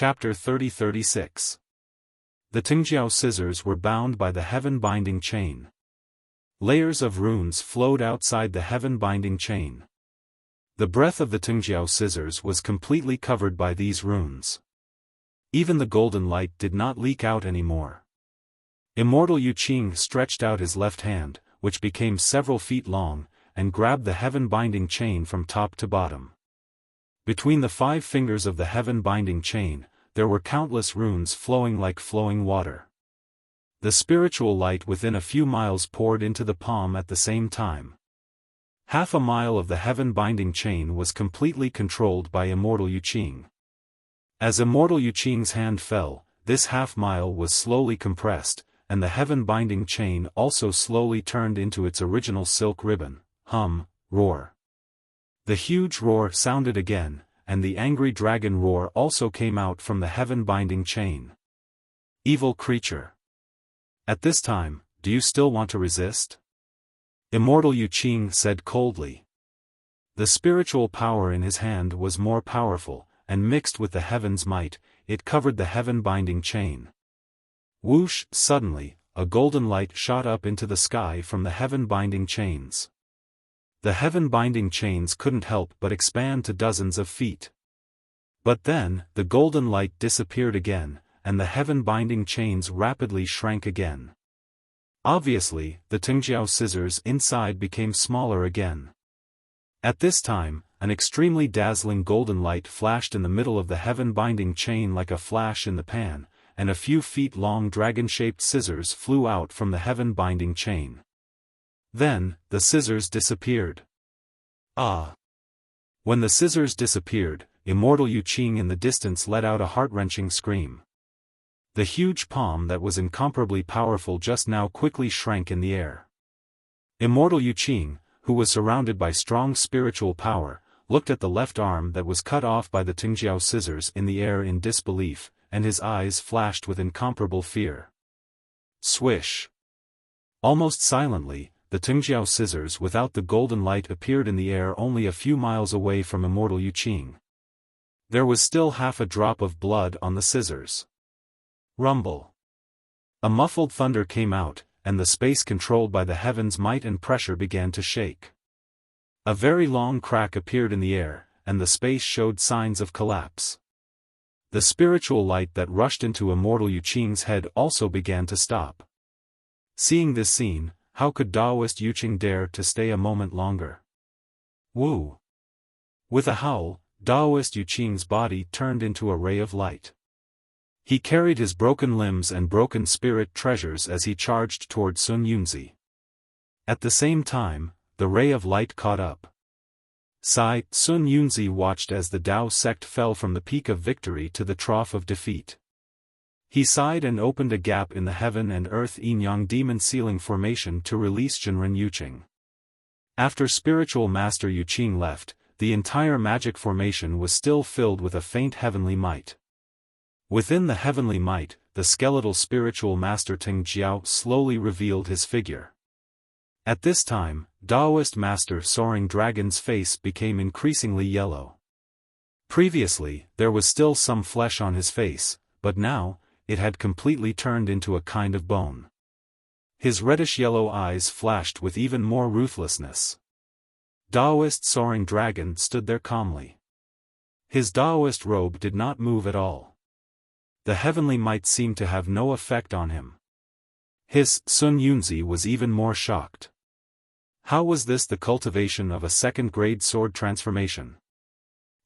Chapter 30-36. The Tingjiao scissors were bound by the heaven-binding chain. Layers of runes flowed outside the heaven-binding chain. The breadth of the Tingjiao scissors was completely covered by these runes. Even the golden light did not leak out anymore. Immortal Yuqing stretched out his left hand, which became several feet long, and grabbed the heaven-binding chain from top to bottom. Between the 5 fingers of the heaven-binding chain, there were countless runes flowing like flowing water. The spiritual light within a few miles poured into the palm at the same time. Half a mile of the heaven-binding chain was completely controlled by Immortal Yuqing. As Immortal Yuqing's hand fell, this half-mile was slowly compressed, and the heaven-binding chain also slowly turned into its original silk ribbon. Roar. The huge roar sounded again, and the angry dragon roar also came out from the heaven-binding chain. Evil creature. At this time, do you still want to resist? Immortal Yuqing said coldly. The spiritual power in his hand was more powerful, and mixed with the heaven's might, it covered the heaven-binding chain. Whoosh! Suddenly, a golden light shot up into the sky from the heaven-binding chains. The heaven-binding chains couldn't help but expand to dozens of feet. But then, the golden light disappeared again, and the heaven-binding chains rapidly shrank again. Obviously, the Tingjiao scissors inside became smaller again. At this time, an extremely dazzling golden light flashed in the middle of the heaven-binding chain like a flash in the pan, and a few feet-long dragon-shaped scissors flew out from the heaven-binding chain. Then, the scissors disappeared. Ah! When the scissors disappeared, Immortal Yuqing in the distance let out a heart-wrenching scream. The huge palm that was incomparably powerful just now quickly shrank in the air. Immortal Yuqing, who was surrounded by strong spiritual power, looked at the left arm that was cut off by the Tingjiao scissors in the air in disbelief, and his eyes flashed with incomparable fear. Swish! Almost silently, the Tingjiao scissors without the golden light appeared in the air only a few miles away from Immortal Yuqing. There was still half a drop of blood on the scissors. Rumble. A muffled thunder came out, and the space controlled by the heaven's might and pressure began to shake. A very long crack appeared in the air, and the space showed signs of collapse. The spiritual light that rushed into Immortal Yuqing's head also began to stop. Seeing this scene, how could Taoist Yuqing dare to stay a moment longer? Woo! With a howl, Taoist Yuqing's body turned into a ray of light. He carried his broken limbs and broken spirit treasures as he charged toward Sun Yunzi. At the same time, the ray of light caught up. Sigh, Sun Yunzi watched as the Tao sect fell from the peak of victory to the trough of defeat. He sighed and opened a gap in the heaven and earth yin-yang demon ceiling formation to release Jinren Yuqing. After spiritual master Yuqing left, the entire magic formation was still filled with a faint heavenly might. Within the heavenly might, the skeletal spiritual master Tingjiao slowly revealed his figure. At this time, Taoist master Soaring Dragon's face became increasingly yellow. Previously, there was still some flesh on his face, but now, it had completely turned into a kind of bone. His reddish-yellow eyes flashed with even more ruthlessness. Taoist Soaring Dragon stood there calmly. His Taoist robe did not move at all. The heavenly might seemed to have no effect on him. His Sun Yunzi was even more shocked. How was this the cultivation of a second-grade sword transformation?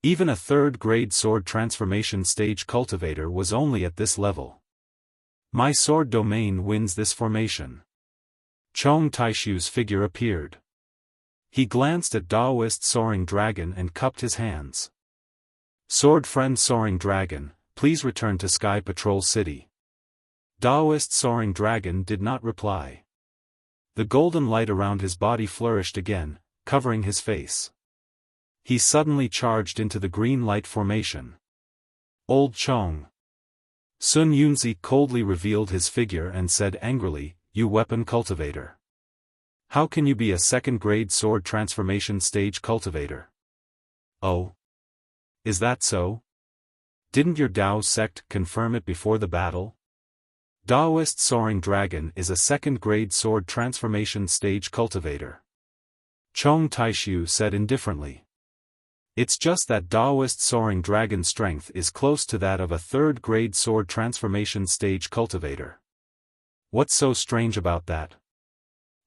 Even a third-grade sword transformation stage cultivator was only at this level. My sword domain wins this formation. Chong Taishu's figure appeared. He glanced at Taoist Soaring Dragon and cupped his hands. Sword friend Soaring Dragon, please return to Sky Patrol City. Taoist Soaring Dragon did not reply. The golden light around his body flourished again, covering his face. He suddenly charged into the green light formation. Old Chong. Sun Yunzi coldly revealed his figure and said angrily, "You weapon cultivator. How can you be a second-grade sword transformation stage cultivator?" Oh? Is that so? Didn't your Dao sect confirm it before the battle? Daoist Soaring Dragon is a second-grade sword transformation stage cultivator. Chong Taishu said indifferently. It's just that Daoist Soaring Dragon strength is close to that of a third-grade sword transformation stage cultivator. What's so strange about that?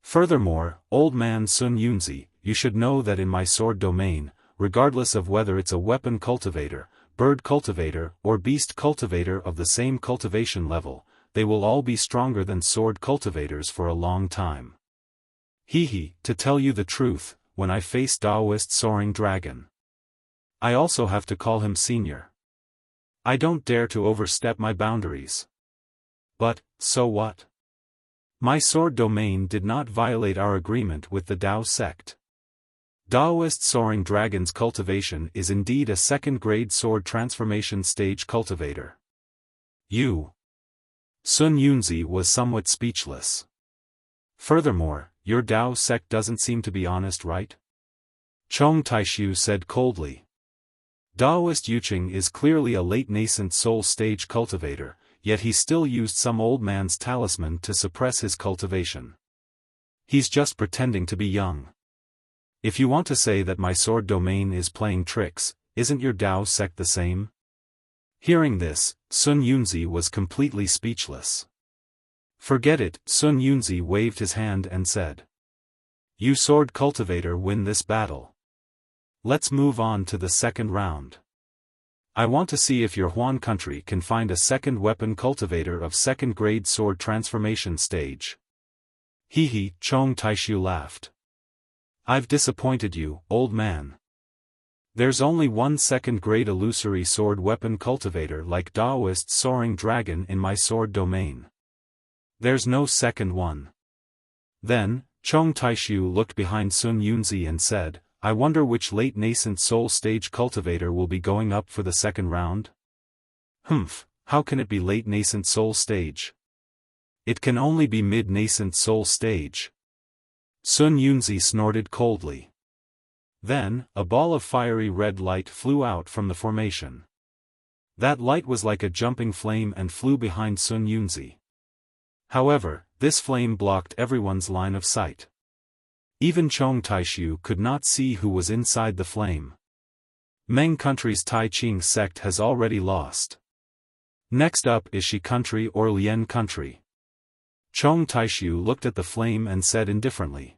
Furthermore, old man Sun Yunzi, you should know that in my sword domain, regardless of whether it's a weapon cultivator, bird cultivator, or beast cultivator of the same cultivation level, they will all be stronger than sword cultivators for a long time. To tell you the truth, when I face Daoist Soaring Dragon, I also have to call him senior. I don't dare to overstep my boundaries. But, so what? My sword domain did not violate our agreement with the Dao sect. Daoist Soaring Dragon's cultivation is indeed a second-grade sword transformation stage cultivator. Sun Yunzi was somewhat speechless. Furthermore, your Dao sect doesn't seem to be honest, right? Chong Taishu said coldly. Daoist Yuqing is clearly a late-nascent soul stage cultivator, yet he still used some old man's talisman to suppress his cultivation. He's just pretending to be young. If you want to say that my sword domain is playing tricks, isn't your Dao sect the same? Hearing this, Sun Yunzi was completely speechless. Forget it, Sun Yunzi waved his hand and said. You sword cultivator win this battle. Let's move on to the second round. I want to see if your Huan country can find a second weapon cultivator of second-grade sword transformation stage. Chong Taishu laughed. I've disappointed you, old man. There's only one second-grade illusory sword weapon cultivator like Daoist Soaring Dragon in my sword domain. There's no second one. Then, Chong Taishu looked behind Sun Yunzi and said, I wonder which late-nascent soul stage cultivator will be going up for the second round? How can it be late-nascent soul stage? It can only be mid-nascent soul stage. Sun Yunzi snorted coldly. Then, a ball of fiery red light flew out from the formation. That light was like a jumping flame and flew behind Sun Yunzi. However, this flame blocked everyone's line of sight. Even Chong Taishu could not see who was inside the flame. Meng country's Tai Ching sect has already lost. Next up is Shi country or Lian country. Chong Taishu looked at the flame and said indifferently.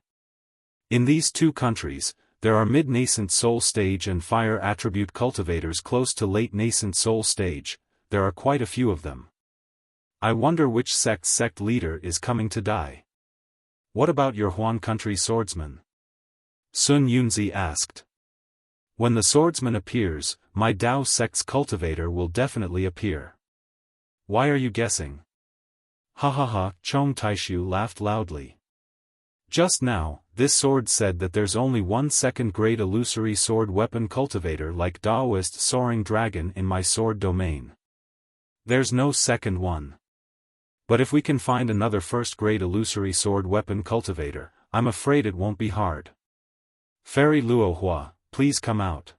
In these two countries, there are mid-nascent soul stage and fire attribute cultivators close to late-nascent soul stage, there are quite a few of them. I wonder which sect leader is coming to die. What about your Huan country swordsman? Sun Yunzi asked. When the swordsman appears, my Dao sect's cultivator will definitely appear. Why are you guessing? Chong Taishu laughed loudly. Just now, this sword said that there's only one second-grade illusory sword weapon cultivator like Daoist Soaring Dragon in my sword domain. There's no second one. But if we can find another first-grade illusory sword weapon cultivator, I'm afraid it won't be hard. Fairy Luohua, please come out.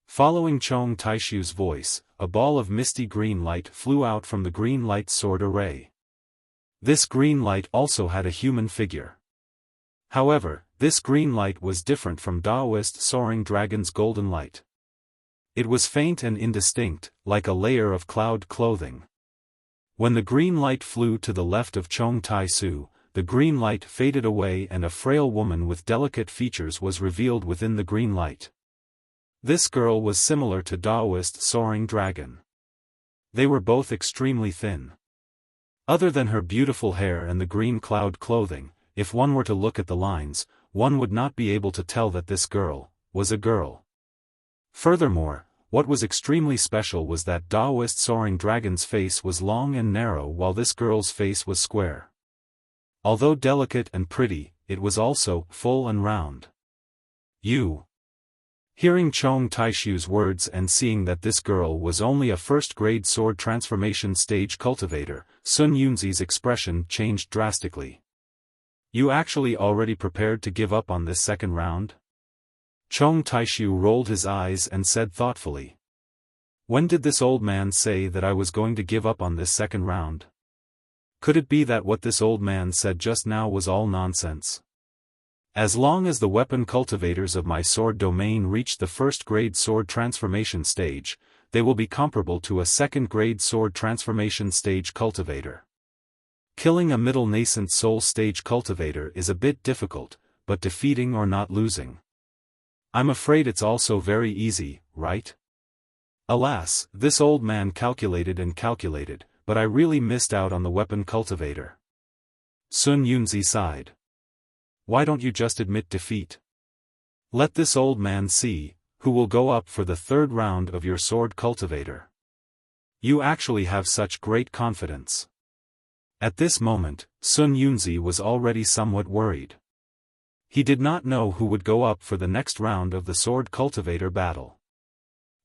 Following Chong Taishu's voice, a ball of misty green light flew out from the green light sword array. This green light also had a human figure. However, this green light was different from Daoist Soaring Dragon's golden light. It was faint and indistinct, like a layer of cloud clothing. When the green light flew to the left of Chong Taishu, the green light faded away and a frail woman with delicate features was revealed within the green light. This girl was similar to Daoist Soaring Dragon. They were both extremely thin. Other than her beautiful hair and the green cloud clothing, if one were to look at the lines, one would not be able to tell that this girl was a girl. Furthermore, what was extremely special was that Daoist Soaring Dragon's face was long and narrow while this girl's face was square. Although delicate and pretty, it was also full and round. Hearing Chong Taishu's words and seeing that this girl was only a first-grade sword transformation stage cultivator, Sun Yunzi's expression changed drastically. You actually already prepared to give up on this second round? Chong Taishu rolled his eyes and said thoughtfully. When did this old man say that I was going to give up on this second round? Could it be that what this old man said just now was all nonsense? As long as the weapon cultivators of my sword domain reach the first-grade sword transformation stage, they will be comparable to a second-grade sword transformation stage cultivator. Killing a middle nascent soul stage cultivator is a bit difficult, but defeating or not losing. I'm afraid it's also very easy, right? Alas, this old man calculated and calculated, but I really missed out on the weapon cultivator. Sun Yunzi sighed. Why don't you just admit defeat? Let this old man see, who will go up for the third round of your sword cultivator. You actually have such great confidence. At this moment, Sun Yunzi was already somewhat worried. He did not know who would go up for the next round of the sword cultivator battle.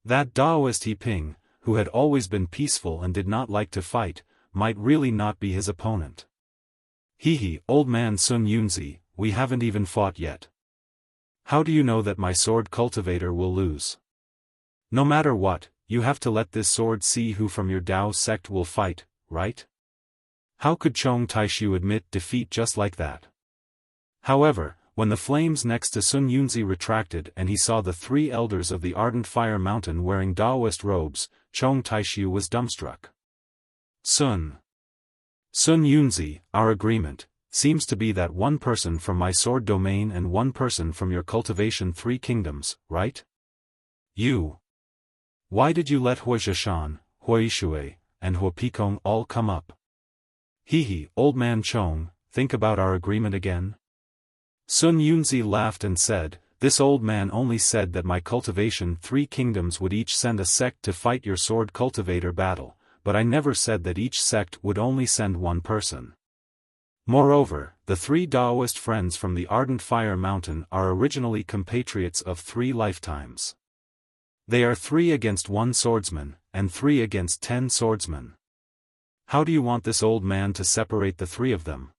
That Taoist He Ping, who had always been peaceful and did not like to fight, might really not be his opponent. Hee, old man Sun Yunzi, we haven't even fought yet. How do you know that my sword cultivator will lose? No matter what, you have to let this sword see who from your Dao sect will fight, right? How could Chong Taishu admit defeat just like that? However, when the flames next to Sun Yunzi retracted and he saw the three elders of the Ardent Fire Mountain wearing Taoist robes, Chong Taishu was dumbstruck. Sun Yunzi, our agreement seems to be that one person from my sword domain and one person from your cultivation 3 kingdoms, right? You. Why did you let Hui Zhishan, Hui Shui, and Hui Picong all come up? Hee, old man Chong, think about our agreement again? Sun Yunzi laughed and said, this old man only said that my cultivation 3 kingdoms would each send a sect to fight your sword cultivator battle, but I never said that each sect would only send one person. Moreover, the 3 Taoist friends from the Ardent Fire Mountain are originally compatriots of 3 lifetimes. They are 3 against 1 swordsman, and 3 against 10 swordsmen. How do you want this old man to separate the 3 of them?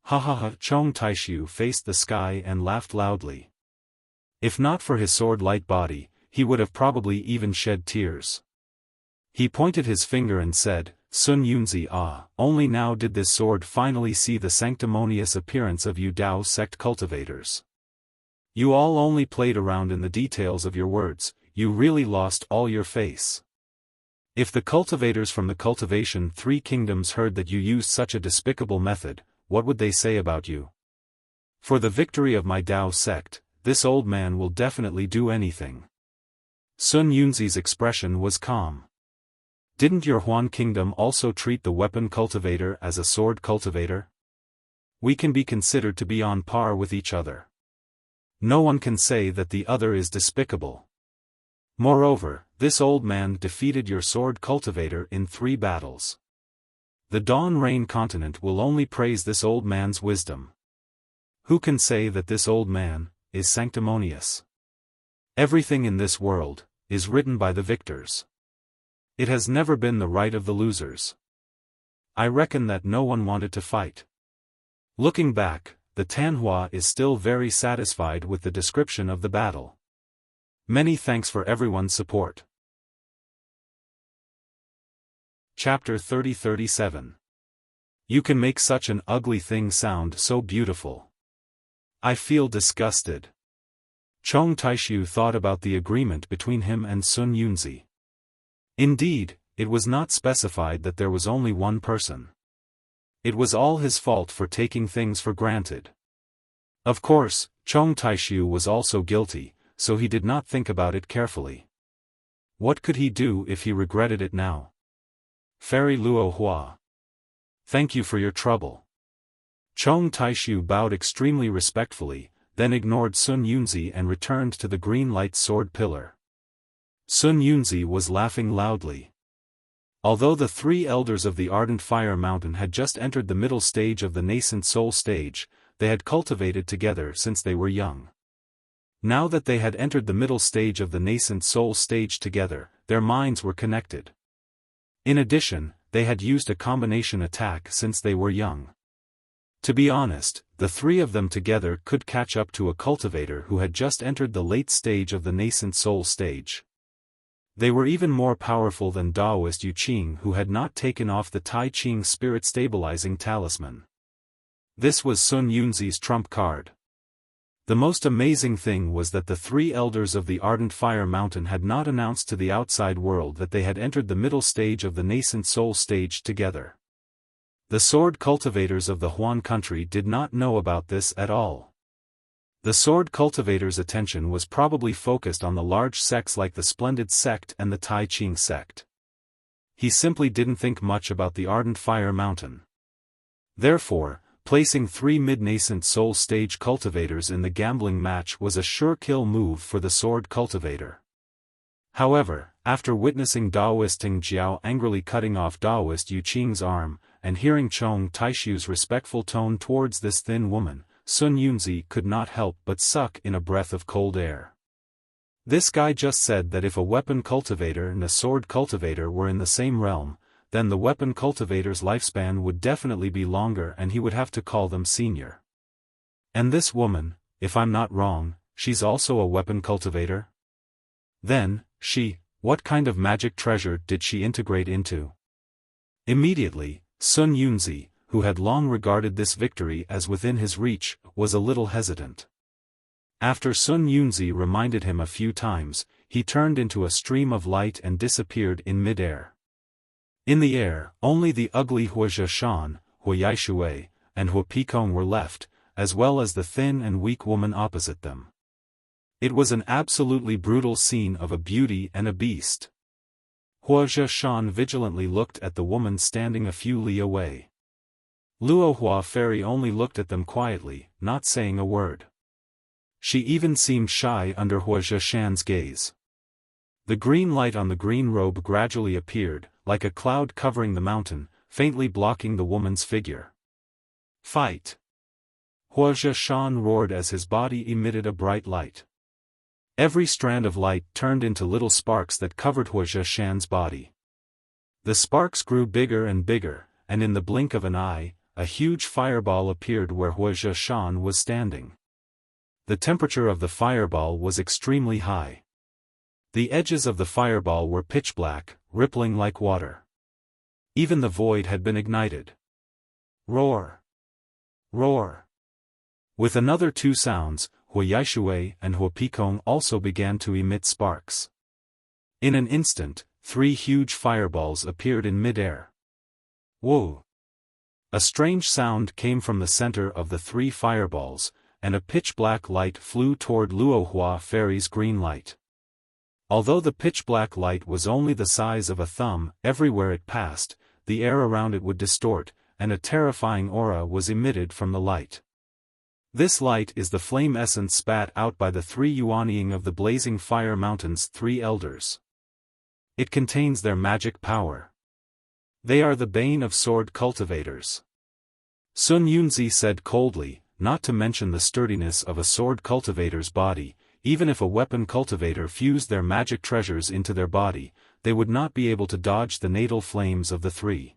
Chong Taishu faced the sky and laughed loudly. If not for his sword-light body, he would have probably even shed tears. He pointed his finger and said, Sun Yunzi, only now did this sword finally see the sanctimonious appearance of you Dao sect cultivators. You all only played around in the details of your words, you really lost all your face. If the cultivators from the cultivation 3 kingdoms heard that you used such a despicable method, what would they say about you? For the victory of my Dao sect, this old man will definitely do anything. Sun Yunzi's expression was calm. Didn't your Huan kingdom also treat the weapon cultivator as a sword cultivator? We can be considered to be on par with each other. No one can say that the other is despicable. Moreover, this old man defeated your sword cultivator in 3 battles. The Dawn Rain continent will only praise this old man's wisdom. Who can say that this old man is sanctimonious? Everything in this world is written by the victors. It has never been the right of the losers. I reckon that no one wanted to fight. Looking back, the Tanhua is still very satisfied with the description of the battle. Many thanks for everyone's support. Chapter 30-37. You can make such an ugly thing sound so beautiful. I feel disgusted. Chong Taishu thought about the agreement between him and Sun Yunzi. Indeed, it was not specified that there was only one person. It was all his fault for taking things for granted. Of course, Chong Taishu was also guilty, so he did not think about it carefully. What could he do if he regretted it now? Fairy Luo Hua. Thank you for your trouble. Chong Taishu bowed extremely respectfully, then ignored Sun Yunzi and returned to the green light sword pillar. Sun Yunzi was laughing loudly. Although the 3 elders of the Ardent Fire Mountain had just entered the middle stage of the nascent soul stage, they had cultivated together since they were young. Now that they had entered the middle stage of the nascent soul stage together, their minds were connected. In addition, they had used a combination attack since they were young. To be honest, the 3 of them together could catch up to a cultivator who had just entered the late stage of the nascent soul stage. They were even more powerful than Daoist Yu Qing, who had not taken off the Tai Ching spirit-stabilizing talisman. This was Sun Yunzi's trump card. The most amazing thing was that the three elders of the Ardent Fire Mountain had not announced to the outside world that they had entered the middle stage of the nascent soul stage together. The sword cultivators of the Huan country did not know about this at all. The sword cultivator's attention was probably focused on the large sects like the Splendid sect and the Tai Ching sect. He simply didn't think much about the Ardent Fire Mountain. Therefore, placing three mid-nascent soul stage cultivators in the gambling match was a sure kill move for the sword cultivator. However, after witnessing Daoist Ting Jiao angrily cutting off Daoist Yu Qing's arm, and hearing Chong Taishu's respectful tone towards this thin woman, Sun Yunzi could not help but suck in a breath of cold air. This guy just said that if a weapon cultivator and a sword cultivator were in the same realm, then the weapon cultivator's lifespan would definitely be longer and he would have to call them senior. And this woman, if I'm not wrong, she's also a weapon cultivator? Then, what kind of magic treasure did she integrate into? Immediately, Sun Yunzi, who had long regarded this victory as within his reach, was a little hesitant. After Sun Yunzi reminded him a few times, he turned into a stream of light and disappeared in mid-air. In the air, only the ugly Hua Zhishan, Hua Yaishui, and Hua Picong were left, as well as the thin and weak woman opposite them. It was an absolutely brutal scene of a beauty and a beast. Hua Zhishan vigilantly looked at the woman standing a few li away. Luo Hua Fairy only looked at them quietly, not saying a word. She even seemed shy under Hua Zhishan's gaze. The green light on the green robe gradually appeared, like a cloud covering the mountain, faintly blocking the woman's figure. Fight! Hua Zhishan roared as his body emitted a bright light. Every strand of light turned into little sparks that covered Hua Zhishan's body. The sparks grew bigger and bigger, and in the blink of an eye, a huge fireball appeared where Hua Zhishan was standing. The temperature of the fireball was extremely high. The edges of the fireball were pitch black, rippling like water. Even the void had been ignited. Roar! Roar! With another two sounds, Hua Yaishui and Hua Picong also began to emit sparks. In an instant, three huge fireballs appeared in mid-air. Whoa! A strange sound came from the center of the three fireballs, and a pitch-black light flew toward Luo Hua Fairy's green light. Although the pitch-black light was only the size of a thumb, everywhere it passed, the air around it would distort, and a terrifying aura was emitted from the light. This light is the flame essence spat out by the three Yuanying of the Blazing Fire Mountain's three elders. It contains their magic power. They are the bane of sword cultivators. Sun Yunzi said coldly, not to mention the sturdiness of a sword cultivator's body, even if a weapon cultivator fused their magic treasures into their body, they would not be able to dodge the natal flames of the three.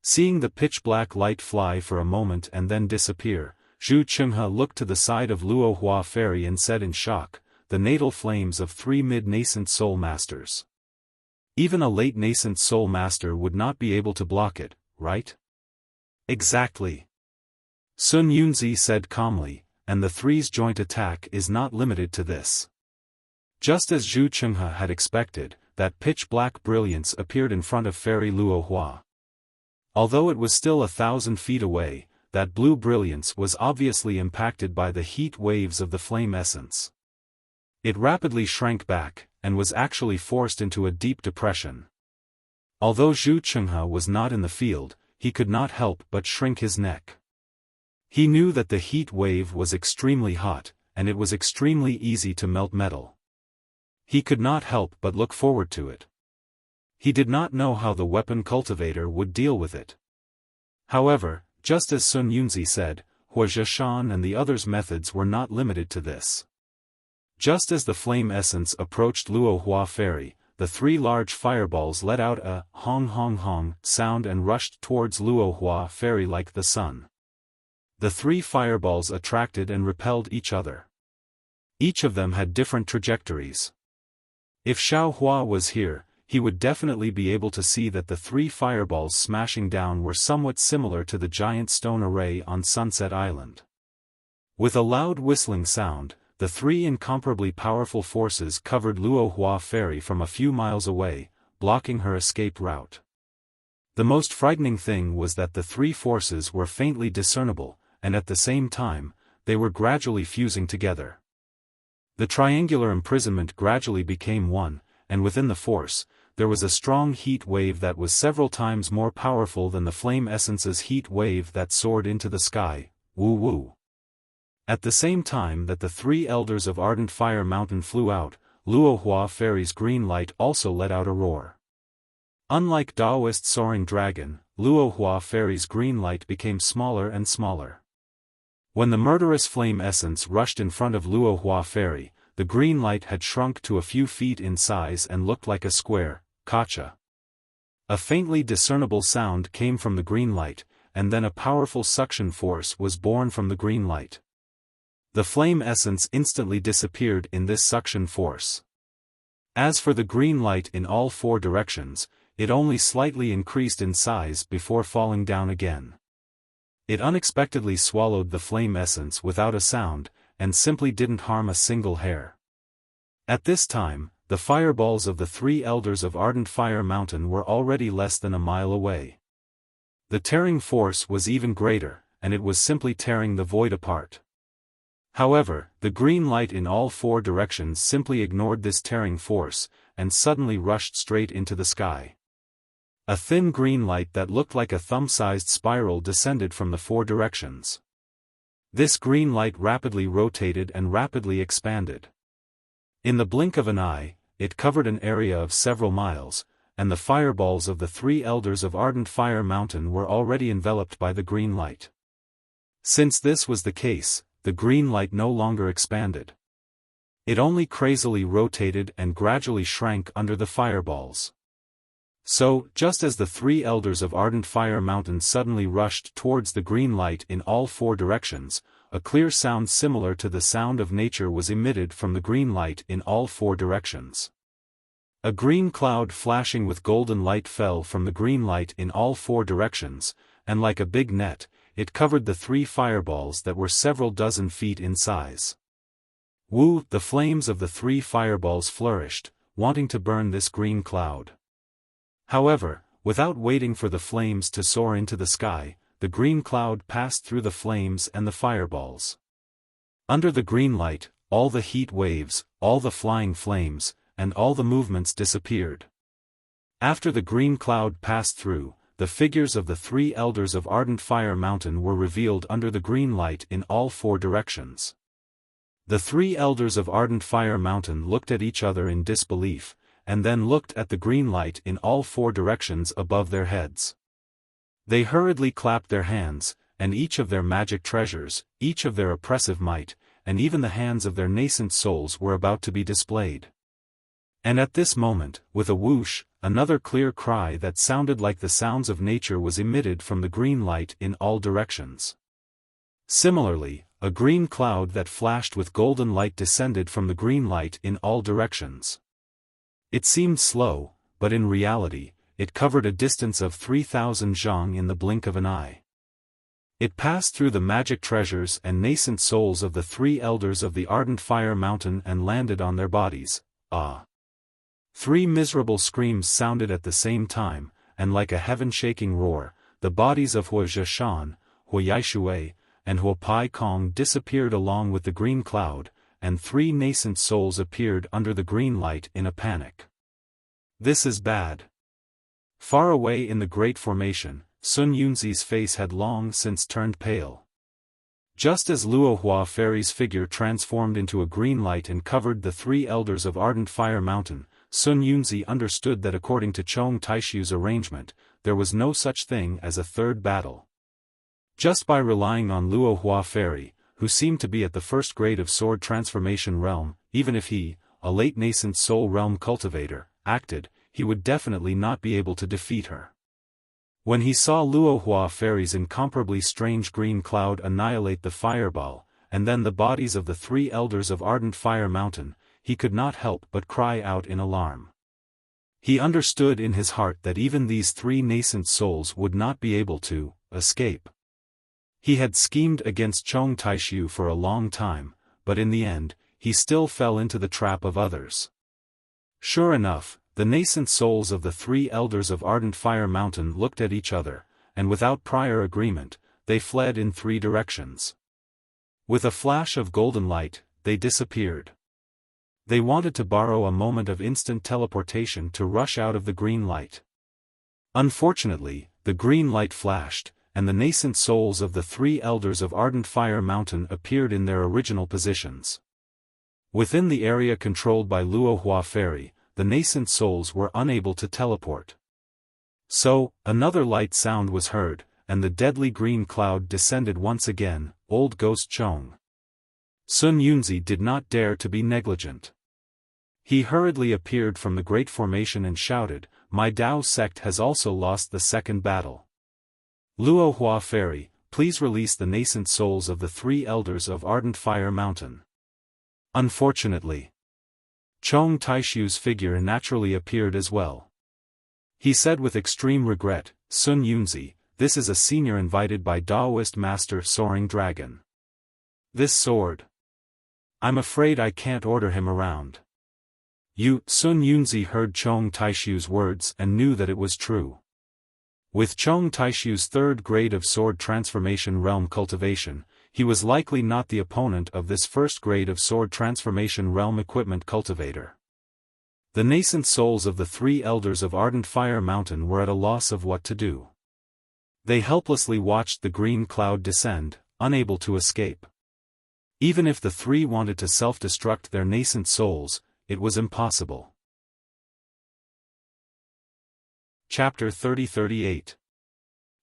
Seeing the pitch-black light fly for a moment and then disappear, Zhu Chenghe looked to the side of Luo Hua Fairy and said in shock, the natal flames of three mid-nascent soul masters. Even a late nascent soul master would not be able to block it, right? Exactly. Sun Yunzi said calmly, and the three's joint attack is not limited to this. Just as Zhu Chenghe had expected, that pitch-black brilliance appeared in front of Fairy Luo Hua. Although it was still 1,000 feet away, that blue brilliance was obviously impacted by the heat waves of the flame essence. It rapidly shrank back, and was actually forced into a deep depression. Although Zhu Chenghe was not in the field, he could not help but shrink his neck. He knew that the heat wave was extremely hot, and it was extremely easy to melt metal. He could not help but look forward to it. He did not know how the weapon cultivator would deal with it. However, just as Sun Yunzi said, Hua Zhishan and the others' methods were not limited to this. Just as the flame essence approached Luo Hua Fairy, the three large fireballs let out a hong hong hong sound and rushed towards Luo Hua Fairy like the sun. The three fireballs attracted and repelled each other. Each of them had different trajectories. If Xiaofan was here, he would definitely be able to see that the three fireballs smashing down were somewhat similar to the giant stone array on Sunset Island. With a loud whistling sound, the three incomparably powerful forces covered Luohua Ferry from a few miles away, blocking her escape route. The most frightening thing was that the three forces were faintly discernible, and at the same time, they were gradually fusing together. The triangular imprisonment gradually became one, and within the force, there was a strong heat wave that was several times more powerful than the flame essence's heat wave that soared into the sky. Woo-woo. At the same time that the three elders of Ardent Fire Mountain flew out, Luohua Ferry's green light also let out a roar. Unlike Daoist Soaring Dragon, Luohua Ferry's green light became smaller and smaller. When the murderous flame essence rushed in front of Luohua Ferry, the green light had shrunk to a few feet in size and looked like a square, gotcha. A faintly discernible sound came from the green light, and then a powerful suction force was born from the green light. The flame essence instantly disappeared in this suction force. As for the green light in all four directions, it only slightly increased in size before falling down again. It unexpectedly swallowed the flame essence without a sound, and simply didn't harm a single hair. At this time, the fireballs of the three elders of Ardent Fire Mountain were already less than a mile away. The tearing force was even greater, and it was simply tearing the void apart. However, the green light in all four directions simply ignored this tearing force, and suddenly rushed straight into the sky. A thin green light that looked like a thumb-sized spiral descended from the four directions. This green light rapidly rotated and rapidly expanded. In the blink of an eye, it covered an area of several miles, and the fireballs of the three elders of Ardent Fire Mountain were already enveloped by the green light. Since this was the case, the green light no longer expanded. It only crazily rotated and gradually shrank under the fireballs. So, just as the three elders of Ardent Fire Mountain suddenly rushed towards the green light in all four directions, a clear sound similar to the sound of nature was emitted from the green light in all four directions. A green cloud flashing with golden light fell from the green light in all four directions, and like a big net, it covered the three fireballs that were several dozen feet in size. Woo! The flames of the three fireballs flourished, wanting to burn this green cloud. However, without waiting for the flames to soar into the sky, the green cloud passed through the flames and the fireballs. Under the green light, all the heat waves, all the flying flames, and all the movements disappeared. After the green cloud passed through, the figures of the three elders of Ardent Fire Mountain were revealed under the green light in all four directions. The three elders of Ardent Fire Mountain looked at each other in disbelief, and then looked at the green light in all four directions above their heads. They hurriedly clapped their hands, and each of their magic treasures, each of their oppressive might, and even the hands of their nascent souls were about to be displayed. And at this moment, with a whoosh, another clear cry that sounded like the sounds of nature was emitted from the green light in all directions. Similarly, a green cloud that flashed with golden light descended from the green light in all directions. It seemed slow, but in reality, it covered a distance of 3,000 zhang in the blink of an eye. It passed through the magic treasures and nascent souls of the three elders of the Ardent Fire Mountain and landed on their bodies. Ah! Three miserable screams sounded at the same time, and like a heaven-shaking roar, the bodies of Hua Zhishan, Hua Yaishui, and Hua Pai Kong disappeared along with the green cloud, and three nascent souls appeared under the green light in a panic. This is bad. Far away in the Great Formation, Sun Yunzi's face had long since turned pale. Just as Luohua Ferry's figure transformed into a green light and covered the three elders of Ardent Fire Mountain, Sun Yunzi understood that according to Chong Taishu's arrangement, there was no such thing as a third battle. Just by relying on Luohua Ferry, who seemed to be at the first grade of sword transformation realm, even if he, a late nascent soul realm cultivator, acted, he would definitely not be able to defeat her. When he saw Luohua Ferry's incomparably strange green cloud annihilate the fireball, and then the bodies of the three elders of Ardent Fire Mountain, he could not help but cry out in alarm. He understood in his heart that even these three nascent souls would not be able to escape. He had schemed against Chong Taishu for a long time, but in the end, he still fell into the trap of others. Sure enough, the nascent souls of the three elders of Ardent Fire Mountain looked at each other, and without prior agreement, they fled in three directions. With a flash of golden light, they disappeared. They wanted to borrow a moment of instant teleportation to rush out of the green light. Unfortunately, the green light flashed, and the nascent souls of the three elders of Ardent Fire Mountain appeared in their original positions. Within the area controlled by Luohua Fairy, the nascent souls were unable to teleport. So, another light sound was heard, and the deadly green cloud descended once again. Old Ghost Chong. Sun Yunzi did not dare to be negligent. He hurriedly appeared from the great formation and shouted, "My Dao sect has also lost the second battle. Luohua Fairy, please release the nascent souls of the three elders of Ardent Fire Mountain." Unfortunately, Chong Taishu's figure naturally appeared as well. He said with extreme regret, "Sun Yunzi, this is a senior invited by Daoist Master Soaring Dragon. This sword. I'm afraid I can't order him around." Sun Yunzi heard Chong Taishu's words and knew that it was true. With Chong Taishu's third grade of sword transformation realm cultivation, he was likely not the opponent of this first grade of sword transformation realm equipment cultivator. The nascent souls of the three elders of Ardent Fire Mountain were at a loss of what to do. They helplessly watched the green cloud descend, unable to escape. Even if the three wanted to self-destruct their nascent souls, it was impossible. Chapter 30-38.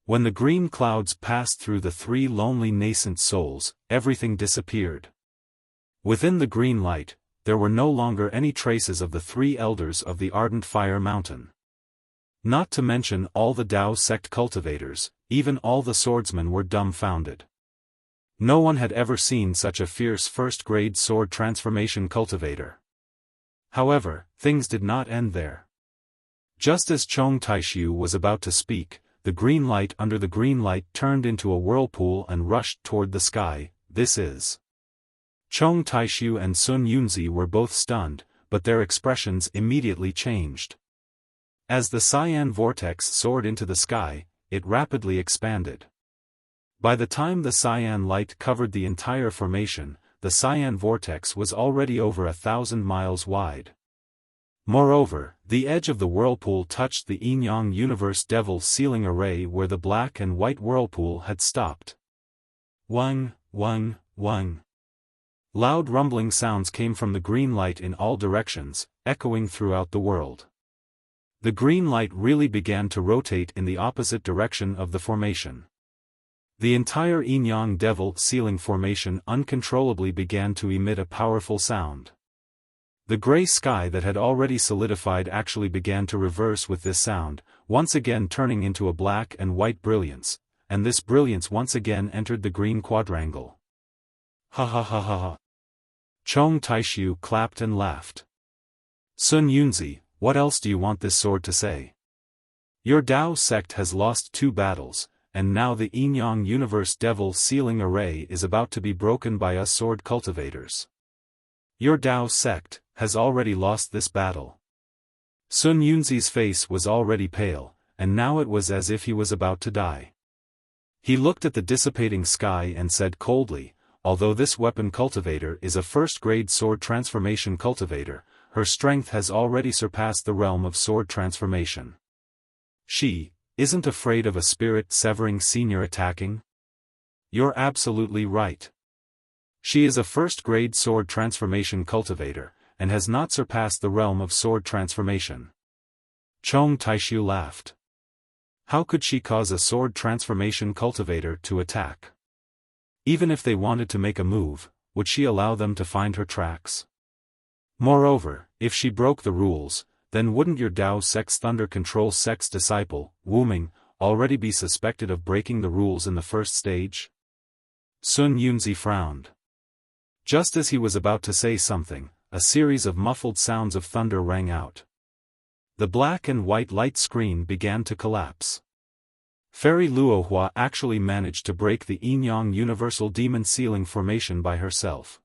When the green clouds passed through the three lonely nascent souls, everything disappeared. Within the green light, there were no longer any traces of the three elders of the Ardent Fire Mountain. Not to mention all the Dao sect cultivators, even all the swordsmen were dumbfounded. No one had ever seen such a fierce first-grade sword transformation cultivator. However, things did not end there. Just as Chong Taishu was about to speak, the green light under the green light turned into a whirlpool and rushed toward the sky. This is. Chong Taishu and Sun Yunzi were both stunned, but their expressions immediately changed. As the cyan vortex soared into the sky, it rapidly expanded. By the time the cyan light covered the entire formation, the cyan vortex was already over 1,000 miles wide. Moreover, the edge of the whirlpool touched the Yin-Yang Universe Devil Sealing Array where the black and white whirlpool had stopped. Wang, wang, wang. Loud rumbling sounds came from the green light in all directions, echoing throughout the world. The green light really began to rotate in the opposite direction of the formation. The entire Yin-Yang Devil Sealing Formation uncontrollably began to emit a powerful sound. The gray sky that had already solidified actually began to reverse with this sound, once again turning into a black and white brilliance, and this brilliance once again entered the green quadrangle. Ha ha ha ha ha. Chong Taishu clapped and laughed. Sun Yunzi, what else do you want this sword to say? Your Dao sect has lost 2 battles, and now the Yin-Yang Universe Devil Sealing Array is about to be broken by us sword cultivators. Your Dao sect has already lost this battle. Sun Yunzi's face was already pale, and now it was as if he was about to die. He looked at the dissipating sky and said coldly, although this weapon cultivator is a first-grade sword transformation cultivator, her strength has already surpassed the realm of sword transformation. She isn't afraid of a spirit-severing senior attacking? You're absolutely right. She is a first-grade sword transformation cultivator, and has not surpassed the realm of sword transformation. Chong Taishu laughed. How could she cause a sword transformation cultivator to attack? Even if they wanted to make a move, would she allow them to find her tracks? Moreover, if she broke the rules, then wouldn't your Dao sect's Thunder Control sect's disciple, Wu Ming, already be suspected of breaking the rules in the first stage? Sun Yunzi frowned. Just as he was about to say something, a series of muffled sounds of thunder rang out. The black and white light screen began to collapse. Fairy Luohua actually managed to break the Yin-Yang Universal Demon Sealing formation by herself.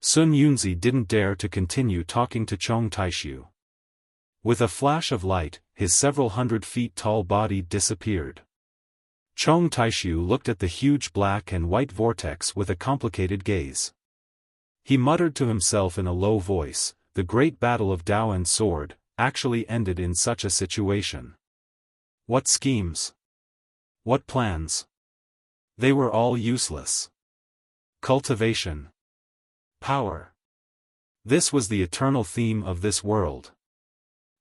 Sun Yunzi didn't dare to continue talking to Chong Taishu. With a flash of light, his several hundred feet tall body disappeared. Chong Taishu looked at the huge black and white vortex with a complicated gaze. He muttered to himself in a low voice, the great battle of Dao and sword actually ended in such a situation. What schemes? What plans? They were all useless. Cultivation. Power. This was the eternal theme of this world.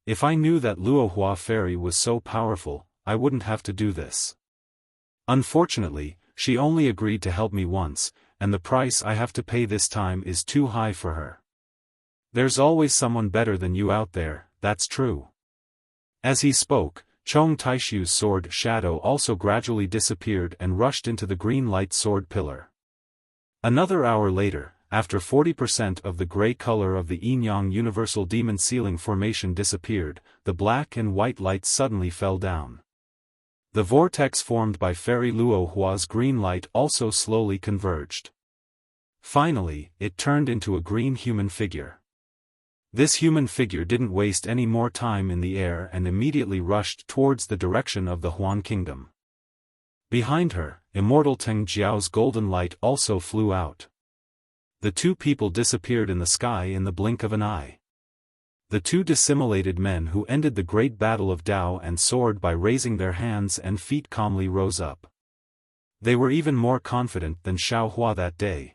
If I knew that Luohua Fairy was so powerful, I wouldn't have to do this. Unfortunately, she only agreed to help me once, and the price I have to pay this time is too high for her. There's always someone better than you out there, that's true. As he spoke, Chong Taishu's sword shadow also gradually disappeared and rushed into the green light sword pillar. Another hour later, after 40% of the gray color of the Yin-Yang Universal Demon Sealing formation disappeared, the black and white light suddenly fell down. The vortex formed by Fairy Luohua's green light also slowly converged. Finally, it turned into a green human figure. This human figure didn't waste any more time in the air and immediately rushed towards the direction of the Huan Kingdom. Behind her, Immortal Teng Jiao's golden light also flew out. The two people disappeared in the sky in the blink of an eye. The two dissimulated men who ended the great battle of Dao and sword by raising their hands and feet calmly rose up. They were even more confident than Xiaohua that day.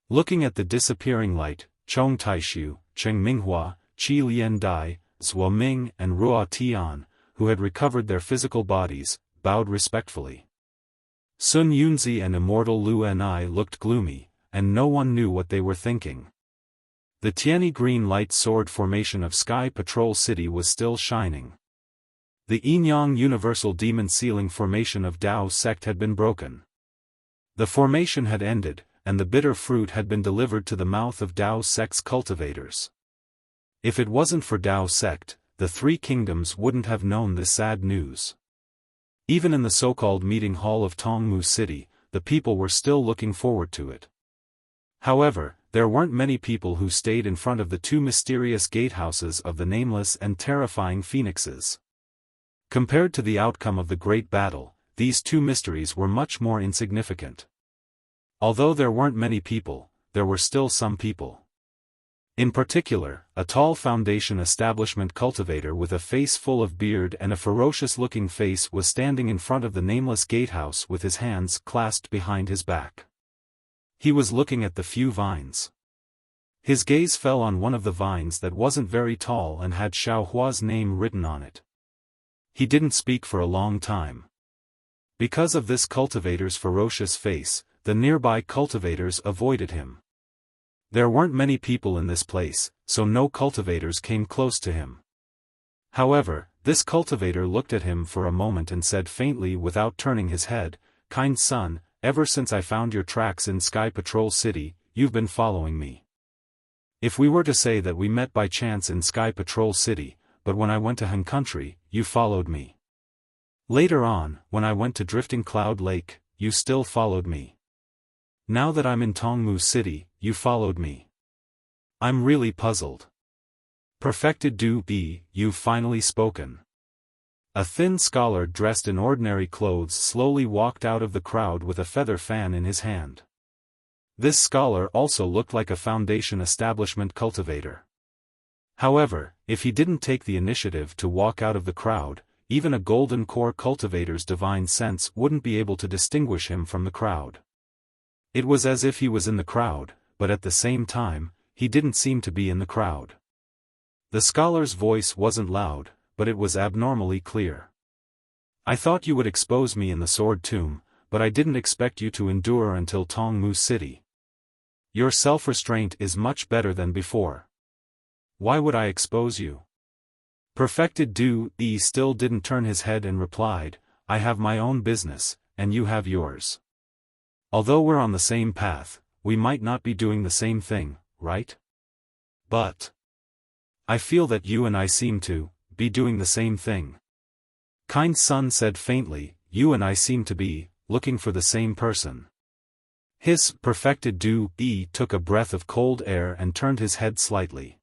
Looking at the disappearing light, Chong Taishu, Cheng Minghua, Qi Lian Dai, Zhuo Ming and Ruo Tian, who had recovered their physical bodies, bowed respectfully. Sun Yunzi and Immortal Lu Enai looked gloomy, and no one knew what they were thinking. The Tianyi green light sword formation of Sky Patrol City was still shining. The Yin-Yang Universal Demon Sealing formation of Dao sect had been broken. The formation had ended, and the bitter fruit had been delivered to the mouth of Dao sect's cultivators. If it wasn't for Dao sect, the three kingdoms wouldn't have known this sad news. Even in the so-called meeting hall of Tongmu City, the people were still looking forward to it. However, there weren't many people who stayed in front of the two mysterious gatehouses of the nameless and terrifying phoenixes. Compared to the outcome of the great battle, these two mysteries were much more insignificant. Although there weren't many people, there were still some people. In particular, a tall foundation establishment cultivator with a face full of beard and a ferocious-looking face was standing in front of the nameless gatehouse with his hands clasped behind his back. He was looking at the few vines. His gaze fell on one of the vines that wasn't very tall and had Xiaohua's name written on it. He didn't speak for a long time. Because of this cultivator's ferocious face, the nearby cultivators avoided him. There weren't many people in this place, so no cultivators came close to him. However, this cultivator looked at him for a moment and said faintly without turning his head, "Kind son, ever since I found your tracks in Sky Patrol City, you've been following me. If we were to say that we met by chance in Sky Patrol City, but when I went to Han Country, you followed me. Later on, when I went to Drifting Cloud Lake, you still followed me. Now that I'm in Tongmu City, you followed me. I'm really puzzled. Perfected Do Be, you've finally spoken." A thin scholar dressed in ordinary clothes slowly walked out of the crowd with a feather fan in his hand. This scholar also looked like a foundation establishment cultivator. However, if he didn't take the initiative to walk out of the crowd, even a golden core cultivator's divine sense wouldn't be able to distinguish him from the crowd. It was as if he was in the crowd, but at the same time, he didn't seem to be in the crowd. The scholar's voice wasn't loud, but it was abnormally clear. "I thought you would expose me in the Sword Tomb, but I didn't expect you to endure until Tongmu City. Your self-restraint is much better than before. Why would I expose you?" Perfected Do Be still didn't turn his head and replied, "I have my own business, and you have yours. Although we're on the same path, we might not be doing the same thing, right?" But I feel that you and I seem to be doing the same thing. Kind Sun said faintly, you and I seem to be looking for the same person. His perfected Du-E took a breath of cold air and turned his head slightly.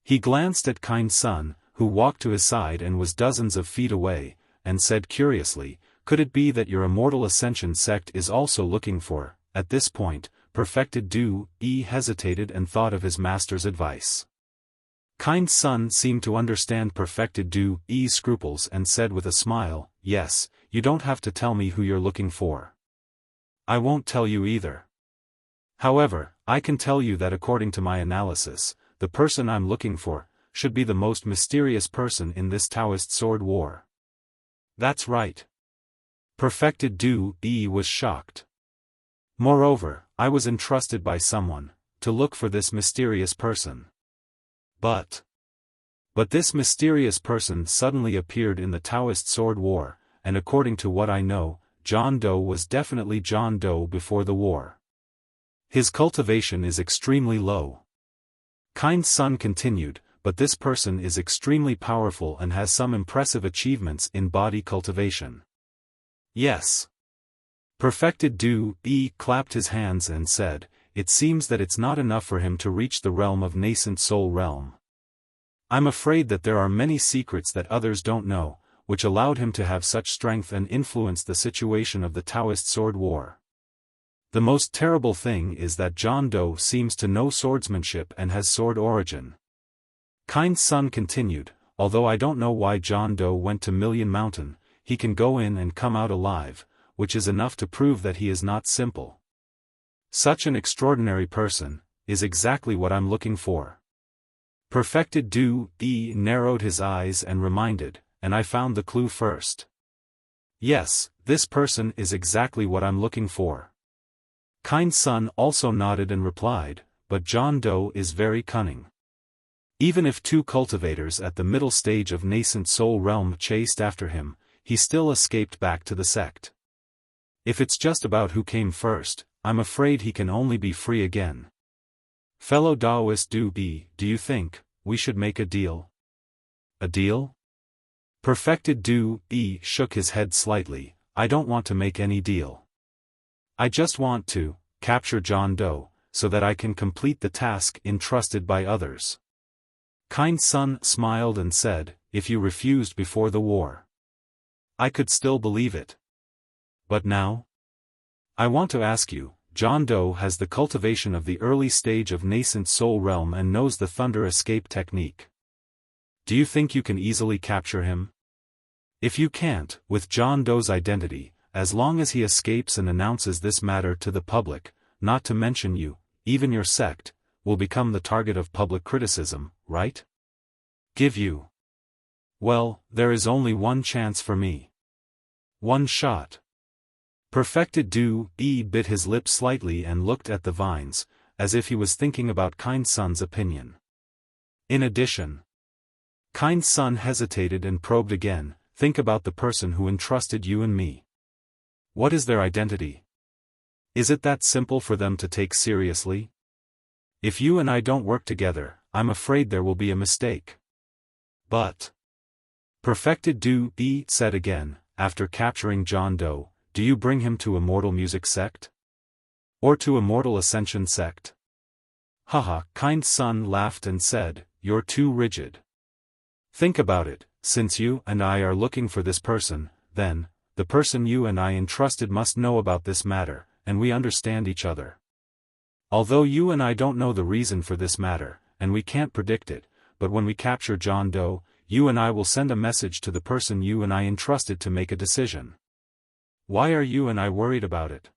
He glanced at Kind Sun, who walked to his side and was dozens of feet away, and said curiously, could it be that your immortal ascension sect is also looking for? At this point, perfected Du-E hesitated and thought of his master's advice. Kind Sun seemed to understand perfected Du-E's scruples and said with a smile, yes, you don't have to tell me who you're looking for. I won't tell you either. However, I can tell you that according to my analysis, the person I'm looking for should be the most mysterious person in this Taoist sword war. That's right. Perfected Du-E was shocked. Moreover, I was entrusted by someone to look for this mysterious person. But this mysterious person suddenly appeared in the Taoist sword war, and according to what I know, John Doe was definitely John Doe before the war. His cultivation is extremely low. Kind Sun continued, but this person is extremely powerful and has some impressive achievements in body cultivation. Yes. Perfected Du-E clapped his hands and said, it seems that it's not enough for him to reach the realm of nascent soul realm. I'm afraid that there are many secrets that others don't know, which allowed him to have such strength and influence the situation of the Taoist sword war. The most terrible thing is that John Doe seems to know swordsmanship and has sword origin. Kind Sun continued, although I don't know why John Doe went to Million Mountain, he can go in and come out alive, which is enough to prove that he is not simple. Such an extraordinary person is exactly what I'm looking for. Perfected Du-E narrowed his eyes and reminded, and I found the clue first. Yes, this person is exactly what I'm looking for. Kind Sun also nodded and replied, but John Doe is very cunning. Even if two cultivators at the middle stage of nascent soul realm chased after him, he still escaped back to the sect. If it's just about who came first, I'm afraid he can only be free again. Fellow Taoist Du-E, do you think we should make a deal? A deal? Perfected Du-E shook his head slightly, I don't want to make any deal. I just want to capture John Doe, so that I can complete the task entrusted by others. Kind Sun smiled and said, if you refused before the war, I could still believe it. But now? I want to ask you, John Doe has the cultivation of the early stage of nascent soul realm and knows the thunder escape technique. Do you think you can easily capture him? If you can't, with John Doe's identity, as long as he escapes and announces this matter to the public, not to mention you, even your sect, will become the target of public criticism, right? Give you. Well, there is only one chance for me. One shot. Perfected Du-E bit his lip slightly and looked at the vines, as if he was thinking about Kind Sun's opinion. In addition, Kind Sun hesitated and probed again, think about the person who entrusted you and me. What is their identity? Is it that simple for them to take seriously? If you and I don't work together, I'm afraid there will be a mistake. But Perfected Du-E said again, after capturing John Doe, do you bring him to Immortal Music Sect? Or to Immortal Ascension Sect? Haha, Kind Sun laughed and said, you're too rigid. Think about it, since you and I are looking for this person, then, the person you and I entrusted must know about this matter, and we understand each other. Although you and I don't know the reason for this matter, and we can't predict it, but when we capture John Doe, you and I will send a message to the person you and I entrusted to make a decision. Why are you and I worried about it?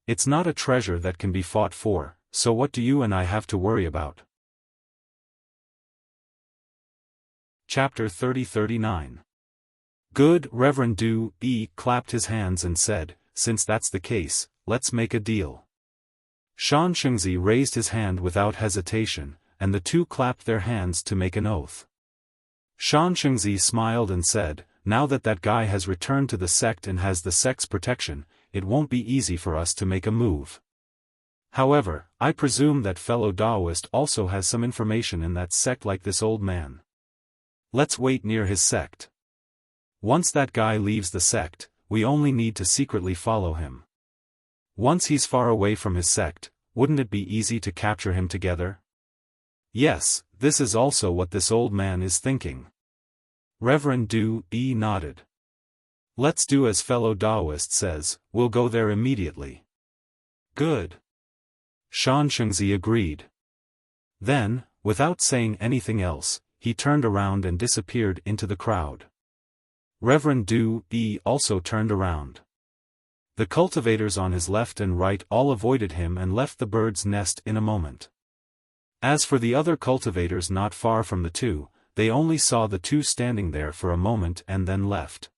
It's not a treasure that can be fought for, so what do you and I have to worry about? Chapter 30-39. Good. Reverend Du-E clapped his hands and said, since that's the case, let's make a deal. Shan Shengzi raised his hand without hesitation, and the two clapped their hands to make an oath. Shan Shengzi smiled and said, now that guy has returned to the sect and has the sect's protection, it won't be easy for us to make a move. However, I presume that fellow Taoist also has some information in that sect like this old man. Let's wait near his sect. Once that guy leaves the sect, we only need to secretly follow him. Once he's far away from his sect, wouldn't it be easy to capture him together? Yes, this is also what this old man is thinking. Reverend Du Yi nodded. Let's do as fellow Taoist says, we'll go there immediately. Good. Shan Shengzi agreed. Then, without saying anything else, he turned around and disappeared into the crowd. Reverend Du Yi also turned around. The cultivators on his left and right all avoided him and left the bird's nest in a moment. As for the other cultivators not far from the two, they only saw the two standing there for a moment and then left.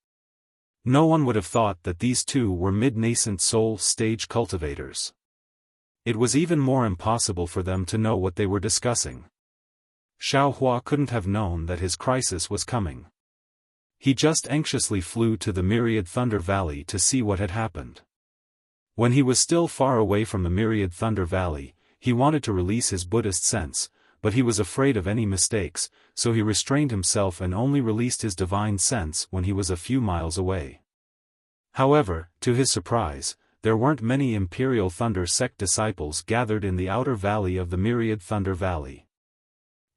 No one would have thought that these two were mid-nascent soul stage cultivators. It was even more impossible for them to know what they were discussing. Xiaofan couldn't have known that his crisis was coming. He just anxiously flew to the Myriad Thunder Valley to see what had happened. When he was still far away from the Myriad Thunder Valley, he wanted to release his Buddhist sense, but he was afraid of any mistakes, so he restrained himself and only released his divine sense when he was a few miles away. However, to his surprise, there weren't many Imperial Thunder sect disciples gathered in the outer valley of the Myriad Thunder Valley.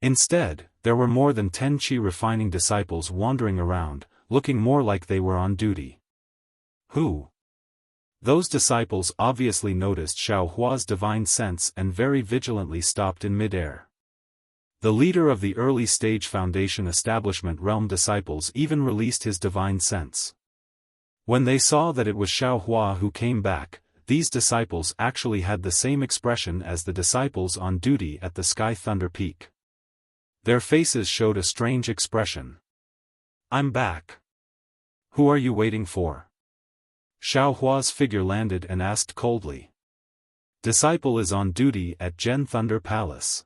Instead, there were more than 10 Qi refining disciples wandering around, looking more like they were on duty. Who? Those disciples obviously noticed Xiaohua's divine sense and very vigilantly stopped in midair. The leader of the early stage Foundation Establishment Realm disciples even released his divine sense. When they saw that it was Xiaohua who came back, these disciples actually had the same expression as the disciples on duty at the Sky Thunder Peak. Their faces showed a strange expression. I'm back. Who are you waiting for? Xiaohua's figure landed and asked coldly. Disciple is on duty at Gen Thunder Palace.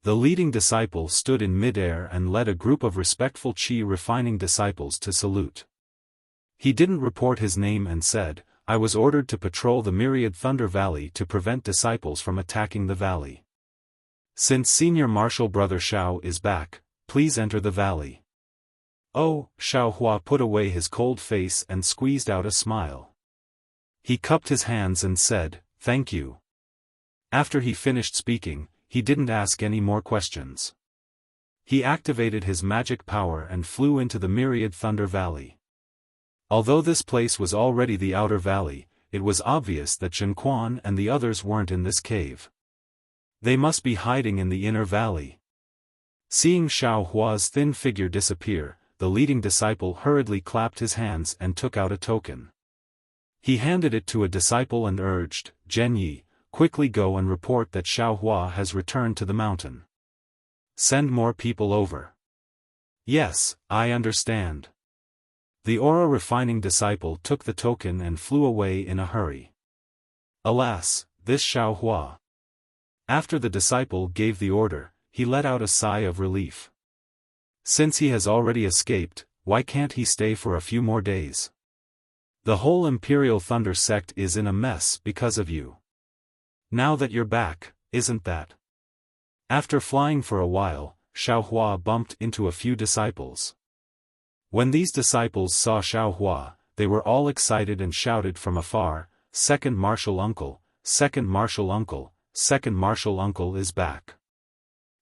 The leading disciple stood in midair and led a group of respectful Qi refining disciples to salute. He didn't report his name and said, I was ordered to patrol the Myriad Thunder Valley to prevent disciples from attacking the valley. Since Senior Marshal Brother Xiao is back, please enter the valley. Oh, Xiaohua put away his cold face and squeezed out a smile. He cupped his hands and said, thank you. After he finished speaking, he didn't ask any more questions. He activated his magic power and flew into the Myriad Thunder Valley. Although this place was already the outer valley, it was obvious that Zhenquan and the others weren't in this cave. They must be hiding in the inner valley. Seeing Xiaohua's thin figure disappear, the leading disciple hurriedly clapped his hands and took out a token. He handed it to a disciple and urged, Zhen Yi, quickly go and report that Xiaohua has returned to the mountain. Send more people over. Yes, I understand. The aura refining disciple took the token and flew away in a hurry. Alas, this Xiaohua. After the disciple gave the order, he let out a sigh of relief. Since he has already escaped, why can't he stay for a few more days? The whole Imperial Thunder sect is in a mess because of you. Now that you're back, isn't that? After flying for a while, Xiaohua bumped into a few disciples. When these disciples saw Xiaohua, they were all excited and shouted from afar, Second Martial Uncle, Second Martial Uncle, Second Martial Uncle is back.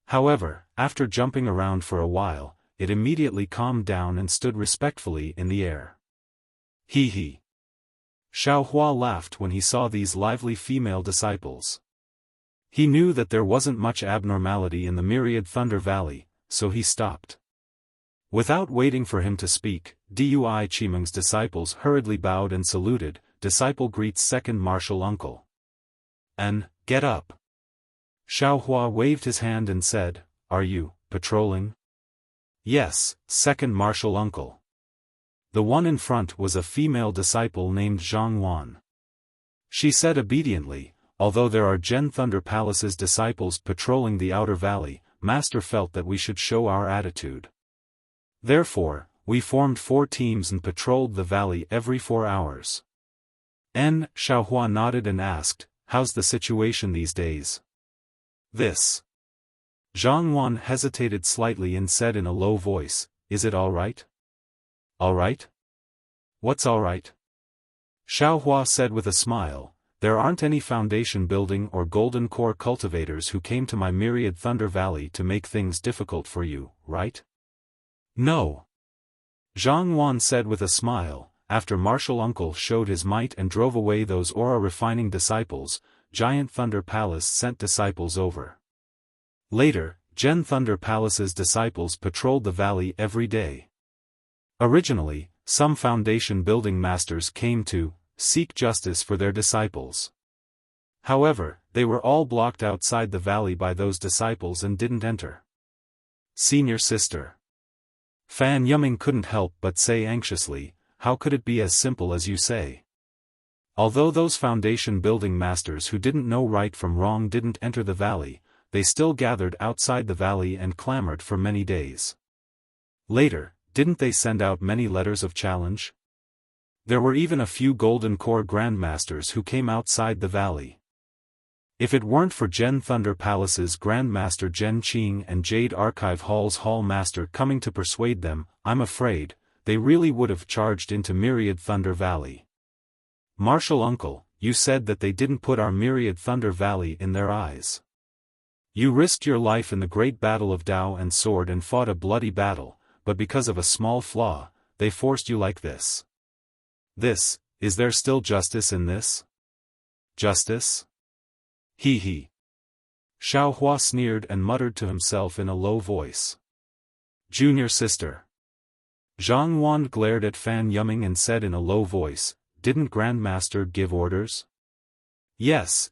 However, after jumping around for a while, it immediately calmed down and stood respectfully in the air. Hee hee. Xiaohua laughed when he saw these lively female disciples. He knew that there wasn't much abnormality in the Myriad Thunder Valley, so he stopped. Without waiting for him to speak, Dui Chimeng's disciples hurriedly bowed and saluted, Disciple greets Second Martial Uncle. And, get up. Xiaohua waved his hand and said, are you, patrolling? Yes, Second Martial Uncle. The one in front was a female disciple named Zhang Wan. She said obediently, although there are Gen Thunder Palace's disciples patrolling the outer valley, Master felt that we should show our attitude. Therefore, we formed 4 teams and patrolled the valley every 4 hours. Xiaohua nodded and asked, how's the situation these days? This. Zhang Wan hesitated slightly and said in a low voice, is it all right? All right? What's all right? Xiaofan said with a smile, there aren't any foundation building or golden core cultivators who came to my myriad Thunder Valley to make things difficult for you, right? No. Zhang Wan said with a smile, after Martial Uncle showed his might and drove away those aura-refining disciples, Giant Thunder Palace sent disciples over. Later, Gen Thunder Palace's disciples patrolled the valley every day. Originally, some foundation building masters came to seek justice for their disciples. However, they were all blocked outside the valley by those disciples and didn't enter. Senior sister. Fan Yuming couldn't help but say anxiously, how could it be as simple as you say? Although those foundation building masters who didn't know right from wrong didn't enter the valley, they still gathered outside the valley and clamored for many days. Later, didn't they send out many letters of challenge? There were even a few Golden Core Grandmasters who came outside the valley. If it weren't for Gen Thunder Palace's Grandmaster Gen Qing and Jade Archive Hall's Hall Master coming to persuade them, I'm afraid, they really would have charged into Myriad Thunder Valley. Martial Uncle, you said that they didn't put our Myriad Thunder Valley in their eyes. You risked your life in the great battle of Dao and Sword and fought a bloody battle, but because of a small flaw, they forced you like this. Is there still justice in this? Justice? Hee hee. Xiaofan sneered and muttered to himself in a low voice. Junior sister. Zhang Wan glared at Fan Yuming and said in a low voice, didn't Grandmaster give orders? Yes,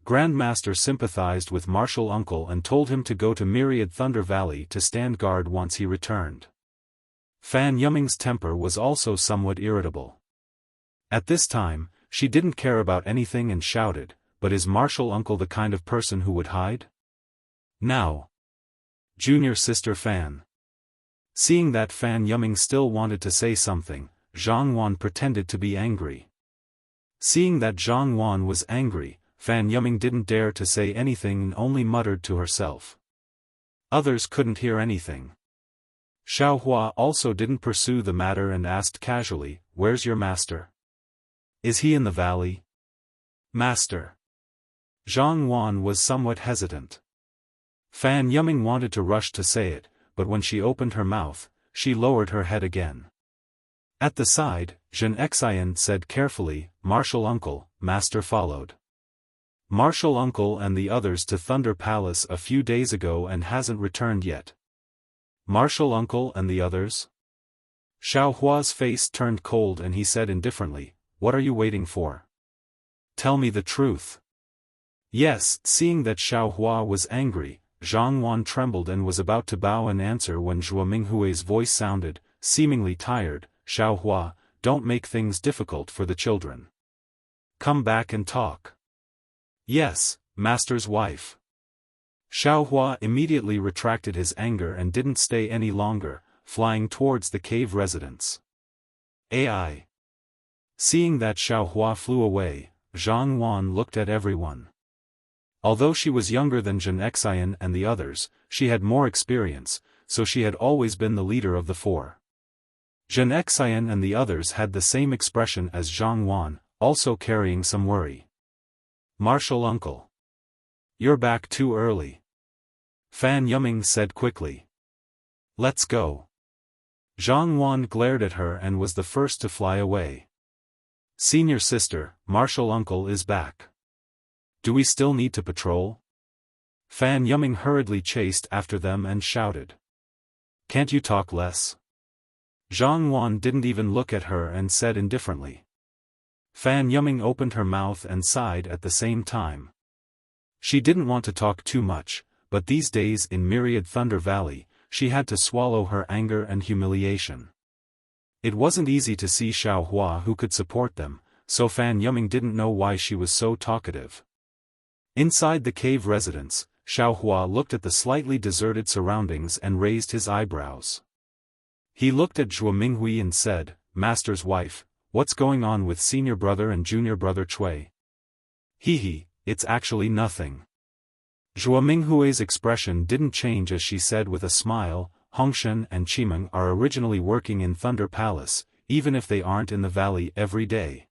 Grandmaster sympathized with Martial Uncle and told him to go to Myriad Thunder Valley to stand guard once he returned. Fan Yuming's temper was also somewhat irritable. At this time, she didn't care about anything and shouted, but is Martial Uncle the kind of person who would hide? Now. Junior sister Fan. Seeing that Fan Yuming still wanted to say something, Zhang Wan pretended to be angry. Seeing that Zhang Wan was angry, Fan Yuming didn't dare to say anything and only muttered to herself. Others couldn't hear anything. Xiaofan also didn't pursue the matter and asked casually, where's your master? Is he in the valley? Master. Zhang Wan was somewhat hesitant. Fan Yuming wanted to rush to say it, but when she opened her mouth, she lowered her head again. At the side, Zhen Xian said carefully, Martial Uncle, Master followed. Martial Uncle and the others to Thunder Palace a few days ago and hasn't returned yet. Martial Uncle and the others? Xiaohua's face turned cold and he said indifferently, what are you waiting for? Tell me the truth. Yes, seeing that Xiaohua was angry, Zhang Wan trembled and was about to bow and answer when Zhuo Minghui's voice sounded, seemingly tired, Xiaohua, don't make things difficult for the children. Come back and talk. Yes, Master's wife. Xiaohua immediately retracted his anger and didn't stay any longer, flying towards the cave residence. AI. Seeing that Xiaohua flew away, Zhang Wan looked at everyone. Although she was younger than Zhen Xian and the others, she had more experience, so she had always been the leader of the four. Zhen Xian and the others had the same expression as Zhang Wan, also carrying some worry. Martial Uncle. You're back too early. Fan Yuming said quickly. Let's go. Zhang Wan glared at her and was the first to fly away. Senior sister, Martial Uncle is back. Do we still need to patrol? Fan Yuming hurriedly chased after them and shouted. Can't you talk less? Zhang Wan didn't even look at her and said indifferently. Fan Yuming opened her mouth and sighed at the same time. She didn't want to talk too much, but these days in Myriad Thunder Valley, she had to swallow her anger and humiliation. It wasn't easy to see Xiaohua who could support them, so Fan Yuming didn't know why she was so talkative. Inside the cave residence, Xiaohua looked at the slightly deserted surroundings and raised his eyebrows. He looked at Zhuo Minghui and said, Master's wife, what's going on with senior brother and junior brother Cui? Hehe, it's actually nothing. Zhuo Minghui's expression didn't change as she said with a smile, Hongshan and Qimeng are originally working in Thunder Palace, even if they aren't in the valley every day.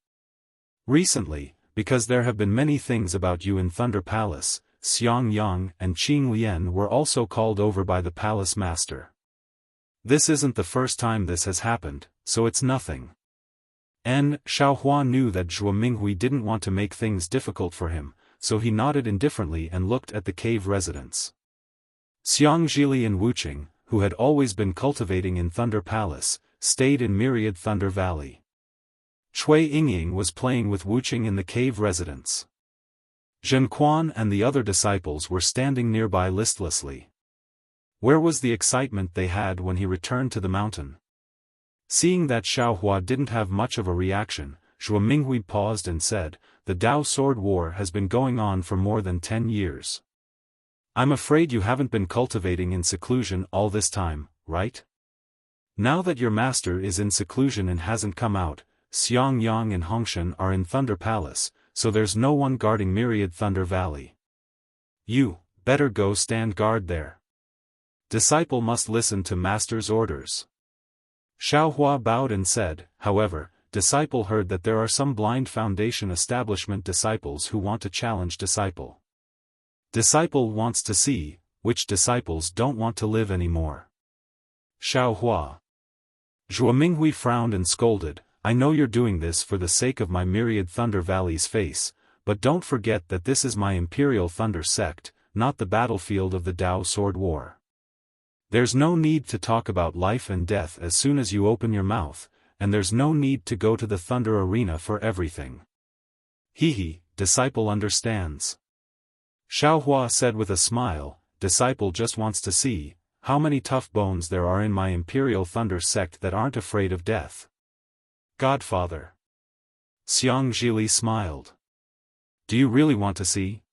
Recently, because there have been many things about you in Thunder Palace, Xiang Yang and Qing Lian were also called over by the palace master. This isn't the first time this has happened, so it's nothing. Xiaofan knew that Zhuo Minghui didn't want to make things difficult for him, so he nodded indifferently and looked at the cave residents. Xiang Zhili and Wuqing, who had always been cultivating in Thunder Palace, stayed in Myriad Thunder Valley. Cui Yingying was playing with Wuqing in the cave residence. Zhen Quan and the other disciples were standing nearby listlessly. Where was the excitement they had when he returned to the mountain? Seeing that Xiaohua didn't have much of a reaction, Zhuo Minghui paused and said, "The Dao Sword War has been going on for more than 10 years. I'm afraid you haven't been cultivating in seclusion all this time, right? Now that your master is in seclusion and hasn't come out, Xiang Yang and Hongshan are in Thunder Palace, so there's no one guarding Myriad Thunder Valley. You, better go stand guard there. Disciple must listen to master's orders." Xiaohua bowed and said, "However, disciple heard that there are some blind foundation establishment disciples who want to challenge disciple. Disciple wants to see, which disciples don't want to live anymore." Xiaohua. Zhuo Minghui frowned and scolded, "I know you're doing this for the sake of my Myriad Thunder Valley's face, but don't forget that this is my Imperial Thunder sect, not the battlefield of the Dao Sword War. There's no need to talk about life and death as soon as you open your mouth, and there's no need to go to the Thunder Arena for everything." Hehe, disciple understands. Xiaohua said with a smile, "Disciple just wants to see how many tough bones there are in my Imperial Thunder sect that aren't afraid of death." Godfather. Xiang Zhili smiled. "Do you really want to see?"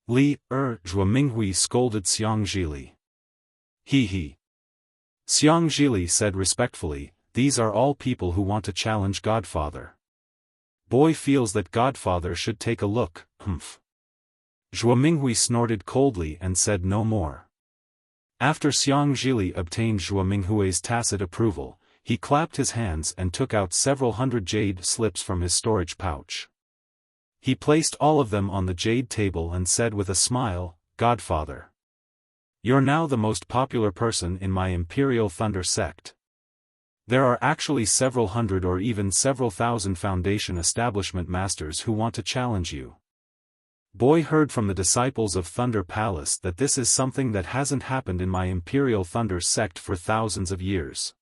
Zhuo Minghui scolded Xiang Zhili. Hehe. Xiang Zhili said respectfully, "These are all people who want to challenge Godfather. Boy feels that Godfather should take a look, humph." Zhuo Minghui snorted coldly and said no more. After Xiang Zhili obtained Zhuo Minghui's tacit approval, he clapped his hands and took out several hundred jade slips from his storage pouch. He placed all of them on the jade table and said with a smile, "Godfather. You're now the most popular person in my Imperial Thunder sect. There are actually several hundred or even several thousand foundation establishment masters who want to challenge you. Boy heard from the disciples of Thunder Palace that this is something that hasn't happened in my Imperial Thunder sect for thousands of years."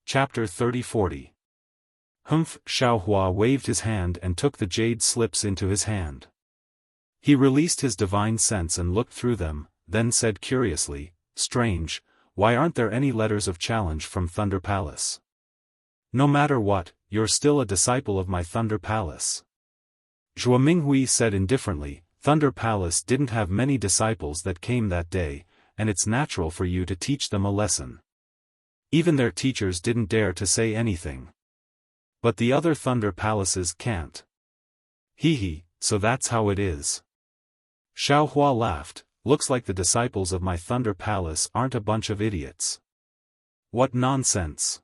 Chapter 30-40. Humph. Xiaohua waved his hand and took the jade slips into his hand. He released his divine sense and looked through them, then said curiously, "Strange, why aren't there any letters of challenge from Thunder Palace? No matter what, you're still a disciple of my Thunder Palace." Zhuo Minghui said indifferently, "Thunder Palace didn't have many disciples that came that day, and it's natural for you to teach them a lesson. Even their teachers didn't dare to say anything. But the other Thunder Palaces can't. Hehe, so that's how it is." Xiaohua laughed, "Looks like the disciples of my Thunder Palace aren't a bunch of idiots." "What nonsense."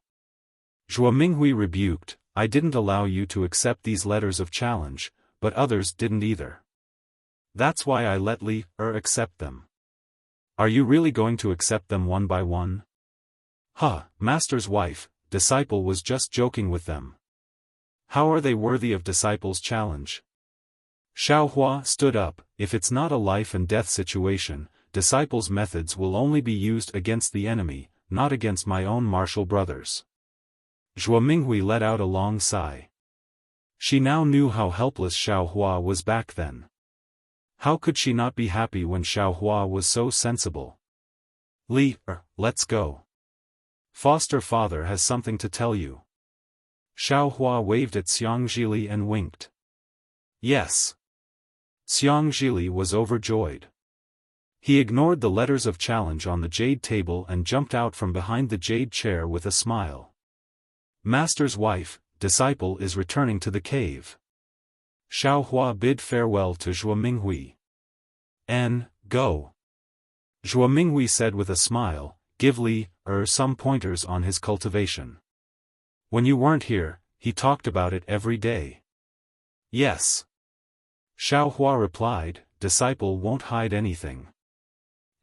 Zhuo Minghui rebuked, "I didn't allow you to accept these letters of challenge, but others didn't either. That's why I let accept them. Are you really going to accept them one by one?" Master's wife, disciple was just joking with them. How are they worthy of disciple's challenge? Xiaohua stood up, "If it's not a life and death situation, disciple's methods will only be used against the enemy, not against my own martial brothers." Zhuo Minghui let out a long sigh. She now knew how helpless Xiaohua was back then. How could she not be happy when Xiaohua was so sensible? Let's go. Foster father has something to tell you." Xiaohua waved at Xiang Zhili and winked. "Yes." Xiang Zhili was overjoyed. He ignored the letters of challenge on the jade table and jumped out from behind the jade chair with a smile. "Master's wife, disciple is returning to the cave. Xiaohua bid farewell to Zhuo Minghui. Go. Zhuo Minghui said with a smile, give Li some pointers on his cultivation. When you weren't here, he talked about it every day. Yes. Xiaohua replied, disciple won't hide anything.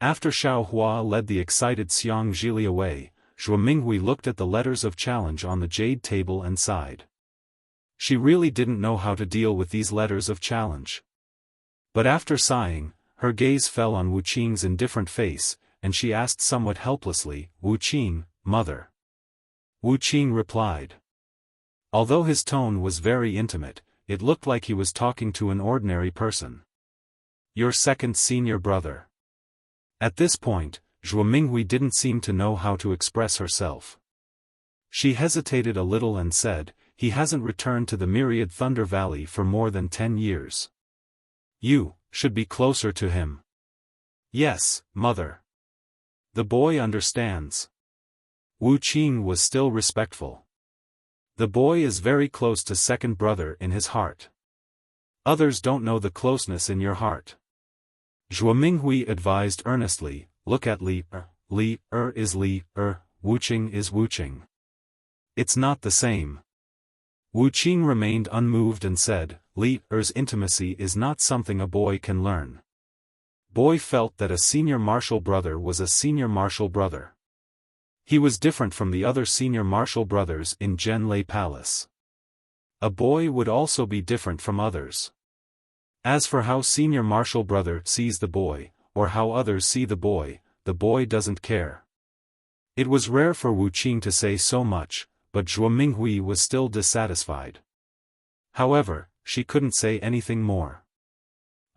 After Xiaohua led the excited Xiang Zhili away, Zhuo Minghui looked at the letters of challenge on the jade table and sighed. She really didn't know how to deal with these letters of challenge. But after sighing, her gaze fell on Wu Qing's indifferent face, and she asked somewhat helplessly, Wu Qing, mother. Wu Qing replied. Although his tone was very intimate, it looked like he was talking to an ordinary person. Your second senior brother. At this point, Zhuo Minghui didn't seem to know how to express herself. She hesitated a little and said, he hasn't returned to the Myriad Thunder Valley for more than 10 years. You should be closer to him. Yes, mother. The boy understands. Wu Qing was still respectful. The boy is very close to second brother in his heart. Others don't know the closeness in your heart. Zhuo Minghui advised earnestly, look at Li is Li Wu Qing is Wu Qing. It's not the same. Wu Qing remained unmoved and said, Li's intimacy is not something a boy can learn. Boy felt that a senior martial brother was a senior martial brother. He was different from the other senior martial brothers in Zhenlei Palace. A boy would also be different from others. As for how senior martial brother sees the boy, or how others see the boy doesn't care. It was rare for Wu Qing to say so much, but Zhuo Minghui was still dissatisfied. However, she couldn't say anything more.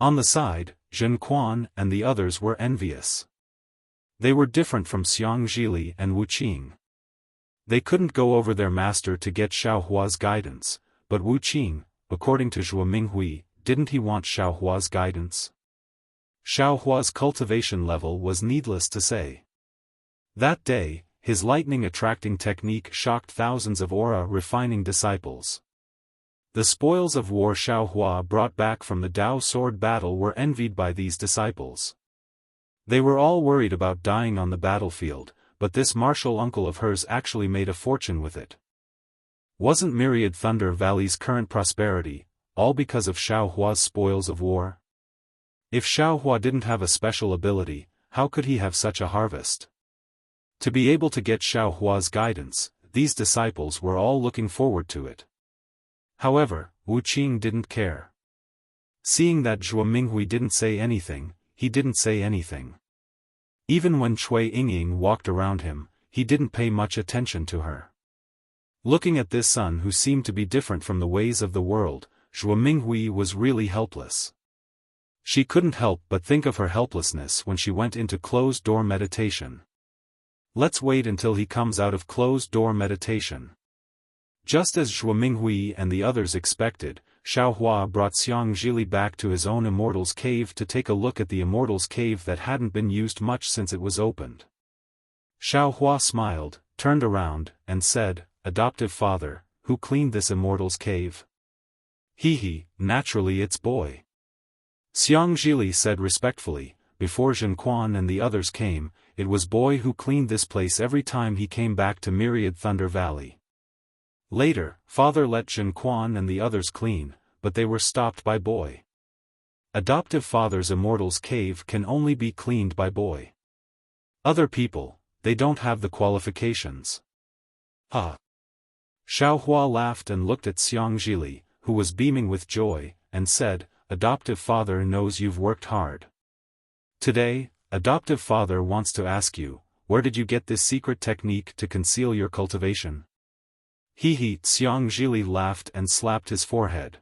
On the side, Zhen Quan and the others were envious. They were different from Xiang Zhili and Wu Qing. They couldn't go over their master to get Xiaohua's guidance, but Wu Qing, according to Zhuo Minghui, didn't he want Xiaohua's guidance? Xiaohua's cultivation level was needless to say. That day, his lightning-attracting technique shocked thousands of aura-refining disciples. The spoils of war Xiaohua brought back from the Dao sword battle were envied by these disciples. They were all worried about dying on the battlefield, but this martial uncle of hers actually made a fortune with it. Wasn't Myriad Thunder Valley's current prosperity all because of Xiaohua's spoils of war? If Xiaohua didn't have a special ability, how could he have such a harvest? To be able to get Xiaohua's guidance, these disciples were all looking forward to it. However, Wu Qing didn't care. Seeing that Zhuo Minghui didn't say anything, he didn't say anything. Even when Cui Yingying walked around him, he didn't pay much attention to her. Looking at this son who seemed to be different from the ways of the world, Zhuo Minghui was really helpless. She couldn't help but think of her helplessness when she went into closed-door meditation. Let's wait until he comes out of closed-door meditation. Just as Zhuo Minghui and the others expected, Xiaohua brought Xiang Zhili back to his own Immortal's Cave to take a look at the Immortal's Cave that hadn't been used much since it was opened. Xiaohua smiled, turned around, and said, Adoptive father, who cleaned this Immortal's Cave? Naturally it's boy. Xiang Zhili said respectfully, before Zhen Quan and the others came, it was boy who cleaned this place every time he came back to Myriad Thunder Valley. Later, father let Zhen Quan and the others clean, but they were stopped by boy. Adoptive father's Immortal's Cave can only be cleaned by boy. Other people, they don't have the qualifications. Xiaohua laughed and looked at Xiang Zhili, who was beaming with joy, and said, Adoptive father knows you've worked hard. Today, adoptive father wants to ask you, where did you get this secret technique to conceal your cultivation? Xiang Zhili laughed and slapped his forehead.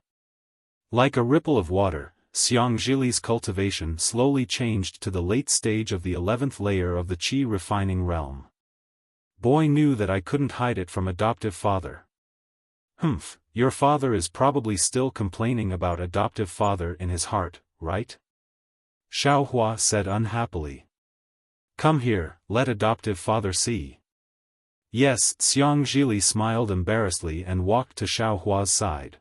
Like a ripple of water, Xiang Zhili's cultivation slowly changed to the late stage of the 11th layer of the Qi refining realm. Boy knew that I couldn't hide it from adoptive father. Your father is probably still complaining about adoptive father in his heart, right? Xiaohua said unhappily. Come here, let adoptive father see. Yes, Xiang Zhili smiled embarrassedly and walked to Xiao Hua's side.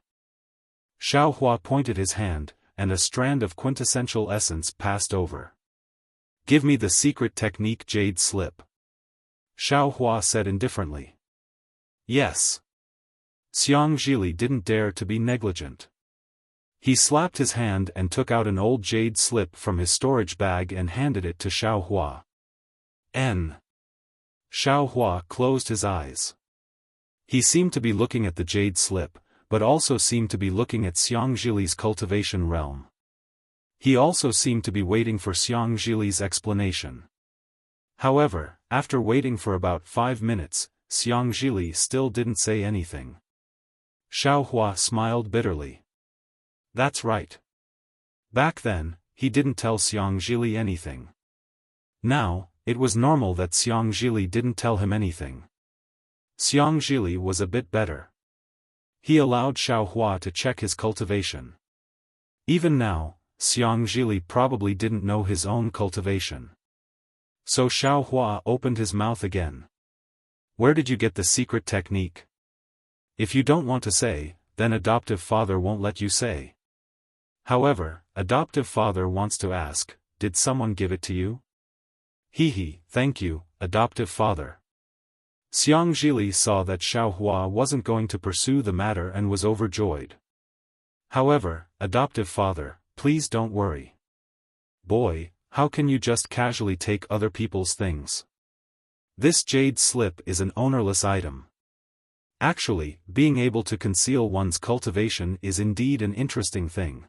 Xiao Hua pointed his hand, and a strand of quintessential essence passed over. Give me the secret technique jade slip. Xiao Hua said indifferently. Yes. Xiang Zhili didn't dare to be negligent. He slapped his hand and took out an old jade slip from his storage bag and handed it to Xiao Hua. Xiao Hua closed his eyes. He seemed to be looking at the jade slip, but also seemed to be looking at Xiang Zhili's cultivation realm. He also seemed to be waiting for Xiang Zhili's explanation. However, after waiting for about 5 minutes, Xiang Zhili still didn't say anything. Xiao Hua smiled bitterly. That's right. Back then, he didn't tell Xiang Zhili anything. Now, it was normal that Xiang Zhili didn't tell him anything. Xiang Zhili was a bit better. He allowed Xiao Hua to check his cultivation. Even now, Xiang Zhili probably didn't know his own cultivation. So Xiao Hua opened his mouth again. Where did you get the secret technique? If you don't want to say, then adoptive father won't let you say. However, adoptive father wants to ask, did someone give it to you? Hee, thank you, adoptive father. Xiang Zhili saw that Xiao Hua wasn't going to pursue the matter and was overjoyed. However, adoptive father, please don't worry. Boy, how can you just casually take other people's things? This jade slip is an ownerless item. Actually, being able to conceal one's cultivation is indeed an interesting thing.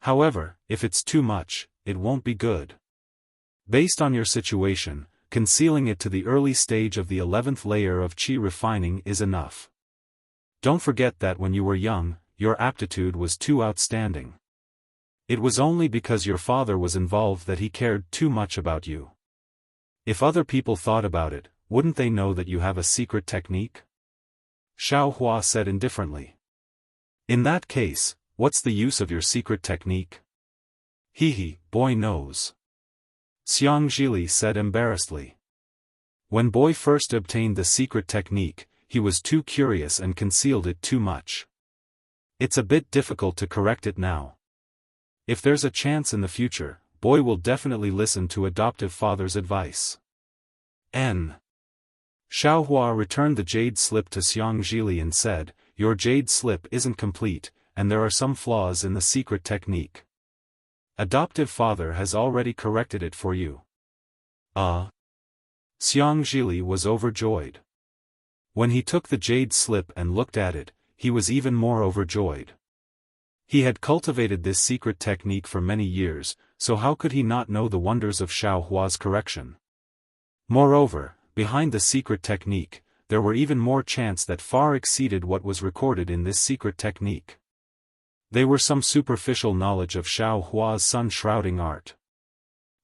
However, if it's too much, it won't be good. Based on your situation, concealing it to the early stage of the 11th layer of qi refining is enough. Don't forget that when you were young, your aptitude was too outstanding. It was only because your father was involved that he cared too much about you. If other people thought about it, wouldn't they know that you have a secret technique? Xiao Hua said indifferently. In that case, what's the use of your secret technique? Hee, boy knows. Xiang Zhili said embarrassedly. When boy first obtained the secret technique, he was too curious and concealed it too much. It's a bit difficult to correct it now. If there's a chance in the future, boy will definitely listen to adoptive father's advice. Xiao Hua returned the jade slip to Xiang Zhili and said, your jade slip isn't complete, and there are some flaws in the secret technique. Adoptive father has already corrected it for you. Xiang Zhili was overjoyed. When he took the jade slip and looked at it, he was even more overjoyed. He had cultivated this secret technique for many years, so how could he not know the wonders of Xiao Hua's correction? Moreover, behind the secret technique, there were even more chants that far exceeded what was recorded in this secret technique. They were some superficial knowledge of Xiao Hua's sun-shrouding art.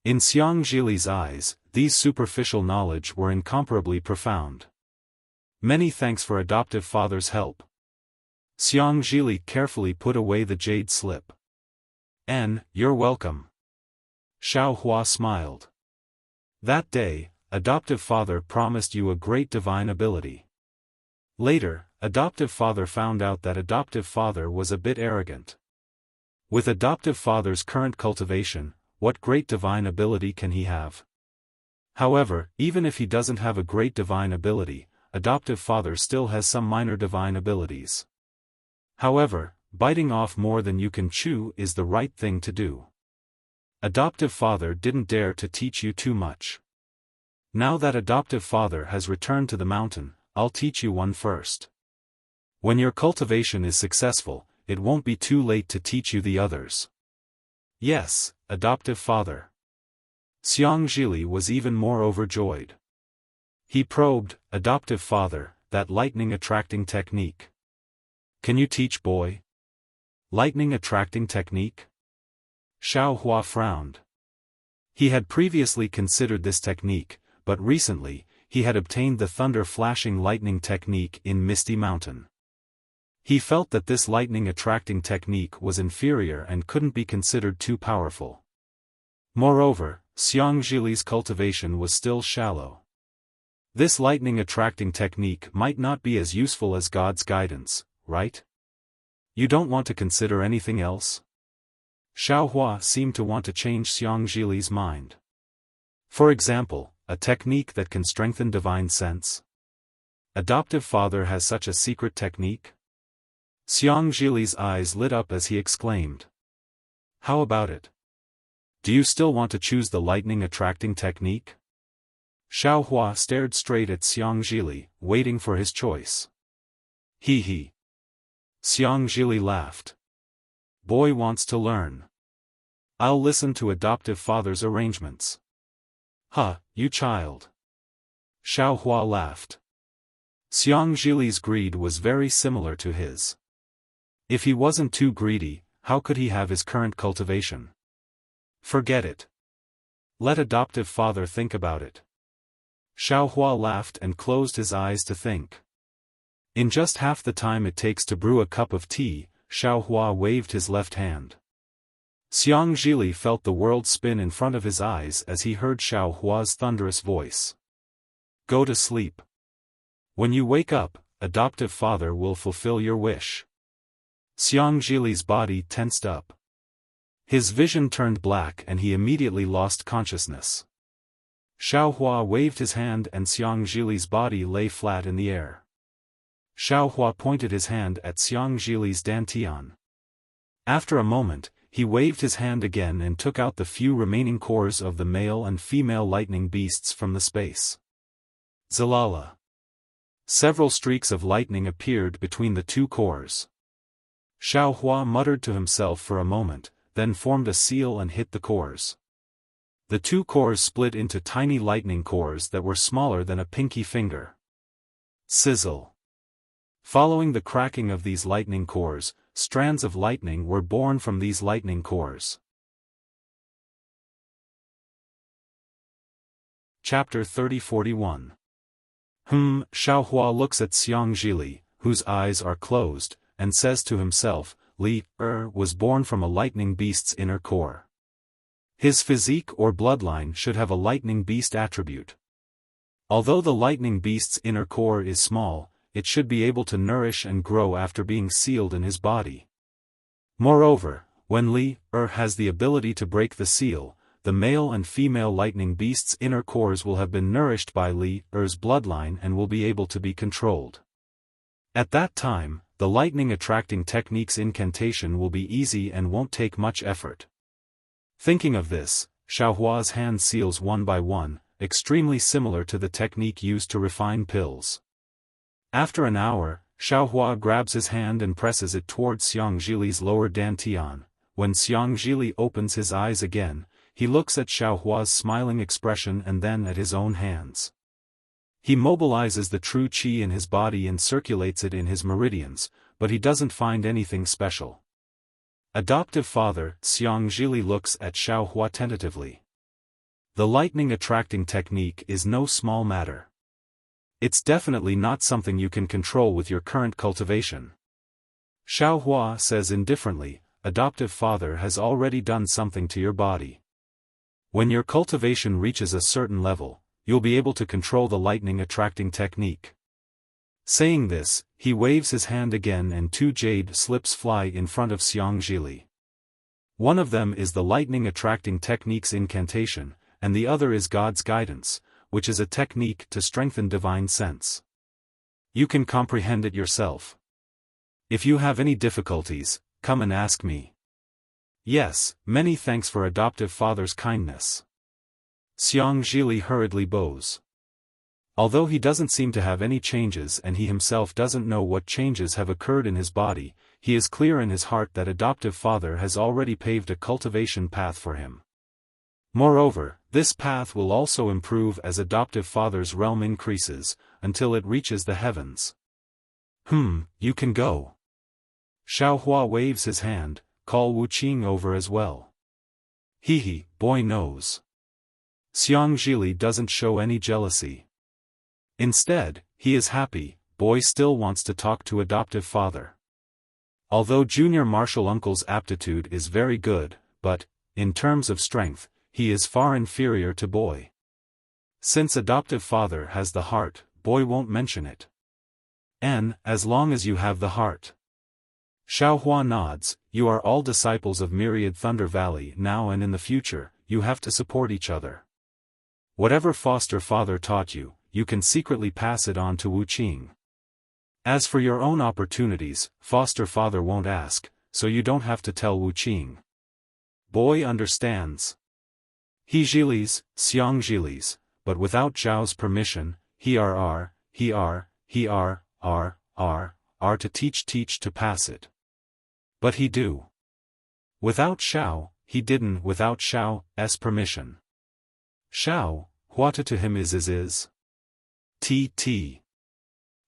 In Xiang Zhili's eyes, these superficial knowledge were incomparably profound. Many thanks for adoptive father's help. Xiang Zhili carefully put away the jade slip. You're welcome. Xiao Hua smiled. That day, adoptive father promised you a great divine ability. Later, adoptive father found out that adoptive father was a bit arrogant. With adoptive father's current cultivation, what great divine ability can he have? However, even if he doesn't have a great divine ability, adoptive father still has some minor divine abilities. However, biting off more than you can chew is the right thing to do. Adoptive father didn't dare to teach you too much. Now that adoptive father has returned to the mountain, I'll teach you one first. When your cultivation is successful, it won't be too late to teach you the others. Yes, adoptive father. Xiang Zhili was even more overjoyed. He probed, adoptive father, that lightning attracting technique. Can you teach boy? Lightning attracting technique? Xiao Hua frowned. He had previously considered this technique, but recently, he had obtained the thunder flashing lightning technique in Misty Mountain. He felt that this lightning attracting technique was inferior and couldn't be considered too powerful. Moreover, Xiang Zhili's cultivation was still shallow. This lightning attracting technique might not be as useful as God's guidance, right? You don't want to consider anything else? Xiaohua seemed to want to change Xiang Zhili's mind. For example, a technique that can strengthen divine sense. Adoptive father has such a secret technique? Xiang Zhili's eyes lit up as he exclaimed. How about it? Do you still want to choose the lightning attracting technique? Xiaohua stared straight at Xiang Zhili, waiting for his choice. He. Xiang Zhili laughed. Boy wants to learn. I'll listen to adoptive father's arrangements. Huh, you child. Xiaohua laughed. Xiang Zhili's greed was very similar to his. If he wasn't too greedy, how could he have his current cultivation? Forget it. Let adoptive father think about it. Xiaohua laughed and closed his eyes to think. In just half the time it takes to brew a cup of tea, Xiaohua waved his left hand. Xiang Zhili felt the world spin in front of his eyes as he heard Xiaohua's thunderous voice. Go to sleep. When you wake up, adoptive father will fulfill your wish. Xiang Zhili's body tensed up. His vision turned black and he immediately lost consciousness. Xiaohua waved his hand and Xiang Zhili's body lay flat in the air. Xiaohua pointed his hand at Xiang Zhili's dantian. After a moment, he waved his hand again and took out the few remaining cores of the male and female lightning beasts from the space. Zalala. Several streaks of lightning appeared between the two cores. Xiaohua muttered to himself for a moment, then formed a seal and hit the cores. The two cores split into tiny lightning cores that were smaller than a pinky finger. Sizzle. Following the cracking of these lightning cores, strands of lightning were born from these lightning cores. Chapter 30-41. Xiaohua looks at Xiang Zhili, whose eyes are closed, and says to himself, Li was born from a lightning beast's inner core. His physique or bloodline should have a lightning beast attribute. Although the lightning beast's inner core is small, it should be able to nourish and grow after being sealed in his body. Moreover, when Li has the ability to break the seal, the male and female lightning beast's inner cores will have been nourished by Li's bloodline and will be able to be controlled. At that time, the lightning attracting technique's incantation will be easy and won't take much effort. Thinking of this, Xiaohua's hand seals one by one, extremely similar to the technique used to refine pills. After an hour, Xiaohua grabs his hand and presses it towards Xiang Zhili's lower dantian. When Xiang Zhili opens his eyes again, he looks at Xiaohua's smiling expression and then at his own hands. He mobilizes the true qi in his body and circulates it in his meridians, but he doesn't find anything special. Adoptive father, Xiang Zhili looks at Xiaohua tentatively. The lightning attracting technique is no small matter. It's definitely not something you can control with your current cultivation. Xiaohua says indifferently, adoptive father has already done something to your body. When your cultivation reaches a certain level, you'll be able to control the lightning attracting technique. Saying this, he waves his hand again and two jade slips fly in front of Xiang Zhili. One of them is the lightning attracting technique's incantation, and the other is God's guidance, which is a technique to strengthen divine sense. You can comprehend it yourself. If you have any difficulties, come and ask me. Yes, many thanks for adoptive father's kindness. Xiang Zhili hurriedly bows. Although he doesn't seem to have any changes and he himself doesn't know what changes have occurred in his body, he is clear in his heart that adoptive father has already paved a cultivation path for him. Moreover, this path will also improve as adoptive father's realm increases, until it reaches the heavens. You can go. Xiaohua waves his hand, call Wuqing over as well. Boy knows. Xiang Zhili doesn't show any jealousy. Instead, he is happy, boy still wants to talk to adoptive father. Although junior martial uncle's aptitude is very good, but, in terms of strength, he is far inferior to boy. Since adoptive father has the heart, boy won't mention it. As long as you have the heart. Xiaohua nods. You are all disciples of Myriad Thunder Valley now and in the future, you have to support each other. Whatever foster father taught you, you can secretly pass it on to Wuqing. As for your own opportunities, foster father won't ask, so you don't have to tell Wuqing. Boy understands. He Zhilis, Xiang Zhilis, but without Zhao's permission, he are to teach to pass it. But he do. Without Xiao, he didn't without Xiao's permission. Xiao, what to him is. T.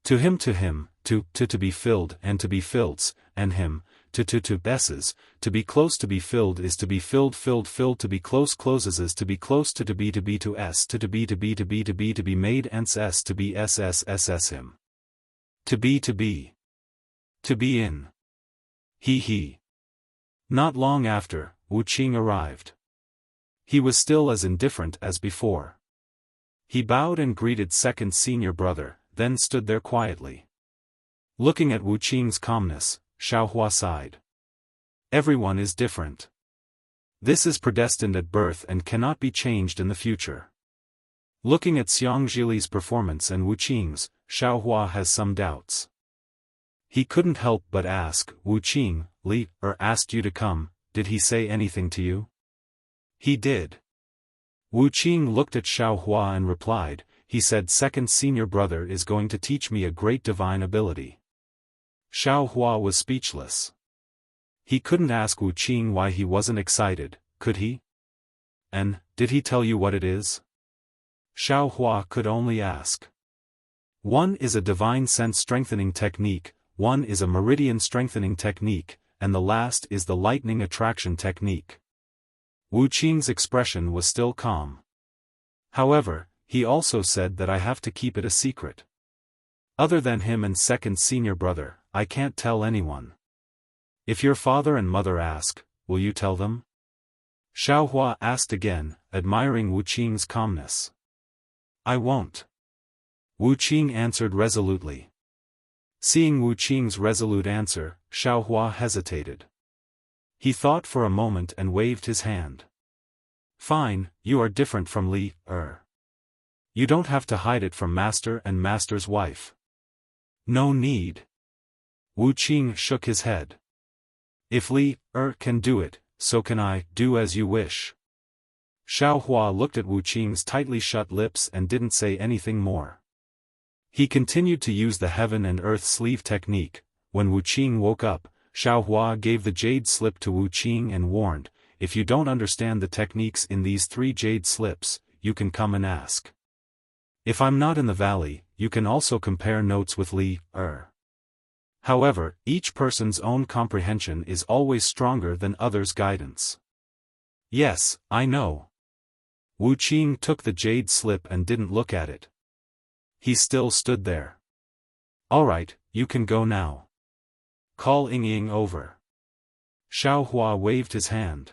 To him, to be filled and to be fills, and him, to besses, to be close to be filled is to be filled to be close closes is to be close to be to s to be made ends s to be ss him. To be in. He. Not long after, Wuqing arrived. He was still as indifferent as before. He bowed and greeted second senior brother, then stood there quietly. Looking at Wuqing's calmness, Xiaohua sighed. Everyone is different. This is predestined at birth and cannot be changed in the future. Looking at Xiang Zhili's performance and Wuqing's, Xiaohua has some doubts. He couldn't help but ask, Wuqing, Li asked you to come, did he say anything to you? He did. Wuqing looked at Xiaohua and replied, he said second senior brother is going to teach me a great divine ability. Xiaohua was speechless. He couldn't ask Wuqing why he wasn't excited, could he? And, did he tell you what it is? Xiaohua could only ask. One is a divine sense strengthening technique, one is a meridian strengthening technique, and the last is the lightning attraction technique. Wuqing's expression was still calm. However, he also said that I have to keep it a secret. Other than him and second senior brother, I can't tell anyone. If your father and mother ask, will you tell them? Xiaohua asked again, admiring Wuqing's calmness. I won't. Wuqing answered resolutely. Seeing Wuqing's resolute answer, Xiaohua hesitated. He thought for a moment and waved his hand. Fine, you are different from Li. You don't have to hide it from master and master's wife. No need. Wuqing shook his head. If Li can do it, so can I. Do as you wish. Xiaohua looked at Wuqing's tightly shut lips and didn't say anything more. He continued to use the heaven and earth sleeve technique. When Wuqing woke up, Xiaohua gave the jade slip to Wuqing and warned, if you don't understand the techniques in these 3 jade slips, you can come and ask. If I'm not in the valley, you can also compare notes with Li. However, each person's own comprehension is always stronger than others' guidance. Yes, I know. Wuqing took the jade slip and didn't look at it. He still stood there. Alright, you can go now. Call Ying over. Xiaohua waved his hand.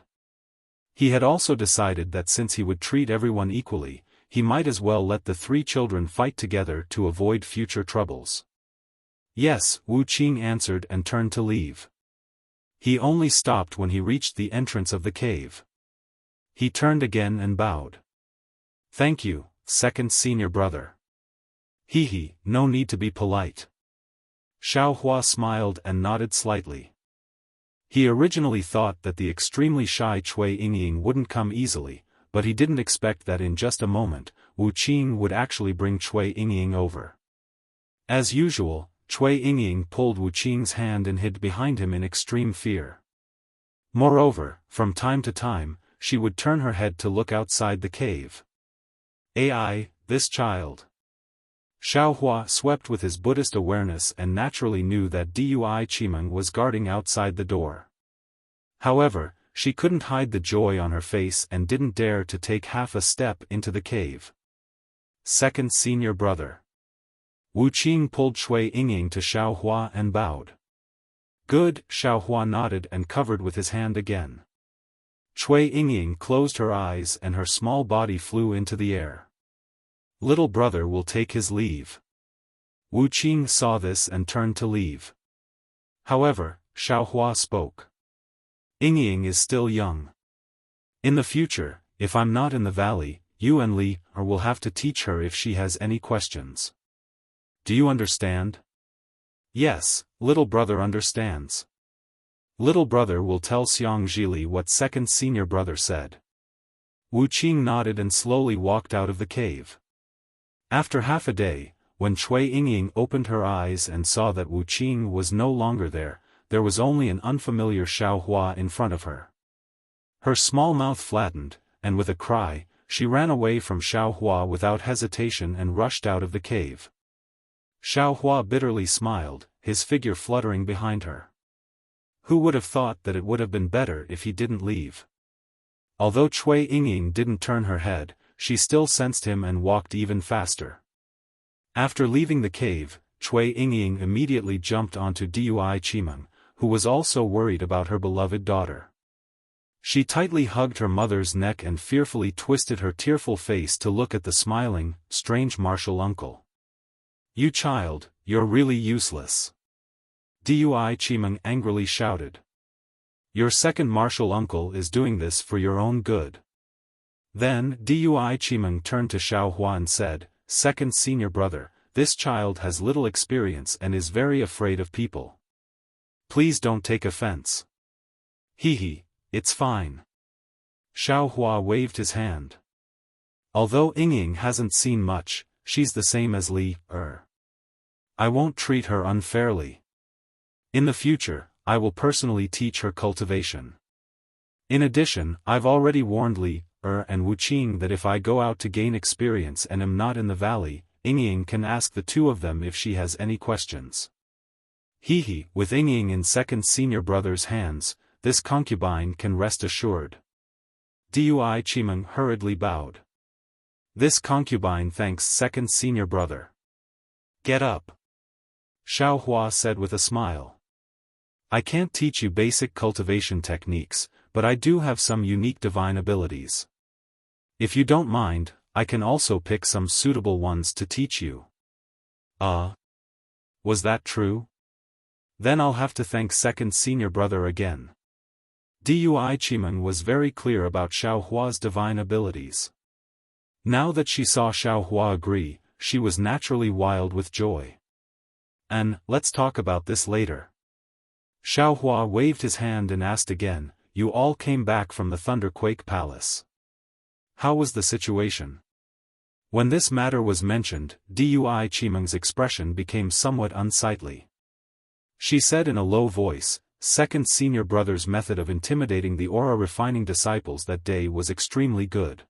He had also decided that since he would treat everyone equally, he might as well let the 3 children fight together to avoid future troubles. Yes, Wuqing answered and turned to leave. He only stopped when he reached the entrance of the cave. He turned again and bowed. Thank you, second senior brother. No need to be polite. Xiaohua smiled and nodded slightly. He originally thought that the extremely shy Cui Ying wouldn't come easily, but he didn't expect that in just a moment, Wuqing would actually bring Cui Ying over. As usual, Cui Ying pulled Wuqing's hand and hid behind him in extreme fear. Moreover, from time to time, she would turn her head to look outside the cave. This child. Xiaohua swept with his Buddhist awareness and naturally knew that Dui Qimeng was guarding outside the door. However, she couldn't hide the joy on her face and didn't dare to take half a step into the cave. Second senior brother. Wuqing pulled Cui Ying to Xiaohua and bowed. Good, Xiaohua nodded and covered with his hand again. Cui Ying closed her eyes and her small body flew into the air. Little brother will take his leave. Wu Qing saw this and turned to leave. However, Xiaohua spoke. Ying is still young. In the future, if I'm not in the valley, you and Li will have to teach her if she has any questions. Do you understand? Yes, little brother understands. Little brother will tell Xiang Zhili what second senior brother said. Wu Qing nodded and slowly walked out of the cave. After half a day, when Cui Ying opened her eyes and saw that Wu Qing was no longer there was only an unfamiliar Xiaohua in front of her. Her small mouth flattened, and with a cry, she ran away from Xiaohua without hesitation and rushed out of the cave. Xiaohua bitterly smiled, his figure fluttering behind her. Who would have thought that it would have been better if he didn't leave? Although Cui Ying didn't turn her head, she still sensed him and walked even faster. After leaving the cave, Cui Ying immediately jumped onto Dui Qimeng, who was also worried about her beloved daughter. She tightly hugged her mother's neck and fearfully twisted her tearful face to look at the smiling, strange martial uncle. You child, you're really useless. Dui Qimeng angrily shouted. Your second martial uncle is doing this for your own good. Then Dui Qimeng turned to Xiaohua and said, Second senior brother, this child has little experience and is very afraid of people. Please don't take offense. Hee, it's fine. Xiaohua waved his hand. Although Ying hasn't seen much, she's the same as Li. I won't treat her unfairly. In the future, I will personally teach her cultivation. In addition, I've already warned Li, and Wu Qing that if I go out to gain experience and am not in the valley, Ying can ask the two of them if she has any questions. With Ying in second senior brother's hands, this concubine can rest assured. Dui Qimeng hurriedly bowed. This concubine thanks second senior brother. Get up. Xiaohua said with a smile. I can't teach you basic cultivation techniques, but I do have some unique divine abilities. If you don't mind, I can also pick some suitable ones to teach you. Was that true? Then I'll have to thank second senior brother again. Dui Qimeng was very clear about Xiaohua's divine abilities. Now that she saw Xiaohua agree, she was naturally wild with joy. And, let's talk about this later. Xiaohua waved his hand and asked again, You all came back from the Thunderquake Palace. How was the situation? When this matter was mentioned, Dui Qimeng's expression became somewhat unsightly. She said in a low voice, Second senior brother's method of intimidating the aura-refining disciples that day was extremely good.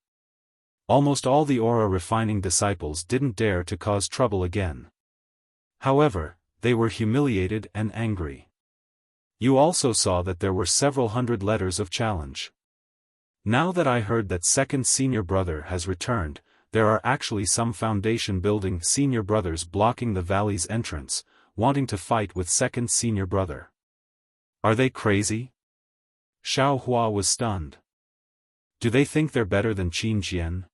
Almost all the aura-refining disciples didn't dare to cause trouble again. However, they were humiliated and angry. You also saw that there were several hundred letters of challenge. Now that I heard that second senior brother has returned, there are actually some foundation-building senior brothers blocking the valley's entrance, wanting to fight with second senior brother. Are they crazy? Xiaohua was stunned. Do they think they're better than Qin Jian?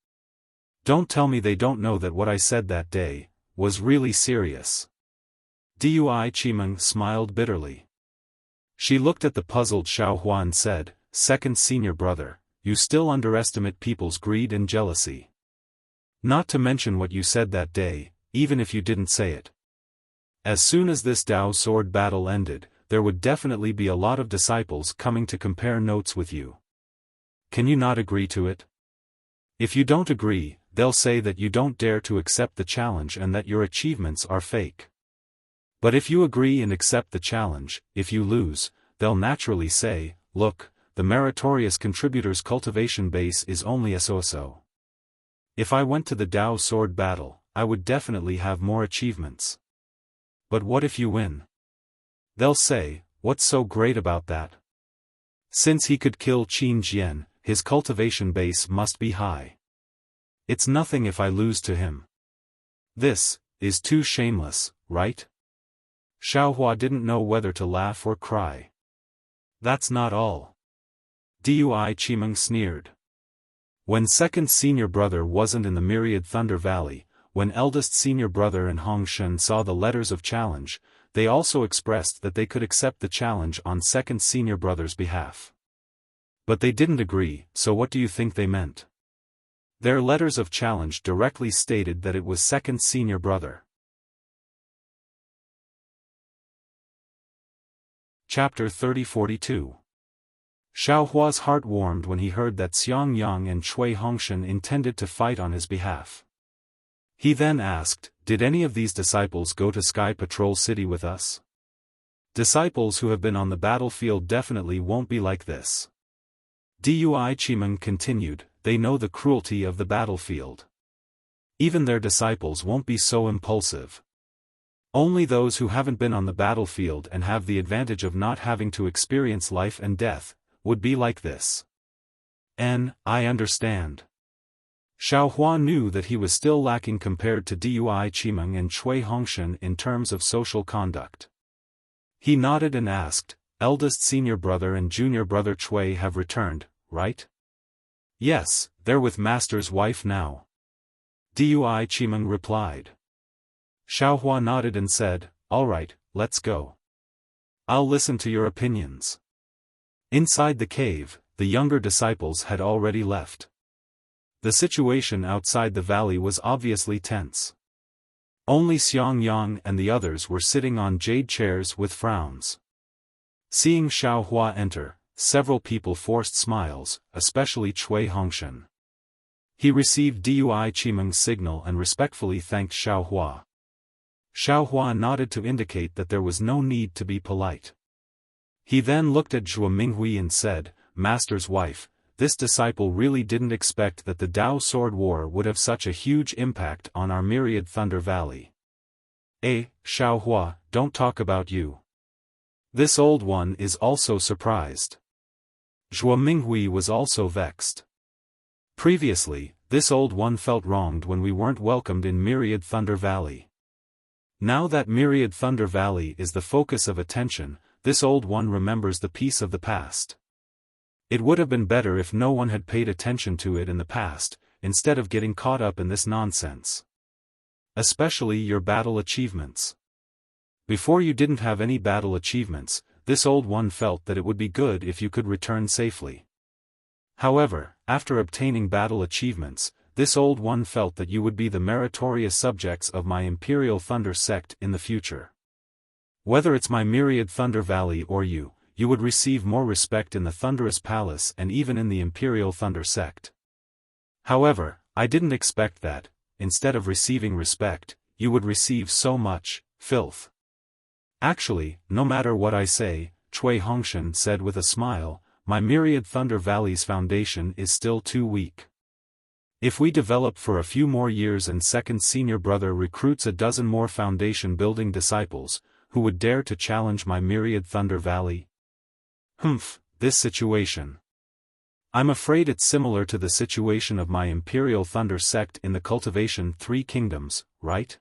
Don't tell me they don't know that what I said that day was really serious. Dui Qimeng smiled bitterly. She looked at the puzzled Xiaohua and said, Second senior brother, you still underestimate people's greed and jealousy. Not to mention what you said that day, even if you didn't say it. As soon as this Dao sword battle ended, there would definitely be a lot of disciples coming to compare notes with you. Can you not agree to it? If you don't agree, they'll say that you don't dare to accept the challenge and that your achievements are fake. But if you agree and accept the challenge, if you lose, they'll naturally say, Look, the meritorious contributor's cultivation base is only so. If I went to the Dao sword battle, I would definitely have more achievements. But what if you win? They'll say, what's so great about that? Since he could kill Qin Jian, his cultivation base must be high. It's nothing if I lose to him. This is too shameless, right? Xiaohua didn't know whether to laugh or cry. That's not all. Dui Qimeng sneered. When second senior brother wasn't in the Myriad Thunder Valley, when eldest senior brother and Hong Shen saw the letters of challenge, they also expressed that they could accept the challenge on second senior brother's behalf. But they didn't agree, so what do you think they meant? Their letters of challenge directly stated that it was second senior brother. Chapter 30-42. Xiaohua's heart warmed when he heard that Xiang Yang and Cui Hongshan intended to fight on his behalf. He then asked, "Did any of these disciples go to Sky Patrol City with us?" Disciples who have been on the battlefield definitely won't be like this. Dui Chimeng continued, they know the cruelty of the battlefield. Even their disciples won't be so impulsive. Only those who haven't been on the battlefield and have the advantage of not having to experience life and death would be like this. I understand. Xiaohua knew that he was still lacking compared to Dui Chimeng and Cui Hongshan in terms of social conduct. He nodded and asked, "Eldest senior brother and junior brother Cui have returned, right?" "Yes, they're with Master's wife now." Dui Chimeng replied. Xiaohua nodded and said, "All right, let's go. I'll listen to your opinions." Inside the cave, the younger disciples had already left. The situation outside the valley was obviously tense. Only Xiang Yang and the others were sitting on jade chairs with frowns. Seeing Xiaohua enter, several people forced smiles, especially Cui Hongshan. He received Dui Chimeng's signal and respectfully thanked Xiaohua. Xiaohua nodded to indicate that there was no need to be polite. He then looked at Zhuo Minghui and said, "Master's wife, this disciple really didn't expect that the Dao Sword War would have such a huge impact on our Myriad Thunder Valley." Xiaohua, don't talk about you. This old one is also surprised. Zhuo Minghui was also vexed. Previously, this old one felt wronged when we weren't welcomed in Myriad Thunder Valley. Now that Myriad Thunder Valley is the focus of attention, this old one remembers the peace of the past. It would have been better if no one had paid attention to it in the past, instead of getting caught up in this nonsense. Especially your battle achievements. Before you didn't have any battle achievements, this old one felt that it would be good if you could return safely. However, after obtaining battle achievements, this old one felt that you would be the meritorious subjects of my Imperial Thunder Sect in the future. Whether it's my Myriad Thunder Valley or you would receive more respect in the Thunderous Palace and even in the Imperial Thunder Sect. However, I didn't expect that, instead of receiving respect, you would receive so much filth. Actually, no matter what I say, Cui Hongshan said with a smile, my Myriad Thunder Valley's foundation is still too weak. If we develop for a few more years and second senior brother recruits a dozen more foundation building disciples, who would dare to challenge my Myriad Thunder Valley? This situation. I'm afraid it's similar to the situation of my Imperial Thunder Sect in the Cultivation 3 Kingdoms, right?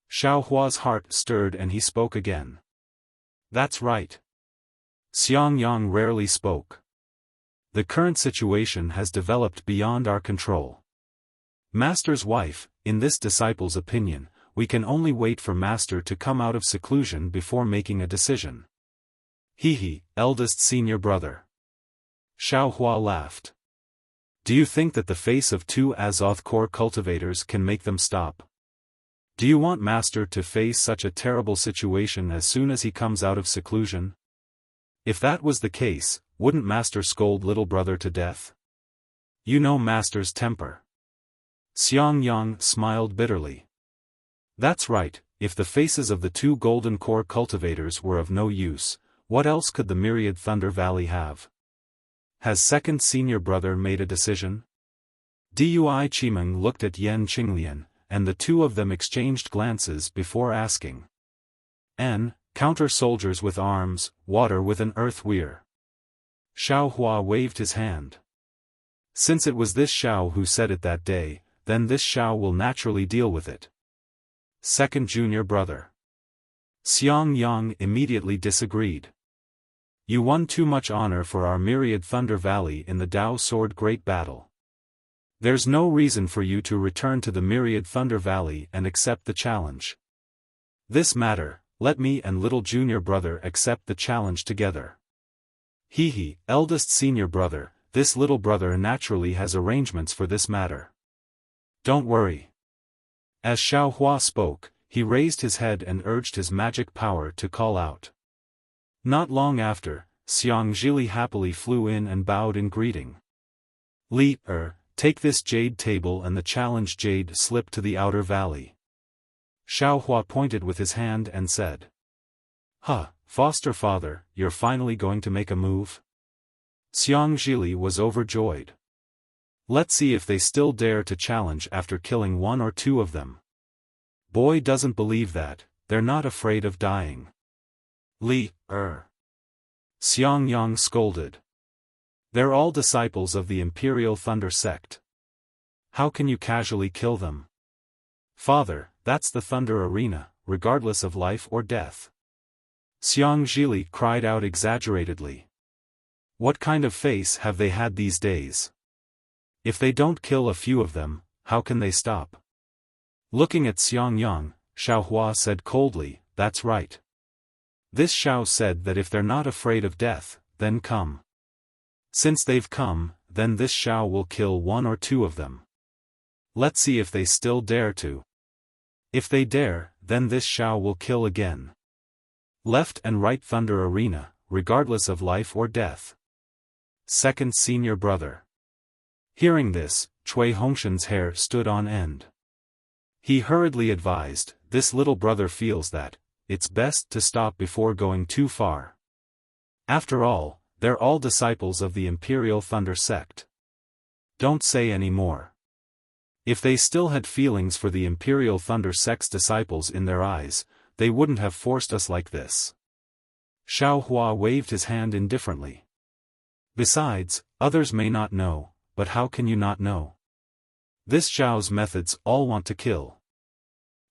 Xiaohua's heart stirred and he spoke again. That's right. Xiang Yang rarely spoke. The current situation has developed beyond our control. Master's wife, in this disciple's opinion, we can only wait for Master to come out of seclusion before making a decision. Eldest senior brother. Xiaohua laughed. Do you think that the face of two Azoth core cultivators can make them stop? Do you want Master to face such a terrible situation as soon as he comes out of seclusion? If that was the case, wouldn't Master scold little brother to death? You know Master's temper. Xiang Yang smiled bitterly. That's right, if the faces of the two golden core cultivators were of no use, what else could the Myriad Thunder Valley have? Has second senior brother made a decision? Dui Chimeng looked at Yan Qinglian, and the two of them exchanged glances before asking. Counter soldiers with arms, water with an earth weir. Xiaohua waved his hand. Since it was this Xiao who said it that day, then this Xiao will naturally deal with it. Second junior brother. Xiang Yang immediately disagreed. You won too much honor for our Myriad Thunder Valley in the Dao Sword Great Battle. There's no reason for you to return to the Myriad Thunder Valley and accept the challenge. This matter, let me and little junior brother accept the challenge together. He, eldest senior brother, this little brother naturally has arrangements for this matter. Don't worry. As Xiaofan spoke, he raised his head and urged his magic power to call out. Not long after, Xiang happily flew in and bowed in greeting. Take this jade table and the challenge jade slip to the outer valley. Xiaofan pointed with his hand and said. Foster father, you're finally going to make a move? Xiang was overjoyed. Let's see if they still dare to challenge after killing one or two of them. Boy doesn't believe that, they're not afraid of dying. Xiang scolded. They're all disciples of the Imperial Thunder Sect. How can you casually kill them? Father, that's the Thunder Arena, regardless of life or death. Xiang cried out exaggeratedly. What kind of face have they had these days? If they don't kill a few of them, how can they stop? Looking at Xiao, Xiaofan said coldly, that's right. This Xiao said that if they're not afraid of death, then come. Since they've come, then this Xiao will kill one or two of them. Let's see if they still dare to. If they dare, then this Xiao will kill again. Left and right Thunder Arena, regardless of life or death. Second senior brother. Hearing this, Cui Hongshan's hair stood on end. He hurriedly advised, this little brother feels that, it's best to stop before going too far. After all, they're all disciples of the Imperial Thunder Sect. Don't say any more. If they still had feelings for the Imperial Thunder Sect's disciples in their eyes, they wouldn't have forced us like this. Xiaofan waved his hand indifferently. Besides, others may not know, but how can you not know? This Xiao's methods all want to kill.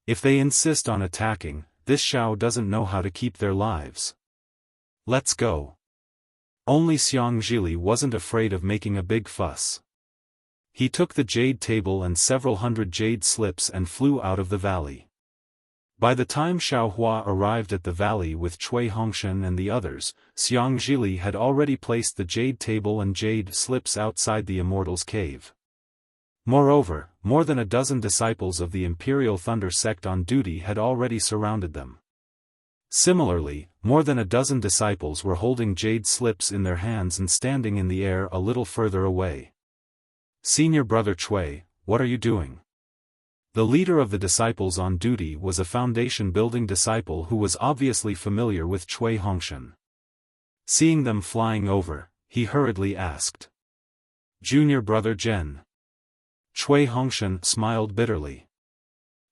If they insist on attacking, this Xiao doesn't know how to keep their lives. Let's go. Only Xiang wasn't afraid of making a big fuss. He took the jade table and several hundred jade slips and flew out of the valley. By the time Xiaofan arrived at the valley with Cui Hongshan and the others, Xiang had already placed the jade table and jade slips outside the Immortal's cave. Moreover, more than a dozen disciples of the Imperial Thunder Sect on duty had already surrounded them. Similarly, more than a dozen disciples were holding jade slips in their hands and standing in the air a little further away. Senior brother Cui, what are you doing? The leader of the disciples on duty was a foundation-building disciple who was obviously familiar with Cui Hongshan. Seeing them flying over, he hurriedly asked. Junior brother Zhen. Cui Hongshan smiled bitterly.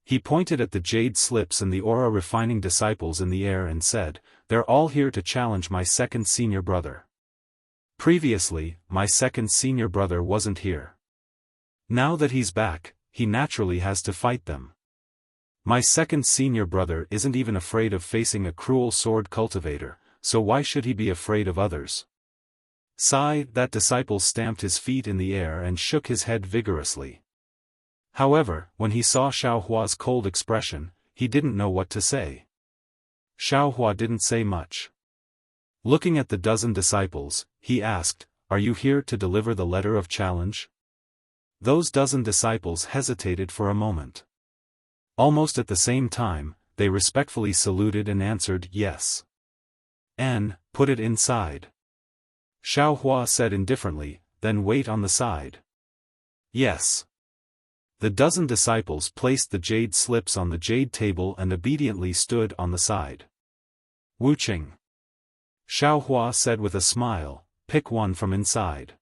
He pointed at the jade slips and the aura-refining disciples in the air and said, they're all here to challenge my second senior brother. Previously, my second senior brother wasn't here. Now that he's back, he naturally has to fight them. My second senior brother isn't even afraid of facing a cruel sword cultivator, so why should he be afraid of others? That disciple stamped his feet in the air and shook his head vigorously. However, when he saw Xiaohua's cold expression, he didn't know what to say. Xiaohua didn't say much. Looking at the dozen disciples, he asked, are you here to deliver the letter of challenge? Those dozen disciples hesitated for a moment. Almost at the same time, they respectfully saluted and answered yes. Put it inside. Xiaohua said indifferently, then wait on the side. Yes. The dozen disciples placed the jade slips on the jade table and obediently stood on the side. Wuqing. Xiaohua said with a smile, pick one from inside.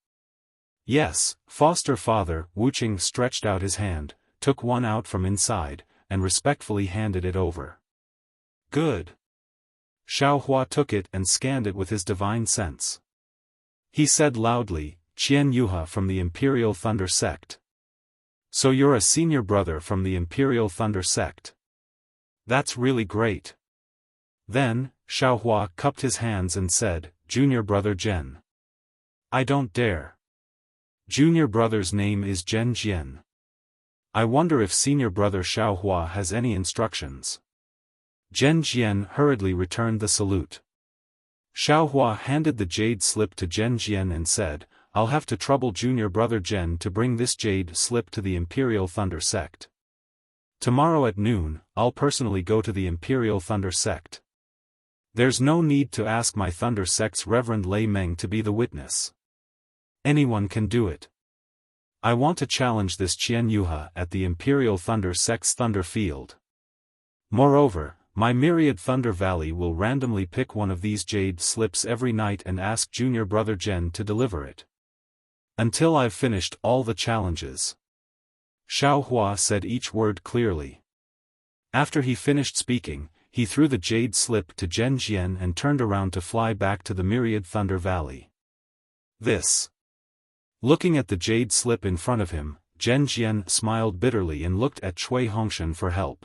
Yes, foster father. Wuqing stretched out his hand, took one out from inside, and respectfully handed it over. Good. Xiaohua took it and scanned it with his divine sense. He said loudly, Qian Yuha from the Imperial Thunder Sect. So you're a senior brother from the Imperial Thunder Sect. That's really great. Then, Xiaohua cupped his hands and said, Junior brother Zhen. I don't dare. Junior brother's name is Zhen Jian. I wonder if senior brother Xiaohua has any instructions. Zhen Jian hurriedly returned the salute. Xiaohua handed the jade slip to Zhen Jian and said, I'll have to trouble junior brother Zhen to bring this jade slip to the Imperial Thunder Sect. Tomorrow at noon, I'll personally go to the Imperial Thunder Sect. There's no need to ask my Thunder Sect's Reverend Lei Meng to be the witness. Anyone can do it. I want to challenge this Qian Yuha at the Imperial Thunder Sect's Thunder Field. Moreover, my Myriad Thunder Valley will randomly pick one of these jade slips every night and ask junior brother Zhen to deliver it. Until I've finished all the challenges. Xiaohua said each word clearly. After he finished speaking, he threw the jade slip to Zhen Jian and turned around to fly back to the Myriad Thunder Valley. This. Looking at the jade slip in front of him, Zhen Jian smiled bitterly and looked at Cui Hongshan for help.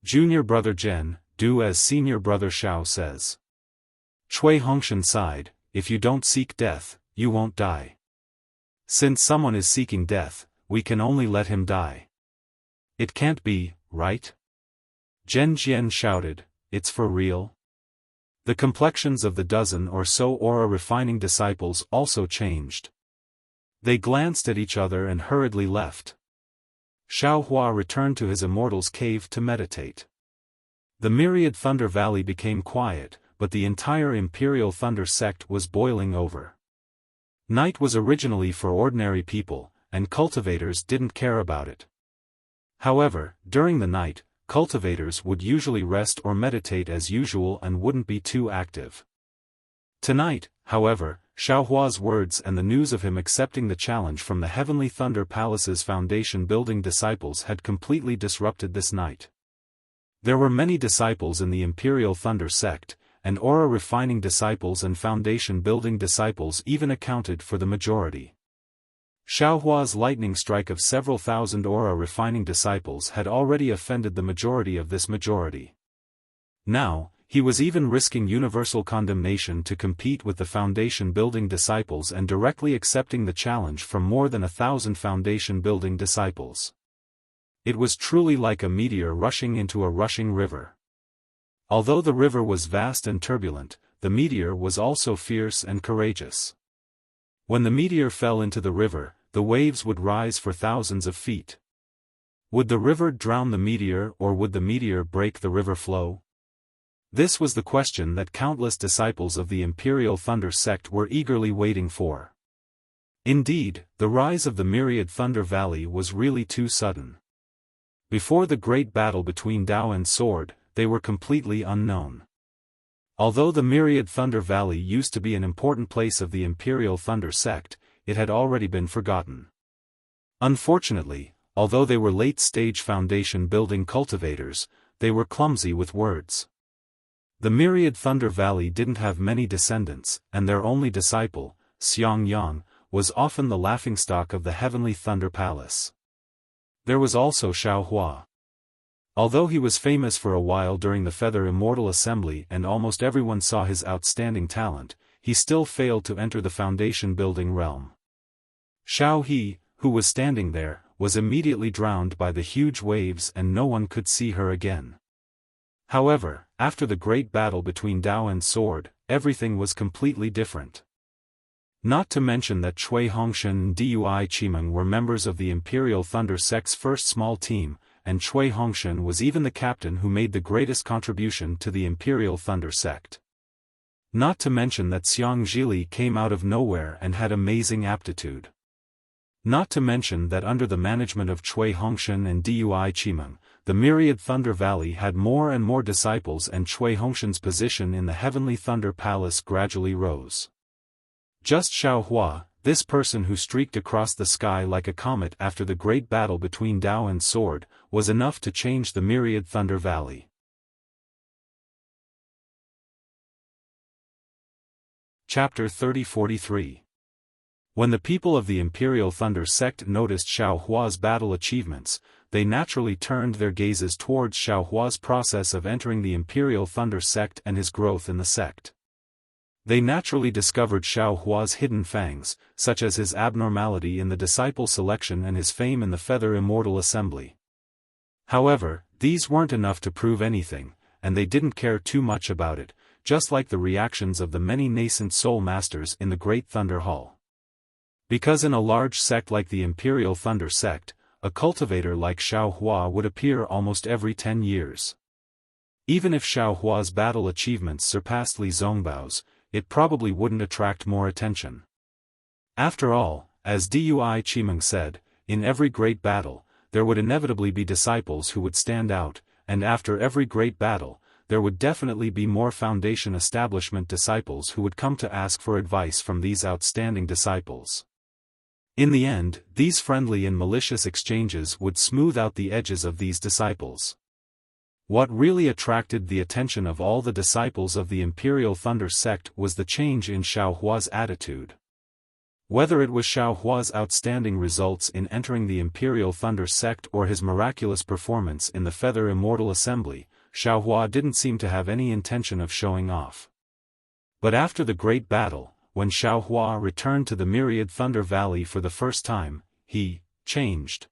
Junior brother Zhen, do as senior brother Xiao says. Cui Hongshan sighed, if you don't seek death, you won't die. Since someone is seeking death, we can only let him die. It can't be, right? Zhen Jian shouted, it's for real? The complexions of the dozen or so aura refining disciples also changed. They glanced at each other and hurriedly left. Xiaohua returned to his immortal's cave to meditate. The Myriad Thunder Valley became quiet, but the entire Imperial Thunder Sect was boiling over. Night was originally for ordinary people, and cultivators didn't care about it. However, during the night, cultivators would usually rest or meditate as usual and wouldn't be too active. Tonight, however, Xiaohua's words and the news of him accepting the challenge from the Heavenly Thunder Palace's foundation-building disciples had completely disrupted this night. There were many disciples in the Imperial Thunder Sect, and aura-refining disciples and foundation-building disciples even accounted for the majority. Xiaohua's lightning strike of several thousand aura-refining disciples had already offended the majority of this majority. Now, he was even risking universal condemnation to compete with the foundation-building disciples and directly accepting the challenge from more than 1,000 foundation-building disciples. It was truly like a meteor rushing into a rushing river. Although the river was vast and turbulent, the meteor was also fierce and courageous. When the meteor fell into the river, the waves would rise for thousands of feet. Would the river drown the meteor or would the meteor break the river flow? This was the question that countless disciples of the Imperial Thunder Sect were eagerly waiting for. Indeed, the rise of the Myriad Thunder Valley was really too sudden. Before the great battle between Dao and Sword, they were completely unknown. Although the Myriad Thunder Valley used to be an important place of the Imperial Thunder Sect, it had already been forgotten. Unfortunately, although they were late-stage foundation-building cultivators, they were clumsy with words. The Myriad Thunder Valley didn't have many descendants, and their only disciple, Xiang Yang, was often the laughingstock of the Heavenly Thunder Palace. There was also Xiaohua. Although he was famous for a while during the Feather Immortal Assembly and almost everyone saw his outstanding talent, he still failed to enter the foundation-building realm. Xiao He, who was standing there, was immediately drowned by the huge waves and no one could see her again. However, after the great battle between Dao and Sword, everything was completely different. Not to mention that Cui Hongshan and Dui Qimeng were members of the Imperial Thunder Sect's first small team, and Cui Hongshan was even the captain who made the greatest contribution to the Imperial Thunder Sect. Not to mention that Xiang Zhili came out of nowhere and had amazing aptitude. Not to mention that under the management of Cui Hongshan and Dui Qimeng, the Myriad Thunder Valley had more and more disciples and Cui Hongshan's position in the Heavenly Thunder Palace gradually rose. Just Xiaohua, this person who streaked across the sky like a comet after the great battle between Dao and Sword, was enough to change the Myriad Thunder Valley. Chapter 30-43. When the people of the Imperial Thunder Sect noticed Xiaohua's battle achievements, they naturally turned their gazes towards Xiaohua's process of entering the Imperial Thunder Sect and his growth in the sect. They naturally discovered Xiao Hua's hidden fangs, such as his abnormality in the disciple selection and his fame in the Feather Immortal Assembly. However, these weren't enough to prove anything, and they didn't care too much about it, just like the reactions of the many nascent soul masters in the Great Thunder Hall. Because in a large sect like the Imperial Thunder sect, a cultivator like Xiao Hua would appear almost every 10 years. Even if Xiao Hua's battle achievements surpassed Li Zongbao's, it probably wouldn't attract more attention. After all, as Dui Qimeng said, in every great battle, there would inevitably be disciples who would stand out, and after every great battle, there would definitely be more Foundation establishment disciples who would come to ask for advice from these outstanding disciples. In the end, these friendly and malicious exchanges would smooth out the edges of these disciples. What really attracted the attention of all the disciples of the Imperial Thunder sect was the change in Xiao Hua's attitude. Whether it was Xiao Hua's outstanding results in entering the Imperial Thunder sect or his miraculous performance in the Feather Immortal Assembly, Xiao Hua didn't seem to have any intention of showing off. But after the great battle, when Xiao Hua returned to the Myriad Thunder Valley for the first time, he changed.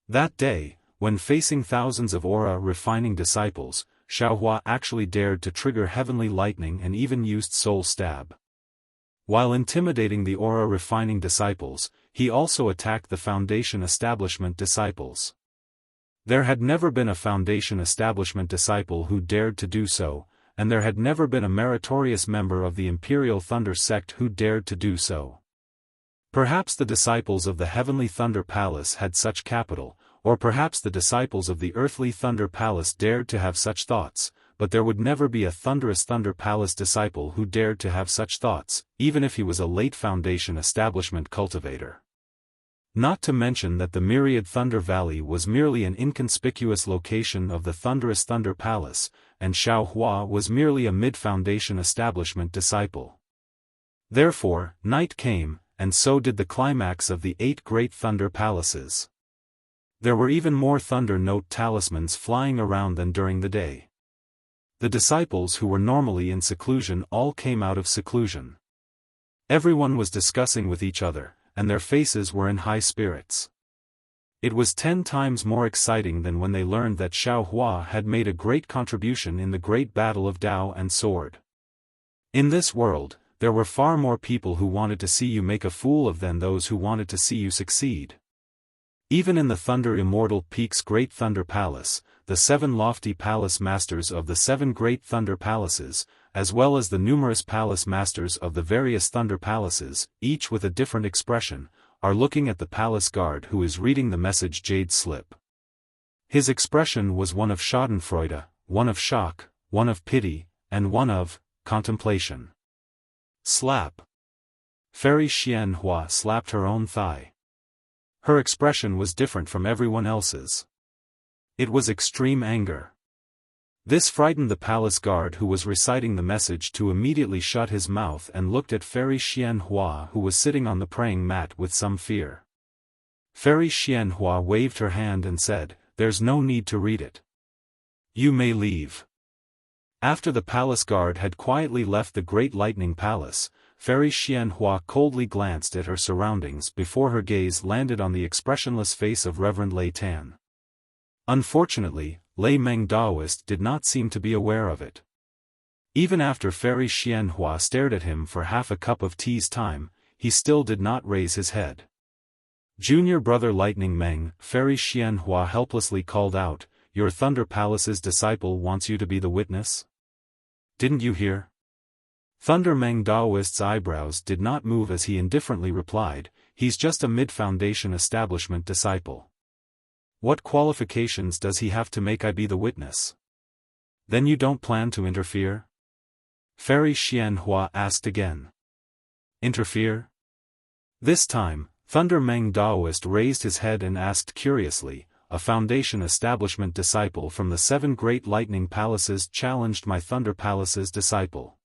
That day, when facing thousands of aura-refining disciples, Xiao Hua actually dared to trigger Heavenly Lightning and even used Soul Stab. While intimidating the aura-refining disciples, he also attacked the Foundation establishment disciples. There had never been a Foundation establishment disciple who dared to do so, and there had never been a meritorious member of the Imperial Thunder sect who dared to do so. Perhaps the disciples of the Heavenly Thunder Palace had such capital, or perhaps the disciples of the Earthly Thunder Palace dared to have such thoughts, but there would never be a Thunderous Thunder Palace disciple who dared to have such thoughts, even if he was a late Foundation establishment cultivator. Not to mention that the Myriad Thunder Valley was merely an inconspicuous location of the Thunderous Thunder Palace, and Xiao Hua was merely a mid-Foundation establishment disciple. Therefore, night came, and so did the climax of the 8 Great Thunder Palaces. There were even more Thunder Note talismans flying around than during the day. The disciples who were normally in seclusion all came out of seclusion. Everyone was discussing with each other, and their faces were in high spirits. It was 10 times more exciting than when they learned that Xiao Hua had made a great contribution in the great battle of Dao and Sword. In this world, there were far more people who wanted to see you make a fool of than those who wanted to see you succeed. Even in the Thunder Immortal Peak's Great Thunder Palace, the 7 lofty palace masters of the 7 Great Thunder Palaces, as well as the numerous palace masters of the various Thunder Palaces, each with a different expression, are looking at the palace guard who is reading the message Jade Slip. His expression was one of schadenfreude, one of shock, one of pity, and one of contemplation. Slap. Fairy Xian Hua slapped her own thigh. Her expression was different from everyone else's. It was extreme anger. This frightened the palace guard who was reciting the message to immediately shut his mouth and looked at Fairy Xian Hua who was sitting on the praying mat with some fear. Fairy Xian Hua waved her hand and said, "There's no need to read it. You may leave." After the palace guard had quietly left the Great Lightning Palace, Fairy Xian Hua coldly glanced at her surroundings before her gaze landed on the expressionless face of Reverend Lei Tan. Unfortunately, Lei Meng Daoist did not seem to be aware of it. Even after Fairy Xian Hua stared at him for half a cup of tea's time, he still did not raise his head. Junior brother Lightning Meng, Fairy Xian Hua helplessly called out, "Your Thunder Palace's disciple wants you to be the witness? Didn't you hear?" Thunder Meng Daoist's eyebrows did not move as he indifferently replied, "He's just a mid-Foundation establishment disciple. What qualifications does he have to make I be the witness?" "Then you don't plan to interfere?" Fairy Xian Hua asked again. "Interfere?" This time, Thunder Meng Daoist raised his head and asked curiously, "A Foundation establishment disciple from the 7 Great Lightning Palaces challenged my Thunder Palace's disciple.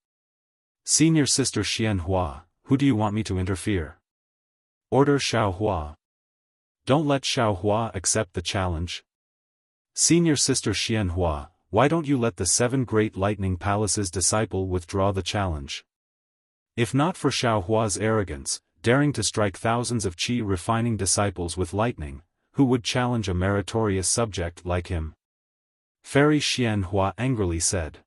Senior Sister Xian Hua, who do you want me to interfere?" "Order Xiao Hua. Don't let Xiao Hua accept the challenge." "Senior Sister Xian Hua, why don't you let the 7 Great Lightning Palace's disciple withdraw the challenge?" If not for Xiao Hua's arrogance, daring to strike thousands of qi-refining disciples with lightning, who would challenge a meritorious subject like him? Fairy Xian Hua angrily said.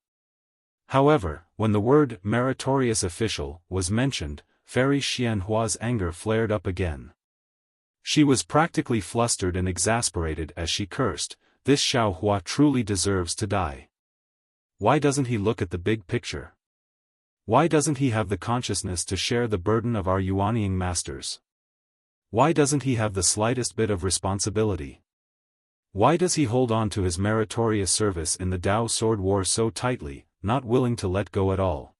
However, when the word meritorious official was mentioned, Fairy Xian Hua's anger flared up again. She was practically flustered and exasperated as she cursed, "This Xiao Hua truly deserves to die. Why doesn't he look at the big picture? Why doesn't he have the consciousness to share the burden of our Yuanying masters? Why doesn't he have the slightest bit of responsibility? Why does he hold on to his meritorious service in the Dao Sword War so tightly, not willing to let go at all?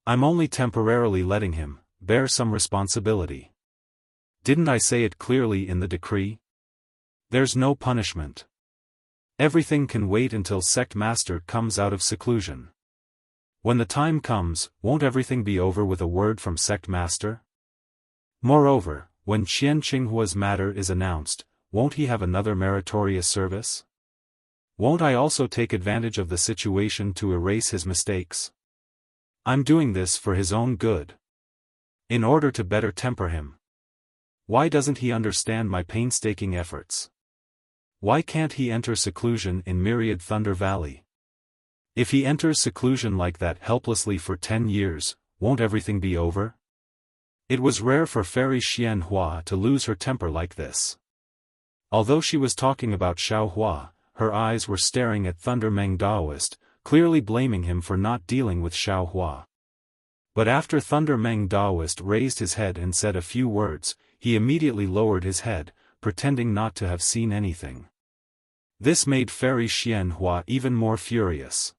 I'm only temporarily letting him bear some responsibility. Didn't I say it clearly in the decree? There's no punishment. Everything can wait until sect master comes out of seclusion. When the time comes, won't everything be over with a word from sect master? Moreover, when Qian Qinghua's matter is announced, won't he have another meritorious service? Won't I also take advantage of the situation to erase his mistakes? I'm doing this for his own good. In order to better temper him. Why doesn't he understand my painstaking efforts? Why can't he enter seclusion in Myriad Thunder Valley? If he enters seclusion like that helplessly for 10 years, won't everything be over? It was rare for Fairy Xian Hua to lose her temper like this. Although she was talking about Xiao Hua, her eyes were staring at Thunder Meng Daoist, clearly blaming him for not dealing with Xiao Hua. But after Thunder Meng Daoist raised his head and said a few words, he immediately lowered his head, pretending not to have seen anything. This made Fairy Xian Hua even more furious.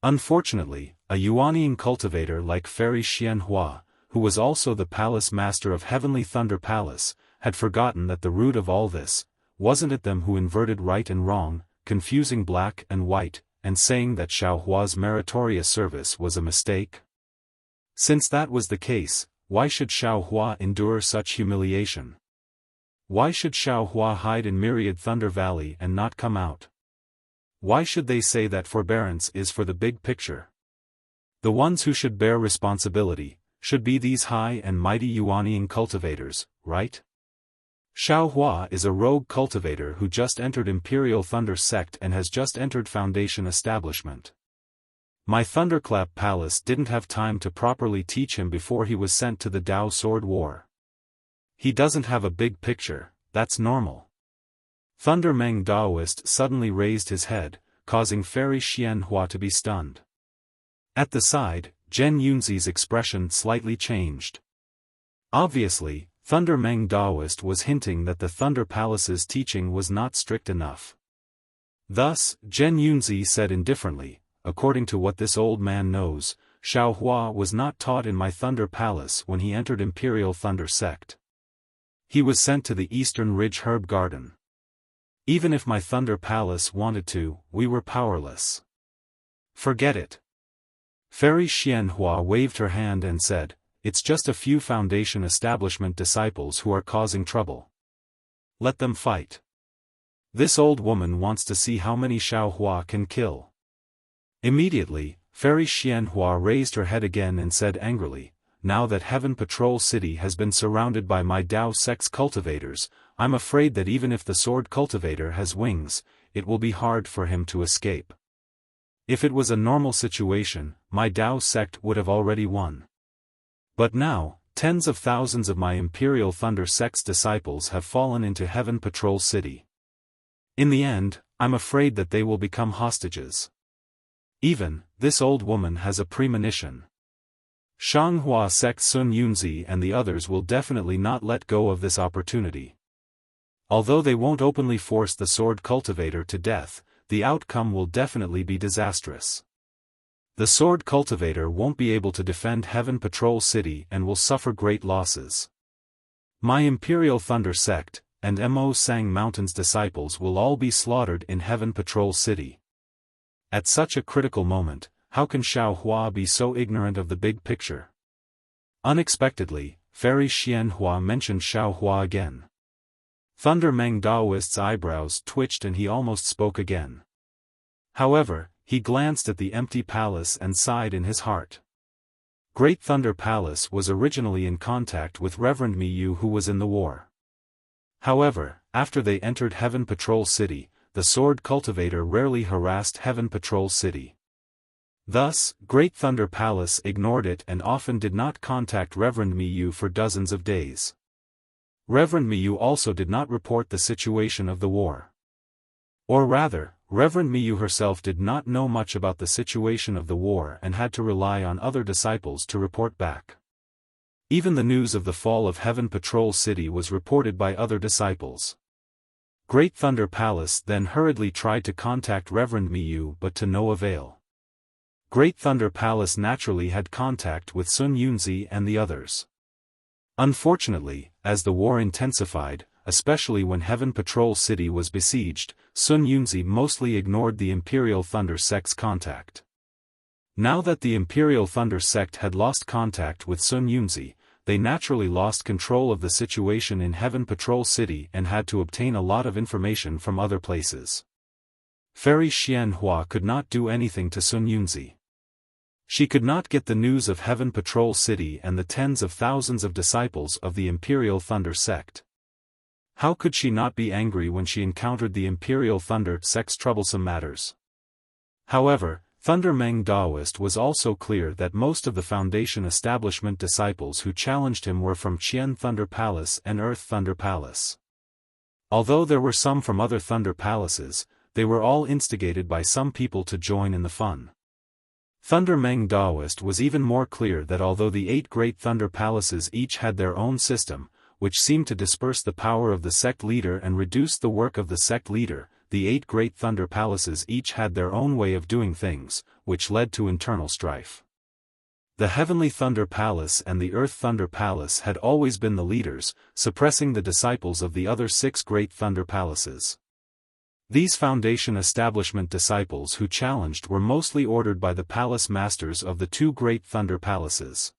Unfortunately, a Yuanying cultivator like Fairy Xian Hua, who was also the palace master of Heavenly Thunder Palace, had forgotten that the root of all this, wasn't it them who inverted right and wrong, confusing black and white, and saying that Xiao Hua's meritorious service was a mistake? Since that was the case, why should Xiao Hua endure such humiliation? Why should Xiao Hua hide in Myriad Thunder Valley and not come out? Why should they say that forbearance is for the big picture? The ones who should bear responsibility, should be these high and mighty Yuanying cultivators, right? Xiao Hua is a rogue cultivator who just entered Imperial Thunder Sect and has just entered Foundation Establishment. My Thunderclap Palace didn't have time to properly teach him before he was sent to the Dao Sword War. He doesn't have a big picture, that's normal. Thunder Meng Daoist suddenly raised his head, causing Fairy Xian Hua to be stunned. At the side, Zhen Yunzi's expression slightly changed. Obviously, Thunder Meng Daoist was hinting that the Thunder Palace's teaching was not strict enough. Thus, Zhen Yunzi said indifferently, according to what this old man knows, Xiao Hua was not taught in my Thunder Palace when he entered Imperial Thunder Sect. He was sent to the Eastern Ridge Herb Garden. Even if my Thunder Palace wanted to, we were powerless. Forget it. Fairy Xian Hua waved her hand and said, "It's just a few Foundation Establishment disciples who are causing trouble. Let them fight. This old woman wants to see how many Xiao Hua can kill." Immediately, Fairy Xian Hua raised her head again and said angrily, "Now that Heaven Patrol City has been surrounded by my Dao Sect's cultivators, I'm afraid that even if the Sword Cultivator has wings, it will be hard for him to escape. If it was a normal situation, my Dao Sect would have already won. But now, tens of thousands of my Imperial Thunder Sect's disciples have fallen into Heaven Patrol City. In the end, I'm afraid that they will become hostages. Even, this old woman has a premonition. Shanghua Sect Sun Yunzi and the others will definitely not let go of this opportunity. Although they won't openly force the Sword Cultivator to death, the outcome will definitely be disastrous. The Sword Cultivator won't be able to defend Heaven Patrol City and will suffer great losses. My Imperial Thunder Sect, and Mo Sang Mountain's disciples will all be slaughtered in Heaven Patrol City. At such a critical moment, how can Xiao Hua be so ignorant of the big picture? Unexpectedly, Fairy Xian Hua mentioned Xiao Hua again. Thunder Meng Daoist's eyebrows twitched and he almost spoke again. However, he glanced at the empty palace and sighed in his heart. Great Thunder Palace was originally in contact with Reverend Miyu, who was in the war. However, after they entered Heaven Patrol City, the Sword Cultivator rarely harassed Heaven Patrol City. Thus, Great Thunder Palace ignored it and often did not contact Reverend Miyu for dozens of days. Reverend Miyu also did not report the situation of the war. Or rather, Reverend Miyu herself did not know much about the situation of the war and had to rely on other disciples to report back. Even the news of the fall of Heaven Patrol City was reported by other disciples. Great Thunder Palace then hurriedly tried to contact Reverend Miyu, but to no avail. Great Thunder Palace naturally had contact with Sun Yunzi and the others. Unfortunately, as the war intensified, especially when Heaven Patrol City was besieged, Sun Yunzi mostly ignored the Imperial Thunder Sect's contact. Now that the Imperial Thunder Sect had lost contact with Sun Yunzi, they naturally lost control of the situation in Heaven Patrol City and had to obtain a lot of information from other places. Fairy Xianhua could not do anything to Sun Yunzi. She could not get the news of Heaven Patrol City and the tens of thousands of disciples of the Imperial Thunder Sect. How could she not be angry when she encountered the Imperial Thunder Sect's troublesome matters? However, Thunder Meng Daoist was also clear that most of the Foundation Establishment disciples who challenged him were from Qian Thunder Palace and Earth Thunder Palace. Although there were some from other Thunder Palaces, they were all instigated by some people to join in the fun. Thunder Meng Daoist was even more clear that although the 8 great Thunder Palaces each had their own system, which seemed to disperse the power of the sect leader and reduce the work of the sect leader, the 8 great Thunder Palaces each had their own way of doing things, which led to internal strife. The Heavenly Thunder Palace and the Earth Thunder Palace had always been the leaders, suppressing the disciples of the other 6 great Thunder Palaces. These Foundation Establishment disciples who challenged were mostly ordered by the palace masters of the 2 great Thunder Palaces.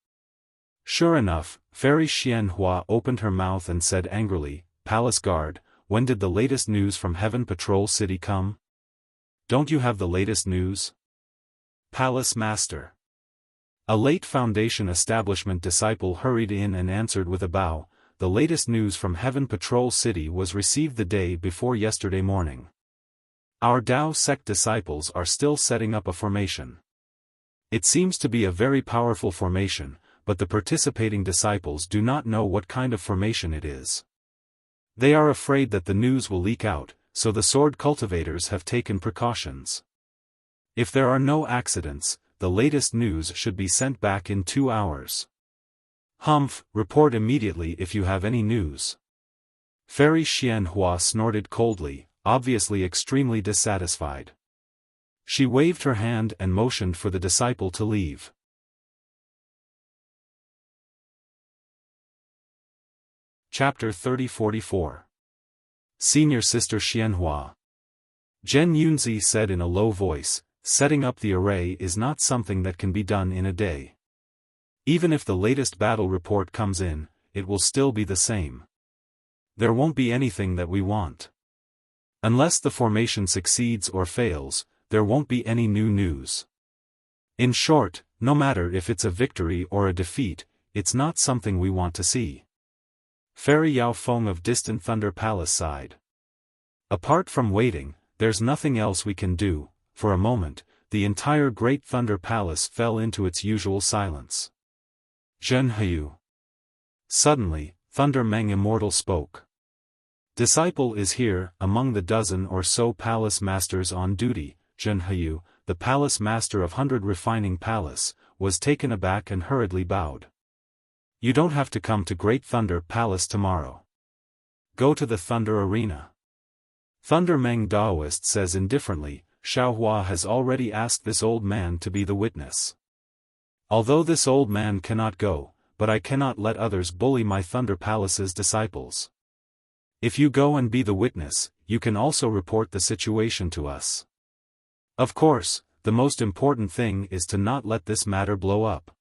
Sure enough, Fairy Xianhua opened her mouth and said angrily, "Palace Guard, when did the latest news from Heaven Patrol City come? Don't you have the latest news?" Palace Master. A late Foundation Establishment disciple hurried in and answered with a bow, "The latest news from Heaven Patrol City was received the day before yesterday morning. Our Dao sect disciples are still setting up a formation. It seems to be a very powerful formation, but the participating disciples do not know what kind of formation it is. They are afraid that the news will leak out, so the sword cultivators have taken precautions. If there are no accidents, the latest news should be sent back in 2 hours. Humph, report immediately if you have any news." Fairy Xianhua snorted coldly, obviously extremely dissatisfied. She waved her hand and motioned for the disciple to leave. Chapter 30-44. Senior Sister Xianhua. Zhen Yunzi said in a low voice, "Setting up the array is not something that can be done in a day. Even if the latest battle report comes in, it will still be the same. There won't be anything that we want. Unless the formation succeeds or fails, there won't be any new news. In short, no matter if it's a victory or a defeat, it's not something we want to see." Fairy Xiaofan of Distant Thunder Palace sighed. "Apart from waiting, there's nothing else we can do." For a moment, the entire Great Thunder Palace fell into its usual silence. Zhenheyu. Suddenly, Thunder Meng Immortal spoke. "Disciple is here." Among the dozen or so palace masters on duty, Zhenheyu, the palace master of 100 Refining Palace, was taken aback and hurriedly bowed. "You don't have to come to Great Thunder Palace tomorrow. Go to the Thunder Arena." Thunder Meng Daoist says indifferently, "Xiaohua has already asked this old man to be the witness. Although this old man cannot go, but I cannot let others bully my Thunder Palace's disciples. If you go and be the witness, you can also report the situation to us. Of course, the most important thing is to not let this matter blow up."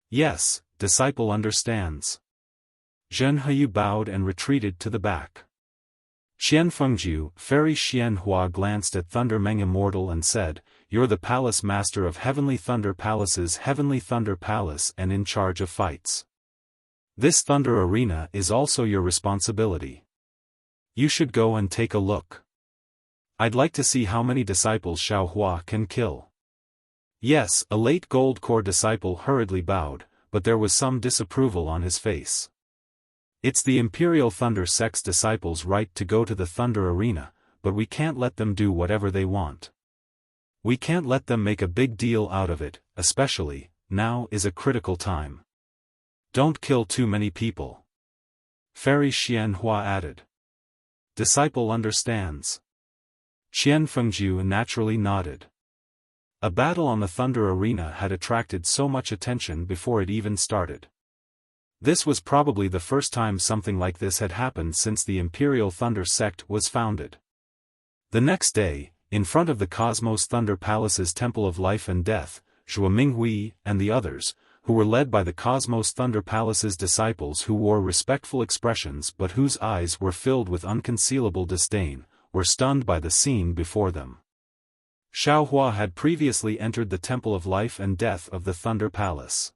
"Yes, disciple understands." Zhenheyu bowed and retreated to the back. Qianfengjiu, Fairy Xianhua glanced at Thunder Meng Immortal and said, you're the palace master of Heavenly Thunder Palace's Heavenly Thunder Palace and in charge of fights. This Thunder Arena is also your responsibility. You should go and take a look. I'd like to see how many disciples Xiaohua can kill. Yes, a late gold core disciple hurriedly bowed, but there was some disapproval on his face. It's the Imperial Thunder Sect's disciples' right to go to the Thunder Arena, but we can't let them do whatever they want. We can't let them make a big deal out of it, especially, now is a critical time. Don't kill too many people. Fairy Xianhua added. Disciple understands. Qian Fengjiu naturally nodded. A battle on the Thunder Arena had attracted so much attention before it even started. This was probably the first time something like this had happened since the Imperial Thunder Sect was founded. The next day, in front of the Cosmos Thunder Palace's Temple of Life and Death, Zhuo Minghui and the others, who were led by the Cosmos Thunder Palace's disciples who wore respectful expressions but whose eyes were filled with unconcealable disdain, were stunned by the scene before them. Xiaohua had previously entered the Temple of Life and Death of the Thunder Palace.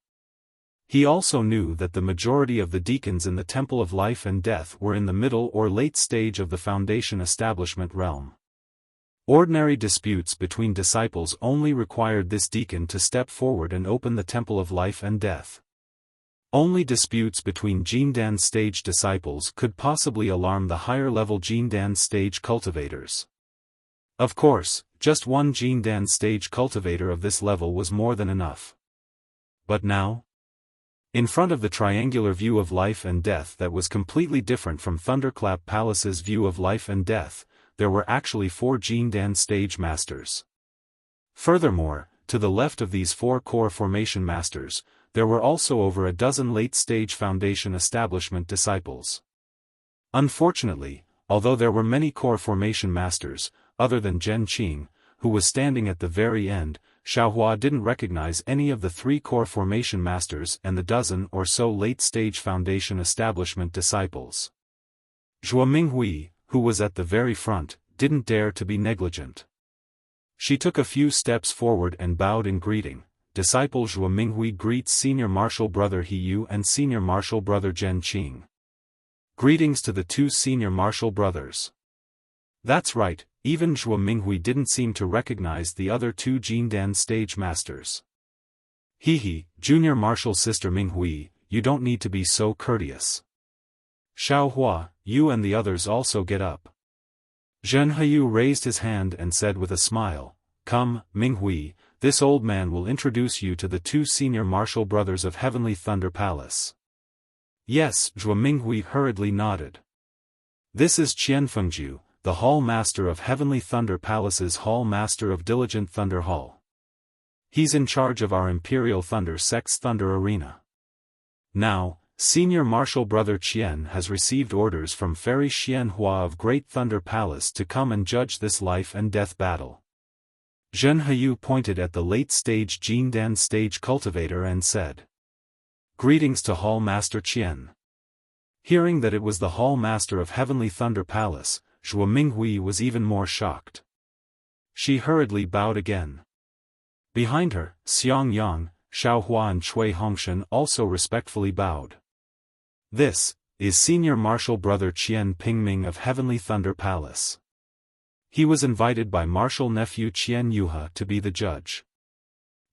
He also knew that the majority of the deacons in the Temple of Life and Death were in the middle or late stage of the Foundation establishment realm. Ordinary disputes between disciples only required this deacon to step forward and open the Temple of Life and Death. Only disputes between Jindan stage disciples could possibly alarm the higher-level Jindan stage cultivators. Of course, just one Jindan stage cultivator of this level was more than enough. But now? In front of the triangular view of life and death that was completely different from Thunderclap Palace's view of life and death, there were actually 4 Jindan stage masters. Furthermore, to the left of these 4 core formation masters, there were also over a dozen late-stage Foundation establishment disciples. Unfortunately, although there were many core formation masters, other than Zhen Qing, who was standing at the very end, Xiaohua didn't recognize any of the 3 core formation masters and the dozen or so late-stage Foundation establishment disciples. Zhuo Minghui, who was at the very front, didn't dare to be negligent. She took a few steps forward and bowed in greeting. Disciple Zhuo Minghui greets Senior Martial Brother He Yu and Senior Martial Brother Zhen Qing. Greetings to the 2 Senior Martial Brothers. That's right, even Zhuo Minghui didn't seem to recognize the other 2 Jindan stage masters. He, Junior Martial Sister Minghui, you don't need to be so courteous. Xiaohua, you and the others also get up. Zhen Heyu raised his hand and said with a smile, Come, Minghui, this old man will introduce you to the 2 senior martial brothers of Heavenly Thunder Palace. Yes, Zhuo Minghui hurriedly nodded. This is Qian Fengjiu, the Hall Master of Heavenly Thunder Palace's Hall Master of Diligent Thunder Hall. He's in charge of our Imperial Thunder Sect's Thunder Arena. Now, Senior Martial Brother Qian has received orders from Fairy Xianhua of Great Thunder Palace to come and judge this life and death battle. Zhen Heyu pointed at the late-stage Jindan stage cultivator and said, Greetings to Hall Master Qian. Hearing that it was the Hall Master of Heavenly Thunder Palace, Zhuo Minghui was even more shocked. She hurriedly bowed again. Behind her, Xiang Yang, Xiaohua and Cui Hongshan also respectfully bowed. This is Senior Martial Brother Qian Pingming of Heavenly Thunder Palace. He was invited by Martial Nephew Qian Yuhe to be the judge.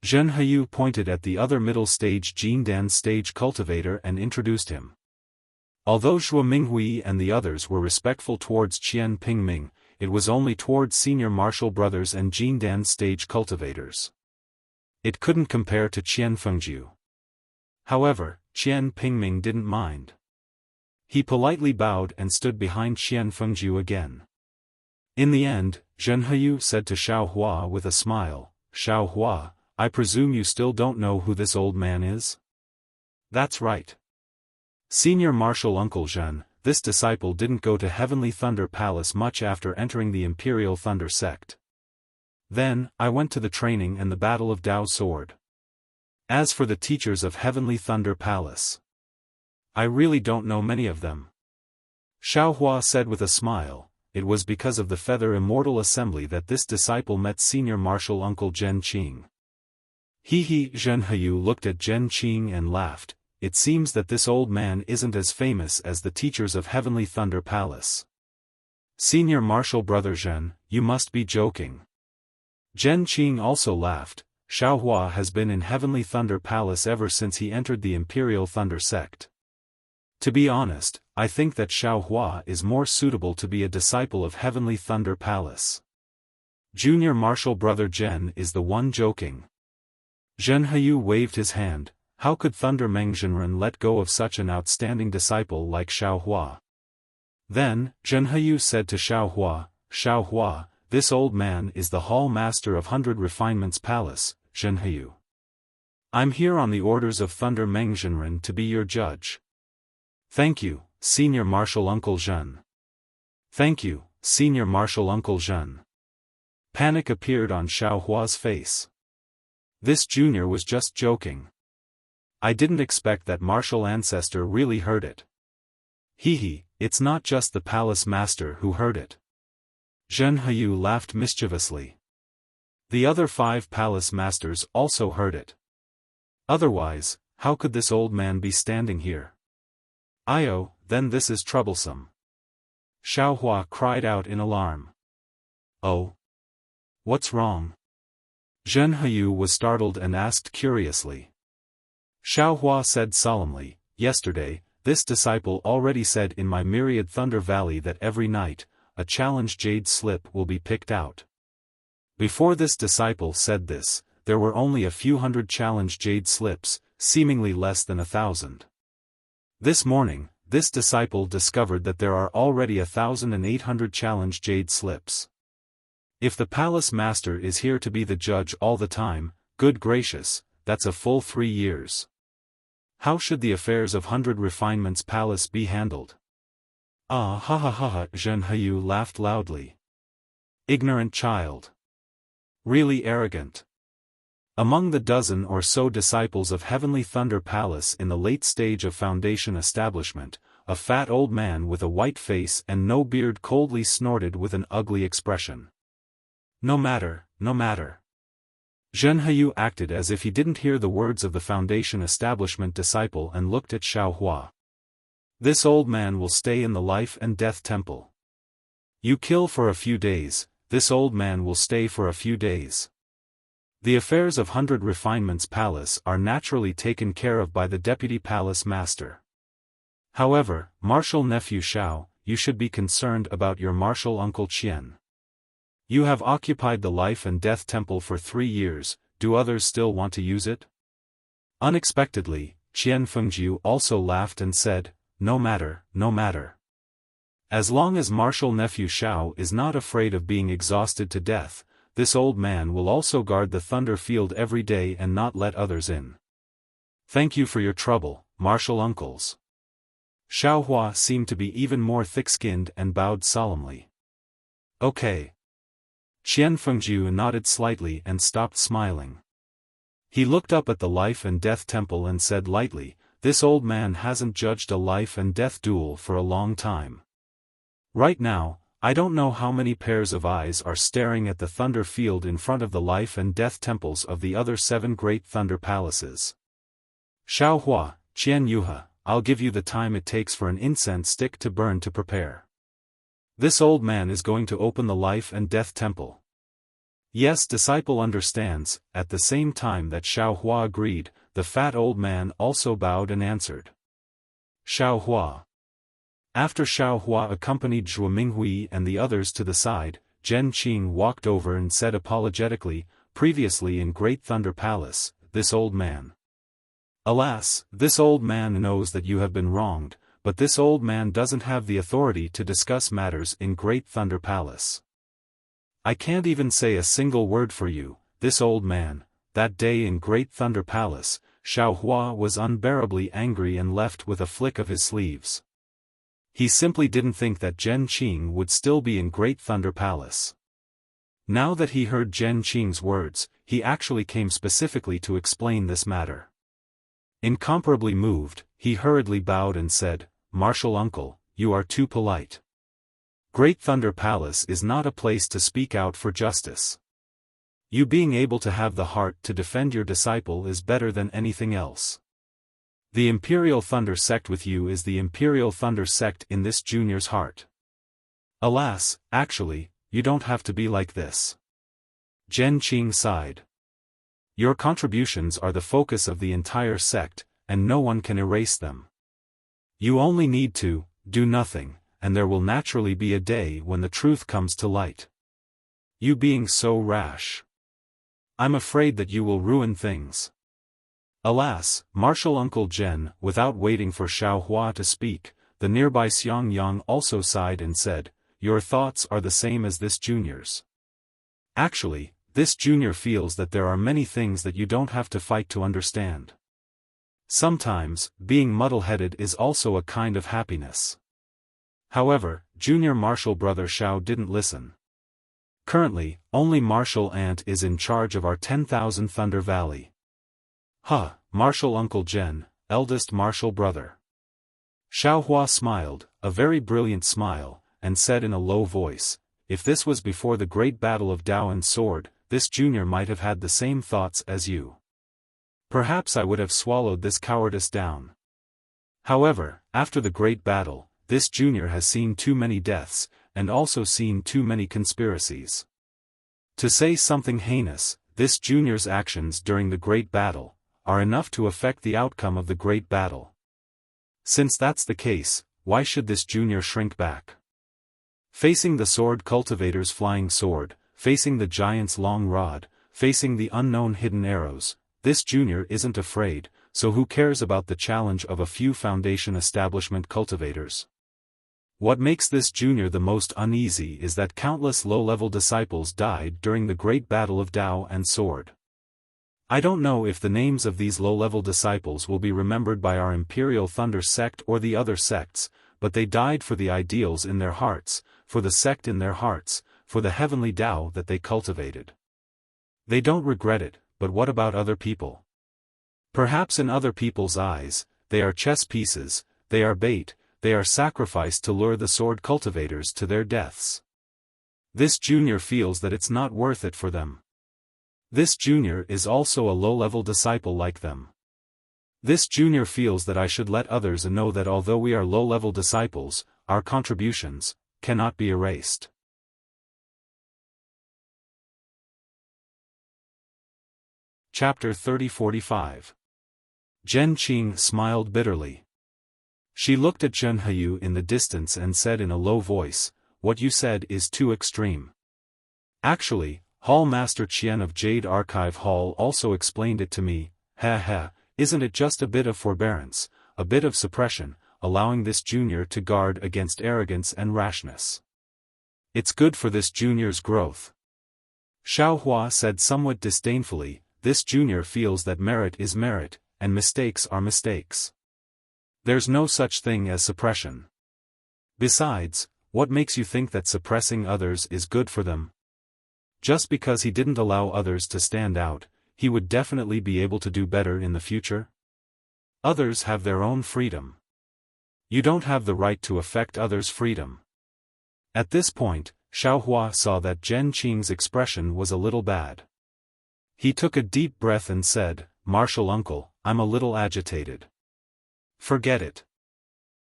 Zhen Heyu pointed at the other middle-stage Jindan stage cultivator and introduced him. Although Zhuo Minghui and the others were respectful towards Qian Pingming, it was only towards Senior Martial Brothers and Jindan stage cultivators. It couldn't compare to Qian Fengjiu. However, Qian Pingming didn't mind. He politely bowed and stood behind Qian Fengjiu again. In the end, Zhen Heyu said to Xiaohua with a smile, Xiaohua, I presume you still don't know who this old man is? That's right. Senior Martial Uncle Zhen, this disciple didn't go to Heavenly Thunder Palace much after entering the Imperial Thunder Sect. Then, I went to the training and the Battle of Dao Sword. As for the teachers of Heavenly Thunder Palace, I really don't know many of them. Xiaohua said with a smile, it was because of the Feather Immortal Assembly that this disciple met Senior Martial Uncle Zhen Qing. He, Zhen Heyu looked at Zhen Qing and laughed. It seems that this old man isn't as famous as the teachers of Heavenly Thunder Palace. Senior Martial Brother Zhen, you must be joking. Zhen Qing also laughed. Xiaohua has been in Heavenly Thunder Palace ever since he entered the Imperial Thunder Sect. To be honest, I think that Xiaohua is more suitable to be a disciple of Heavenly Thunder Palace. Junior Martial Brother Zhen is the one joking. Zhen Heyu waved his hand. How could Thunder Mengzhenren let go of such an outstanding disciple like Xiaohua? Then, Zhen Heyu said to Xiaohua, Xiaohua, this old man is the Hall Master of 100 Refinements Palace, Zhen Heyu. I'm here on the orders of Thunder Mengzhenren to be your judge. Thank you, Senior Martial Uncle Zhen. Thank you, Senior Martial Uncle Zhen. Panic appeared on Xiaohua's face. This junior was just joking. I didn't expect that martial ancestor really heard it. It's not just the palace master who heard it. Zhen Heyu laughed mischievously. The other 5 palace masters also heard it. Otherwise, how could this old man be standing here? Then this is troublesome. Xiaohua cried out in alarm. Oh? What's wrong? Zhen Heyu was startled and asked curiously. Xiaohua said solemnly, yesterday, this disciple already said in my myriad Thunder Valley that every night, a challenge jade slip will be picked out. Before this disciple said this, there were only a few hundred challenge jade slips, seemingly less than 1,000. This morning, this disciple discovered that there are already 1,800 challenge jade slips. If the palace master is here to be the judge all the time, good gracious, that's a full 3 years. How should the affairs of 100 Refinements Palace be handled? Ah ha ha ha ha, Zhen Heyu laughed loudly. Ignorant child. Really arrogant. Among the dozen or so disciples of Heavenly Thunder Palace in the late stage of foundation establishment, a fat old man with a white face and no beard coldly snorted with an ugly expression. No matter. Zhen Heyu acted as if he didn't hear the words of the foundation establishment disciple and looked at Xiaohua. This old man will stay in the life and death temple. You kill for a few days, this old man will stay for a few days. The affairs of 100 Refinements Palace are naturally taken care of by the Deputy Palace Master. However, Martial Nephew Xiao, you should be concerned about your Martial Uncle Qian. You have occupied the Life and Death Temple for 3 years, do others still want to use it? Unexpectedly, Qian Fengjiu also laughed and said, no matter. As long as Martial Nephew Xiao is not afraid of being exhausted to death, this old man will also guard the Thunder Field every day and not let others in. Thank you for your trouble, Martial Uncles. Xiaohua seemed to be even more thick-skinned and bowed solemnly. Okay. Qian Fengjiu nodded slightly and stopped smiling. He looked up at the Life and Death Temple and said lightly, this old man hasn't judged a life and death duel for a long time. Right now, I don't know how many pairs of eyes are staring at the Thunder Field in front of the Life and Death Temples of the other 7 great Thunder Palaces. Xiaohua, Qian Yuhe, I'll give you the time it takes for an incense stick to burn to prepare. This old man is going to open the Life and Death Temple. Yes, disciple understands. At the same time that Xiaohua agreed, the fat old man also bowed and answered. Xiaohua. After Xiaohua accompanied Zhuo Minghui and the others to the side, Zhen Qing walked over and said apologetically, previously in Great Thunder Palace, this old man. Alas, this old man knows that you have been wronged, but this old man doesn't have the authority to discuss matters in Great Thunder Palace. I can't even say a single word for you, this old man. That day in Great Thunder Palace, Xiaohua was unbearably angry and left with a flick of his sleeves. He simply didn't think that Zhen Qing would still be in Great Thunder Palace. Now that he heard Zhen Qing's words, he actually came specifically to explain this matter. Incomparably moved, he hurriedly bowed and said, Martial Uncle, you are too polite. Great Thunder Palace is not a place to speak out for justice. You being able to have the heart to defend your disciple is better than anything else. The Imperial Thunder Sect with you is the Imperial Thunder Sect in this junior's heart. Alas, actually, you don't have to be like this. Zhen Qing sighed. Your contributions are the focus of the entire sect, and no one can erase them. You only need to do nothing, and there will naturally be a day when the truth comes to light. You being so rash. I'm afraid that you will ruin things. Alas, Martial Uncle Zhen, without waiting for Xiaohua to speak, the nearby Xiang Yang also sighed and said, your thoughts are the same as this junior's. Actually, this junior feels that there are many things that you don't have to fight to understand. Sometimes, being muddle-headed is also a kind of happiness. However, junior martial brother Xiao didn't listen. Currently, only Martial Aunt is in charge of our 10,000 Thunder Valley. Martial Uncle Zhen, eldest martial brother. Xiaohua smiled, a very brilliant smile, and said in a low voice, if this was before the great battle of Dao and Sword, this junior might have had the same thoughts as you. Perhaps I would have swallowed this cowardice down. However, after the great battle, this junior has seen too many deaths, and also seen too many conspiracies. To say something heinous, this junior's actions during the great battle are enough to affect the outcome of the great battle. Since that's the case, why should this junior shrink back? Facing the sword cultivator's flying sword, facing the giant's long rod, facing the unknown hidden arrows, this junior isn't afraid, so who cares about the challenge of a few foundation establishment cultivators? What makes this junior the most uneasy is that countless low-level disciples died during the great battle of Dao and Sword. I don't know if the names of these low-level disciples will be remembered by our Imperial Thunder Sect or the other sects, but they died for the ideals in their hearts, for the sect in their hearts, for the heavenly Dao that they cultivated. They don't regret it, but what about other people? Perhaps in other people's eyes, they are chess pieces, they are bait, they are sacrificed to lure the sword cultivators to their deaths. This junior feels that it's not worth it for them. This junior is also a low-level disciple like them. This junior feels that I should let others know that although we are low-level disciples, our contributions cannot be erased. Chapter 30-45. Zhen Qing smiled bitterly. She looked at Zhen Heyu in the distance and said in a low voice, what you said is too extreme. Actually, Hall Master Qian of Jade Archive Hall also explained it to me, isn't it just a bit of forbearance, a bit of suppression, allowing this junior to guard against arrogance and rashness? It's good for this junior's growth. Xiaohua said somewhat disdainfully, this junior feels that merit is merit, and mistakes are mistakes. There's no such thing as suppression. Besides, what makes you think that suppressing others is good for them? Just because he didn't allow others to stand out, he would definitely be able to do better in the future? Others have their own freedom. You don't have the right to affect others' freedom. At this point, Xiaohua saw that Zhen Qing's expression was a little bad. He took a deep breath and said, Martial Uncle, I'm a little agitated. Forget it.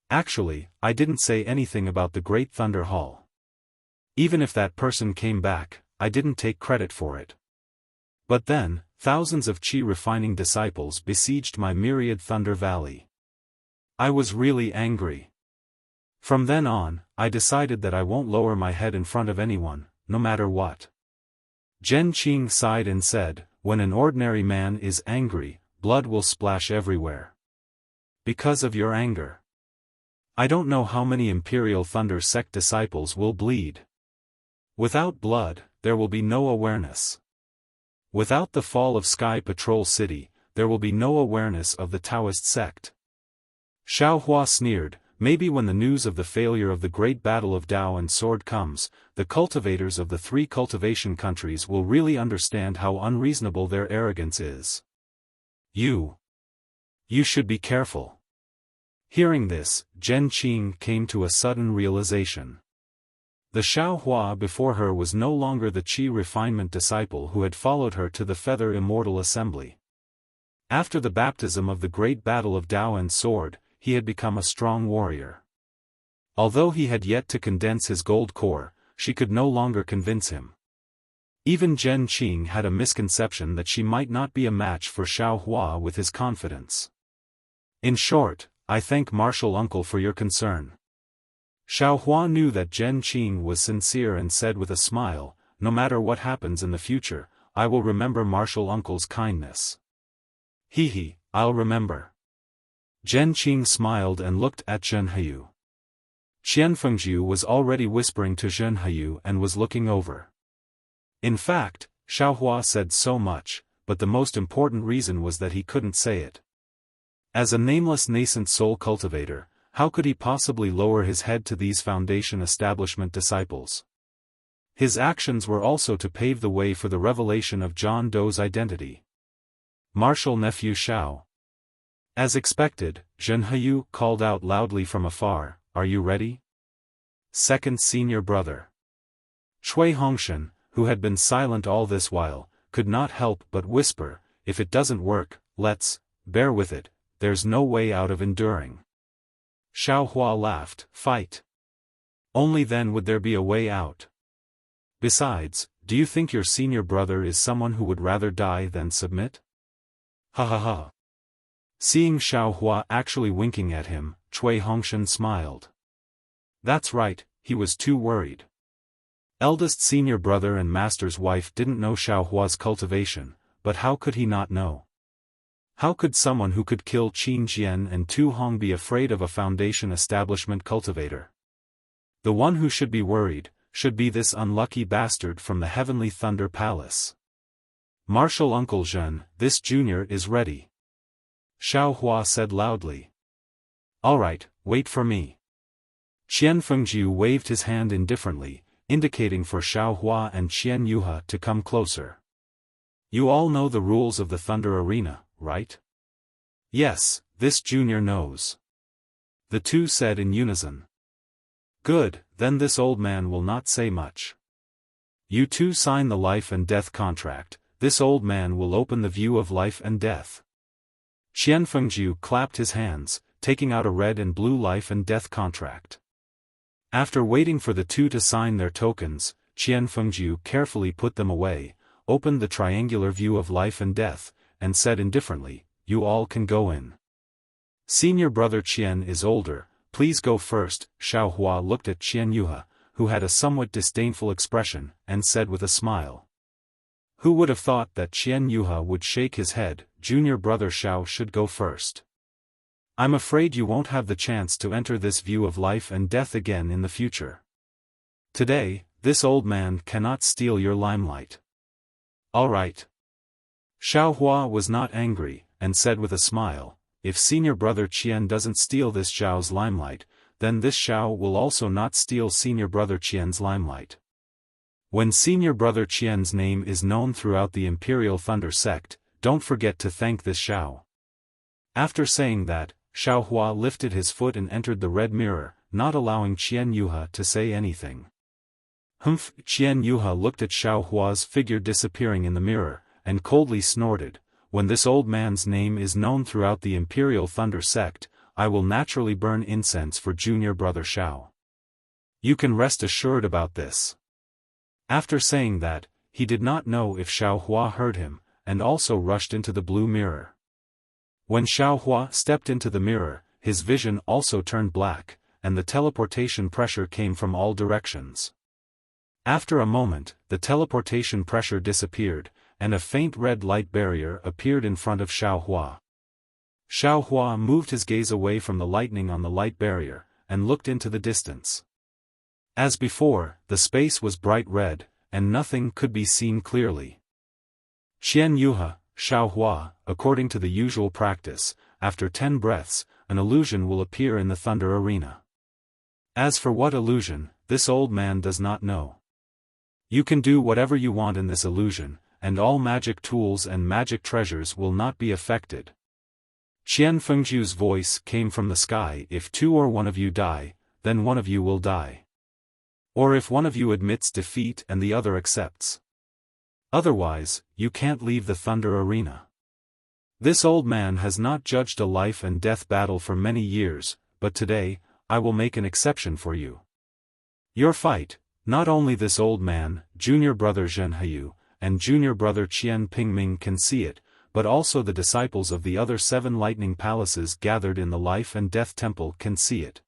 Actually, I didn't say anything about the Great Thunder Hall. Even if that person came back, I didn't take credit for it. But then, thousands of chi-refining disciples besieged my myriad Thunder Valley. I was really angry. From then on, I decided that I won't lower my head in front of anyone, no matter what. Zhen Qing sighed and said, when an ordinary man is angry, blood will splash everywhere. Because of your anger. I don't know how many Imperial Thunder Sect disciples will bleed. Without blood, there will be no awareness. Without the fall of Sky Patrol City, there will be no awareness of the Taoist sect. Xiaohua sneered, maybe when the news of the failure of the great battle of Dao and Sword comes, the cultivators of the 3 cultivation countries will really understand how unreasonable their arrogance is. You should be careful. Hearing this, Zhen Qing came to a sudden realization. The Xiaohua before her was no longer the Qi refinement disciple who had followed her to the Feather Immortal Assembly. After the baptism of the great battle of Dao and Sword, he had become a strong warrior. Although he had yet to condense his gold core, she could no longer convince him. Even Zhen Qing had a misconception that she might not be a match for Xiaohua with his confidence. In short, I thank Martial Uncle for your concern. Xiaohua knew that Zhen Qing was sincere and said with a smile, no matter what happens in the future, I will remember Martial Uncle's kindness. He, I'll remember. Zhen Qing smiled and looked at Zhen Heyu. Qian Fengjiu was already whispering to Zhen Heyu and was looking over. In fact, Xiaohua said so much, but the most important reason was that he couldn't say it. As a nameless nascent soul cultivator, how could he possibly lower his head to these foundation establishment disciples? His actions were also to pave the way for the revelation of John Doe's identity. Martial nephew Xiao. As expected, Zhen Heyu called out loudly from afar, "Are you ready?" Second senior brother. Shui Hongshan, who had been silent all this while, could not help but whisper, "If it doesn't work, let's bear with it, there's no way out of enduring." Xiaohua laughed, "Fight. Only then would there be a way out. Besides, do you think your senior brother is someone who would rather die than submit?" Ha ha ha. Seeing Xiaohua actually winking at him, Shui Hongshan smiled. That's right, he was too worried. Eldest senior brother and master's wife didn't know Xiaohua's cultivation, but how could he not know? How could someone who could kill Qin Jian and Tu Hong be afraid of a foundation establishment cultivator? The one who should be worried, should be this unlucky bastard from the Heavenly Thunder Palace. Martial Uncle Zhen, this junior is ready. Xiaohua said loudly. All right, wait for me. Qian Fengjiu waved his hand indifferently, indicating for Xiaohua and Qian Yuhe to come closer. You all know the rules of the Thunder Arena, right? Yes, this junior knows. The two said in unison. Good, then this old man will not say much. You two sign the life and death contract, this old man will open the view of life and death. Qian Fengjiu clapped his hands, taking out a red and blue life and death contract. After waiting for the two to sign their tokens, Qian Fengjiu carefully put them away, opened the triangular view of life and death, and said indifferently, you all can go in. Senior brother Qian is older, please go first. Xiaohua looked at Qian Yuhe, who had a somewhat disdainful expression, and said with a smile. Who would have thought that Qian Yuhe would shake his head, junior brother Xiao should go first. I'm afraid you won't have the chance to enter this view of life and death again in the future. Today, this old man cannot steal your limelight. All right. Xiaohua was not angry, and said with a smile, if senior brother Qian doesn't steal this Xiao's limelight, then this Xiao will also not steal senior brother Qian's limelight. When senior brother Qian's name is known throughout the Imperial Thunder sect, don't forget to thank this Xiao. After saying that, Xiaohua lifted his foot and entered the red mirror, not allowing Qian Yuhe to say anything. Humph! Qian Yuhe looked at Xiaohua's figure disappearing in the mirror, and coldly snorted, when this old man's name is known throughout the Imperial Thunder sect, I will naturally burn incense for junior brother Xiao. You can rest assured about this. After saying that, he did not know if Xiaohua heard him, and also rushed into the blue mirror. When Xiaohua stepped into the mirror, his vision also turned black, and the teleportation pressure came from all directions. After a moment, the teleportation pressure disappeared, and a faint red light barrier appeared in front of Xiaohua. Xiaohua moved his gaze away from the lightning on the light barrier, and looked into the distance. As before, the space was bright red, and nothing could be seen clearly. Qian Yuhe, Xiaohua, according to the usual practice, after 10 breaths, an illusion will appear in the Thunder Arena. As for what illusion, this old man does not know. You can do whatever you want in this illusion, and all magic tools and magic treasures will not be affected. Qian Fengjiu's voice came from the sky. If 2 or 1 of you die, then 1 of you will die. Or if one of you admits defeat and the other accepts. Otherwise, you can't leave the Thunder Arena. This old man has not judged a life and death battle for many years, but today, I will make an exception for you. Your fight, not only this old man, junior brother Zhen Heyu, and junior brother Qian Pingming can see it, but also the disciples of the other 7 lightning palaces gathered in the life and death temple can see it.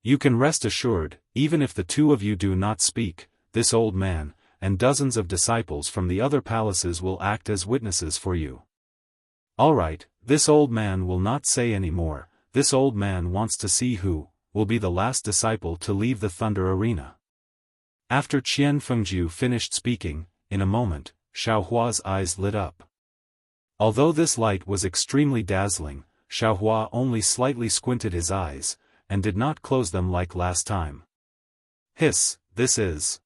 You can rest assured, even if the 2 of you do not speak, this old man, and dozens of disciples from the other palaces will act as witnesses for you. Alright, this old man will not say any more. This old man wants to see who will be the last disciple to leave the Thunder Arena. After Qian Fengjiu finished speaking, in a moment, Xiaohua's eyes lit up. Although this light was extremely dazzling, Xiaohua only slightly squinted his eyes, and did not close them like last time. Hiss, this is.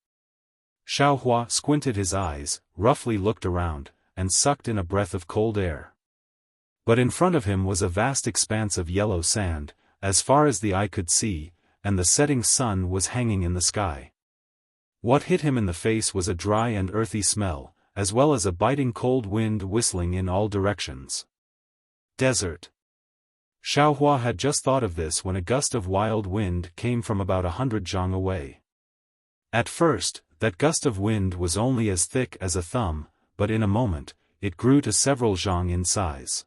Xiaohua squinted his eyes, roughly looked around, and sucked in a breath of cold air. But in front of him was a vast expanse of yellow sand, as far as the eye could see, and the setting sun was hanging in the sky. What hit him in the face was a dry and earthy smell, as well as a biting cold wind whistling in all directions. Desert. Xiaohua had just thought of this when a gust of wild wind came from about 100 zhang away. At first, that gust of wind was only as thick as a thumb, but in a moment, it grew to several zhang in size.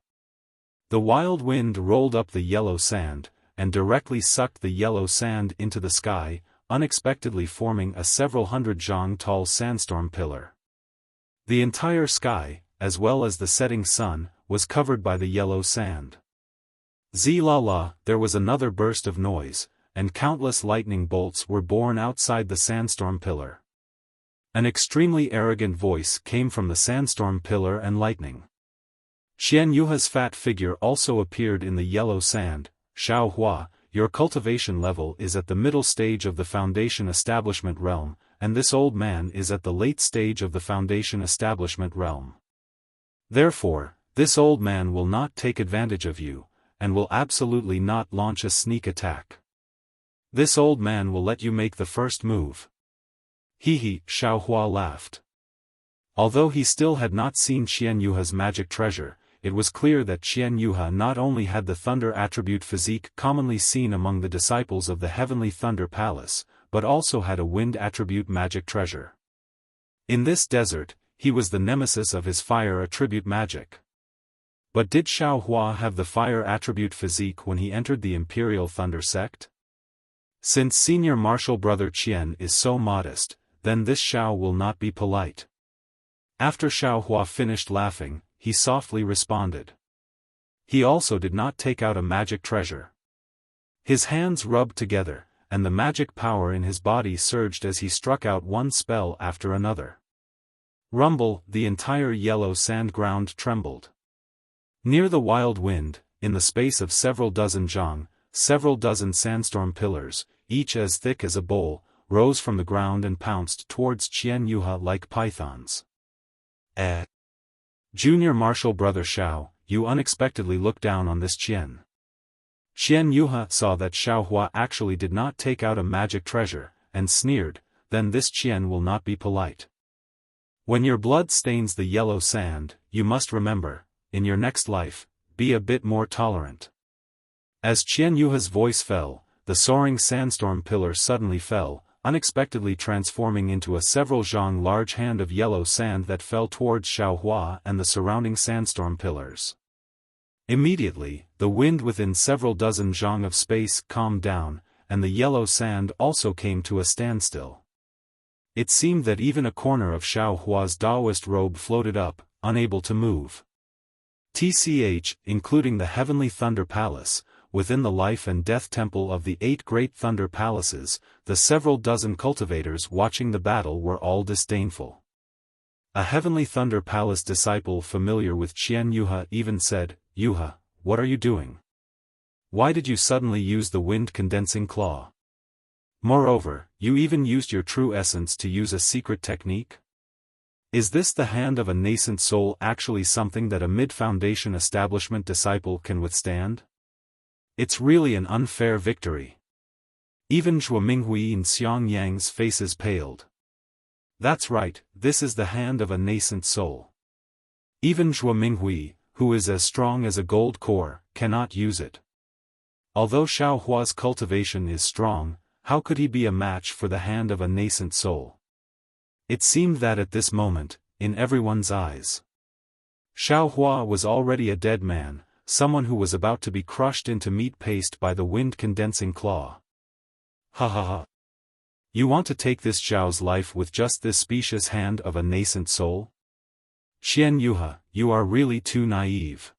The wild wind rolled up the yellow sand, and directly sucked the yellow sand into the sky, unexpectedly forming a several hundred zhang tall sandstorm pillar. The entire sky, as well as the setting sun, was covered by the yellow sand. Zilala, there was another burst of noise, and countless lightning bolts were born outside the sandstorm pillar. An extremely arrogant voice came from the sandstorm pillar and lightning. Qian Yuha's fat figure also appeared in the yellow sand. Xiaohua, your cultivation level is at the middle stage of the Foundation Establishment realm, and this old man is at the late stage of the Foundation Establishment realm. Therefore, this old man will not take advantage of you, and will absolutely not launch a sneak attack. This old man will let you make the first move. Hee, Xiaohua laughed. Although he still had not seen Qian Yuha's magic treasure, it was clear that Qian Yuha not only had the thunder attribute physique commonly seen among the disciples of the Heavenly Thunder Palace, but also had a wind attribute magic treasure. In this desert, he was the nemesis of his fire attribute magic. But did Xiaohua have the fire attribute physique when he entered the Imperial Thunder Sect? Since senior martial brother Qian is so modest, then this Xiao will not be polite. After Xiaohua finished laughing, he softly responded. He also did not take out a magic treasure. His hands rubbed together, and the magic power in his body surged as he struck out one spell after another. Rumble, the entire yellow sand ground trembled. Near the wild wind, in the space of several dozen zhang, several dozen sandstorm pillars, each as thick as a bowl, rose from the ground and pounced towards Qian Yuha like pythons. Junior martial brother Xiao, you unexpectedly looked down on this Qian. Qian Yuha saw that Xiaohua actually did not take out a magic treasure, and sneered, then this Qian will not be polite. When your blood stains the yellow sand, you must remember, in your next life, be a bit more tolerant. As Qian Yuha's voice fell, the soaring sandstorm pillar suddenly fell, unexpectedly transforming into a several zhang large hand of yellow sand that fell towards Xiaohua and the surrounding sandstorm pillars. Immediately, the wind within several dozen zhang of space calmed down, and the yellow sand also came to a standstill. It seemed that even a corner of Xiaohua's Taoist robe floated up, unable to move. TCH, including the Heavenly Thunder Palace, within the life and death temple of the 8 great thunder palaces, the several dozen cultivators watching the battle were all disdainful. A Heavenly Thunder Palace disciple familiar with Qian Yuha even said, "Yuha, what are you doing? Why did you suddenly use the wind-condensing claw? Moreover, you even used your true essence to use a secret technique? Is this the hand of a nascent soul actually something that a mid-foundation establishment disciple can withstand? It's really an unfair victory." Even Zhuo Minghui and Xiang Yang's faces paled. That's right, this is the hand of a nascent soul. Even Zhuo Minghui, who is as strong as a gold core, cannot use it. Although Xiao Hua's cultivation is strong, how could he be a match for the hand of a nascent soul? It seemed that at this moment, in everyone's eyes, Xiao Hua was already a dead man, someone who was about to be crushed into meat paste by the wind-condensing claw. Ha ha ha. You want to take this Zhao's life with just this specious hand of a nascent soul? Qian Yuhe, you are really too naive.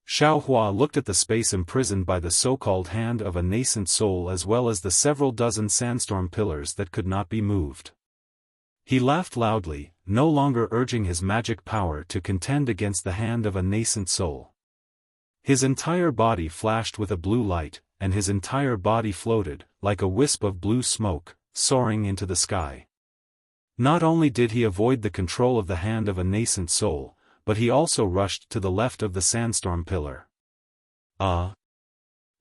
Xiao Hua looked at the space imprisoned by the so-called hand of a nascent soul as well as the several dozen sandstorm pillars that could not be moved. He laughed loudly, no longer urging his magic power to contend against the hand of a nascent soul. His entire body flashed with a blue light, and his entire body floated, like a wisp of blue smoke, soaring into the sky. Not only did he avoid the control of the hand of a nascent soul, but he also rushed to the left of the sandstorm pillar.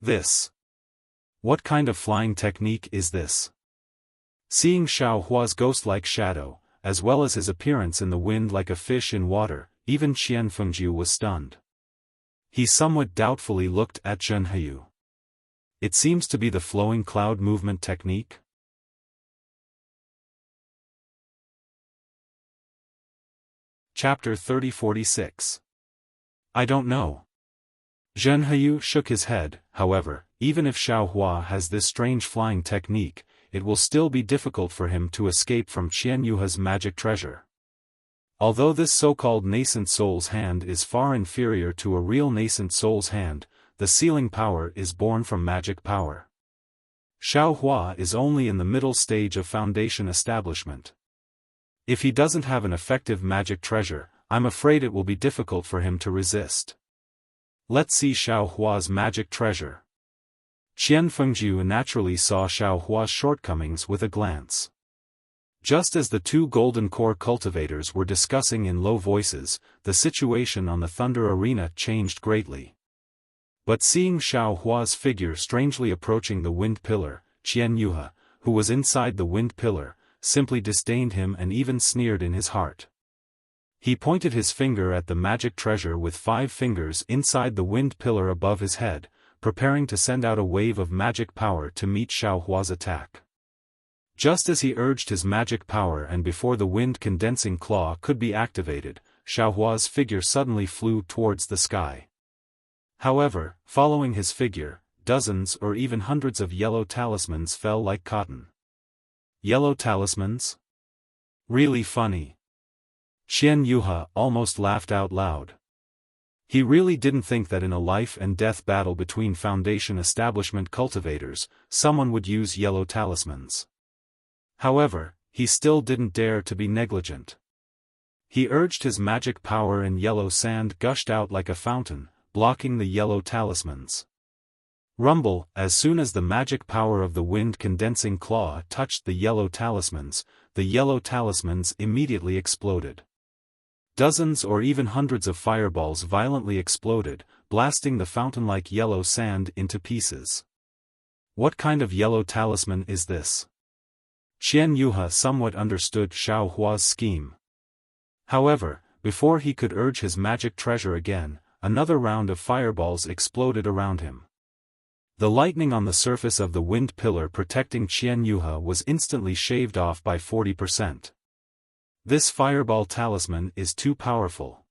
This. What kind of flying technique is this? Seeing Xiao Hua's ghost-like shadow, as well as his appearance in the wind like a fish in water, even Qian Fengjiu was stunned. He somewhat doubtfully looked at Zhen Heyu. It seems to be the flowing cloud movement technique. Chapter 3046. I don't know. Zhen Heyu shook his head. However, even if Xiao Hua has this strange flying technique, it will still be difficult for him to escape from Qian Yuhe's magic treasure. Although this so-called nascent soul's hand is far inferior to a real nascent soul's hand, the sealing power is born from magic power. Xiao Hua is only in the middle stage of foundation establishment. If he doesn't have an effective magic treasure, I'm afraid it will be difficult for him to resist. Let's see Xiao Hua's magic treasure. Qian Fengjiu naturally saw Xiao Hua's shortcomings with a glance. Just as the two golden core cultivators were discussing in low voices, the situation on the Thunder Arena changed greatly. But seeing Xiao Hua's figure strangely approaching the wind pillar, Qian Yuhe, who was inside the wind pillar, simply disdained him and even sneered in his heart. He pointed his finger at the magic treasure with 5 fingers inside the wind pillar above his head, preparing to send out a wave of magic power to meet Xiao Hua's attack. Just as he urged his magic power and before the wind-condensing claw could be activated, Xiao Hua's figure suddenly flew towards the sky. However, following his figure, dozens or even hundreds of yellow talismans fell like cotton. Yellow talismans? Really funny. Qian Yuhe almost laughed out loud. He really didn't think that in a life-and-death battle between Foundation establishment cultivators, someone would use yellow talismans. However, he still didn't dare to be negligent. He urged his magic power and yellow sand gushed out like a fountain, blocking the yellow talismans. Rumble, as soon as the magic power of the wind-condensing claw touched the yellow talismans immediately exploded. Dozens or even hundreds of fireballs violently exploded, blasting the fountain-like yellow sand into pieces. What kind of yellow talisman is this? Qian Yuhe somewhat understood Xiao Hua's scheme. However, before he could urge his magic treasure again, another round of fireballs exploded around him. The lightning on the surface of the wind pillar protecting Qian Yuhe was instantly shaved off by 40%. This fireball talisman is too powerful.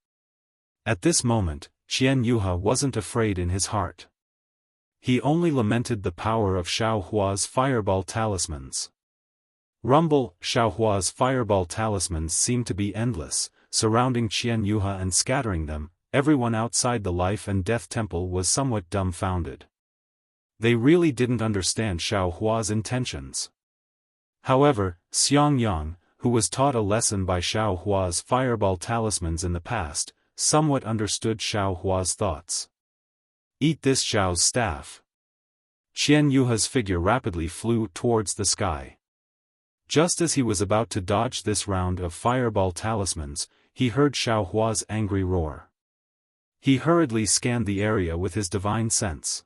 At this moment, Qian Yuhe wasn't afraid in his heart. He only lamented the power of Xiao Hua's fireball talismans. Rumble, Xiao Hua's fireball talismans seemed to be endless, surrounding Qian Yuhe and scattering them. Everyone outside the life and death temple was somewhat dumbfounded. They really didn't understand Xiao Hua's intentions. However, Xiang Yang, who was taught a lesson by Xiao Hua's fireball talismans in the past, somewhat understood Xiao Hua's thoughts. Eat this Xiao's staff. Qian Yuhe's figure rapidly flew towards the sky. Just as he was about to dodge this round of fireball talismans, he heard Xiao Hua's angry roar. He hurriedly scanned the area with his divine sense.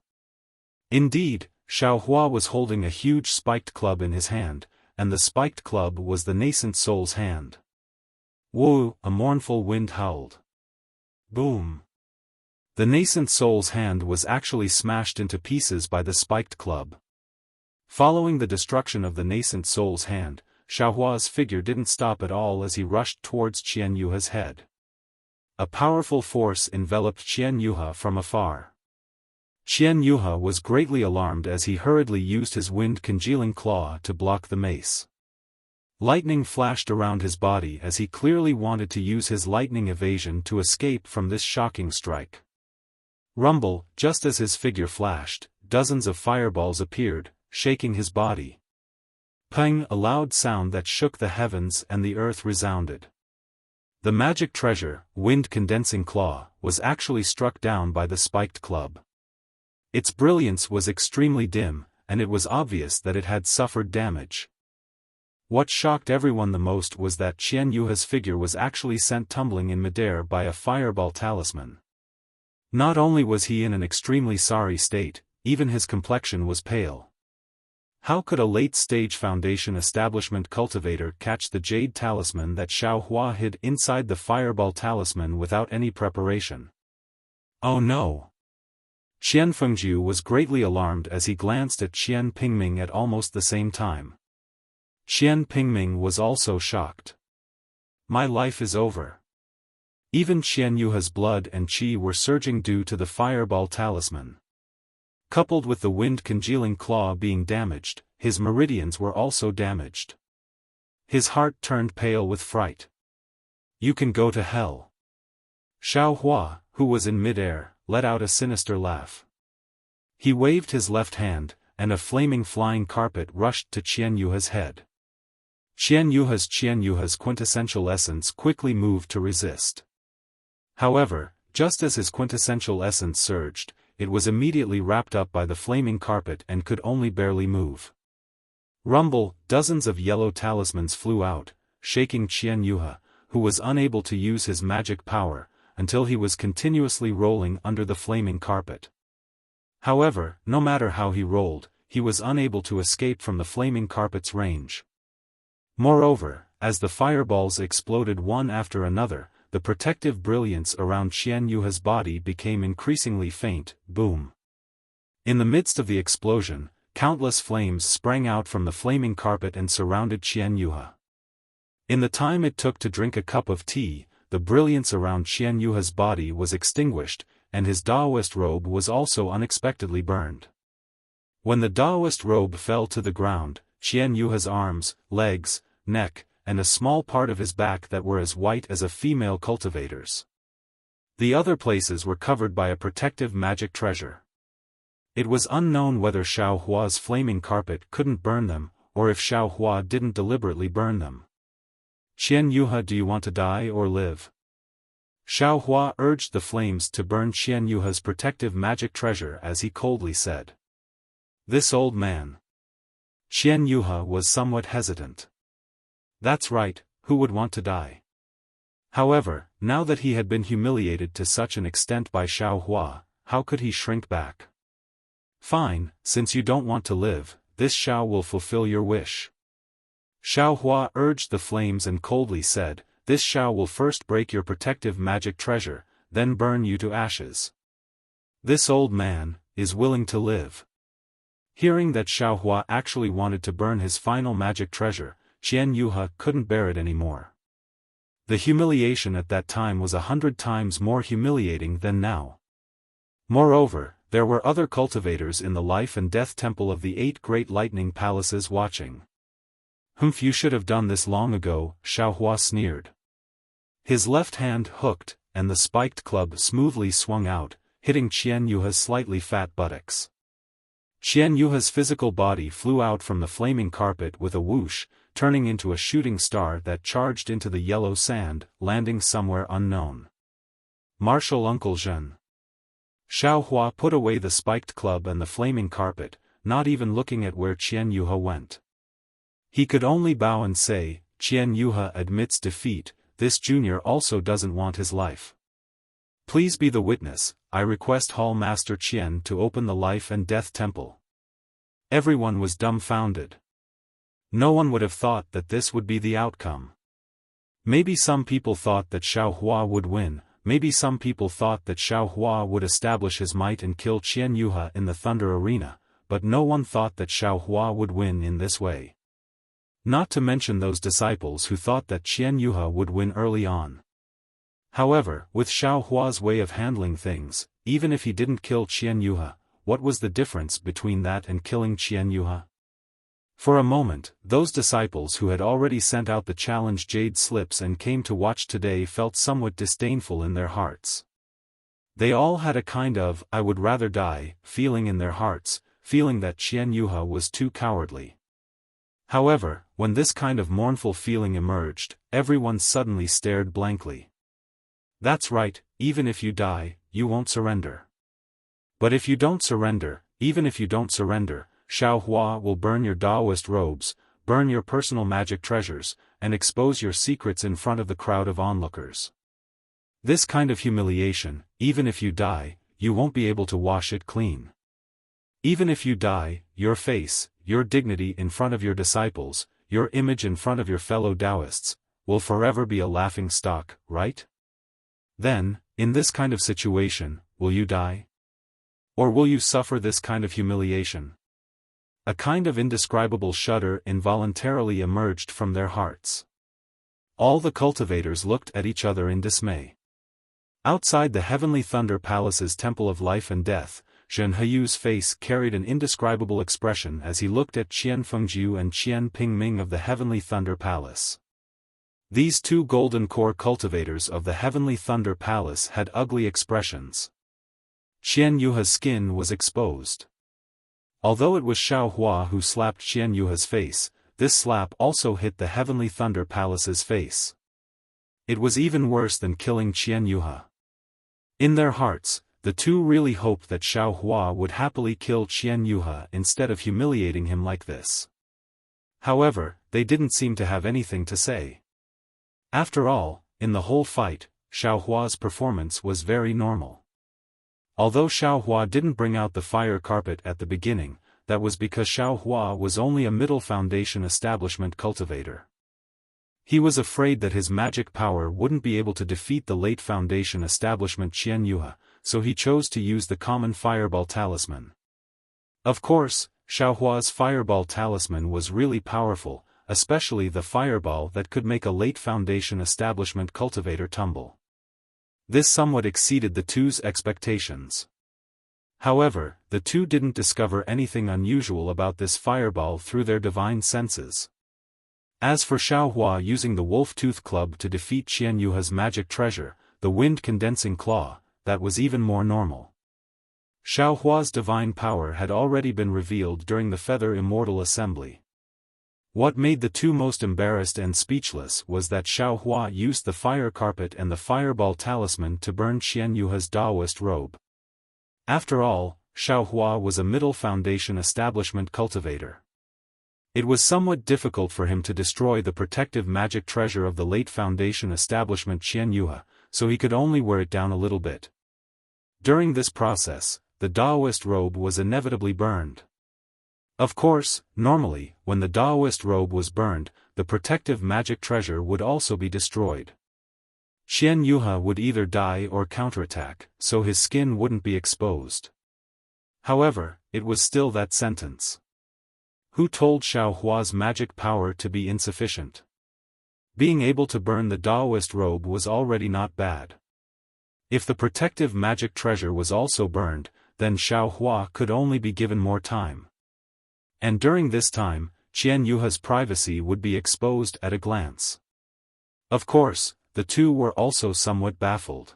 Indeed, Xiaohua was holding a huge spiked club in his hand, and the spiked club was the nascent soul's hand. Whoa! A mournful wind howled. Boom! The nascent soul's hand was actually smashed into pieces by the spiked club. Following the destruction of the nascent soul's hand, Xiaohua's figure didn't stop at all as he rushed towards Qian Yuhe's head. A powerful force enveloped Qian Yuhe from afar. Qian Yuhe was greatly alarmed as he hurriedly used his wind-congealing claw to block the mace. Lightning flashed around his body as he clearly wanted to use his lightning evasion to escape from this shocking strike. Rumble, just as his figure flashed, dozens of fireballs appeared, shaking his body. Peng! A loud sound that shook the heavens and the earth resounded. The magic treasure, wind-condensing claw, was actually struck down by the spiked club. Its brilliance was extremely dim, and it was obvious that it had suffered damage. What shocked everyone the most was that Qian Yuhe's figure was actually sent tumbling in midair by a fireball talisman. Not only was he in an extremely sorry state, even his complexion was pale. How could a late-stage Foundation establishment cultivator catch the jade talisman that Xiaohua hid inside the fireball talisman without any preparation? Oh no! Qian Fengjiu was greatly alarmed as he glanced at Qian Pingming at almost the same time. Qian Pingming was also shocked. My life is over. Even Qian Yuhe's blood and qi were surging due to the fireball talisman. Coupled with the wind-congealing claw being damaged, his meridians were also damaged. His heart turned pale with fright. You can go to hell. Xiaohua, who was in mid-air, let out a sinister laugh. He waved his left hand, and a flaming flying carpet rushed to Qian Yuhe's head. Qian Yuhe's quintessential essence quickly moved to resist. However, just as his quintessential essence surged, it was immediately wrapped up by the flaming carpet and could only barely move. Rumble, dozens of yellow talismans flew out, shaking Qian Yuhe, who was unable to use his magic power, until he was continuously rolling under the flaming carpet. However, no matter how he rolled, he was unable to escape from the flaming carpet's range. Moreover, as the fireballs exploded one after another, the protective brilliance around Qian Yuhe's body became increasingly faint. Boom! In the midst of the explosion, countless flames sprang out from the flaming carpet and surrounded Qian Yuhe. In the time it took to drink a cup of tea, the brilliance around Qian Yuhe's body was extinguished, and his Daoist robe was also unexpectedly burned. When the Daoist robe fell to the ground, Qian Yuhe's arms, legs, neck, and a small part of his back that were as white as a female cultivator's. The other places were covered by a protective magic treasure. It was unknown whether Xiaohua's flaming carpet couldn't burn them, or if Xiaohua didn't deliberately burn them. Qian Yuhe, do you want to die or live? Xiaohua urged the flames to burn Qian Yuhe's protective magic treasure as he coldly said. This old man. Qian Yuhe was somewhat hesitant. That's right, who would want to die? However, now that he had been humiliated to such an extent by Xiaohua, how could he shrink back? Fine, since you don't want to live, this Xiao will fulfill your wish. Xiaohua urged the flames and coldly said, this Xiao will first break your protective magic treasure, then burn you to ashes. This old man is willing to live. Hearing that Xiaohua actually wanted to burn his final magic treasure, Qian Yuhe couldn't bear it anymore. The humiliation at that time was 100 times more humiliating than now. Moreover, there were other cultivators in the life and death temple of the 8 great lightning palaces watching. Humph, you should have done this long ago, Xiaohua sneered. His left hand hooked, and the spiked club smoothly swung out, hitting Qian Yuhe's slightly fat buttocks. Qian Yuhe's physical body flew out from the flaming carpet with a whoosh, turning into a shooting star that charged into the yellow sand, landing somewhere unknown. Martial Uncle Zhen. Xiaohua put away the spiked club and the flaming carpet, not even looking at where Qian Yuhe went. He could only bow and say, Qian Yuhe admits defeat, this junior also doesn't want his life. Please be the witness, I request Hall Master Qian to open the life and death temple. Everyone was dumbfounded. No one would have thought that this would be the outcome. Maybe some people thought that Xiaohua would win, maybe some people thought that Xiaohua would establish his might and kill Qian Yuhe in the Thunder Arena, but no one thought that Xiaohua would win in this way. Not to mention those disciples who thought that Qian Yuhe would win early on. However, with Xiaohua's way of handling things, even if he didn't kill Qian Yuhe, what was the difference between that and killing Qian Yuhe? For a moment, those disciples who had already sent out the challenge jade slips and came to watch today felt somewhat disdainful in their hearts. They all had a kind of "I would rather die" feeling in their hearts, feeling that Qian Yuhe was too cowardly. However, when this kind of mournful feeling emerged, everyone suddenly stared blankly. That's right, even if you die, you won't surrender. But if you don't surrender, even if you don't surrender, Xiaohua will burn your Taoist robes, burn your personal magic treasures, and expose your secrets in front of the crowd of onlookers. This kind of humiliation, even if you die, you won't be able to wash it clean. Even if you die, your face, your dignity in front of your disciples, your image in front of your fellow Taoists, will forever be a laughing stock, right? Then, in this kind of situation, will you die? Or will you suffer this kind of humiliation? A kind of indescribable shudder involuntarily emerged from their hearts. All the cultivators looked at each other in dismay. Outside the Heavenly Thunder Palace's Temple of Life and Death, Zhen Heyu's face carried an indescribable expression as he looked at Qian Fengjiu and Qian Pingming of the Heavenly Thunder Palace. These two golden core cultivators of the Heavenly Thunder Palace had ugly expressions. Qian Yuhe's skin was exposed. Although it was Xiaohua who slapped Qian Yuhe's face, this slap also hit the Heavenly Thunder Palace's face. It was even worse than killing Qian Yuhe. In their hearts, the two really hoped that Xiaohua would happily kill Qian Yuhe instead of humiliating him like this. However, they didn't seem to have anything to say. After all, in the whole fight, Xiaohua's performance was very normal. Although Xiaohua didn't bring out the fire carpet at the beginning, that was because Xiaohua was only a middle foundation establishment cultivator. He was afraid that his magic power wouldn't be able to defeat the late foundation establishment Qian Yuhe, so he chose to use the common fireball talisman. Of course, Xiaohua's fireball talisman was really powerful, especially the fireball that could make a late foundation establishment cultivator tumble. This somewhat exceeded the two's expectations. However, the two didn't discover anything unusual about this fireball through their divine senses. As for Xiaohua using the wolf tooth club to defeat Qian Yuhe's magic treasure, the wind condensing claw, that was even more normal. Xiaohua's divine power had already been revealed during the Feather Immortal Assembly. What made the two most embarrassed and speechless was that Xiaohua used the fire carpet and the fireball talisman to burn Qian Yuhe's Taoist robe. After all, Xiaohua was a middle foundation establishment cultivator. It was somewhat difficult for him to destroy the protective magic treasure of the late foundation establishment Qian Yuhe, so he could only wear it down a little bit. During this process, the Taoist robe was inevitably burned. Of course, normally, when the Taoist robe was burned, the protective magic treasure would also be destroyed. Qian Yuhe would either die or counterattack, so his skin wouldn't be exposed. However, it was still that sentence. Who told Xiaohua's magic power to be insufficient? Being able to burn the Taoist robe was already not bad. If the protective magic treasure was also burned, then Xiaohua could only be given more time. And during this time, Qian Yuhe's privacy would be exposed at a glance. Of course, the two were also somewhat baffled.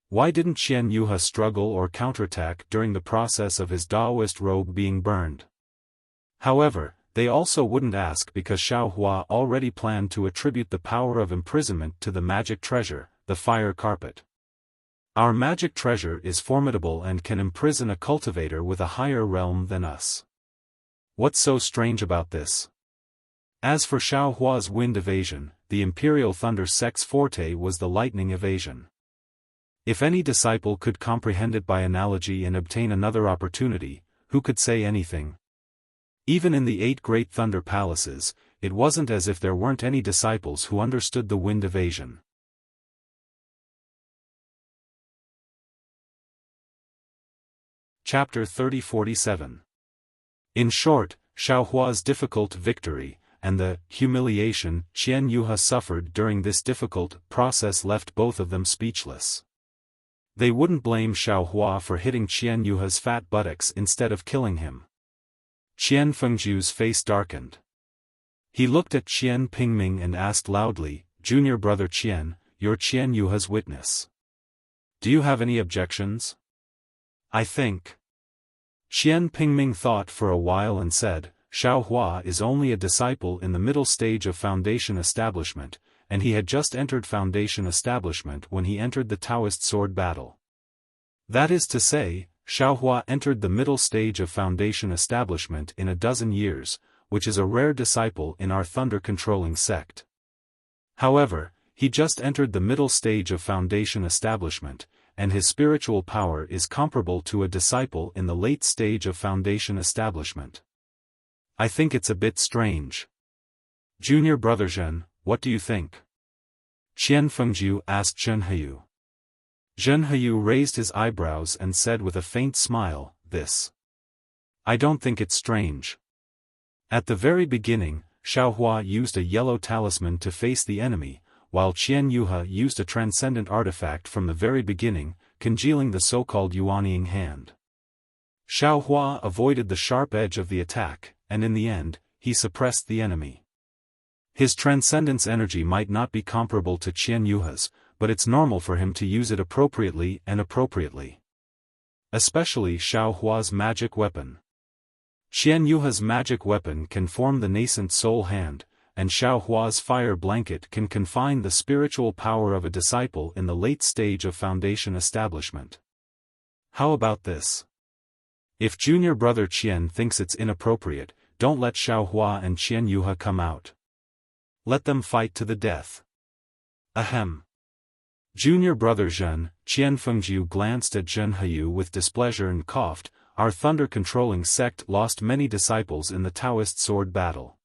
Why didn't Qian Yuhe struggle or counterattack during the process of his Taoist robe being burned? However, they also wouldn't ask because Xiaohua already planned to attribute the power of imprisonment to the magic treasure, the fire carpet. Our magic treasure is formidable and can imprison a cultivator with a higher realm than us. What's so strange about this? As for Xiaohua's wind evasion, the Imperial Thunder Sect's forte was the lightning evasion. If any disciple could comprehend it by analogy and obtain another opportunity, who could say anything? Even in the 8 great thunder palaces, it wasn't as if there weren't any disciples who understood the wind evasion. Chapter 30-47. In short, Xiaohua's difficult victory, and the humiliation Qian Yuhe suffered during this difficult process left both of them speechless. They wouldn't blame Xiaohua for hitting Qian Yuhe's fat buttocks instead of killing him. Qian Fengzhu's face darkened. He looked at Qian Pingming and asked loudly, "Junior brother Qian, you're Qian Yuhe's witness. Do you have any objections?" "I think." Qian Pingming thought for a while and said, "Xiaohua is only a disciple in the middle stage of Foundation Establishment, and he had just entered Foundation Establishment when he entered the Taoist sword battle. That is to say, Xiaohua entered the middle stage of Foundation Establishment in a dozen years, which is a rare disciple in our thunder-controlling sect. However, he just entered the middle stage of Foundation Establishment, and his spiritual power is comparable to a disciple in the late stage of Foundation Establishment. I think it's a bit strange. Junior brother Zhen, what do you think?" Qian Fengzhu asked Zhenheyu. Zhenheyu raised his eyebrows and said with a faint smile, "This. I don't think it's strange. At the very beginning, Xiaohua used a yellow talisman to face the enemy, while Qian Yuhe used a transcendent artifact from the very beginning, congealing the so-called Yuanying hand. Xiaohua avoided the sharp edge of the attack, and in the end, he suppressed the enemy. His transcendence energy might not be comparable to Qian Yuhe's, but it's normal for him to use it appropriately and appropriately. Especially Xiaohua's magic weapon. Qian Yuhe's magic weapon can form the nascent soul hand, and Xiaohua's fire blanket can confine the spiritual power of a disciple in the late stage of Foundation Establishment. How about this? If junior brother Qian thinks it's inappropriate, don't let Xiaohua and Qian Yuhe come out. Let them fight to the death. Ahem. Junior brother Zhen, Qian Fengzhu glanced at Zhenheyu with displeasure and coughed, "Our thunder-controlling sect lost many disciples in the Taoist sword battle.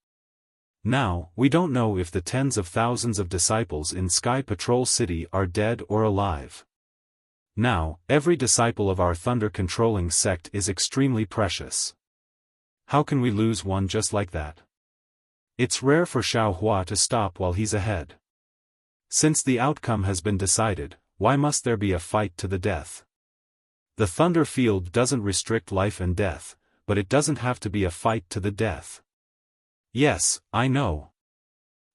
Now, we don't know if the tens of thousands of disciples in Sky Patrol City are dead or alive. Now, every disciple of our thunder-controlling sect is extremely precious. How can we lose one just like that? It's rare for Xiaohua to stop while he's ahead. Since the outcome has been decided, why must there be a fight to the death? The thunder field doesn't restrict life and death, but it doesn't have to be a fight to the death." "Yes, I know.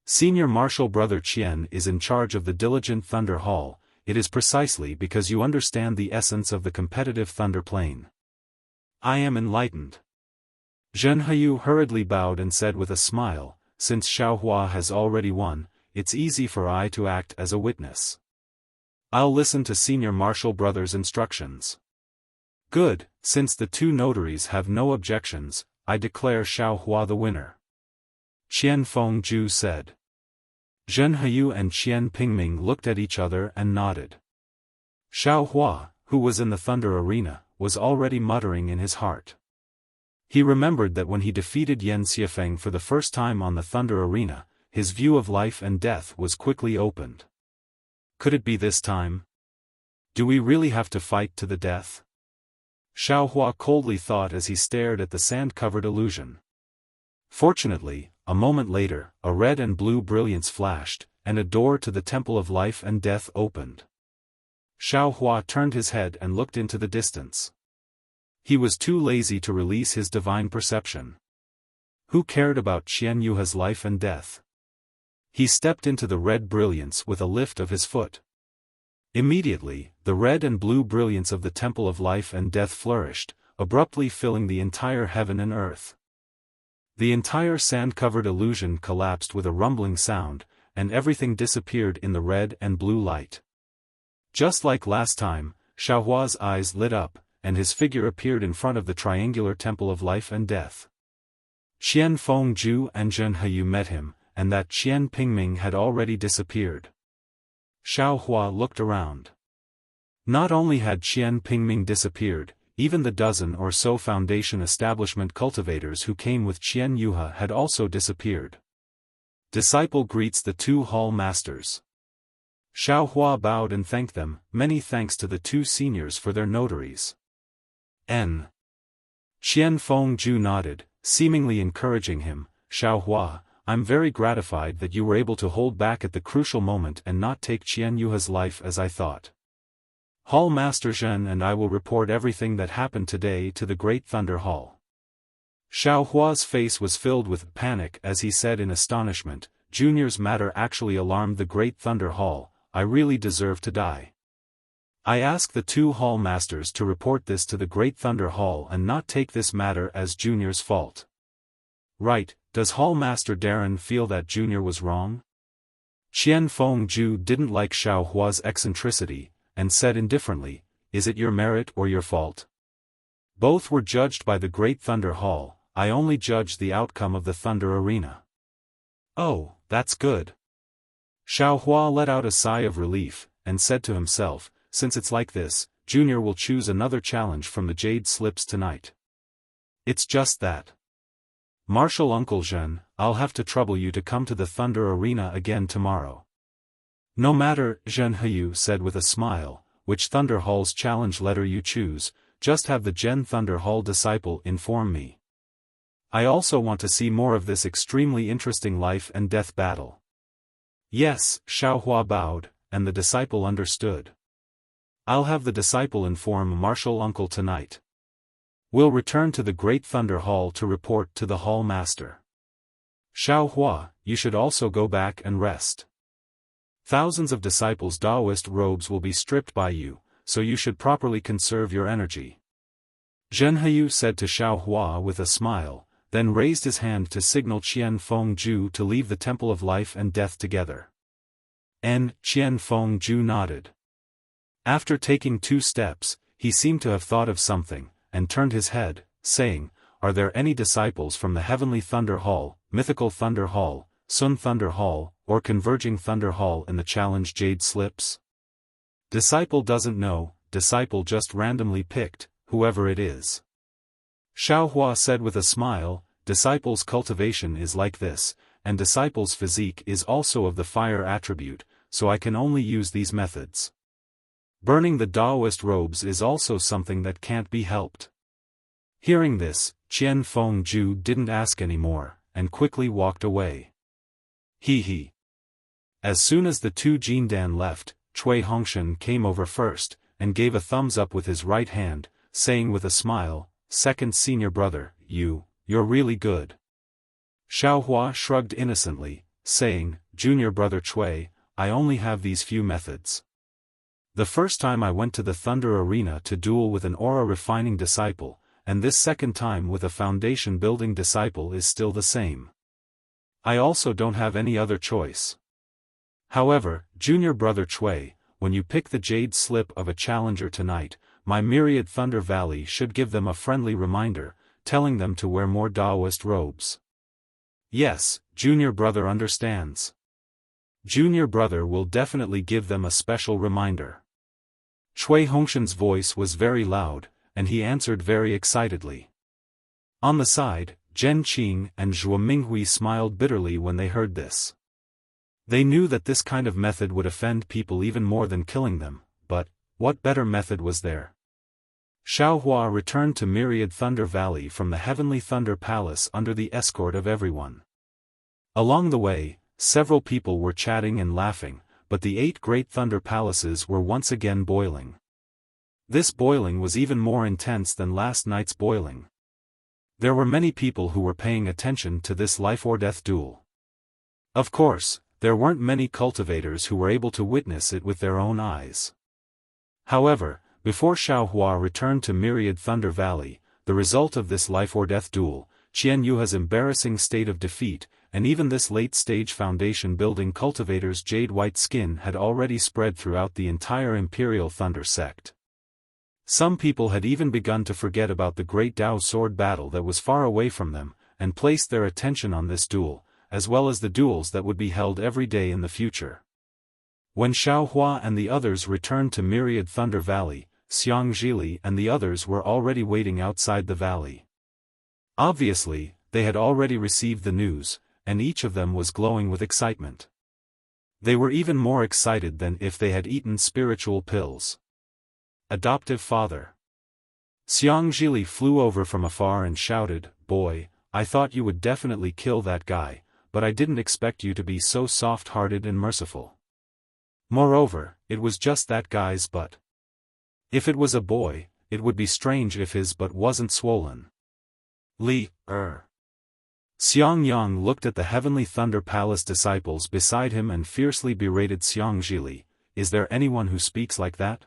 Senior Marshal Brother Qian is in charge of the Diligent Thunder Hall. It is precisely because you understand the essence of the competitive thunder plane. I am enlightened." Zhenheyu hurriedly bowed and said with a smile, "Since Xiaohua has already won, it's easy for I to act as a witness. I'll listen to Senior Marshal Brother's instructions." "Good, since the two notaries have no objections, I declare Xiaohua the winner," Qian Fengzhu said. Zhenheyu and Qian Pingming looked at each other and nodded. Xiaohua, who was in the thunder arena, was already muttering in his heart. He remembered that when he defeated Yan Xiafeng for the first time on the thunder arena, his view of life and death was quickly opened. Could it be this time? Do we really have to fight to the death? Xiaohua coldly thought as he stared at the sand-covered illusion. Fortunately, a moment later, a red and blue brilliance flashed, and a door to the Temple of Life and Death opened. Xiaohua turned his head and looked into the distance. He was too lazy to release his divine perception. Who cared about Qian Yuhe's life and death? He stepped into the red brilliance with a lift of his foot. Immediately, the red and blue brilliance of the Temple of Life and Death flourished, abruptly filling the entire heaven and earth. The entire sand-covered illusion collapsed with a rumbling sound, and everything disappeared in the red and blue light. Just like last time, Xiaohua's eyes lit up, and his figure appeared in front of the triangular Temple of Life and Death. Qian Fengzhu and Zhenheyu met him, and that Qian Pingming had already disappeared. Xiaohua looked around. Not only had Qian Pingming disappeared, even the dozen or so foundation establishment cultivators who came with Qian Yuhe had also disappeared. Disciple greets the two hall masters. Xiaofan bowed and thanked them, many thanks to the two seniors for their notaries. N. Qian Fengju nodded, seemingly encouraging him. Xiaofan, I'm very gratified that you were able to hold back at the crucial moment and not take Qian Yuhe's life as I thought. Hall Master Zhen and I will report everything that happened today to the Great Thunder Hall. Xiaohua's face was filled with panic as he said in astonishment, Junior's matter actually alarmed the Great Thunder Hall. I really deserve to die. I ask the two hall masters to report this to the Great Thunder Hall and not take this matter as Junior's fault. Right, does Hall Master Darren feel that Junior was wrong? Qian Fengju didn't like Xiaohua's eccentricity, and said indifferently, is it your merit or your fault? Both were judged by the Great Thunder Hall, I only judge the outcome of the Thunder Arena. Oh, that's good. Xiaohua let out a sigh of relief, and said to himself, since it's like this, Junior will choose another challenge from the Jade Slips tonight. It's just that. Martial Uncle Zhen, I'll have to trouble you to come to the Thunder Arena again tomorrow. No matter, Zhen Heyu said with a smile, which Thunder Hall's challenge letter you choose, just have the Gen Thunder Hall disciple inform me. I also want to see more of this extremely interesting life and death battle. Yes, Xiaohua bowed, and the disciple understood. I'll have the disciple inform Martial Uncle tonight. We'll return to the Great Thunder Hall to report to the Hall Master. Xiaohua, you should also go back and rest. Thousands of disciples' Taoist robes will be stripped by you, so you should properly conserve your energy. Zhen Heyu said to Xiaohua with a smile, then raised his hand to signal Qian Fengju to leave the Temple of Life and Death together. Qian Fengju nodded. After taking 2 steps, he seemed to have thought of something, and turned his head, saying, are there any disciples from the Heavenly Thunder Hall, Mythical Thunder Hall, Sun Thunder Hall, or Converging Thunder Hall in the challenge Jade Slips? Disciple doesn't know, disciple just randomly picked, whoever it is. Xiaohua said with a smile, disciple's cultivation is like this, and disciple's physique is also of the fire attribute, so I can only use these methods. Burning the Taoist robes is also something that can't be helped. Hearing this, Qian Fengju didn't ask any more, and quickly walked away. He. As soon as the two Jindan left, Cui Hongshan came over first, and gave a thumbs up with his right hand, saying with a smile, second senior brother, you're really good. Xiaohua shrugged innocently, saying, junior brother Cui, I only have these few methods. The first time I went to the Thunder Arena to duel with an aura-refining disciple, and this second time with a foundation-building disciple is still the same. I also don't have any other choice. However, junior brother Cui, when you pick the jade slip of a challenger tonight, my myriad Thunder Valley should give them a friendly reminder, telling them to wear more Taoist robes. Yes, junior brother understands. Junior brother will definitely give them a special reminder. Cui Hongshan's voice was very loud, and he answered very excitedly. On the side, Zhen Qing and Zhuo Minghui smiled bitterly when they heard this. They knew that this kind of method would offend people even more than killing them, but what better method was there? Xiaohua returned to Myriad Thunder Valley from the Heavenly Thunder Palace under the escort of everyone. Along the way, several people were chatting and laughing, but the 8 great Thunder Palaces were once again boiling. This boiling was even more intense than last night's boiling. There were many people who were paying attention to this life-or-death duel. Of course, there weren't many cultivators who were able to witness it with their own eyes. However, before Xiaohua returned to Myriad Thunder Valley, the result of this life-or-death duel, Qian Yuhe's embarrassing state of defeat, and even this late-stage foundation-building cultivator's jade-white skin had already spread throughout the entire Imperial Thunder sect. Some people had even begun to forget about the great Dao sword battle that was far away from them, and placed their attention on this duel, as well as the duels that would be held every day in the future. When Xiaohua and the others returned to Myriad Thunder Valley, Xiang Zhili and the others were already waiting outside the valley. Obviously, they had already received the news, and each of them was glowing with excitement. They were even more excited than if they had eaten spiritual pills. Adoptive father. Xiang Zhili flew over from afar and shouted, "Boy, I thought you would definitely kill that guy, but I didn't expect you to be so soft-hearted and merciful. Moreover, it was just that guy's butt. If it was a boy, it would be strange if his butt wasn't swollen." Xiang Yang looked at the Heavenly Thunder Palace disciples beside him and fiercely berated Xiang Zhili, "Is there anyone who speaks like that?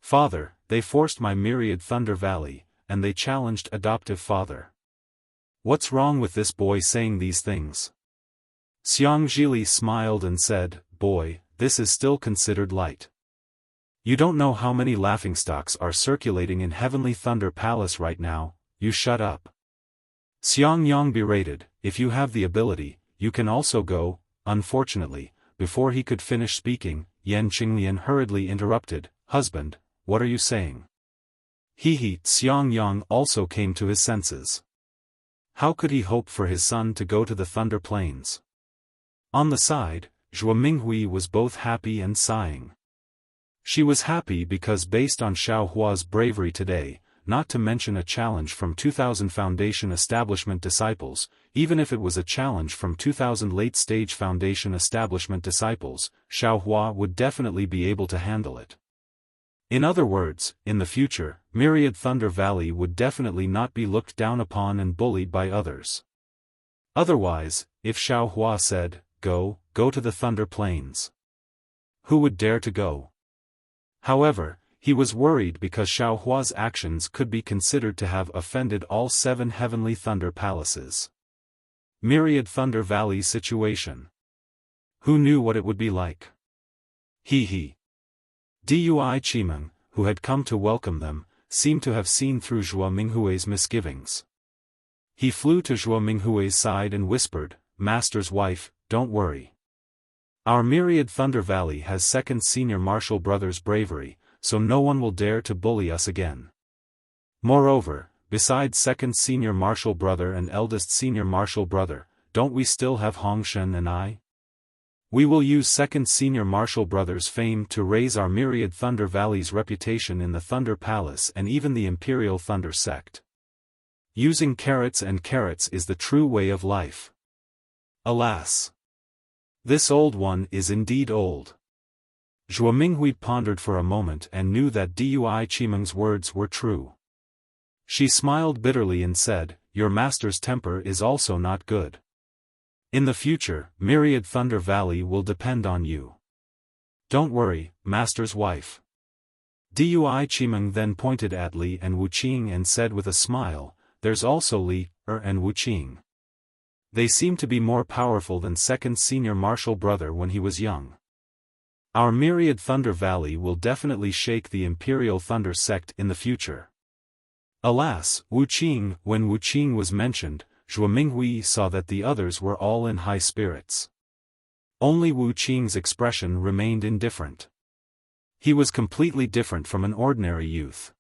Father, they forced my myriad Thunder Valley, and they challenged adoptive father. What's wrong with this boy saying these things?" Xiang Zhili smiled and said, "Boy, this is still considered light. You don't know how many laughingstocks are circulating in Heavenly Thunder Palace right now, you shut up." Xiang Yang berated, "If you have the ability, you can also go." Unfortunately, before he could finish speaking, Yan Qinglian hurriedly interrupted, "Husband, what are you saying?" Xiang Yang also came to his senses. How could he hope for his son to go to the Thunder Plains? On the side, Zhuo Minghui was both happy and sighing. She was happy because based on Xiao Hua's bravery today, not to mention a challenge from 2000 Foundation Establishment disciples, even if it was a challenge from 2000 late-stage Foundation Establishment disciples, Xiao Hua would definitely be able to handle it. In other words, in the future, Myriad Thunder Valley would definitely not be looked down upon and bullied by others. Otherwise, if Xiao Hua said, go to the Thunder Plains, who would dare to go? However, he was worried because Xiao Hua's actions could be considered to have offended all 7 Heavenly Thunder Palaces. Myriad Thunder Valley situation. Who knew what it would be like? Dui Qimeng, who had come to welcome them, seemed to have seen through Zhuo Minghui's misgivings. He flew to Zhuo Minghui's side and whispered, "Master's wife, don't worry. Our Myriad Thunder Valley has second senior martial brother's bravery, so no one will dare to bully us again. Moreover, besides second senior martial brother and eldest senior martial brother, don't we still have Hongshen and I? We will use second senior martial brother's fame to raise our Myriad Thunder Valley's reputation in the Thunder Palace and even the Imperial Thunder Sect. Using carrots and carrots is the true way of life. Alas! This old one is indeed old." Zhuo Minghui pondered for a moment and knew that Dui Qimeng's words were true. She smiled bitterly and said, "Your master's temper is also not good. In the future, Myriad Thunder Valley will depend on you. Don't worry, master's wife." Dui Qimeng then pointed at Li and Wuqing and said with a smile, "There's also Li, and Wuqing. They seem to be more powerful than second senior martial brother when he was young. Our Myriad Thunder Valley will definitely shake the Imperial Thunder Sect in the future." Alas, when Wuqing was mentioned, Zhuo Minghui saw that the others were all in high spirits. Only Wuqing's expression remained indifferent. He was completely different from an ordinary youth.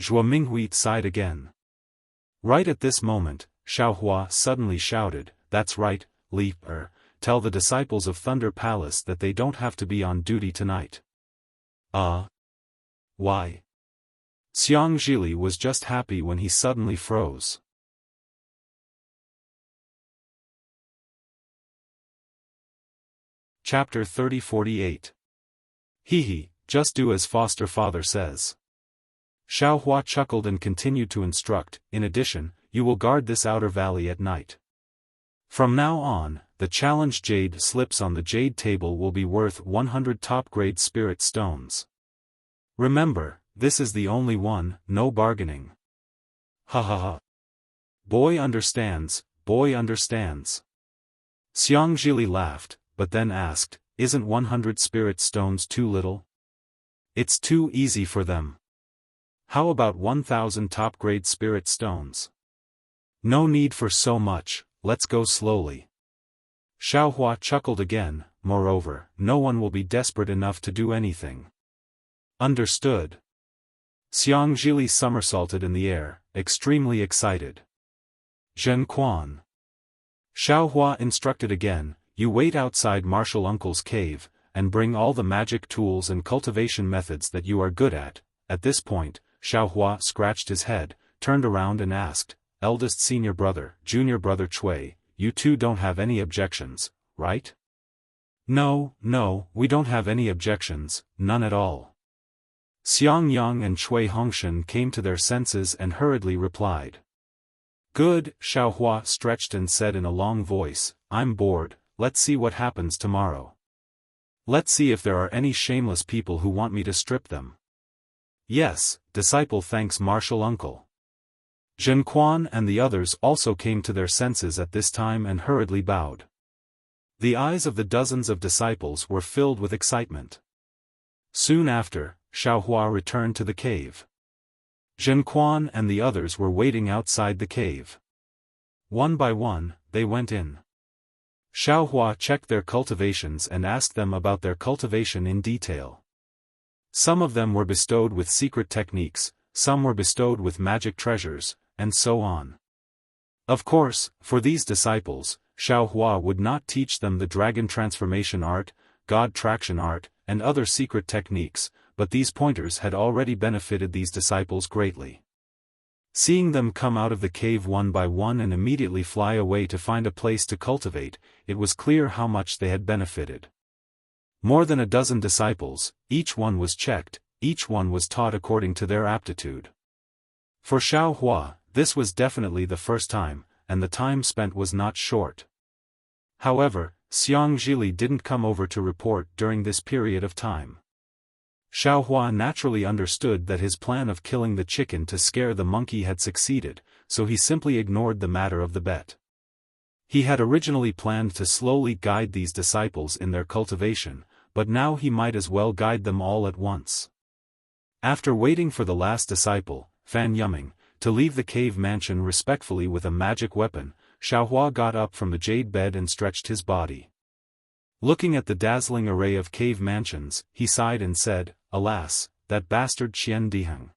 Zhuo Minghui sighed again. Right at this moment, Xiao Hua suddenly shouted, "That's right, Li, tell the disciples of Thunder Palace that they don't have to be on duty tonight." Why? Xiang Zhili was just happy when he suddenly froze. Chapter 30-48. Just do as foster father says. Xiao Hua chuckled and continued to instruct, "In addition, you will guard this outer valley at night. From now on, the challenge jade slips on the jade table will be worth 100 top-grade spirit stones. Remember, this is the only one, no bargaining." Boy understands, boy understands. Xiang Zhili laughed, but then asked, "Isn't 100 spirit stones too little? It's too easy for them. How about 1,000 top-grade spirit stones? No need for so much, let's go slowly." Xiao Hua chuckled again, "Moreover, no one will be desperate enough to do anything." Understood. Xiang Zhili somersaulted in the air, extremely excited. Zhen Quan. Xiaohua instructed again, you wait outside Martial Uncle's cave, and bring all the magic tools and cultivation methods that you are good at. At this point, Xiaohua scratched his head, turned around and asked, eldest senior brother, junior brother Cui, you two don't have any objections, right? No, we don't have any objections, none at all. Xiang Yang and Cui Hongshan came to their senses and hurriedly replied. Good, Xiaohua stretched and said in a long voice, I'm bored, let's see what happens tomorrow. Let's see if there are any shameless people who want me to strip them. Yes, disciple thanks Martial Uncle. Zhen Quan and the others also came to their senses at this time and hurriedly bowed. The eyes of the dozens of disciples were filled with excitement. Soon after, Xiaohua returned to the cave. Zhen Quan and the others were waiting outside the cave. One by one, they went in. Xiaohua checked their cultivations and asked them about their cultivation in detail. Some of them were bestowed with secret techniques, some were bestowed with magic treasures, and so on. Of course, for these disciples, Xiaohua would not teach them the dragon transformation art, god traction art, and other secret techniques, but these pointers had already benefited these disciples greatly. Seeing them come out of the cave one by one and immediately fly away to find a place to cultivate, it was clear how much they had benefited. More than a dozen disciples, each one was checked, each one was taught according to their aptitude. For Xiaohua, this was definitely the first time, and the time spent was not short. However, Xiang Zhili didn't come over to report during this period of time. Xiaohua naturally understood that his plan of killing the chicken to scare the monkey had succeeded, so he simply ignored the matter of the bet. He had originally planned to slowly guide these disciples in their cultivation, but now he might as well guide them all at once. After waiting for the last disciple, Fan Yuming, to leave the cave mansion respectfully with a magic weapon, Xiaohua got up from the jade bed and stretched his body. Looking at the dazzling array of cave mansions, he sighed and said, alas, that bastard Qian Diheng.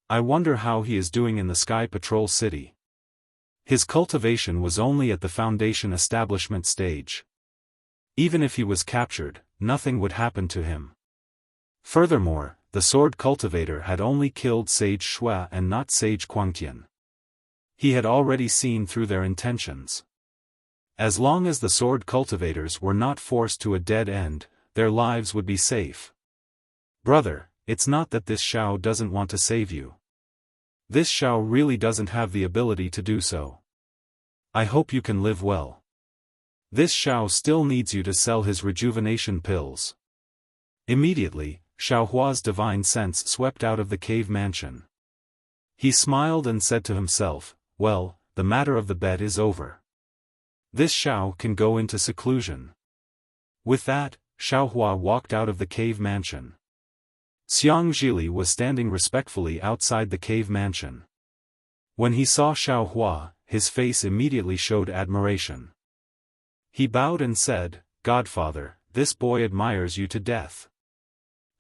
I wonder how he is doing in the Sky Patrol City. His cultivation was only at the foundation establishment stage. Even if he was captured, nothing would happen to him. Furthermore, the sword cultivator had only killed Sage Shui and not Sage Guangtian. He had already seen through their intentions. As long as the sword cultivators were not forced to a dead end, their lives would be safe. Brother, it's not that this Xiao doesn't want to save you. This Xiao really doesn't have the ability to do so. I hope you can live well. This Xiao still needs you to sell his rejuvenation pills. Immediately, Xiaohua's divine sense swept out of the cave mansion. He smiled and said to himself, well, the matter of the bet is over. This Xiao can go into seclusion. With that, Xiaohua walked out of the cave mansion. Xiang Zhili was standing respectfully outside the cave mansion. When he saw Xiaohua, his face immediately showed admiration. He bowed and said, Godfather, this boy admires you to death.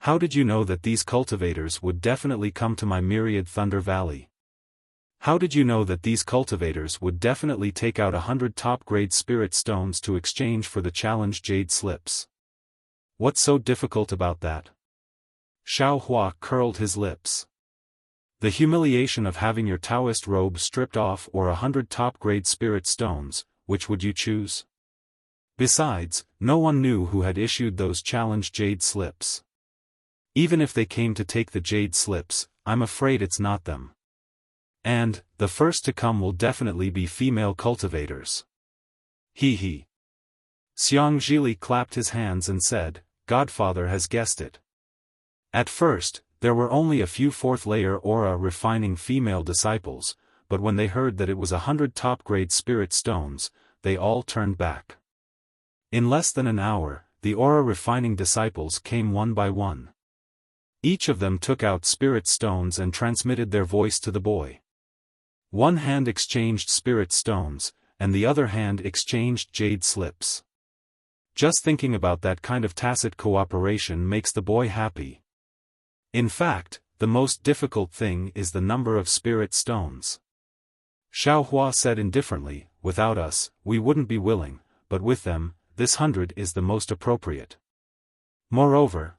How did you know that these cultivators would definitely come to my myriad Thunder Valley? How did you know that these cultivators would definitely take out 100 top-grade spirit stones to exchange for the challenge jade slips? What's so difficult about that? Xiaohua curled his lips. The humiliation of having your Taoist robe stripped off or 100 top-grade spirit stones, which would you choose? Besides, no one knew who had issued those challenge jade slips. Even if they came to take the jade slips, I'm afraid it's not them. And, the first to come will definitely be female cultivators. He. Xiang Zhili clapped his hands and said, Godfather has guessed it. At first, there were only a few fourth-layer aura refining female disciples, but when they heard that it was 100 top-grade spirit stones, they all turned back. In less than an hour, the aura refining disciples came one by one. Each of them took out spirit stones and transmitted their voice to the boy. One hand exchanged spirit stones, and the other hand exchanged jade slips. Just thinking about that kind of tacit cooperation makes the boy happy. In fact, the most difficult thing is the number of spirit stones. Xiaofan said indifferently, without us, we wouldn't be willing, but with them, this 100 is the most appropriate. Moreover,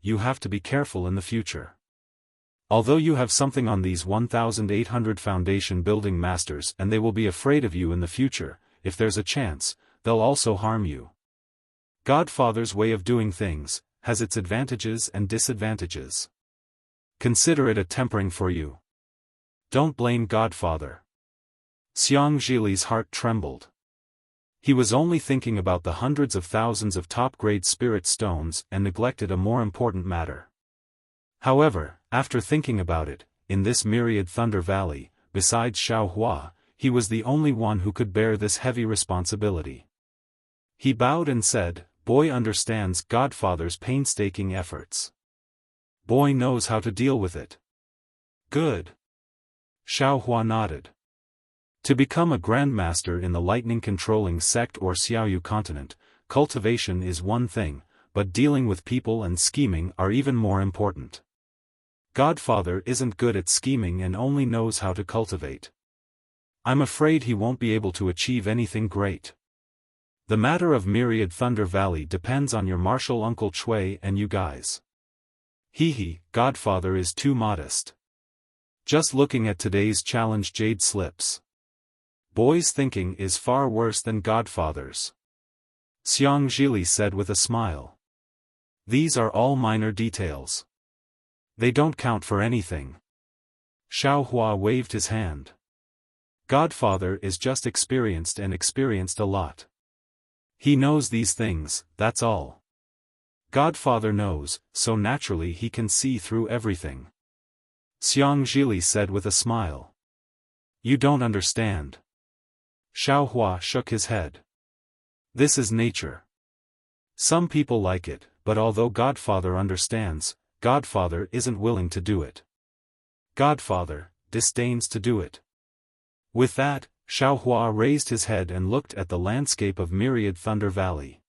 you have to be careful in the future. Although you have something on these 1,800 foundation building masters and they will be afraid of you in the future, if there's a chance, they'll also harm you. Godfather's way of doing things has its advantages and disadvantages. Consider it a tempering for you. Don't blame Godfather. Xiang Zhili's heart trembled. He was only thinking about the hundreds of thousands of top-grade spirit stones and neglected a more important matter. However, after thinking about it, in this myriad Thunder Valley, besides Xiaofan, he was the only one who could bear this heavy responsibility. He bowed and said, "Boy understands Godfather's painstaking efforts. Boy knows how to deal with it." "Good." Xiaofan nodded. To become a grandmaster in the lightning-controlling sect or Xiaoyu continent, cultivation is one thing, but dealing with people and scheming are even more important. Godfather isn't good at scheming and only knows how to cultivate. I'm afraid he won't be able to achieve anything great. The matter of Myriad Thunder Valley depends on your martial uncle Chui and you guys. Godfather is too modest. Just looking at today's challenge Jade slips. Boy's thinking is far worse than Godfather's. Xiang Zhili said with a smile. These are all minor details. They don't count for anything. Xiaofan waved his hand. Godfather is just experienced and experienced a lot. He knows these things, that's all. Godfather knows, so naturally he can see through everything. Xiang Zhili said with a smile. You don't understand. Xiaofan shook his head. This is nature. Some people like it, but although Godfather understands, Godfather isn't willing to do it. Godfather disdains to do it. With that, Xiaofan raised his head and looked at the landscape of Myriad Thunder Valley.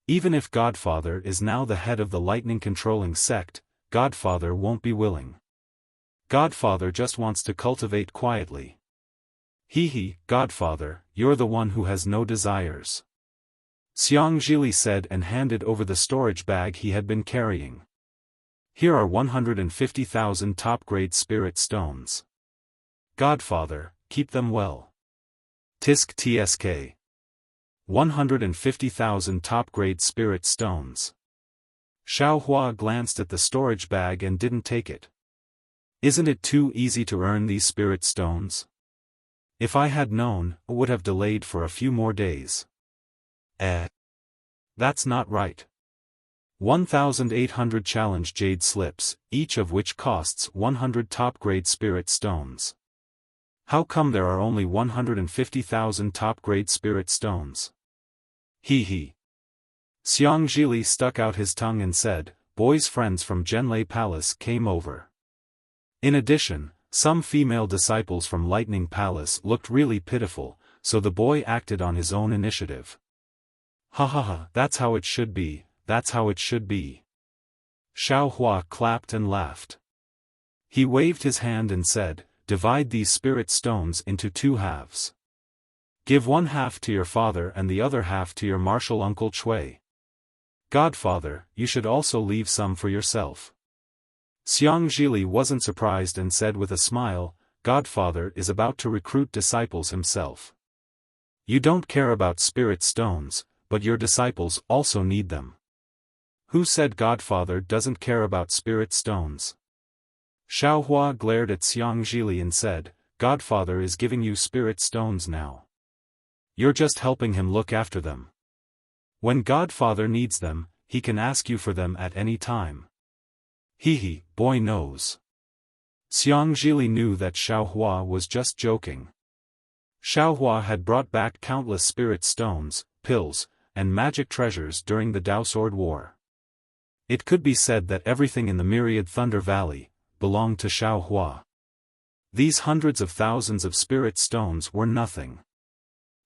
Even if Godfather is now the head of the lightning-controlling sect, Godfather won't be willing. Godfather just wants to cultivate quietly. Godfather, you're the one who has no desires. Xiang Zhili said and handed over the storage bag he had been carrying. Here are 150,000 top-grade spirit stones. Godfather, keep them well. Tisk tsk. 150,000 top-grade spirit stones. Xiaofan glanced at the storage bag and didn't take it. Isn't it too easy to earn these spirit stones? If I had known, I would have delayed for a few more days. That's not right. 1,800 challenge jade slips, each of which costs 100 top-grade spirit stones. How come there are only 150,000 top-grade spirit stones? Xiang Zhili stuck out his tongue and said, Boy's friends from Zhenlei Palace came over. In addition, some female disciples from Lightning Palace looked really pitiful, so the boy acted on his own initiative. That's how it should be, that's how it should be. Xiaofan clapped and laughed. He waved his hand and said, divide these spirit stones into 2 halves. Give 1 half to your father and the other half to your martial uncle Chui. Godfather, you should also leave some for yourself. Xiang Zhili wasn't surprised and said with a smile, Godfather is about to recruit disciples himself. You don't care about spirit stones, but your disciples also need them. Who said Godfather doesn't care about spirit stones? Xiaofan glared at Xiang Zhili and said, Godfather is giving you spirit stones now. You're just helping him look after them. When Godfather needs them, he can ask you for them at any time. Boy knows. Xiang Zhili knew that Xiaofan was just joking. Xiaofan had brought back countless spirit stones, pills, and magic treasures during the Dao Sword War. It could be said that everything in the Myriad Thunder Valley belonged to Xiaofan. These hundreds of thousands of spirit stones were nothing.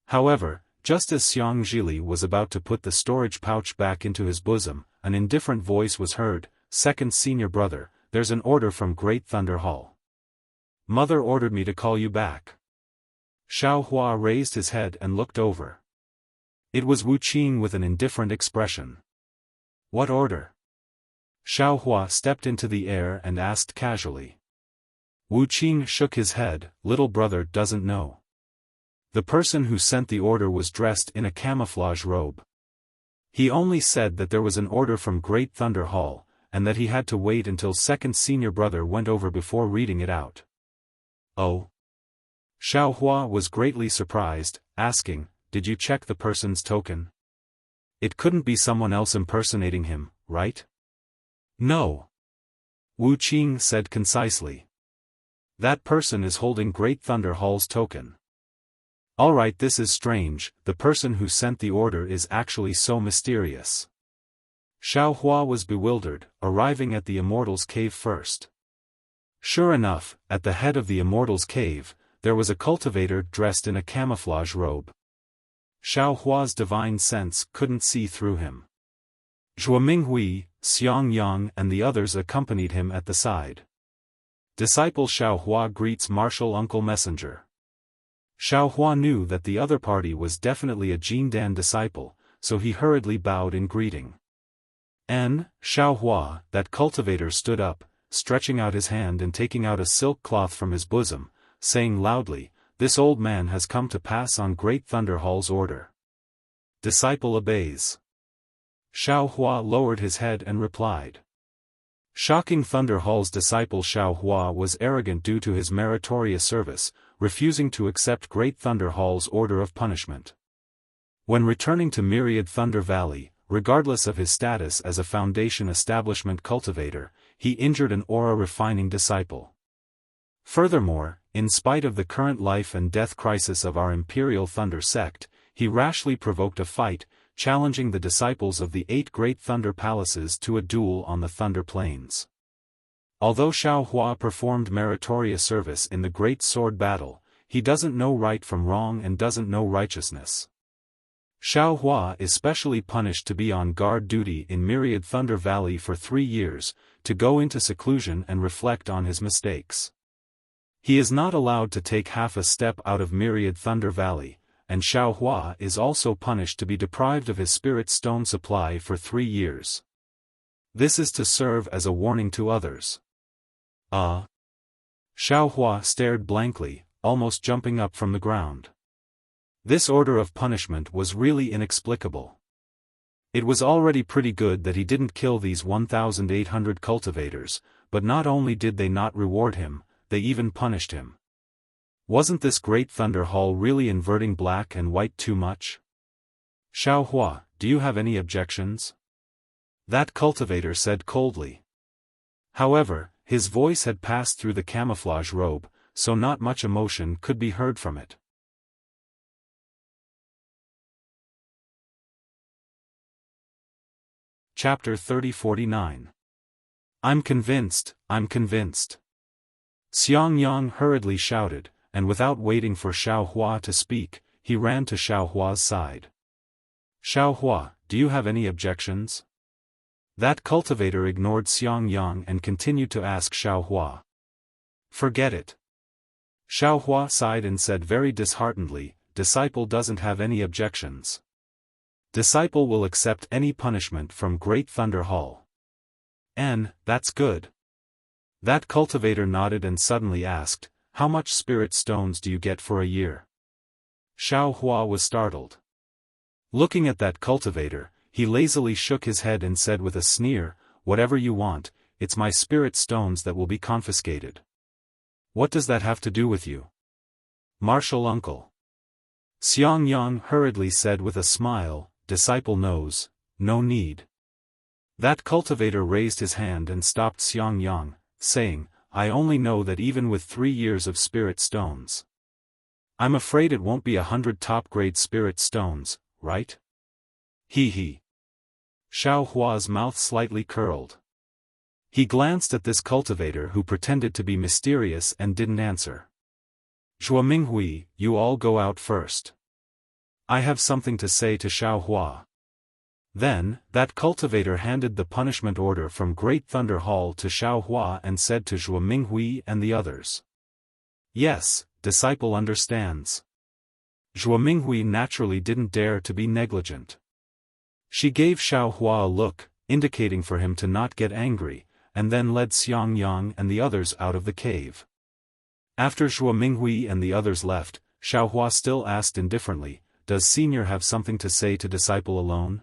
However, just as Xiang Zhili was about to put the storage pouch back into his bosom, an indifferent voice was heard, Second senior brother, there's an order from Great Thunder Hall. Mother ordered me to call you back. Xiaofan raised his head and looked over. It was Wuxia with an indifferent expression. What order? Xiaofan stepped into the air and asked casually. Wuxia shook his head. Little brother doesn't know. The person who sent the order was dressed in a camouflage robe. He only said that there was an order from Great Thunder Hall, and that he had to wait until second senior brother went over before reading it out. Oh. Xiaofan was greatly surprised, asking, did you check the person's token? It couldn't be someone else impersonating him, right? No. Wuxia said concisely. That person is holding Great Thunder Hall's token. Alright, this is strange, the person who sent the order is actually so mysterious. Xiaofan was bewildered, arriving at the Immortal's Cave first. Sure enough, at the head of the Immortal's Cave, there was a cultivator dressed in a camouflage robe. Xiaohua's divine sense couldn't see through him. Zhuo Minghui, Xiangyang and the others accompanied him at the side. Disciple Xiaohua greets Martial Uncle Messenger. Xiaohua knew that the other party was definitely a Jindan disciple, so he hurriedly bowed in greeting. Xiaohua, that cultivator stood up, stretching out his hand and taking out a silk cloth from his bosom, saying loudly, this old man has come to pass on Great Thunder Hall's order. Disciple obeys. Xiaohua lowered his head and replied. Shocking Thunder Hall's disciple Xiaohua was arrogant due to his meritorious service, refusing to accept Great Thunder Hall's order of punishment. When returning to Myriad Thunder Valley, regardless of his status as a Foundation Establishment cultivator, he injured an aura-refining disciple. Furthermore, in spite of the current life and death crisis of our Imperial Thunder sect, he rashly provoked a fight, challenging the disciples of the 8 Great Thunder Palaces to a duel on the Thunder Plains. Although Xiaohua performed meritorious service in the Great Sword Battle, he doesn't know right from wrong and doesn't know righteousness. Xiaohua is specially punished to be on guard duty in Myriad Thunder Valley for 3 years, to go into seclusion and reflect on his mistakes. He is not allowed to take half a step out of Myriad Thunder Valley, and Xiaohua is also punished to be deprived of his spirit stone supply for 3 years. This is to serve as a warning to others. Xiaohua stared blankly, almost jumping up from the ground. This order of punishment was really inexplicable. It was already pretty good that he didn't kill these 1,800 cultivators, but not only did they not reward him, they even punished him. Wasn't this Great Thunder Hall really inverting black and white too much? Xiaohua, do you have any objections? That cultivator said coldly. However, his voice had passed through the camouflage robe, so not much emotion could be heard from it. Chapter 3049. I'm convinced, I'm convinced. Xiangyang hurriedly shouted, and without waiting for Xiaohua to speak, he ran to Xiaohua's side. Xiaohua, do you have any objections? That cultivator ignored Xiangyang and continued to ask Xiaohua. Forget it. Xiaohua sighed and said very disheartenedly, Disciple doesn't have any objections. Disciple will accept any punishment from Great Thunder Hall. That's good. That cultivator nodded and suddenly asked, how much spirit stones do you get for a year? Xiaohua was startled. Looking at that cultivator, he lazily shook his head and said with a sneer, whatever you want, it's my spirit stones that will be confiscated. What does that have to do with you? Martial uncle. Xiangyang hurriedly said with a smile, disciple knows, no need. That cultivator raised his hand and stopped Xiangyang, saying, I only know that even with 3 years of spirit stones. I'm afraid it won't be 100 top-grade spirit stones, right? He. Xiaohua's mouth slightly curled. He glanced at this cultivator who pretended to be mysterious and didn't answer. Zhuo Minghui, you all go out first. I have something to say to Xiaohua. Then, that cultivator handed the punishment order from Great Thunder Hall to Xiao Hua and said to Zhuo Minghui and the others. Yes, disciple understands. Zhuo Minghui naturally didn't dare to be negligent. She gave Xiao Hua a look, indicating for him to not get angry, and then led Xiang Yang and the others out of the cave. After Zhuo Minghui and the others left, Xiao Hua still asked indifferently, "Does Senior have something to say to disciple alone?"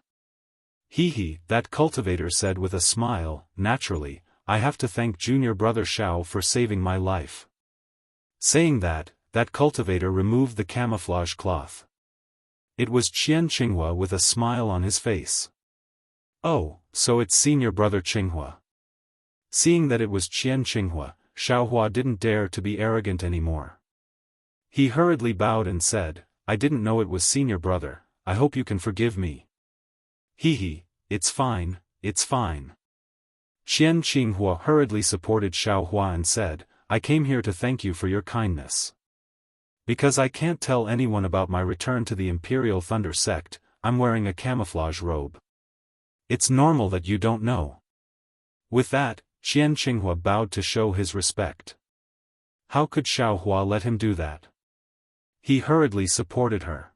"He," that cultivator said with a smile, "naturally, I have to thank junior brother Xiao for saving my life." Saying that, that cultivator removed the camouflage cloth. It was Qian Qinghua with a smile on his face. "Oh, so it's senior brother Qinghua." Seeing that it was Qian Qinghua, Xiao Hua didn't dare to be arrogant anymore. He hurriedly bowed and said, "I didn't know it was senior brother, I hope you can forgive me." It's fine, it's fine." Qian Qinghua hurriedly supported Xiao Hua and said, "I came here to thank you for your kindness. Because I can't tell anyone about my return to the Imperial Thunder Sect, I'm wearing a camouflage robe. It's normal that you don't know." With that, Qian Qinghua bowed to show his respect. How could Xiao Hua let him do that? He hurriedly supported her.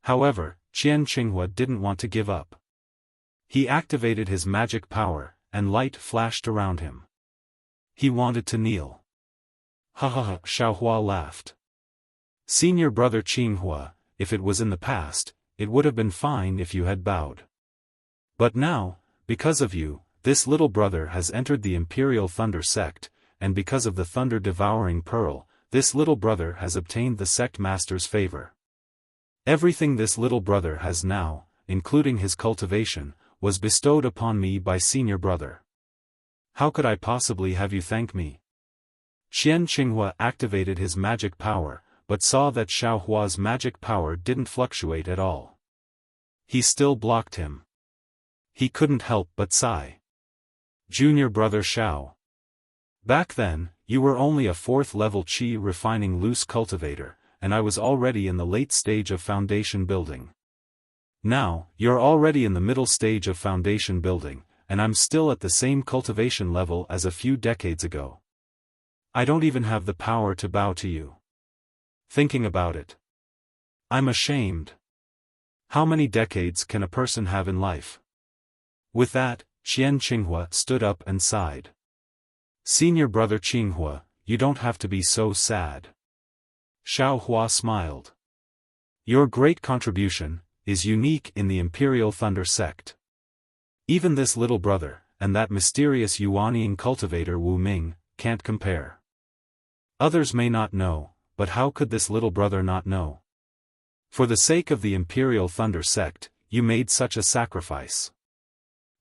However, Qian Qinghua didn't want to give up. He activated his magic power, and light flashed around him. He wanted to kneel. "Ha ha ha," Xiao Hua laughed. "Senior brother Qinghua, if it was in the past, it would have been fine if you had bowed. But now, because of you, this little brother has entered the Imperial Thunder Sect, and because of the thunder-devouring pearl, this little brother has obtained the sect master's favor. Everything this little brother has now, including his cultivation, was bestowed upon me by senior brother. How could I possibly have you thank me?" Qian Qinghua activated his magic power, but saw that Xiao Hua's magic power didn't fluctuate at all. He still blocked him. He couldn't help but sigh. "Junior brother Xiao. Back then, you were only a 4th level Qi refining loose cultivator, and I was already in the late stage of foundation building. Now, you're already in the middle stage of foundation building, and I'm still at the same cultivation level as a few decades ago. I don't even have the power to bow to you. Thinking about it, I'm ashamed. How many decades can a person have in life?" With that, Qian Qinghua stood up and sighed. "Senior brother Qinghua, you don't have to be so sad." Xiao Hua smiled. "Your great contribution is unique in the Imperial Thunder Sect. Even this little brother, and that mysterious Yuanying cultivator Wu Ming, can't compare. Others may not know, but how could this little brother not know? For the sake of the Imperial Thunder Sect, you made such a sacrifice.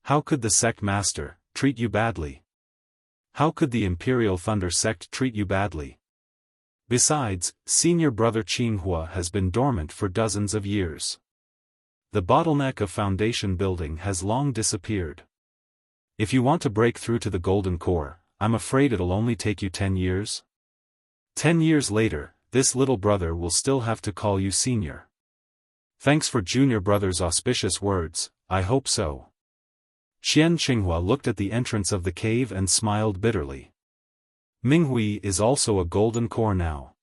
How could the sect master treat you badly? How could the Imperial Thunder Sect treat you badly? Besides, senior brother Qinghua has been dormant for dozens of years. The bottleneck of foundation building has long disappeared. If you want to break through to the Golden Core, I'm afraid it'll only take you 10 years. 10 years later, this little brother will still have to call you senior. Thanks for junior brother's auspicious words, I hope so." Qian Qinghua looked at the entrance of the cave and smiled bitterly. Minghui is also a Golden Core now.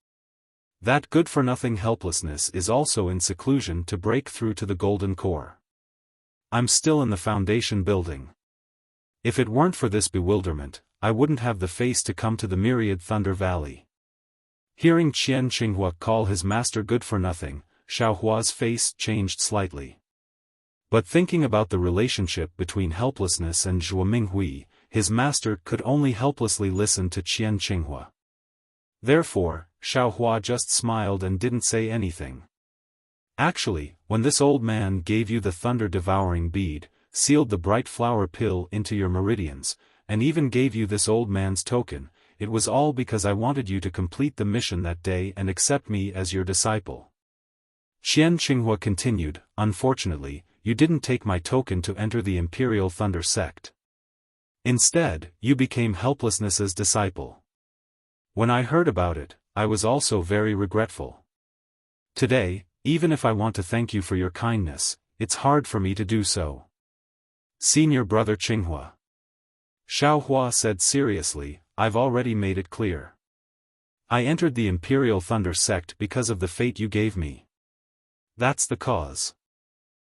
That good-for-nothing helplessness is also in seclusion to break through to the Golden Core. I'm still in the foundation building. If it weren't for this bewilderment, I wouldn't have the face to come to the Myriad Thunder Valley. Hearing Qian Qinghua call his master good-for-nothing, Xiao Hua's face changed slightly. But thinking about the relationship between helplessness and Zhuo Minghui, his master could only helplessly listen to Qian Qinghua. Therefore, Xiao Hua just smiled and didn't say anything. "Actually, when this old man gave you the thunder-devouring bead, sealed the bright flower pill into your meridians, and even gave you this old man's token, it was all because I wanted you to complete the mission that day and accept me as your disciple." Qian Qinghua continued, "Unfortunately, you didn't take my token to enter the Imperial Thunder Sect. Instead, you became Helplessness's disciple. When I heard about it, I was also very regretful. Today, even if I want to thank you for your kindness, it's hard for me to do so. Senior brother Qinghua. Xiaofan said seriously, I've already made it clear. I entered the Imperial Thunder Sect because of the fate you gave me. That's the cause.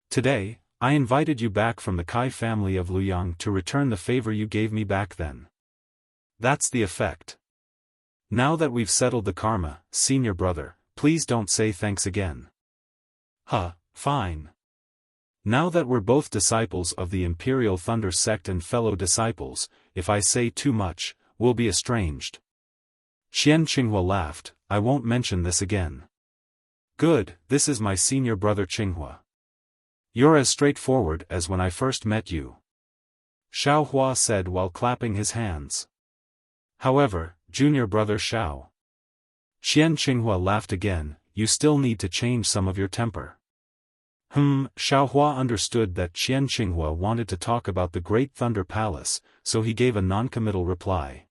Today, I invited you back from the Kai family of Luyang to return the favor you gave me back then. That's the effect. Now that we've settled the karma, senior brother, please don't say thanks again. Fine. Now that we're both disciples of the Imperial Thunder Sect and fellow disciples, if I say too much, we'll be estranged. Qian Qinghua laughed, I won't mention this again. Good, this is my senior brother Qinghua. You're as straightforward as when I first met you. Xiaofan said while clapping his hands. However, junior brother Xiao. Qian Qinghua laughed again, you still need to change some of your temper. Xiaofan understood that Qian Qinghua wanted to talk about the Great Thunder Palace, so he gave a non-committal reply.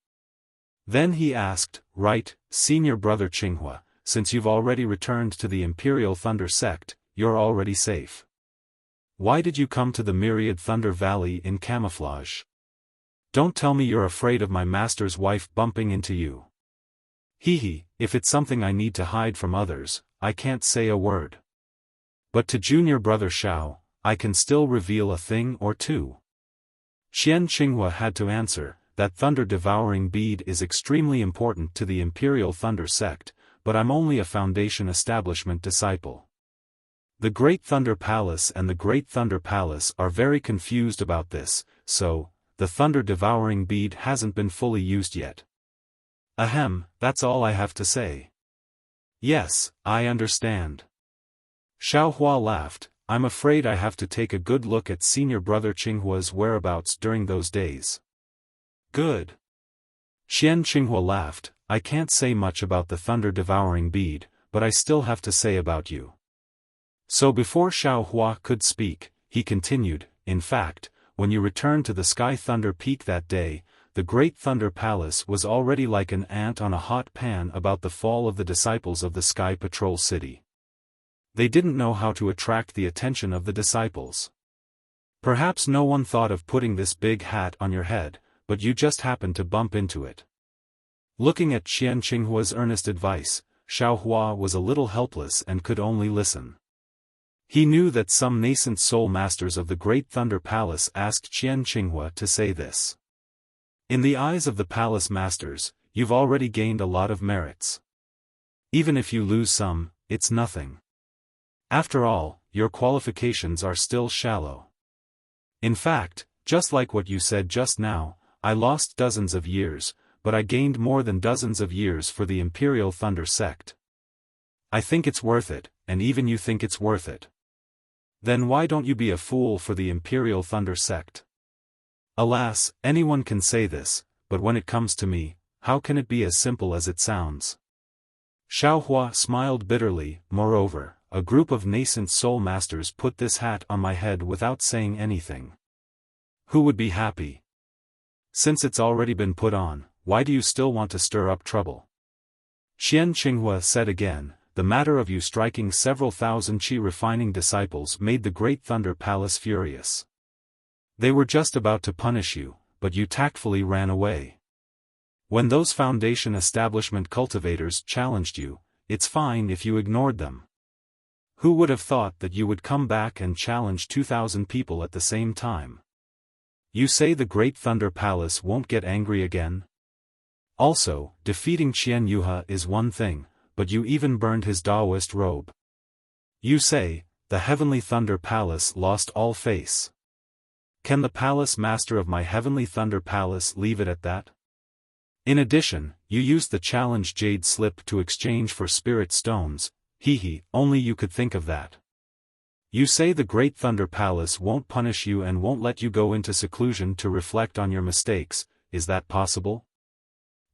Then he asked, right, senior brother Qinghua, since you've already returned to the Imperial Thunder Sect, you're already safe. Why did you come to the Myriad Thunder Valley in camouflage? Don't tell me you're afraid of my master's wife bumping into you. If it's something I need to hide from others, I can't say a word. But to junior brother Xiao, I can still reveal a thing or two. Qian Qinghua had to answer, that thunder-devouring bead is extremely important to the Imperial Thunder Sect, but I'm only a Foundation Establishment disciple. The Great Thunder Palace and the Great Thunder Palace are very confused about this, so, the thunder-devouring bead hasn't been fully used yet. That's all I have to say. Yes, I understand. Xiaofan laughed, I'm afraid I have to take a good look at senior brother Qinghua's whereabouts during those days. Good. Qian Qinghua laughed, I can't say much about the thunder-devouring bead, but I still have to say about you. So before Xiaofan could speak, he continued, in fact, when you returned to the Sky Thunder Peak that day, the Great Thunder Palace was already like an ant on a hot pan about the fall of the disciples of the Sky Patrol City. They didn't know how to attract the attention of the disciples. Perhaps no one thought of putting this big hat on your head, but you just happened to bump into it. Looking at Qian Qinghua's earnest advice, Xiaofan was a little helpless and could only listen. He knew that some nascent soul masters of the Great Thunder Palace asked Qian Qinghua to say this. In the eyes of the palace masters, you've already gained a lot of merits. Even if you lose some, it's nothing. After all, your qualifications are still shallow. In fact, just like what you said just now, I lost dozens of years, but I gained more than dozens of years for the Imperial Thunder Sect. I think it's worth it, and even you think it's worth it. Then why don't you be a fool for the Imperial Thunder Sect? Alas, anyone can say this, but when it comes to me, how can it be as simple as it sounds? Xiaofan smiled bitterly, moreover, a group of nascent soul masters put this hat on my head without saying anything. Who would be happy? Since it's already been put on, why do you still want to stir up trouble? Qian Qinghua said again, the matter of you striking several thousand qi refining disciples made the Great Thunder Palace furious. They were just about to punish you, but you tactfully ran away. When those Foundation Establishment cultivators challenged you, it's fine if you ignored them. Who would have thought that you would come back and challenge 2,000 people at the same time? You say the Great Thunder Palace won't get angry again? Also, defeating Qian Yuha is one thing, but you even burned his Daoist robe. You say, the Heavenly Thunder Palace lost all face. Can the palace master of my Heavenly Thunder Palace leave it at that? In addition, you used the challenge Jade Slip to exchange for Spirit Stones. Only you could think of that. You say the Great Thunder Palace won't punish you and won't let you go into seclusion to reflect on your mistakes, is that possible?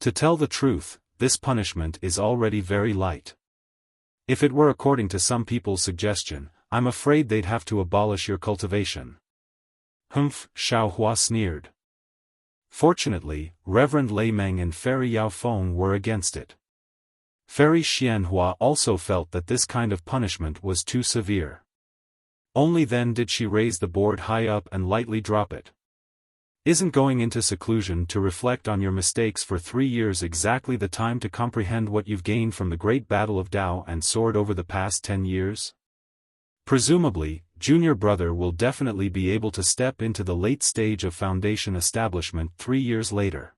To tell the truth, this punishment is already very light. If it were according to some people's suggestion, I'm afraid they'd have to abolish your cultivation. Xiaofan sneered. Fortunately, Reverend Lei Meng and Fairy Yaofeng were against it. Fairy Xianhua also felt that this kind of punishment was too severe. Only then did she raise the board high up and lightly drop it. Isn't going into seclusion to reflect on your mistakes for 3 years exactly the time to comprehend what you've gained from the great battle of Tao and sword over the past 10 years? Presumably, junior brother will definitely be able to step into the late stage of foundation establishment 3 years later.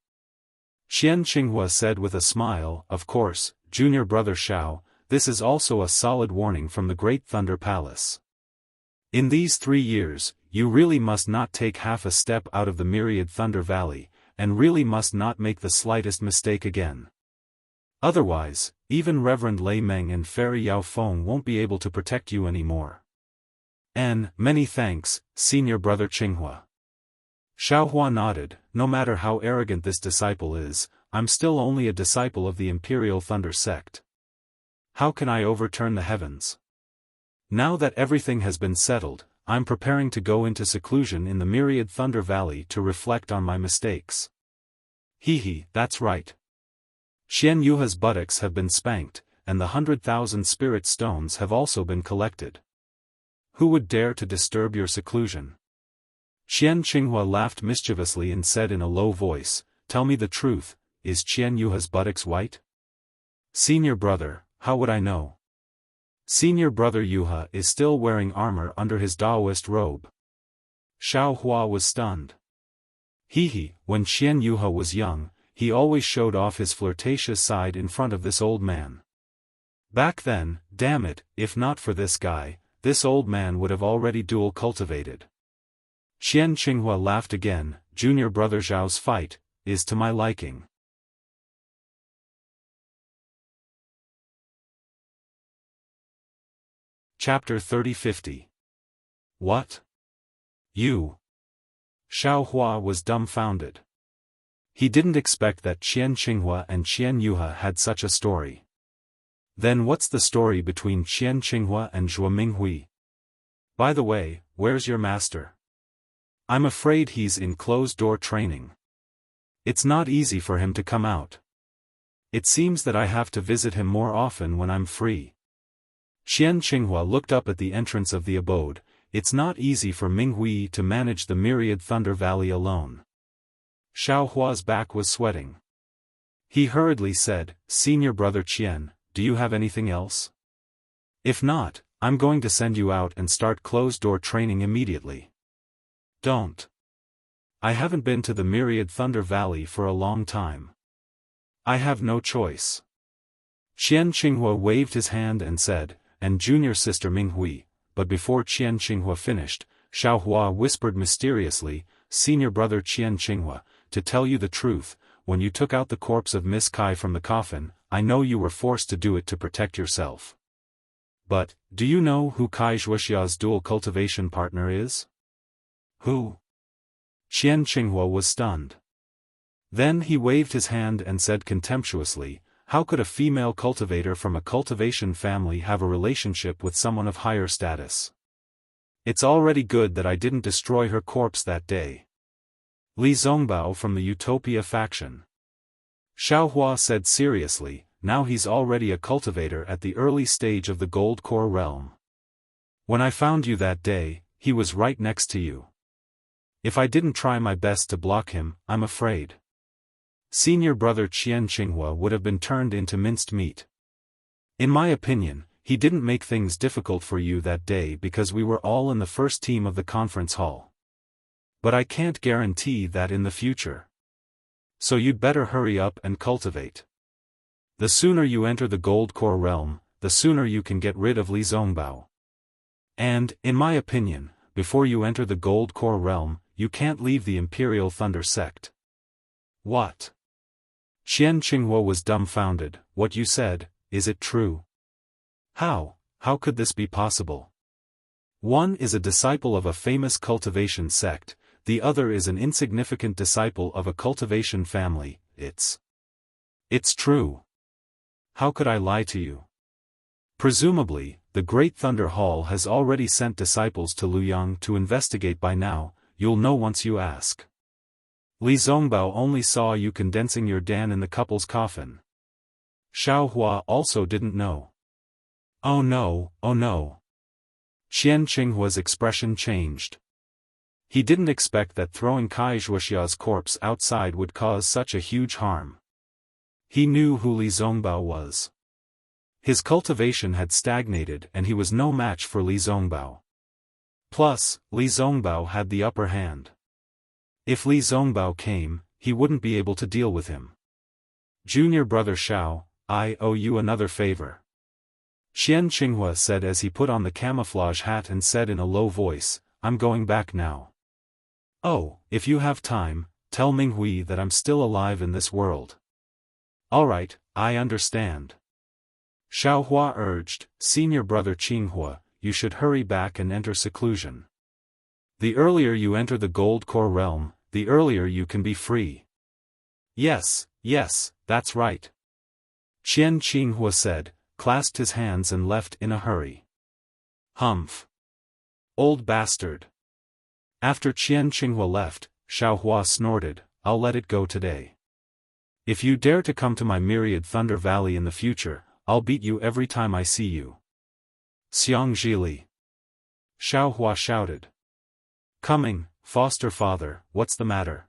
Qian Qinghua said with a smile, of course, junior brother Xiao, this is also a solid warning from the Great Thunder Palace. In these 3 years, you really must not take half a step out of the myriad Thunder Valley, and really must not make the slightest mistake again. Otherwise, even Reverend Lei Meng and Fairy Xiaofan won't be able to protect you anymore. Many thanks, senior brother Qinghua. Xiaohua nodded. No matter how arrogant this disciple is, I'm still only a disciple of the Imperial Thunder Sect. How can I overturn the heavens? Now that everything has been settled, I'm preparing to go into seclusion in the myriad Thunder Valley to reflect on my mistakes. That's right. Xian Yuha's buttocks have been spanked, and the 100,000 spirit stones have also been collected. Who would dare to disturb your seclusion? Qian Qinghua laughed mischievously and said in a low voice, tell me the truth, is Qian Yuha's buttocks white? Senior brother, how would I know? Senior brother Yuha is still wearing armor under his Taoist robe. Xiaohua was stunned. When Qian Yuha was young, he always showed off his flirtatious side in front of this old man. Back then, damn it, if not for this guy, this old man would have already dual cultivated. Qian Qinghua laughed again. Junior brother Zhao's fight is to my liking. Chapter 30-50. What? You? Xiaohua was dumbfounded. He didn't expect that Qian Qinghua and Qian Yuha had such a story. Then what's the story between Qian Qinghua and Zhuo Minghui? By the way, where's your master? I'm afraid he's in closed-door training. It's not easy for him to come out. It seems that I have to visit him more often when I'm free. Qian Qinghua looked up at the entrance of the abode. It's not easy for Minghui to manage the myriad Thunder Valley alone. Xiaohua's back was sweating. He hurriedly said, Senior brother Qian, do you have anything else? If not, I'm going to send you out and start closed-door training immediately. Don't. I haven't been to the myriad Thunder Valley for a long time. I have no choice. Qian Qinghua waved his hand and said, and junior sister Minghui, but before Qian Qinghua finished, Xiaohua whispered mysteriously, Senior brother Qian Qinghua, to tell you the truth, when you took out the corpse of Miss Kai from the coffin, I know you were forced to do it to protect yourself. But, do you know who Kai Wuxia's dual cultivation partner is? Who? Qian Qinghua was stunned. Then he waved his hand and said contemptuously, how could a female cultivator from a cultivation family have a relationship with someone of higher status? It's already good that I didn't destroy her corpse that day. Li Zongbao from the Utopia faction. Xiaohua said seriously, now he's already a cultivator at the early stage of the Gold Core realm. When I found you that day, he was right next to you. If I didn't try my best to block him, I'm afraid Senior brother Qian Qinghua would have been turned into minced meat. In my opinion, he didn't make things difficult for you that day because we were all in the first team of the conference hall. But I can't guarantee that in the future. So you'd better hurry up and cultivate. The sooner you enter the Gold Core realm, the sooner you can get rid of Li Zongbao. And, in my opinion, before you enter the Gold Core realm, you can't leave the Imperial Thunder Sect. What? Qian Qinghua was dumbfounded. What you said, is it true? How could this be possible? One is a disciple of a famous cultivation sect, the other is an insignificant disciple of a cultivation family. It's true. How could I lie to you? Presumably, the Great Thunder Hall has already sent disciples to Luoyang to investigate by now, you'll know once you ask. Li Zongbao only saw you condensing your Dan in the couple's coffin. Xiaohua also didn't know. Oh no. Qian Qinghua's expression changed. He didn't expect that throwing Wuxia's corpse outside would cause such a huge harm. He knew who Li Zongbao was. His cultivation had stagnated and he was no match for Li Zongbao. Plus, Li Zongbao had the upper hand. If Li Zongbao came, he wouldn't be able to deal with him. Junior brother Xiao, I owe you another favor. Qian Qinghua said as he put on the camouflage hat and said in a low voice, I'm going back now. Oh, if you have time, tell Minghui that I'm still alive in this world. Alright, I understand. Xiaohua urged, Senior brother Qinghua, you should hurry back and enter seclusion. The earlier you enter the gold core realm, the earlier you can be free. Yes, that's right. Qian Qinghua said, clasped his hands and left in a hurry. Humph. Old bastard. After Qian Qinghua left, Xiaohua snorted, I'll let it go today. If you dare to come to my Myriad Thunder Valley in the future, I'll beat you every time I see you. Xiang Zhili. Xiaohua shouted. Coming, foster father, what's the matter?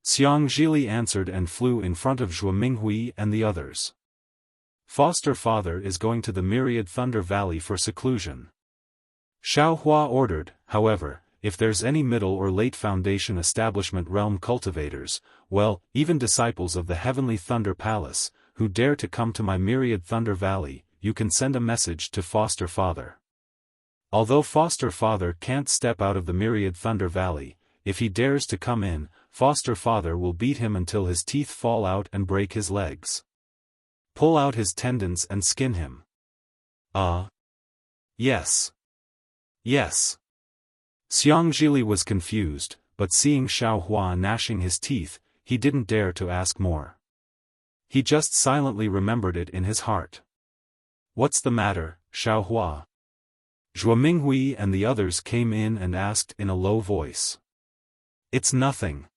Xiang Zhili answered and flew in front of Zhuo Minghui and the others. Foster father is going to the Myriad Thunder Valley for seclusion. Xiaohua ordered, however, if there's any middle or late foundation establishment realm cultivators, well, even disciples of the Heavenly Thunder Palace, who dare to come to my Myriad Thunder Valley, you can send a message to foster father. Although foster father can't step out of the Myriad Thunder Valley, if he dares to come in, foster father will beat him until his teeth fall out and break his legs. Pull out his tendons and skin him. Yes. Xiang Zhili was confused, but seeing Xiaohua gnashing his teeth, he didn't dare to ask more. He just silently remembered it in his heart. What's the matter, Xiaohua? Zhuo Minghui and the others came in and asked in a low voice. It's nothing.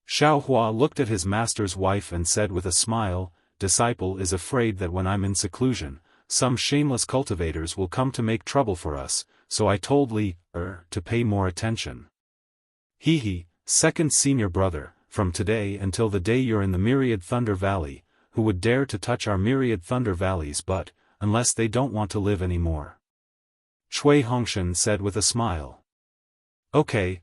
Xiaohua looked at his master's wife and said with a smile, Disciple is afraid that when I'm in seclusion, some shameless cultivators will come to make trouble for us, so I told Li, to pay more attention. He, second senior brother, from today until the day you're in the Myriad Thunder Valley, who would dare to touch our Myriad Thunder Valleys but, unless they don't want to live anymore. Cui Hongshan said with a smile. Okay.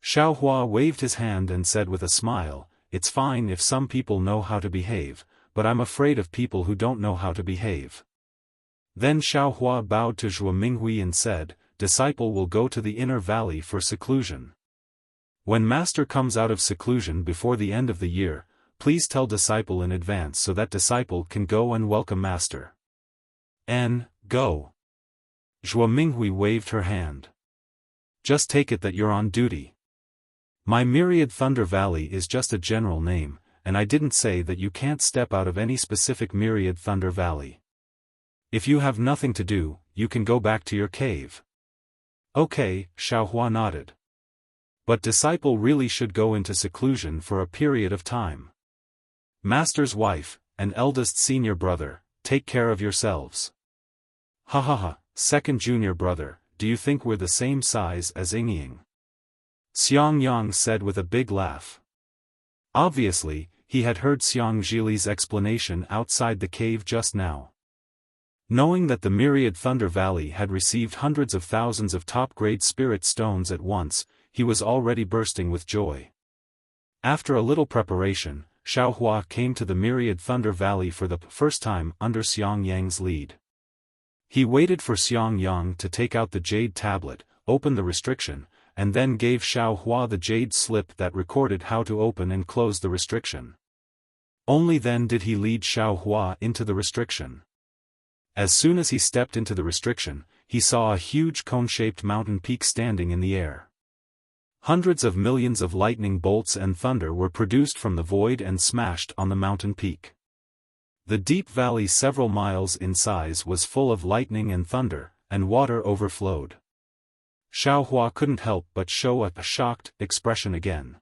Xiaohua waved his hand and said with a smile, it's fine if some people know how to behave, but I'm afraid of people who don't know how to behave. Then Xiaohua bowed to Zhuo Minghui and said, Disciple will go to the inner valley for seclusion. When master comes out of seclusion before the end of the year, please tell disciple in advance so that disciple can go and welcome master. Go. Zhuo Minghui waved her hand. Just take it that you're on duty. My Myriad Thunder Valley is just a general name, and I didn't say that you can't step out of any specific Myriad Thunder Valley. If you have nothing to do, you can go back to your cave. Okay, Xiaohua nodded. But disciple really should go into seclusion for a period of time. Master's wife, and eldest senior brother, take care of yourselves. Ha, second junior brother, do you think we're the same size as Yingying? Xiang Yang said with a big laugh. Obviously, he had heard Xiang Zhili's explanation outside the cave just now. Knowing that the Myriad Thunder Valley had received hundreds of thousands of top-grade spirit stones at once, he was already bursting with joy. After a little preparation, Xiaohua came to the Myriad Thunder Valley for the first time under Xiang Yang's lead. He waited for Xiang Yang to take out the jade tablet, open the restriction, and then gave Xiaohua the jade slip that recorded how to open and close the restriction. Only then did he lead Xiaohua into the restriction. As soon as he stepped into the restriction, he saw a huge cone-shaped mountain peak standing in the air. Hundreds of millions of lightning bolts and thunder were produced from the void and smashed on the mountain peak. The deep valley several miles in size was full of lightning and thunder, and water overflowed. Xiaohua couldn't help but show a shocked expression again.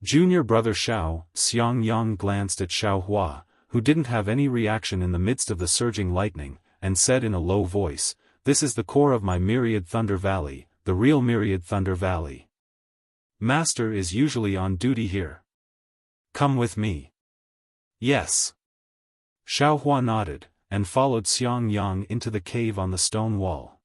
Junior brother Xiang Yang glanced at Xiaohua, who didn't have any reaction in the midst of the surging lightning, and said in a low voice, this is the core of my Myriad Thunder Valley, the real Myriad Thunder Valley. Master is usually on duty here. Come with me. Yes. Xiaofan nodded, and followed Xiang Yang into the cave on the stone wall.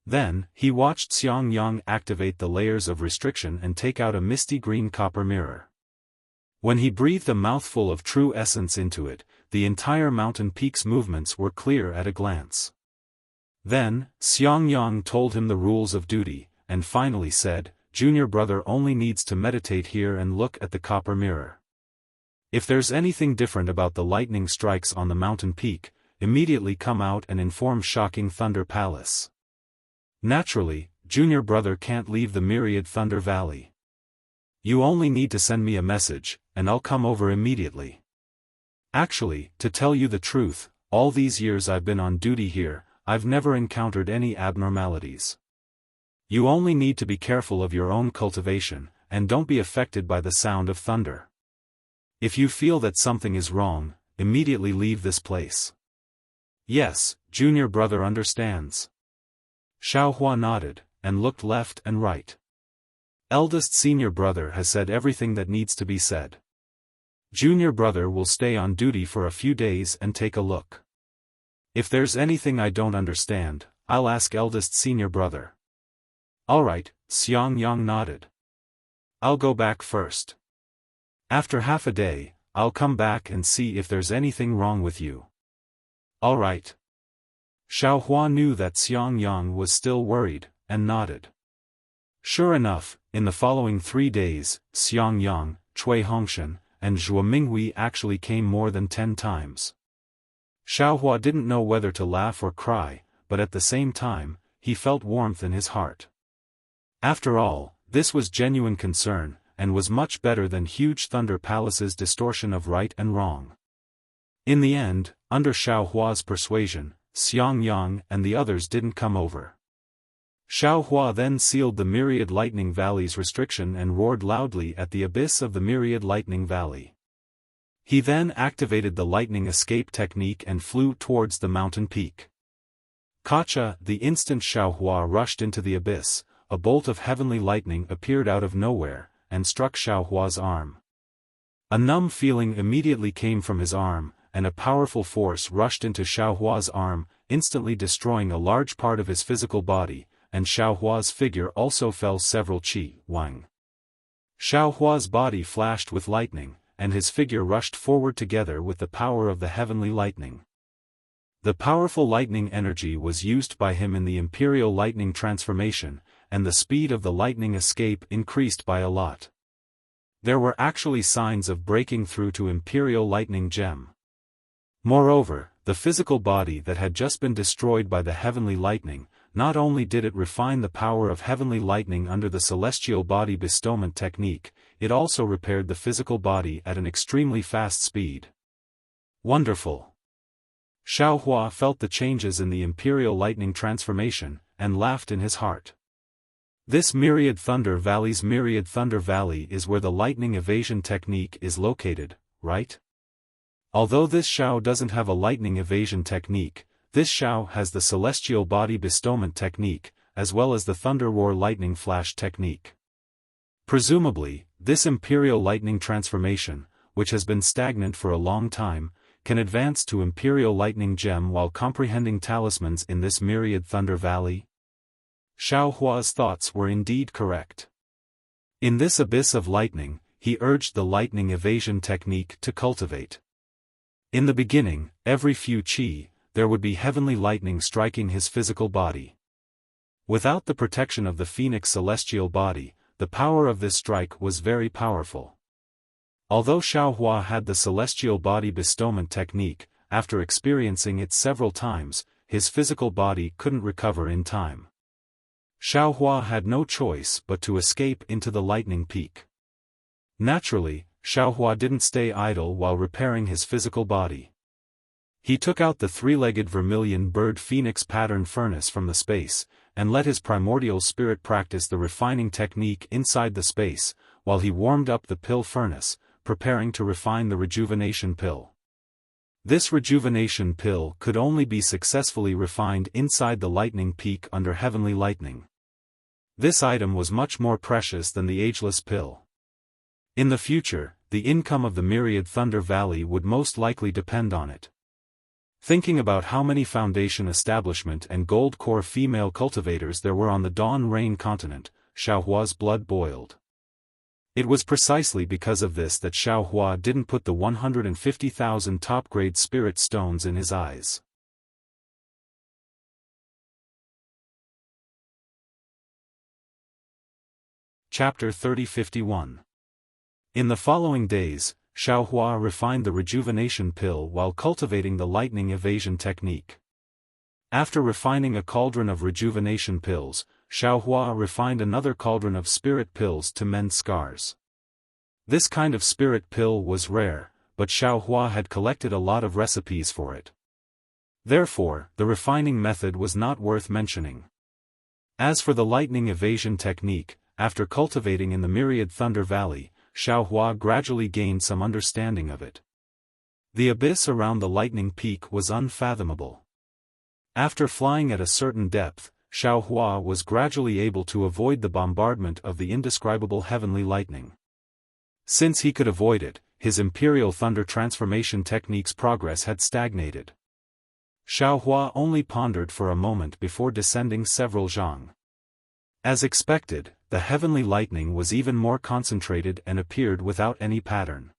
Then, he watched Xiang Yang activate the layers of restriction and take out a misty green copper mirror. When he breathed a mouthful of true essence into it, the entire mountain peak's movements were clear at a glance. Then, Xiang Yang told him the rules of duty, and finally said, "Junior brother only needs to meditate here and look at the copper mirror. If there's anything different about the lightning strikes on the mountain peak, immediately come out and inform Shocking Thunder Palace. Naturally, junior brother can't leave the Myriad Thunder Valley. You only need to send me a message, and I'll come over immediately. Actually, to tell you the truth, all these years I've been on duty here, I've never encountered any abnormalities. You only need to be careful of your own cultivation, and don't be affected by the sound of thunder. If you feel that something is wrong, immediately leave this place." "Yes, junior brother understands." Xiaofan nodded, and looked left and right. Eldest senior brother has said everything that needs to be said. Junior brother will stay on duty for a few days and take a look. If there's anything I don't understand, I'll ask eldest senior brother. Alright, Xiang Yang nodded. I'll go back first. After half a day, I'll come back and see if there's anything wrong with you. Alright. Xiaofan knew that Xiang Yang was still worried, and nodded. Sure enough, in the following 3 days, Xiang Yang, Cui Hongshan, and Zhuo Minghui actually came more than 10 times. Xiaofan didn't know whether to laugh or cry, but at the same time, he felt warmth in his heart. After all, this was genuine concern, and was much better than Huge Thunder Palace's distortion of right and wrong. In the end, under Xiaohua's persuasion, Xiang Yang and the others didn't come over. Xiaohua then sealed the Myriad Lightning Valley's restriction and roared loudly at the abyss of the Myriad Lightning Valley. He then activated the lightning escape technique and flew towards the mountain peak. Kacha, the instant Xiaohua rushed into the abyss, a bolt of heavenly lightning appeared out of nowhere, and struck Xiaohua's arm. A numb feeling immediately came from his arm, and a powerful force rushed into Xiaohua's arm, instantly destroying a large part of his physical body, and Xiaohua's figure also fell several qi, wang. Xiaohua's body flashed with lightning, and his figure rushed forward together with the power of the heavenly lightning. The powerful lightning energy was used by him in the Imperial Lightning transformation, and the speed of the lightning escape increased by a lot. There were actually signs of breaking through to Imperial Lightning Gem. Moreover, the physical body that had just been destroyed by the heavenly lightning, not only did it refine the power of heavenly lightning under the celestial body bestowment technique, it also repaired the physical body at an extremely fast speed. Wonderful! Xiaohua felt the changes in the Imperial Lightning transformation, and laughed in his heart. This Myriad Thunder Valley's Myriad Thunder Valley is where the lightning evasion technique is located, right? Although this Xiao doesn't have a lightning evasion technique, this Xiao has the celestial body bestowment technique, as well as the Thunder Roar lightning flash technique. Presumably, this Imperial Lightning transformation, which has been stagnant for a long time, can advance to Imperial Lightning Gem while comprehending talismans in this Myriad Thunder Valley? Xiaohua's thoughts were indeed correct. In this abyss of lightning, he urged the lightning evasion technique to cultivate. In the beginning, every few qi, there would be heavenly lightning striking his physical body. Without the protection of the Phoenix celestial body, the power of this strike was very powerful. Although Xiaohua had the celestial body bestowment technique, after experiencing it several times, his physical body couldn't recover in time. Xiaohua had no choice but to escape into the lightning peak. Naturally, Xiaohua didn't stay idle while repairing his physical body. He took out the 3-legged vermilion bird phoenix pattern furnace from the space, and let his primordial spirit practice the refining technique inside the space, while he warmed up the pill furnace, preparing to refine the rejuvenation pill. This rejuvenation pill could only be successfully refined inside the lightning peak under heavenly lightning. This item was much more precious than the ageless pill. In the future, the income of the myriad Thunder Valley would most likely depend on it. Thinking about how many Foundation Establishment and Gold Core female cultivators there were on the Dawn Rain continent, Xiaohua's blood boiled. It was precisely because of this that Xiaohua didn't put the 150,000 top-grade spirit stones in his eyes. Chapter 3051. In the following days, Xiaohua refined the rejuvenation pill while cultivating the lightning evasion technique. After refining a cauldron of rejuvenation pills, Xiaohua refined another cauldron of spirit pills to mend scars. This kind of spirit pill was rare, but Xiaohua had collected a lot of recipes for it. Therefore, the refining method was not worth mentioning. As for the lightning evasion technique, after cultivating in the myriad Thunder Valley, Xiaohua gradually gained some understanding of it. The abyss around the lightning peak was unfathomable. After flying at a certain depth, Xiaohua was gradually able to avoid the bombardment of the indescribable heavenly lightning. Since he could avoid it, his imperial thunder transformation technique's progress had stagnated. Xiaohua only pondered for a moment before descending several zhang. As expected, the heavenly lightning was even more concentrated and appeared without any pattern.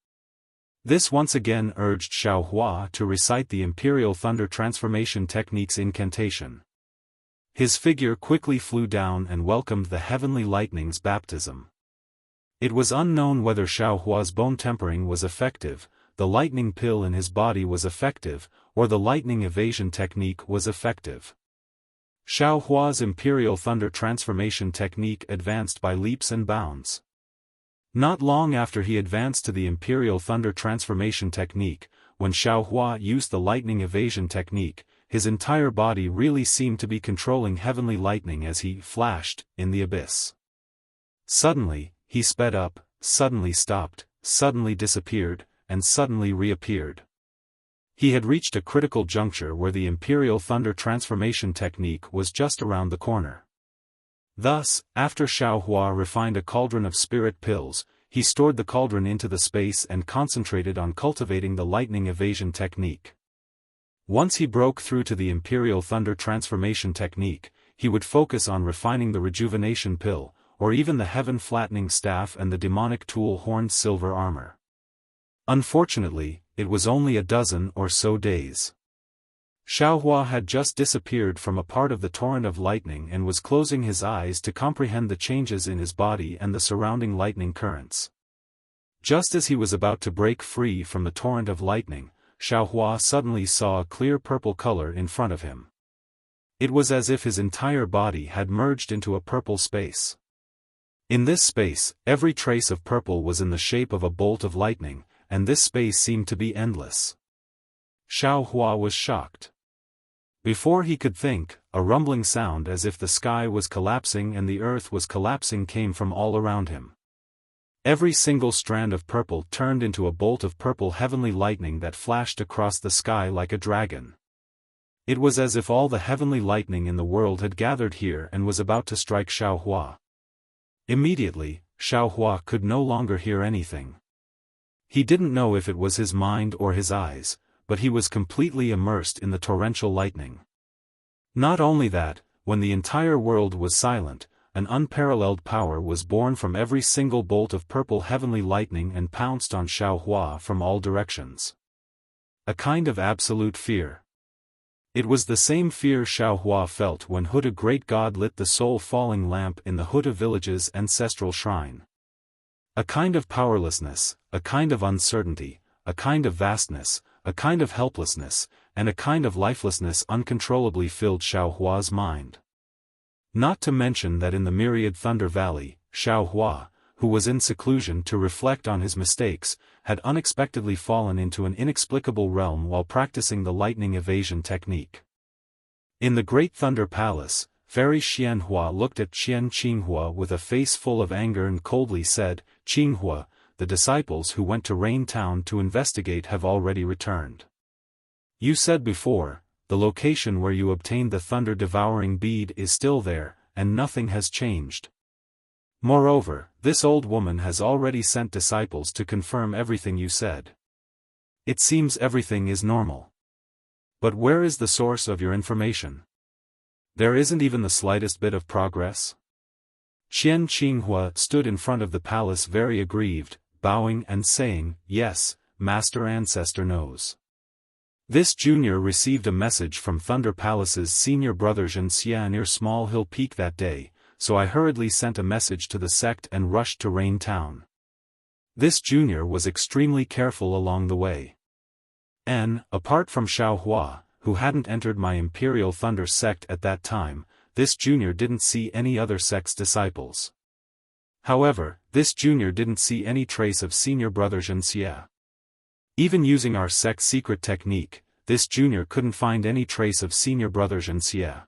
This once again urged Xiaohua to recite the imperial thunder transformation technique's incantation. His figure quickly flew down and welcomed the heavenly lightning's baptism. It was unknown whether Xiaohua's bone tempering was effective, the lightning pill in his body was effective, or the lightning evasion technique was effective. Xiaohua's imperial thunder transformation technique advanced by leaps and bounds. Not long after he advanced to the imperial thunder transformation technique, when Xiaohua used the lightning evasion technique, his entire body really seemed to be controlling heavenly lightning as he flashed in the abyss. Suddenly, he sped up, suddenly stopped, suddenly disappeared, and suddenly reappeared. He had reached a critical juncture where the imperial thunder transformation technique was just around the corner. Thus, after Xiaohua refined a cauldron of spirit pills, he stored the cauldron into the space and concentrated on cultivating the lightning evasion technique. Once he broke through to the imperial thunder transformation technique, he would focus on refining the rejuvenation pill, or even the heaven flattening staff and the demonic tool horned silver armor. Unfortunately, it was only a dozen or so days. Xiaohua had just disappeared from a part of the torrent of lightning and was closing his eyes to comprehend the changes in his body and the surrounding lightning currents. Just as he was about to break free from the torrent of lightning, Xiaohua suddenly saw a clear purple color in front of him. It was as if his entire body had merged into a purple space. In this space, every trace of purple was in the shape of a bolt of lightning, and this space seemed to be endless. Xiaohua was shocked. Before he could think, a rumbling sound as if the sky was collapsing and the earth was collapsing came from all around him. Every single strand of purple turned into a bolt of purple heavenly lightning that flashed across the sky like a dragon. It was as if all the heavenly lightning in the world had gathered here and was about to strike Xiaohua. Immediately, Xiaohua could no longer hear anything. He didn't know if it was his mind or his eyes, but he was completely immersed in the torrential lightning. Not only that, when the entire world was silent, an unparalleled power was born from every single bolt of purple heavenly lightning and pounced on Xiaohua from all directions. A kind of absolute fear. It was the same fear Xiaohua felt when Huda great god lit the soul-falling lamp in the Huda village's ancestral shrine. A kind of powerlessness, a kind of uncertainty, a kind of vastness, a kind of helplessness, and a kind of lifelessness uncontrollably filled Xiaohua's mind. Not to mention that in the myriad Thunder Valley, Xiaohua, who was in seclusion to reflect on his mistakes, had unexpectedly fallen into an inexplicable realm while practicing the lightning evasion technique. In the Great Thunder Palace, Fairy Xianhua looked at Qian Qinghua with a face full of anger and coldly said, "Qinghua, the disciples who went to Rain Town to investigate have already returned. You said before, the location where you obtained the thunder-devouring bead is still there, and nothing has changed. Moreover, this old woman has already sent disciples to confirm everything you said. It seems everything is normal. But where is the source of your information? There isn't even the slightest bit of progress? Qian Qinghua stood in front of the palace very aggrieved, bowing and saying, "Yes, Master Ancestor knows." This junior received a message from Thunder Palace's senior brother Wuxia near Small Hill Peak that day, so I hurriedly sent a message to the sect and rushed to Rain Town. This junior was extremely careful along the way. Apart from Xiaofan, who hadn't entered my Imperial Thunder sect at that time, this junior didn't see any other sect's disciples. However, this junior didn't see any trace of senior brother Wuxia. Even using our sect's secret technique, this junior couldn't find any trace of senior brother Wuxia.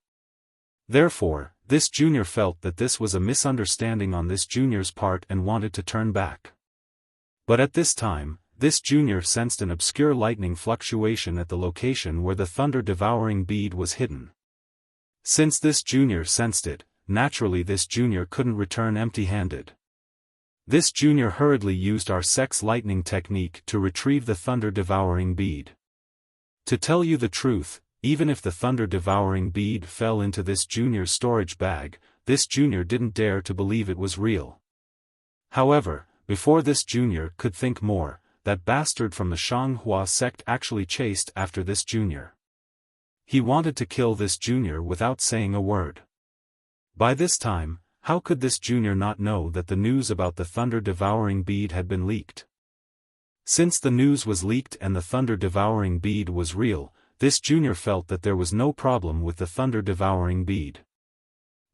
Therefore, this junior felt that this was a misunderstanding on this junior's part and wanted to turn back. But at this time, this junior sensed an obscure lightning fluctuation at the location where the thunder-devouring bead was hidden. Since this junior sensed it, naturally this junior couldn't return empty-handed. This junior hurriedly used our sect's lightning technique to retrieve the thunder-devouring bead. To tell you the truth, even if the thunder-devouring bead fell into this junior's storage bag, this junior didn't dare to believe it was real. However, before this junior could think more, that bastard from the Shanghua sect actually chased after this junior. He wanted to kill this junior without saying a word. By this time, how could this junior not know that the news about the thunder-devouring bead had been leaked? Since the news was leaked and the thunder-devouring bead was real, this junior felt that there was no problem with the thunder-devouring bead.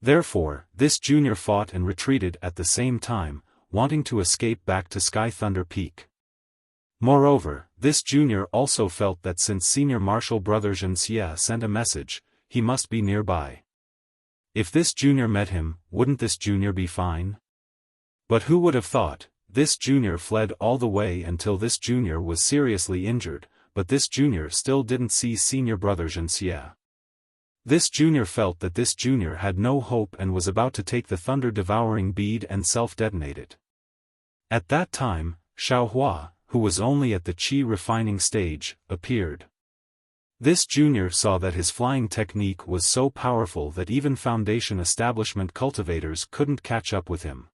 Therefore, this junior fought and retreated at the same time, wanting to escape back to Sky Thunder Peak. Moreover, this junior also felt that since senior martial brother Wuxia sent a message, he must be nearby. If this junior met him, wouldn't this junior be fine? But who would have thought, this junior fled all the way until this junior was seriously injured, but this junior still didn't see senior brother Wuxia. This junior felt that this junior had no hope and was about to take the thunder-devouring bead and self-detonate it. At that time, Xiaofan, who was only at the qi refining stage, appeared. This junior saw that his flying technique was so powerful that even Foundation establishment cultivators couldn't catch up with him.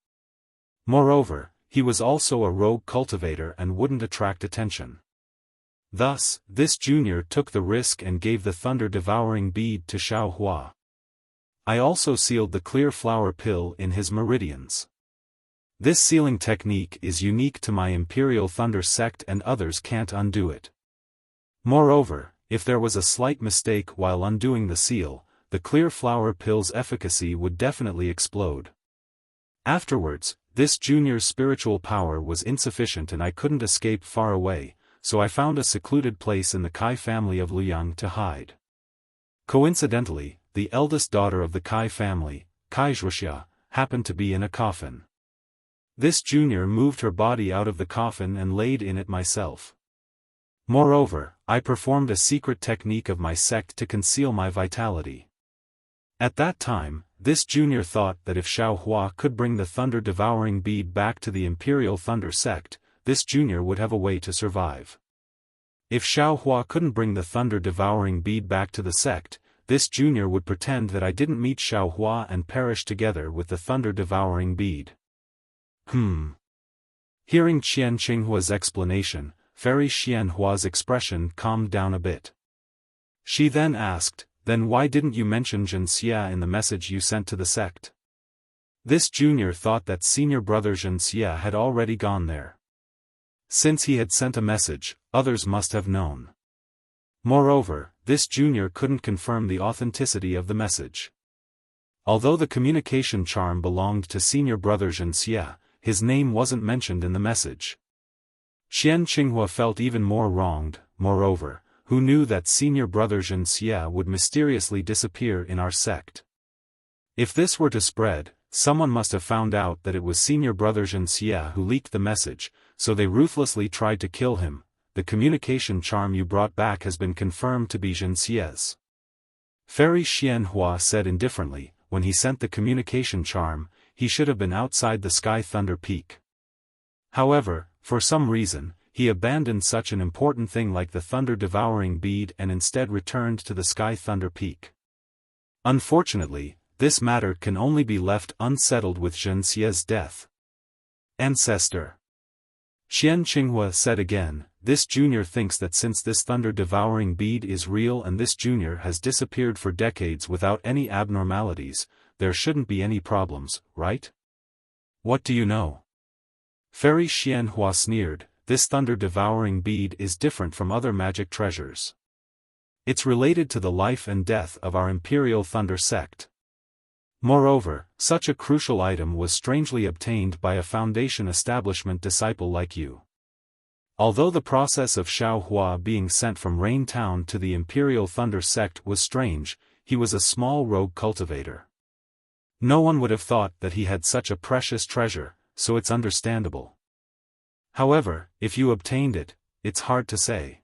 Moreover, he was also a rogue cultivator and wouldn't attract attention. Thus, this junior took the risk and gave the thunder-devouring bead to Xiaofan. I also sealed the clear flower pill in his meridians. This sealing technique is unique to my Imperial Thunder sect and others can't undo it. Moreover, if there was a slight mistake while undoing the seal, the clear flower pill's efficacy would definitely explode. Afterwards, this junior's spiritual power was insufficient and I couldn't escape far away, so I found a secluded place in the Kai family of Luyang to hide. Coincidentally, the eldest daughter of the Kai family, Kai Wuxia, happened to be in a coffin. This junior moved her body out of the coffin and laid in it myself. Moreover, I performed a secret technique of my sect to conceal my vitality. At that time, this junior thought that if Xiaofan could bring the thunder-devouring bead back to the Imperial Thunder sect, this junior would have a way to survive. If Xiaofan couldn't bring the thunder-devouring bead back to the sect, this junior would pretend that I didn't meet Xiaofan and perish together with the thunder-devouring bead. Hearing Qian Qinghua's explanation, Fairy Xianhua's expression calmed down a bit. She then asked, "Then why didn't you mention Wuxia in the message you sent to the sect?" This junior thought that senior brother Wuxia had already gone there. Since he had sent a message, others must have known. Moreover, this junior couldn't confirm the authenticity of the message. Although the communication charm belonged to senior brother Wuxia, his name wasn't mentioned in the message. Qian Qinghua felt even more wronged. Moreover, who knew that senior brother Wuxia would mysteriously disappear in our sect? If this were to spread, someone must have found out that it was senior brother Wuxia who leaked the message, so they ruthlessly tried to kill him. the communication charm you brought back has been confirmed to be Zhenxie's. Fairy Xianhua said indifferently, when he sent the communication charm, he should have been outside the Sky Thunder Peak. However, for some reason, he abandoned such an important thing like the thunder-devouring bead and instead returned to the Sky Thunder Peak. Unfortunately, this matter can only be left unsettled with Zhenxie's death. Ancestor. Qian Qinghua said again, this junior thinks that since this thunder-devouring bead is real and this junior has disappeared for decades without any abnormalities, there shouldn't be any problems, right? What do you know? Fairy Xianhua sneered, this thunder-devouring bead is different from other magic treasures. It's related to the life and death of our Imperial Thunder sect. Moreover, such a crucial item was strangely obtained by a Foundation establishment disciple like you. Although the process of Xiaohua being sent from Rain Town to the Imperial Thunder sect was strange, he was a small rogue cultivator. No one would have thought that he had such a precious treasure, so it's understandable. However, if you obtained it, it's hard to say.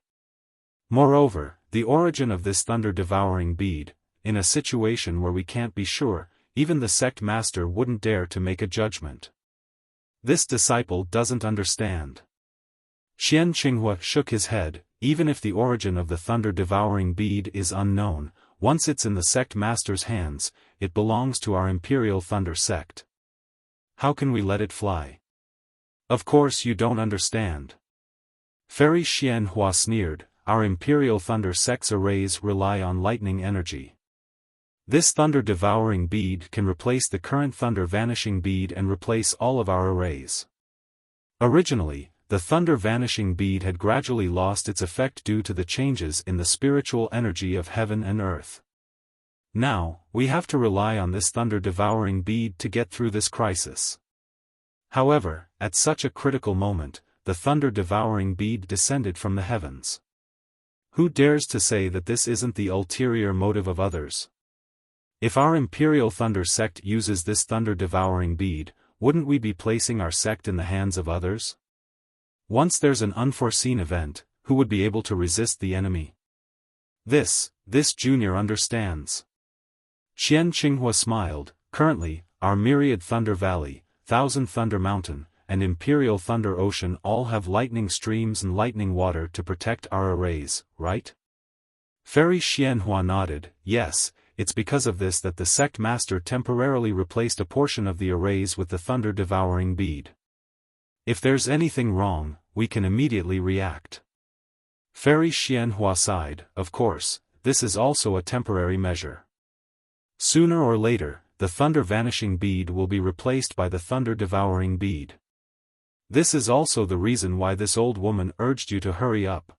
Moreover, the origin of this thunder-devouring bead, in a situation where we can't be sure, even the sect master wouldn't dare to make a judgment. This disciple doesn't understand. Qian Qinghua shook his head, even if the origin of the thunder-devouring bead is unknown, once it's in the sect master's hands, it belongs to our Imperial Thunder sect. How can we let it fly? Of course you don't understand. Fairy Xianhua sneered, our Imperial Thunder sect's arrays rely on lightning energy. This thunder-devouring bead can replace the current thunder-vanishing bead and replace all of our arrays. Originally, the thunder-vanishing bead had gradually lost its effect due to the changes in the spiritual energy of heaven and earth. Now, we have to rely on this thunder-devouring bead to get through this crisis. However, at such a critical moment, the thunder-devouring bead descended from the heavens. Who dares to say that this isn't the ulterior motive of others? If our Imperial Thunder sect uses this thunder-devouring bead, wouldn't we be placing our sect in the hands of others? Once there's an unforeseen event, who would be able to resist the enemy? This junior understands. Qian Qinghua smiled, currently, our myriad Thunder Valley, Thousand Thunder Mountain, and Imperial Thunder Ocean all have lightning streams and lightning water to protect our arrays, right? Fairy Xianhua nodded, yes. It's because of this that the sect master temporarily replaced a portion of the arrays with the thunder-devouring bead. If there's anything wrong, we can immediately react. Fairy Xianhua sighed, of course, this is also a temporary measure. Sooner or later, the thunder-vanishing bead will be replaced by the thunder-devouring bead. This is also the reason why this old woman urged you to hurry up.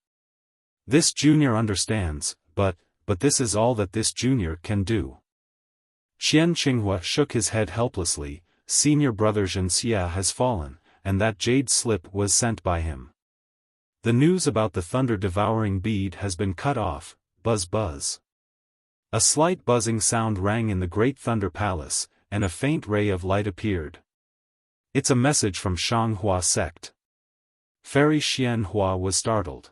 This junior understands, but this is all that this junior can do. Qian Qinghua shook his head helplessly, senior brother Zhenxie has fallen, and that jade slip was sent by him. The news about the thunder-devouring bead has been cut off, buzz buzz. A slight buzzing sound rang in the Great Thunder Palace, and a faint ray of light appeared. It's a message from Shanghua sect. Fairy Xianhua was startled.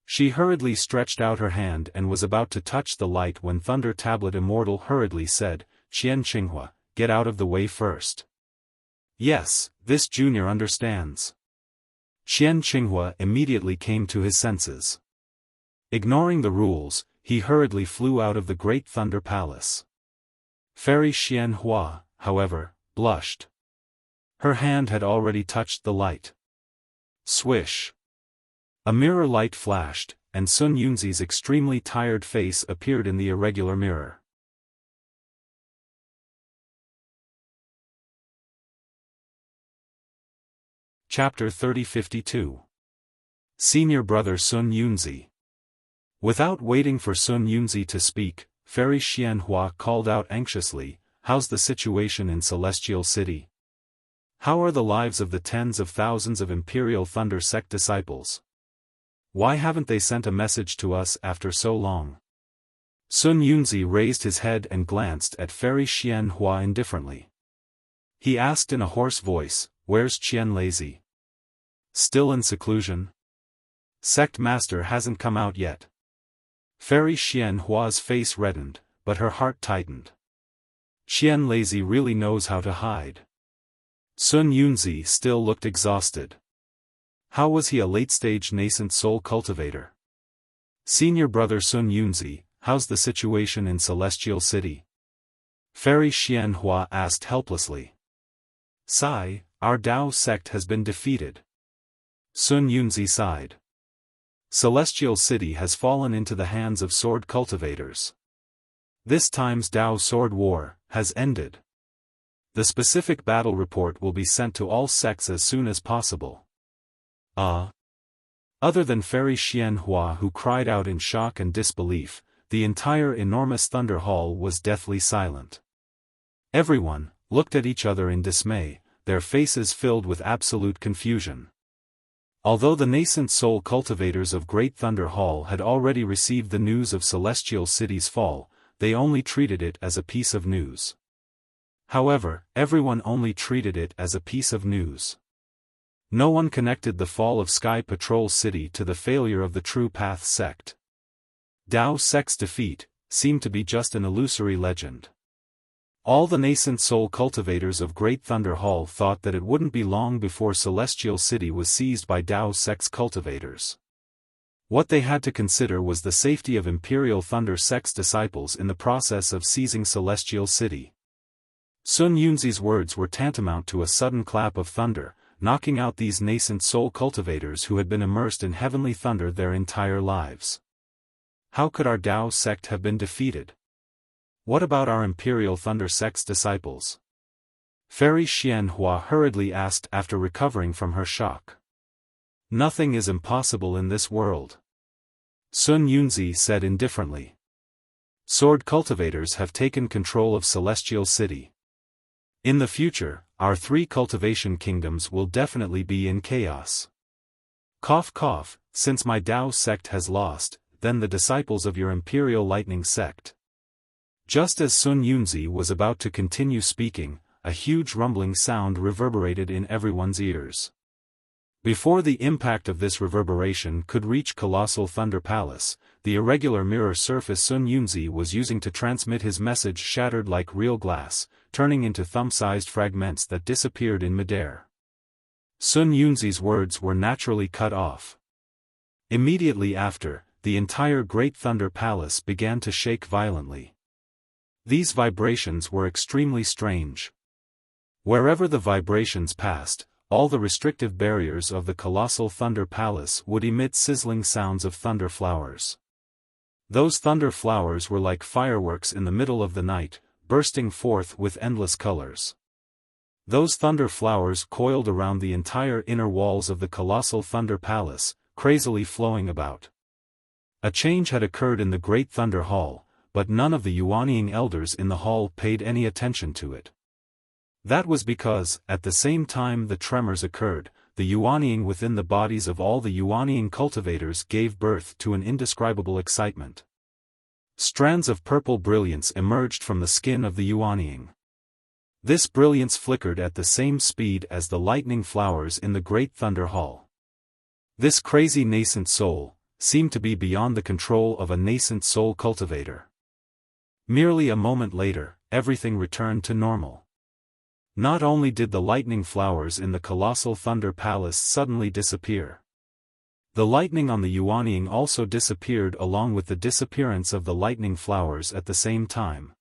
She hurriedly stretched out her hand and was about to touch the light when Thunder Tablet Immortal hurriedly said, Qian Qinghua, get out of the way first. Yes, this junior understands. Qian Qinghua immediately came to his senses. Ignoring the rules, he hurriedly flew out of the Great Thunder Palace. Fairy Xianhua, however, blushed. Her hand had already touched the light. Swish. A mirror light flashed, and Sun Yunzi's extremely tired face appeared in the irregular mirror. Chapter 3052. Senior Brother Sun Yunzi. Without waiting for Sun Yunzi to speak, Fairy Xianhua called out anxiously, how's the situation in Celestial City? How are the lives of the tens of thousands of Imperial Thunder sect disciples? Why haven't they sent a message to us after so long? Sun Yunzi raised his head and glanced at Fairy Xianhua indifferently. He asked in a hoarse voice, where's Qian Lazy? Still in seclusion? Sect Master hasn't come out yet. Fairy Xian Hua's face reddened, but her heart tightened. Qian Lazy really knows how to hide. Sun Yunzi still looked exhausted. How was he a late-stage nascent soul cultivator? Senior brother Sun Yunzi, how's the situation in Celestial City? Fairy Xian Hua asked helplessly. Sigh, our Dao sect has been defeated. Sun Yunzi sighed. Celestial City has fallen into the hands of sword cultivators. This time's Dao sword war has ended. The specific battle report will be sent to all sects as soon as possible. Other than Fairy Xian Hua, who cried out in shock and disbelief, the entire enormous Thunder Hall was deathly silent. Everyone looked at each other in dismay, their faces filled with absolute confusion. Although the nascent soul cultivators of Great Thunder Hall had already received the news of Celestial City's fall, they only treated it as a piece of news. However, everyone only treated it as a piece of news. No one connected the fall of Sky Patrol City to the failure of the True Path sect. Dao sect's defeat seemed to be just an illusory legend. All the nascent soul cultivators of Great Thunder Hall thought that it wouldn't be long before Celestial City was seized by Dao sect's cultivators. What they had to consider was the safety of Imperial Thunder sect's disciples in the process of seizing Celestial City. Sun Yunzi's words were tantamount to a sudden clap of thunder, knocking out these nascent soul cultivators who had been immersed in heavenly thunder their entire lives. How could our Dao sect have been defeated? What about our Imperial Thunder sect's disciples? Fairy Xian Hua hurriedly asked after recovering from her shock. Nothing is impossible in this world. Sun Yunzi said indifferently. Sword cultivators have taken control of Celestial City. In the future, our 3 cultivation kingdoms will definitely be in chaos. Cough cough, since my Dao sect has lost, then the disciples of your Imperial Lightning sect. Just as Sun Yunzi was about to continue speaking, a huge rumbling sound reverberated in everyone's ears. Before the impact of this reverberation could reach Colossal Thunder Palace, the irregular mirror surface Sun Yunzi was using to transmit his message shattered like real glass, turning into thumb-sized fragments that disappeared in midair. Sun Yunzi's words were naturally cut off. Immediately after, the entire Great Thunder Palace began to shake violently. These vibrations were extremely strange. Wherever the vibrations passed, all the restrictive barriers of the Colossal Thunder Palace would emit sizzling sounds of thunder flowers. Those thunder flowers were like fireworks in the middle of the night, bursting forth with endless colors. Those thunder flowers coiled around the entire inner walls of the Colossal Thunder Palace, crazily flowing about. A change had occurred in the Great Thunder Hall, but none of the Yuanying elders in the hall paid any attention to it. That was because, at the same time the tremors occurred, the Yuanying within the bodies of all the Yuanying cultivators gave birth to an indescribable excitement. Strands of purple brilliance emerged from the skin of the Yuanying. This brilliance flickered at the same speed as the lightning flowers in the Great Thunder Hall. This crazy nascent soul seemed to be beyond the control of a nascent soul cultivator. Merely a moment later, everything returned to normal. Not only did the lightning flowers in the Colossal Thunder Palace suddenly disappear. The lightning on the Yuanying also disappeared along with the disappearance of the lightning flowers at the same time.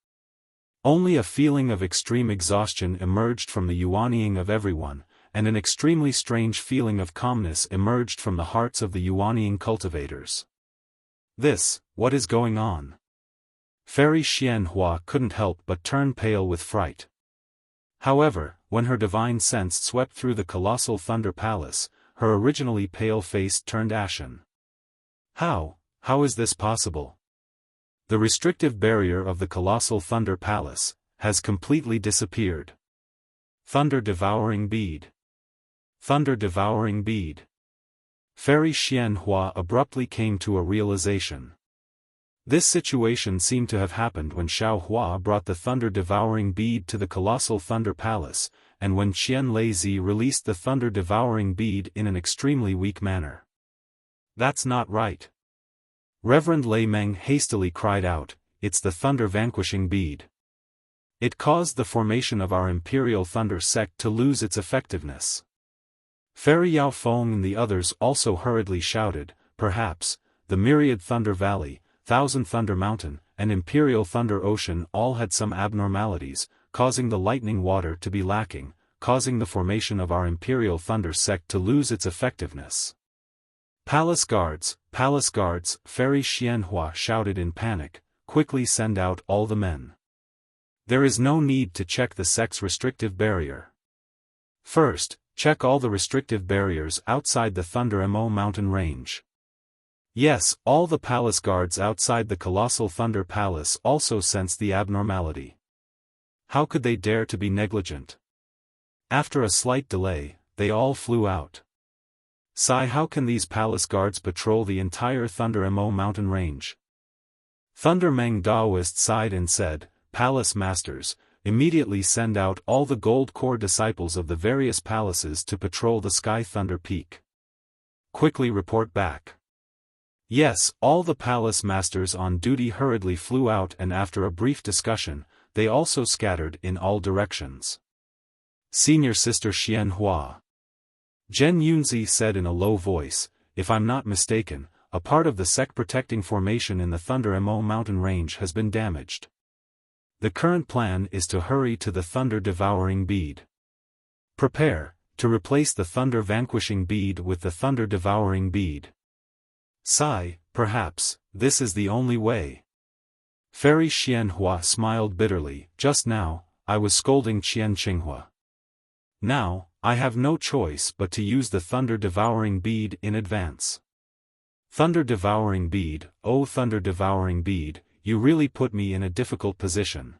Only a feeling of extreme exhaustion emerged from the Yuanying of everyone, and an extremely strange feeling of calmness emerged from the hearts of the Yuanying cultivators. What is going on? Fairy Xian Hua couldn't help but turn pale with fright. However, when her divine sense swept through the Colossal Thunder Palace, her originally pale face turned ashen. How is this possible? The restrictive barrier of the Colossal Thunder Palace has completely disappeared. Thunder-devouring bead. Thunder-devouring bead. Fairy Xian Hua abruptly came to a realization. This situation seemed to have happened when Xiao Hua brought the thunder-devouring bead to the Colossal Thunder Palace, and when Qian Lazy released the thunder-devouring bead in an extremely weak manner. That's not right. Reverend Lei Meng hastily cried out, it's the thunder vanquishing bead. It caused the formation of our Imperial Thunder sect to lose its effectiveness. Fairy Xiaofan and the others also hurriedly shouted, perhaps, the Myriad Thunder Valley, Thousand Thunder Mountain, and Imperial Thunder Ocean all had some abnormalities, causing the lightning water to be lacking, causing the formation of our Imperial Thunder sect to lose its effectiveness. Palace guards, Fairy Xianhua shouted in panic, quickly send out all the men. There is no need to check the sect's restrictive barrier. First, check all the restrictive barriers outside the Thunder Mo mountain range. Yes, all the palace guards outside the colossal Thunder Palace also sensed the abnormality. How could they dare to be negligent? After a slight delay, they all flew out. Sigh, how can these palace guards patrol the entire Thunder Mo mountain range? Thunder Meng Daoist sighed and said, Palace Masters, immediately send out all the gold core disciples of the various palaces to patrol the Sky Thunder Peak. Quickly report back. Yes, all the palace masters on duty hurriedly flew out, and after a brief discussion, they also scattered in all directions. Senior Sister Xianhua. Zhen Yunzi said in a low voice, if I'm not mistaken, a part of the sect protecting formation in the Thunder Mo mountain range has been damaged. The current plan is to hurry to the Thunder Devouring Bead. Prepare, to replace the Thunder Vanquishing Bead with the Thunder Devouring Bead. Sigh, perhaps, this is the only way. Fairy Xianhua smiled bitterly, just now, I was scolding Qian Qinghua. Now, I have no choice but to use the Thunder Devouring Bead in advance. Thunder Devouring Bead, oh Thunder Devouring Bead, you really put me in a difficult position.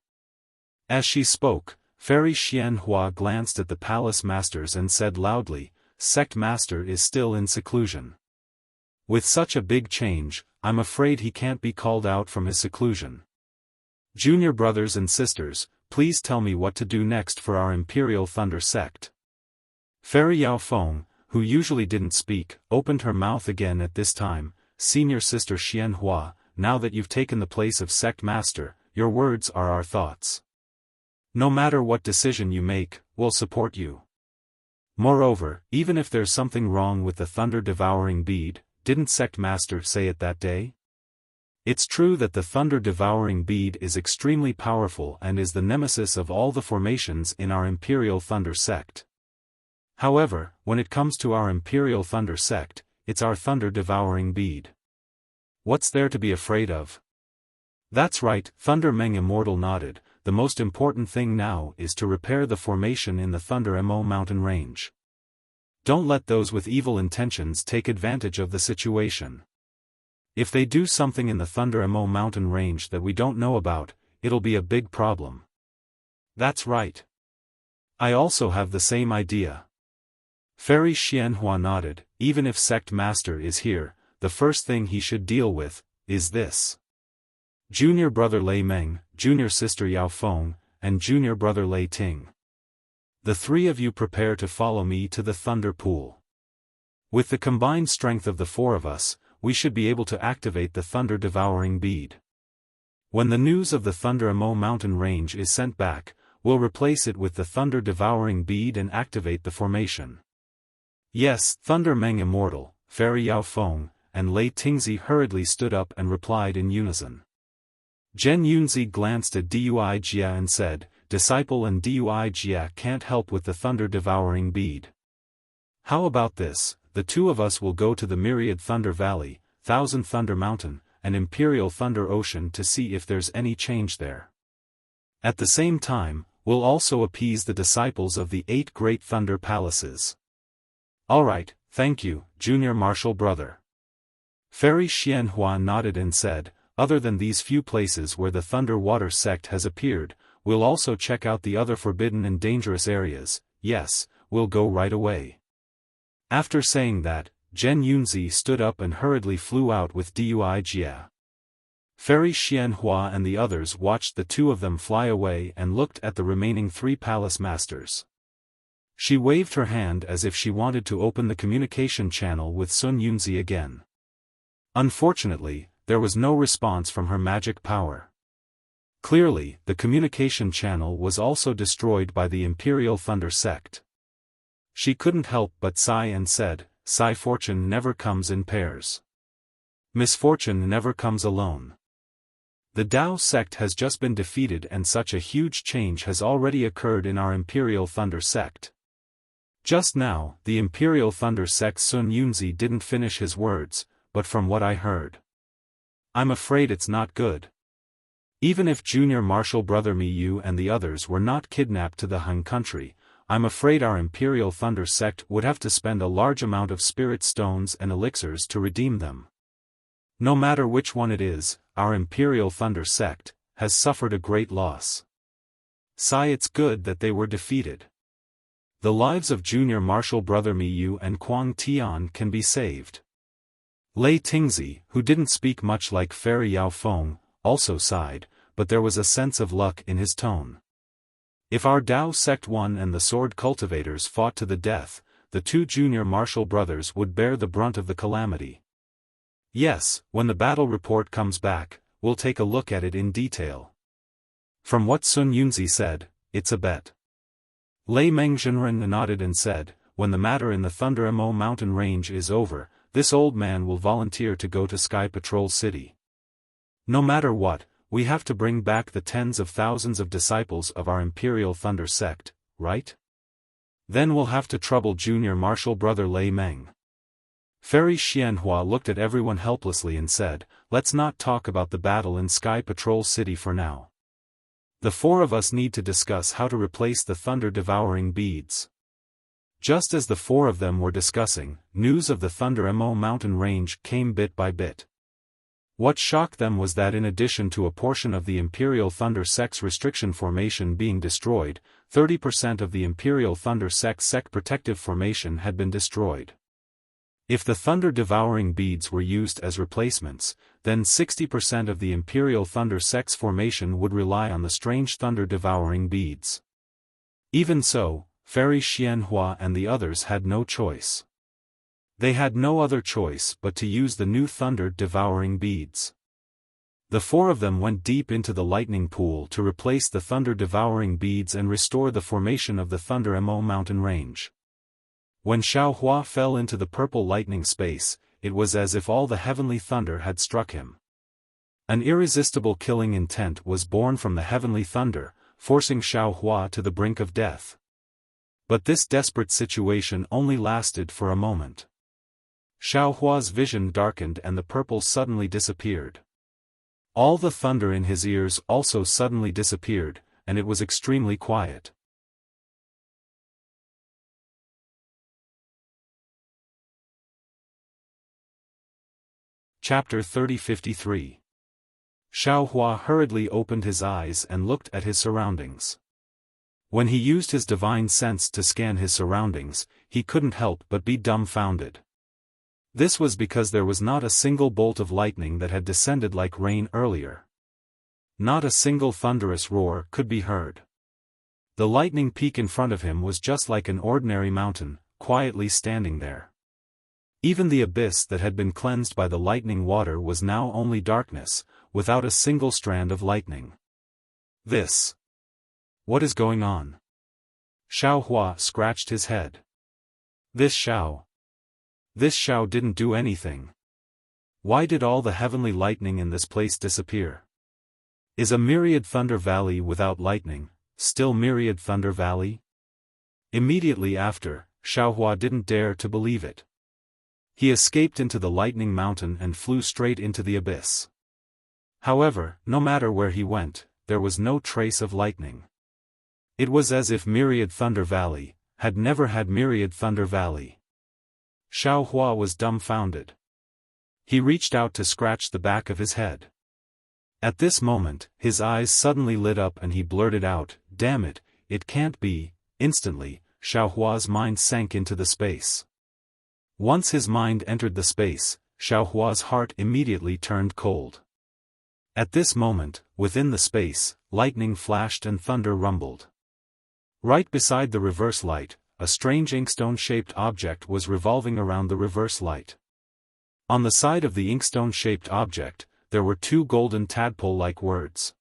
As she spoke, Fairy Xianhua glanced at the palace masters and said loudly, Sect Master is still in seclusion. With such a big change, I'm afraid he can't be called out from his seclusion. Junior brothers and sisters, please tell me what to do next for our Imperial Thunder sect. Fairy Xiaofan, who usually didn't speak, opened her mouth again at this time. Senior Sister Xianhua, now that you've taken the place of Sect Master, your words are our thoughts. No matter what decision you make, we'll support you. Moreover, even if there's something wrong with the Thunder Devouring Bead, didn't Sect Master say it that day? It's true that the Thunder Devouring Bead is extremely powerful and is the nemesis of all the formations in our Imperial Thunder sect. However, when it comes to our Imperial Thunder sect, it's our Thunder Devouring Bead. What's there to be afraid of? That's right, Thunder Meng Immortal nodded, the most important thing now is to repair the formation in the Thunder Mo mountain range. Don't let those with evil intentions take advantage of the situation. If they do something in the Thunder Mo mountain range that we don't know about, it'll be a big problem. That's right. I also have the same idea. Fairy Xianhua nodded, even if Sect Master is here, the first thing he should deal with, is this. Junior Brother Lei Meng, Junior Sister Xiaofan, and Junior Brother Lei Ting. The three of you prepare to follow me to the Thunder Pool. With the combined strength of the four of us, we should be able to activate the Thunder Devouring Bead. When the news of the Thunder Mo mountain range is sent back, we'll replace it with the Thunder Devouring Bead and activate the formation. Yes, Thunder Meng Immortal, Fairy Xiaofan, and Lei Tingzi hurriedly stood up and replied in unison. Zhen Yunzi glanced at Dui Jia and said, Disciple and Dui Jia can't help with the Thunder Devouring Bead. How about this, the two of us will go to the Myriad Thunder Valley, Thousand Thunder Mountain, and Imperial Thunder Ocean to see if there's any change there. At the same time, we'll also appease the disciples of the 8 great Thunder Palaces. Alright, thank you, Junior Martial Brother. Fairy Xianhua nodded and said, other than these few places where the Thunder Water sect has appeared, we'll also check out the other forbidden and dangerous areas. Yes, we'll go right away. After saying that, Zhen Yunzi stood up and hurriedly flew out with Dui Jia. Fairy Xianhua and the others watched the two of them fly away and looked at the remaining 3 palace masters. She waved her hand as if she wanted to open the communication channel with Sun Yunzi again. Unfortunately, there was no response from her magic power. Clearly, the communication channel was also destroyed by the Imperial Thunder sect. She couldn't help but sigh and said, "Fortune never comes in pairs. Misfortune never comes alone." The Tao sect has just been defeated and such a huge change has already occurred in our Imperial Thunder sect. Just now, the Imperial Thunder sect Sun Yunzi didn't finish his words, but from what I heard, I'm afraid it's not good. Even if Junior Marshal Brother Miyu and the others were not kidnapped to the Han country, I'm afraid our Imperial Thunder sect would have to spend a large amount of spirit stones and elixirs to redeem them. No matter which one it is, our Imperial Thunder sect has suffered a great loss. It's good that they were defeated. The lives of Junior Marshal Brother Miyu and Quang Tian can be saved. Lei Tingzi, who didn't speak much like Fairy Xiaofan, also sighed, but there was a sense of luck in his tone. If our Tao sect won and the sword cultivators fought to the death, the two junior martial brothers would bear the brunt of the calamity. Yes, when the battle report comes back, we'll take a look at it in detail. From what Sun Yunzi said, it's a bet. Lei Mengzhenren nodded and said, when the matter in the Thunder Mo mountain range is over, this old man will volunteer to go to Sky Patrol City. No matter what, we have to bring back the tens of thousands of disciples of our Imperial Thunder sect, right? Then we'll have to trouble junior martial brother Lei Meng. Fairy Xianhua looked at everyone helplessly and said, let's not talk about the battle in Sky Patrol City for now. The four of us need to discuss how to replace the thunder-devouring beads. Just as the four of them were discussing, news of the Thunder Mo mountain range came bit by bit. What shocked them was that in addition to a portion of the Imperial Thunder sect's restriction formation being destroyed, 30% of the Imperial Thunder sect's protective formation had been destroyed. If the thunder-devouring beads were used as replacements, then 60% of the Imperial Thunder sect's formation would rely on the strange thunder-devouring beads. Even so, Fairy Xianhua and the others had no choice. They had no other choice but to use the new thunder-devouring beads. The four of them went deep into the lightning pool to replace the thunder-devouring beads and restore the formation of the Thunder Mo mountain range. When Xiaohua fell into the purple lightning space, it was as if all the heavenly thunder had struck him. An irresistible killing intent was born from the heavenly thunder, forcing Xiaohua to the brink of death. But this desperate situation only lasted for a moment. Xiaohua's vision darkened and the purple suddenly disappeared. All the thunder in his ears also suddenly disappeared, and it was extremely quiet. Chapter 3053. Xiaohua hurriedly opened his eyes and looked at his surroundings. When he used his divine sense to scan his surroundings, he couldn't help but be dumbfounded. This was because there was not a single bolt of lightning that had descended like rain earlier. Not a single thunderous roar could be heard. The lightning peak in front of him was just like an ordinary mountain, quietly standing there. Even the abyss that had been cleansed by the lightning water was now only darkness, without a single strand of lightning. What is going on? Xiaohua scratched his head. This Xiao didn't do anything. Why did all the heavenly lightning in this place disappear? Is a myriad thunder valley without lightning, still myriad thunder valley? Immediately after, Xiaohua didn't dare to believe it. He escaped into the lightning mountain and flew straight into the abyss. However, no matter where he went, there was no trace of lightning. It was as if Myriad Thunder Valley had never had Myriad Thunder Valley. Xiaohua was dumbfounded. He reached out to scratch the back of his head. At this moment, his eyes suddenly lit up and he blurted out, "Damn it, it can't be." Instantly, Xiaohua's mind sank into the space. Once his mind entered the space, Xiaohua's heart immediately turned cold. At this moment, within the space, lightning flashed and thunder rumbled. Right beside the reverse light, a strange inkstone-shaped object was revolving around the reverse light. On the side of the inkstone-shaped object, there were two golden tadpole-like words.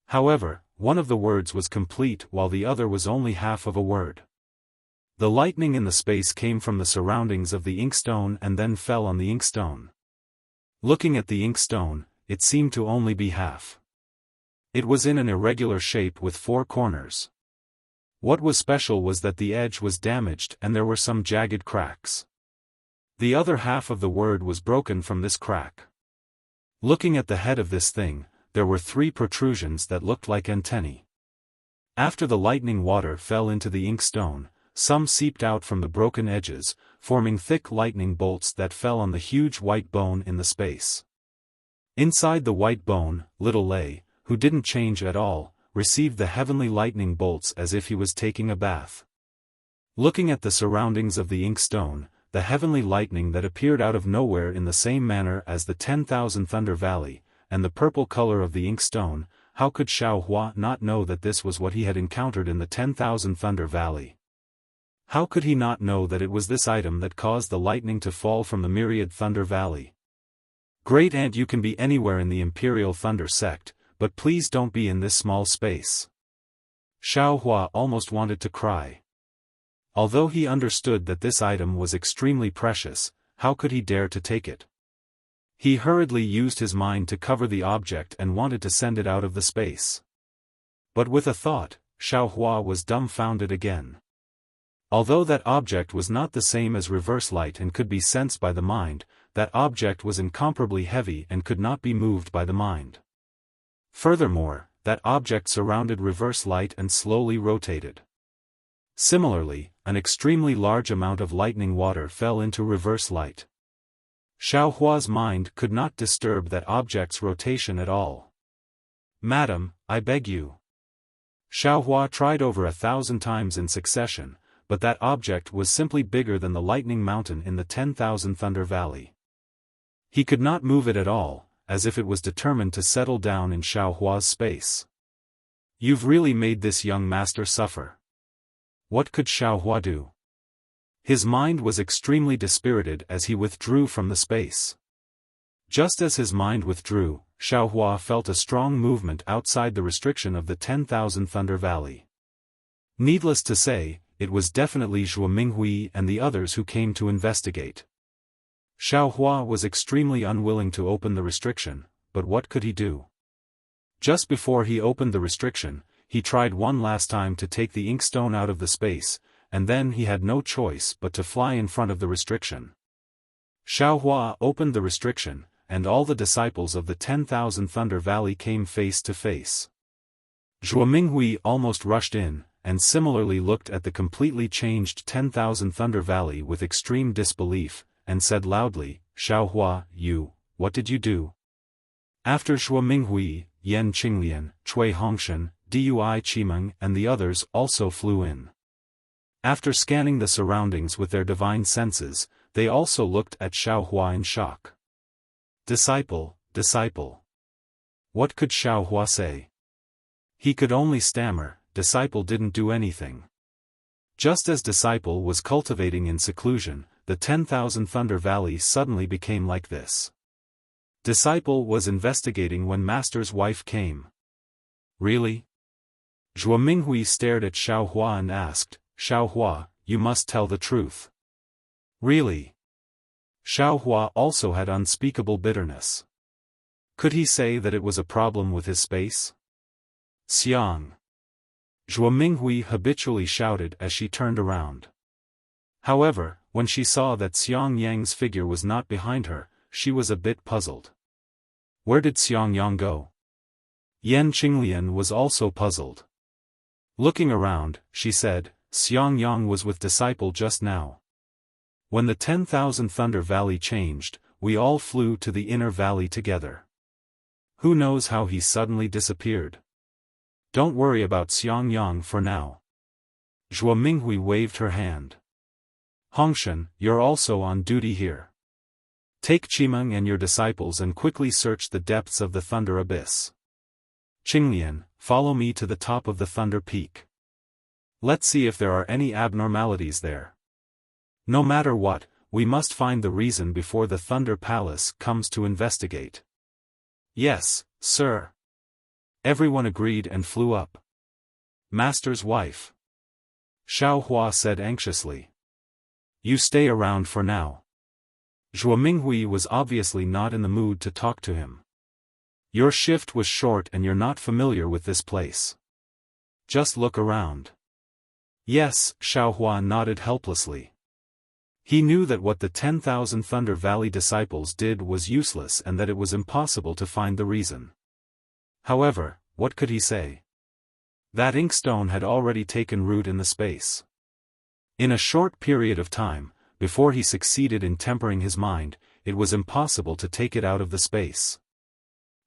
However, one of the words was complete while the other was only half of a word. The lightning in the space came from the surroundings of the inkstone and then fell on the inkstone. Looking at the inkstone, it seemed to only be half. It was in an irregular shape with 4 corners. What was special was that the edge was damaged and there were some jagged cracks. The other half of the word was broken from this crack. Looking at the head of this thing, there were 3 protrusions that looked like antennae. After the lightning water fell into the inkstone, some seeped out from the broken edges, forming thick lightning bolts that fell on the huge white bone in the space. Inside the white bone, little Lei, who didn't change at all, received the heavenly lightning bolts as if he was taking a bath. Looking at the surroundings of the inkstone, the heavenly lightning that appeared out of nowhere in the same manner as the 10,000 Thunder Valley, and the purple color of the inkstone, how could Xiaofan not know that this was what he had encountered in the 10,000 Thunder Valley? How could he not know that it was this item that caused the lightning to fall from the myriad Thunder Valley? Great Aunt, you can be anywhere in the Imperial Thunder Sect, but please don't be in this small space. Xiaofan almost wanted to cry. Although he understood that this item was extremely precious, how could he dare to take it? He hurriedly used his mind to cover the object and wanted to send it out of the space. But with a thought, Xiaofan was dumbfounded again. Although that object was not the same as reverse light and could be sensed by the mind, that object was incomparably heavy and could not be moved by the mind. Furthermore, that object surrounded reverse light and slowly rotated. Similarly, an extremely large amount of lightning water fell into reverse light. Xiaohua's mind could not disturb that object's rotation at all. "Madam, I beg you." Xiaohua tried over 1,000 times in succession, but that object was simply bigger than the lightning mountain in the 10,000 Thunder Valley. He could not move it at all, as if it was determined to settle down in Xiaohua's space. "You've really made this young master suffer." What could Xiaohua do? His mind was extremely dispirited as he withdrew from the space. Just as his mind withdrew, Xiaohua felt a strong movement outside the restriction of the 10,000 Thunder Valley. Needless to say, it was definitely Zhuo Minghui and the others who came to investigate. Xiaohua was extremely unwilling to open the restriction, but what could he do? Just before he opened the restriction, he tried one last time to take the inkstone out of the space, and then he had no choice but to fly in front of the restriction. Xiaohua opened the restriction, and all the disciples of the 10,000 Thunder Valley came face to face. Zhuo Minghui almost rushed in, and similarly looked at the completely changed 10,000 Thunder Valley with extreme disbelief, and said loudly, "Xiaohua, what did you do?" After Zhuo Minghui, Yan Qinglian, Cui Hongshan, Dui Qimeng and the others also flew in. After scanning the surroundings with their divine senses, they also looked at Xiaohua in shock. Disciple. What could Xiaohua say? He could only stammer. Disciple didn't do anything. Just as Disciple was cultivating in seclusion, the 10,000 Thunder Valley suddenly became like this. Disciple was investigating when Master's wife came. Really? Zhuo Minghui stared at Xiaohua and asked, "Xiaohua, you must tell the truth." Really? Xiaohua also had unspeakable bitterness. Could he say that it was a problem with his space? "Xiang." Zhuo Minghui habitually shouted as she turned around. However, when she saw that Xiang Yang's figure was not behind her, she was a bit puzzled. Where did Xiang Yang go? Yan Qinglian was also puzzled. Looking around, she said, "Xiang Yang was with Disciple just now. When the 10,000 Thunder Valley changed, we all flew to the inner valley together. Who knows how he suddenly disappeared? Don't worry about Xiang Yang for now." Zhuo Minghui waved her hand. "Hongshan, you're also on duty here. Take Qimeng and your disciples and quickly search the depths of the Thunder Abyss. Qinglian, follow me to the top of the Thunder Peak. Let's see if there are any abnormalities there. No matter what, we must find the reason before the Thunder Palace comes to investigate. Yes, sir. Everyone agreed and flew up. Master's wife. Xiaofan said anxiously. You stay around for now. Zhuo Minghui was obviously not in the mood to talk to him. Your shift was short and you're not familiar with this place. Just look around. Yes, Xiaofan nodded helplessly. He knew that what the 10,000 Thunder Valley disciples did was useless and that it was impossible to find the reason. However, what could he say? That inkstone had already taken root in the space. In a short period of time, before he succeeded in tempering his mind, it was impossible to take it out of the space.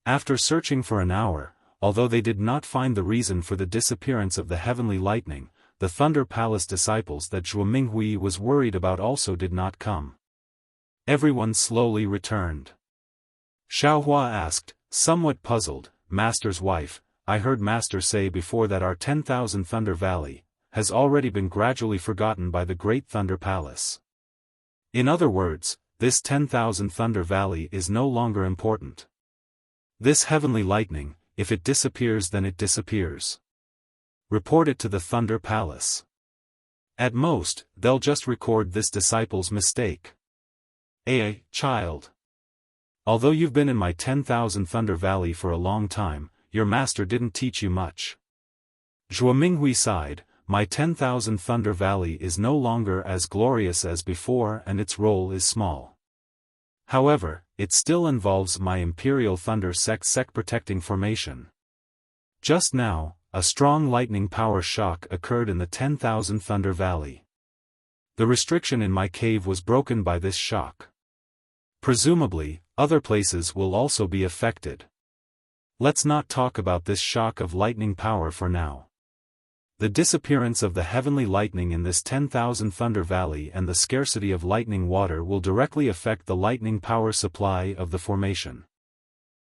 After searching for an hour, although they did not find the reason for the disappearance of the heavenly lightning, the Thunder Palace disciples that Zhuo Minghui was worried about also did not come. Everyone slowly returned. Xiaofan asked, somewhat puzzled, Master's wife, I heard Master say before that our 10,000 Thunder Valley has already been gradually forgotten by the Great Thunder Palace. In other words, this 10,000 Thunder Valley is no longer important. This heavenly lightning, if it disappears then it disappears. Report it to the Thunder Palace. At most, they'll just record this disciple's mistake. Child. Although you've been in my 10,000 Thunder Valley for a long time, your master didn't teach you much. Zhuo Minghui sighed, my 10,000 Thunder Valley is no longer as glorious as before and its role is small. However, it still involves my Imperial Thunder Sect protecting formation. Just now, a strong lightning power shock occurred in the 10,000 Thunder Valley. The restriction in my cave was broken by this shock. Presumably, other places will also be affected. Let's not talk about this shock of lightning power for now. The disappearance of the heavenly lightning in this 10,000 Thunder Valley and the scarcity of lightning water will directly affect the lightning power supply of the formation.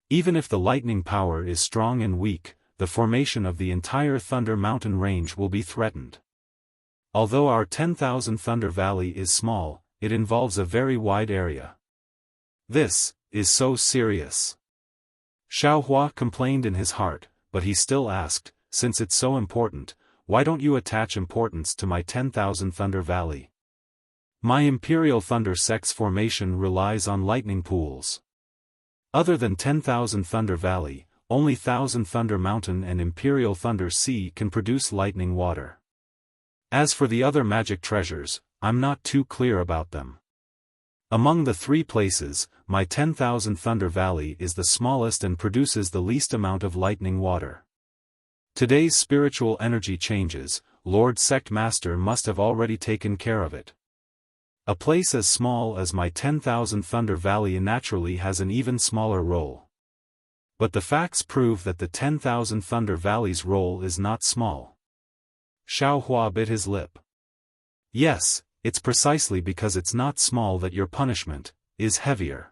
Even if the lightning power is strong and weak, the formation of the entire Thunder Mountain range will be threatened. Although our 10,000 Thunder Valley is small, it involves a very wide area. This is so serious. Xiaofan complained in his heart, but he still asked, since it's so important, why don't you attach importance to my 10,000 Thunder Valley? My Imperial Thunder Sect's formation relies on lightning pools. Other than 10,000 Thunder Valley, only 1,000 Thunder Mountain and Imperial Thunder Sea can produce lightning water. As for the other magic treasures, I'm not too clear about them. Among the three places, my 10,000 Thunder Valley is the smallest and produces the least amount of lightning water. Today's spiritual energy changes, Lord Sect Master must have already taken care of it. A place as small as my 10,000 Thunder Valley naturally has an even smaller role. But the facts prove that the 10,000 Thunder Valley's role is not small. Xiaofan bit his lip. Yes, it's precisely because it's not small that your punishment is heavier.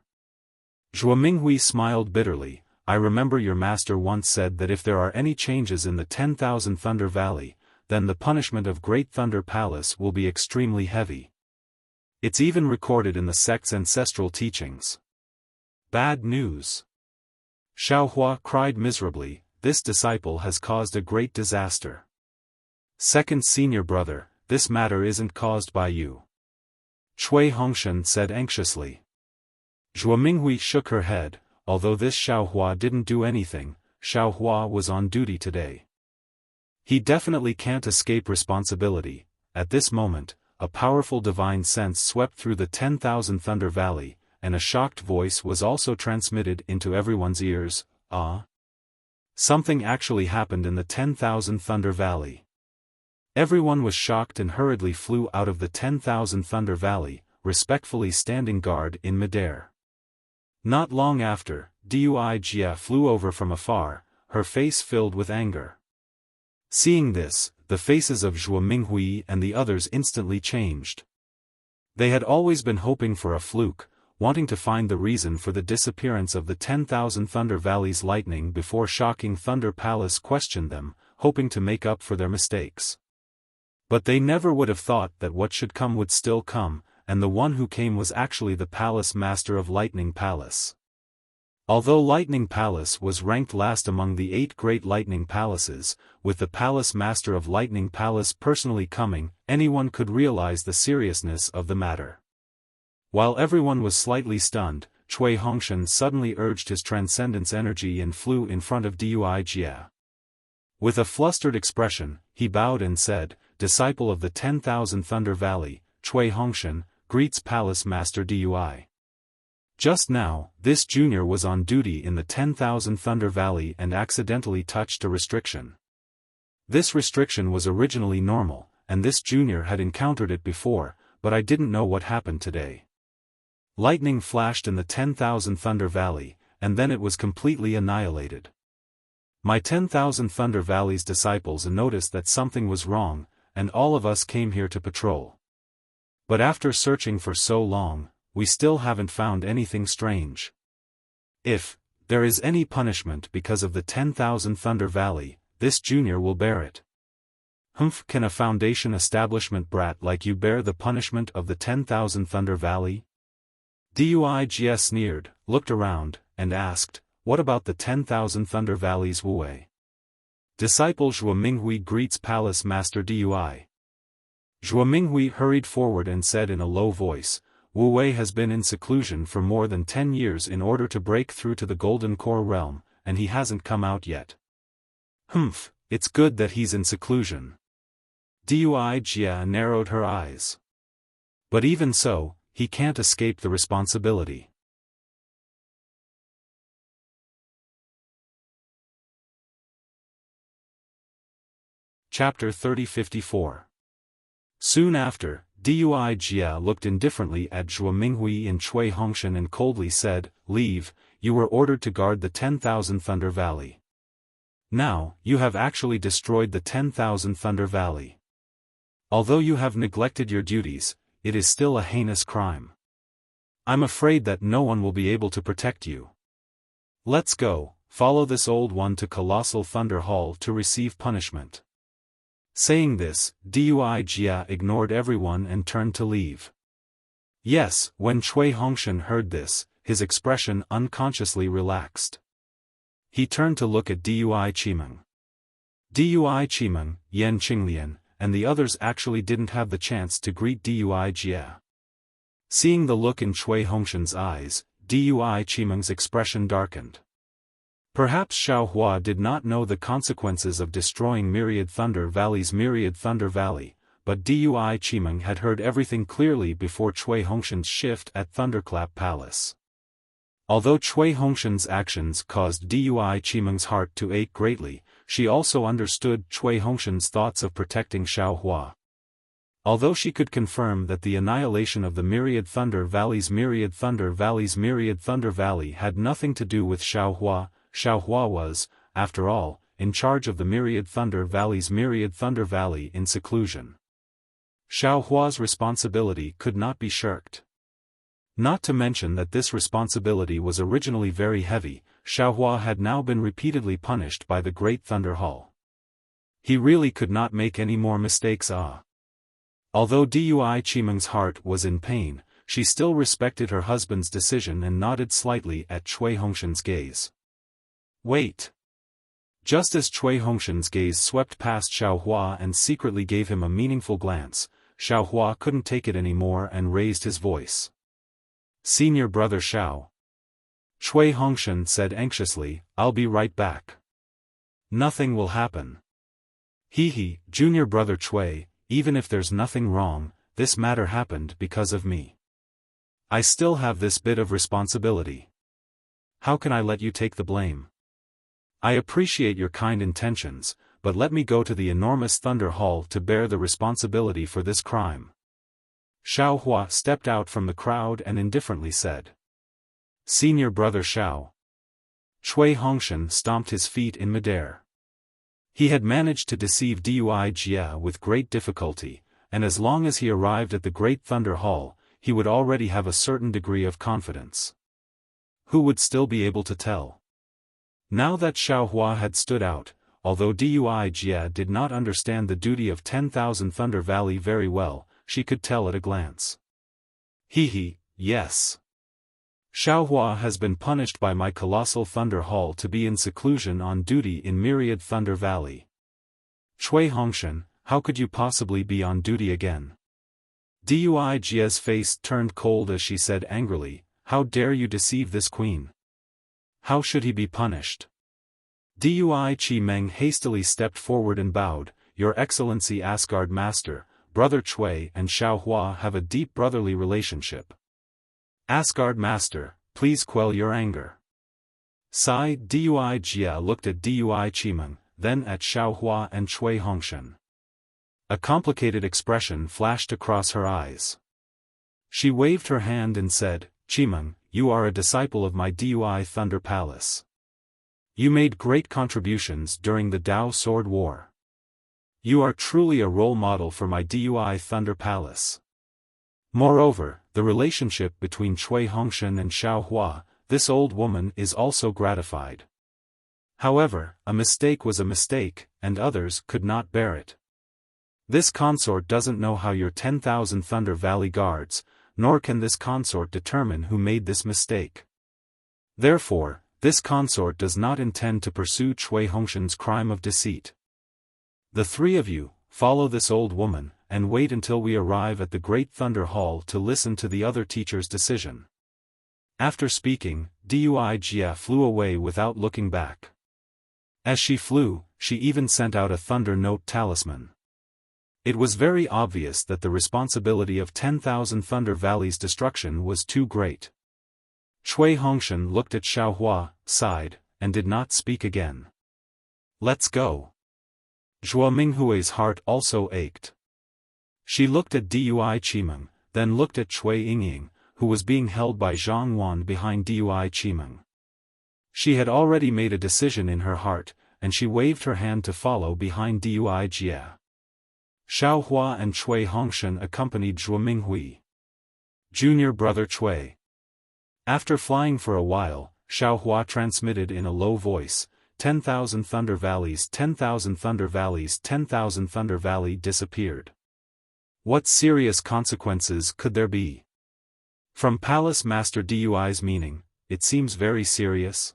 Zhuo Minghui smiled bitterly. I remember your master once said that if there are any changes in the 10,000 Thunder Valley, then the punishment of Great Thunder Palace will be extremely heavy. It's even recorded in the sect's ancestral teachings. Bad news. Xiaofan cried miserably, this disciple has caused a great disaster. Second senior brother, this matter isn't caused by you. Cui Hongshan said anxiously. Zhuo Minghui shook her head, although this Xiaofan didn't do anything, Xiaofan was on duty today. He definitely can't escape responsibility. At this moment, a powerful divine sense swept through the 10,000 Thunder Valley, and a shocked voice was also transmitted into everyone's ears. Something actually happened in the 10,000 Thunder Valley. Everyone was shocked and hurriedly flew out of the 10,000 Thunder Valley, respectfully standing guard in midair. Not long after, Dui Jia flew over from afar, her face filled with anger. Seeing this, the faces of Zhuo Minghui and the others instantly changed. They had always been hoping for a fluke, wanting to find the reason for the disappearance of the 10,000 Thunder Valley's lightning before shocking Thunder Palace questioned them, hoping to make up for their mistakes. But they never would have thought that what should come would still come, and the one who came was actually the Palace Master of Lightning Palace. Although Lightning Palace was ranked last among the 8 great lightning palaces, with the Palace Master of Lightning Palace personally coming, anyone could realize the seriousness of the matter. While everyone was slightly stunned, Cui Hongshan suddenly urged his transcendence energy and flew in front of Dui Jia. With a flustered expression, he bowed and said, "Disciple of the 10,000 Thunder Valley, Cui Hongshan, greets Palace Master Dui." Just now, this junior was on duty in the 10,000 Thunder Valley and accidentally touched a restriction. This restriction was originally normal, and this junior had encountered it before, but I didn't know what happened today. Lightning flashed in the 10,000 Thunder Valley, and then it was completely annihilated. My 10,000 Thunder Valley's disciples noticed that something was wrong, and all of us came here to patrol. But after searching for so long, we still haven't found anything strange. If there is any punishment because of the 10,000 Thunder Valley, this junior will bear it. Humph, can a foundation establishment brat like you bear the punishment of the 10,000 Thunder Valley? Dui Jia sneered, looked around, and asked, "What about the 10,000 Thunder Valleys Wu Wei?" Disciple Zhuo Minghui greets Palace Master Dui. Zhuo Minghui hurried forward and said in a low voice, "Wu Wei has been in seclusion for more than 10 years in order to break through to the Golden Core realm, and he hasn't come out yet." "Humph, it's good that he's in seclusion." Dui Jia narrowed her eyes. "But even so, he can't escape the responsibility." Chapter 30-54. Soon after, Dui Jia looked indifferently at Zhuo Minghui and Cui Hongshan and coldly said, "Leave, you were ordered to guard the 10,000 Thunder Valley. Now, you have actually destroyed the 10,000 Thunder Valley. Although you have neglected your duties, it is still a heinous crime. I'm afraid that no one will be able to protect you. Let's go, follow this old one to Colossal Thunder Hall to receive punishment." Saying this, Dui Jia ignored everyone and turned to leave. Yes, when Cui Hongshan heard this, his expression unconsciously relaxed. He turned to look at Dui Qimeng. Dui Qimeng, Yan Qinglian, and the others actually didn't have the chance to greet Dui Jia. Seeing the look in Cui Hongshan's eyes, Dui Qimeng's expression darkened. Perhaps Xiaohua did not know the consequences of destroying Myriad Thunder Valley's Myriad Thunder Valley, but Dui Qimeng had heard everything clearly before Cui Hongshan's shift at Thunderclap Palace. Although Cui Hongshan's actions caused Dui Qimeng's heart to ache greatly, she also understood Cui Hongshan's thoughts of protecting Xiaohua. Although she could confirm that the annihilation of the Myriad Thunder Valley's Myriad Thunder Valley had nothing to do with Xiaohua, Xiaohua was, after all, in charge of the Myriad Thunder Valley's Myriad Thunder Valley in seclusion. Xiaohua's responsibility could not be shirked. Not to mention that this responsibility was originally very heavy, Xiaohua had now been repeatedly punished by the Great Thunder Hall. He really could not make any more mistakes. Although Dui Qimeng's heart was in pain, she still respected her husband's decision and nodded slightly at Cui Hongshan's gaze. "Wait." Just as Cui Hongshan's gaze swept past Xiaohua and secretly gave him a meaningful glance, Xiaohua couldn't take it anymore and raised his voice. "Senior brother Xiao." Cui Hongshan said anxiously, "I'll be right back." "Nothing will happen." "Hee, junior brother Cui, even if there's nothing wrong, this matter happened because of me. I still have this bit of responsibility. How can I let you take the blame? I appreciate your kind intentions, but let me go to the enormous Thunder Hall to bear the responsibility for this crime." Xiaohua stepped out from the crowd and indifferently said. "Senior brother Xiao." Cui Hongshan stomped his feet in midair. He had managed to deceive Dui Jia with great difficulty, and as long as he arrived at the Great Thunder Hall, he would already have a certain degree of confidence. Who would still be able to tell? Now that Xiaohua had stood out, although Dui Jia did not understand the duty of 10,000 Thunder Valley very well, she could tell at a glance. Yes. Xiaohua has been punished by my colossal Thunder Hall to be in seclusion on duty in Myriad Thunder Valley. Cui Hongshan, how could you possibly be on duty again? Dui Jie's face turned cold as she said angrily, how dare you deceive this queen? How should he be punished? Dui Chi Meng hastily stepped forward and bowed, Your Excellency Asgard Master, Brother Cui and Xiaohua have a deep brotherly relationship. Asgard Master, please quell your anger. Sai Dui Jia looked at Dui Chimeng, then at Xiaohua and Cui Hongshan. A complicated expression flashed across her eyes. She waved her hand and said, Chimeng, you are a disciple of my Dui Thunder Palace. You made great contributions during the Dao Sword War. You are truly a role model for my Dui Thunder Palace. Moreover, the relationship between Cui Hongshan and Xiaohua, this old woman is also gratified. However, a mistake was a mistake, and others could not bear it. This consort doesn't know how your 10,000 Thunder Valley guards, nor can this consort determine who made this mistake. Therefore, this consort does not intend to pursue Cui Hongshan's crime of deceit. The three of you, follow this old woman, and wait until we arrive at the Great Thunder Hall to listen to the other teacher's decision. After speaking, Dui Jia flew away without looking back. As she flew, she even sent out a Thunder Note talisman. It was very obvious that the responsibility of 10,000 Thunder Valley's destruction was too great. Cui Hongshan looked at Xiaohua, sighed, and did not speak again. Let's go. Zhuo Minghui's heart also ached. She looked at Dui Chimeng, then looked at Cui Yingying, who was being held by Zhang Wan behind Dui Chimeng. She had already made a decision in her heart, and she waved her hand to follow behind Dui Jia. Xiaohua and Cui Hongshan accompanied Zhuo Minghui. Junior brother Cui. After flying for a while, Xiaohua transmitted in a low voice, 10,000 Thunder Valleys, 10,000 Thunder Valleys, 10,000 Thunder Valley disappeared. What serious consequences could there be? From Palace Master Dui's meaning, it seems very serious.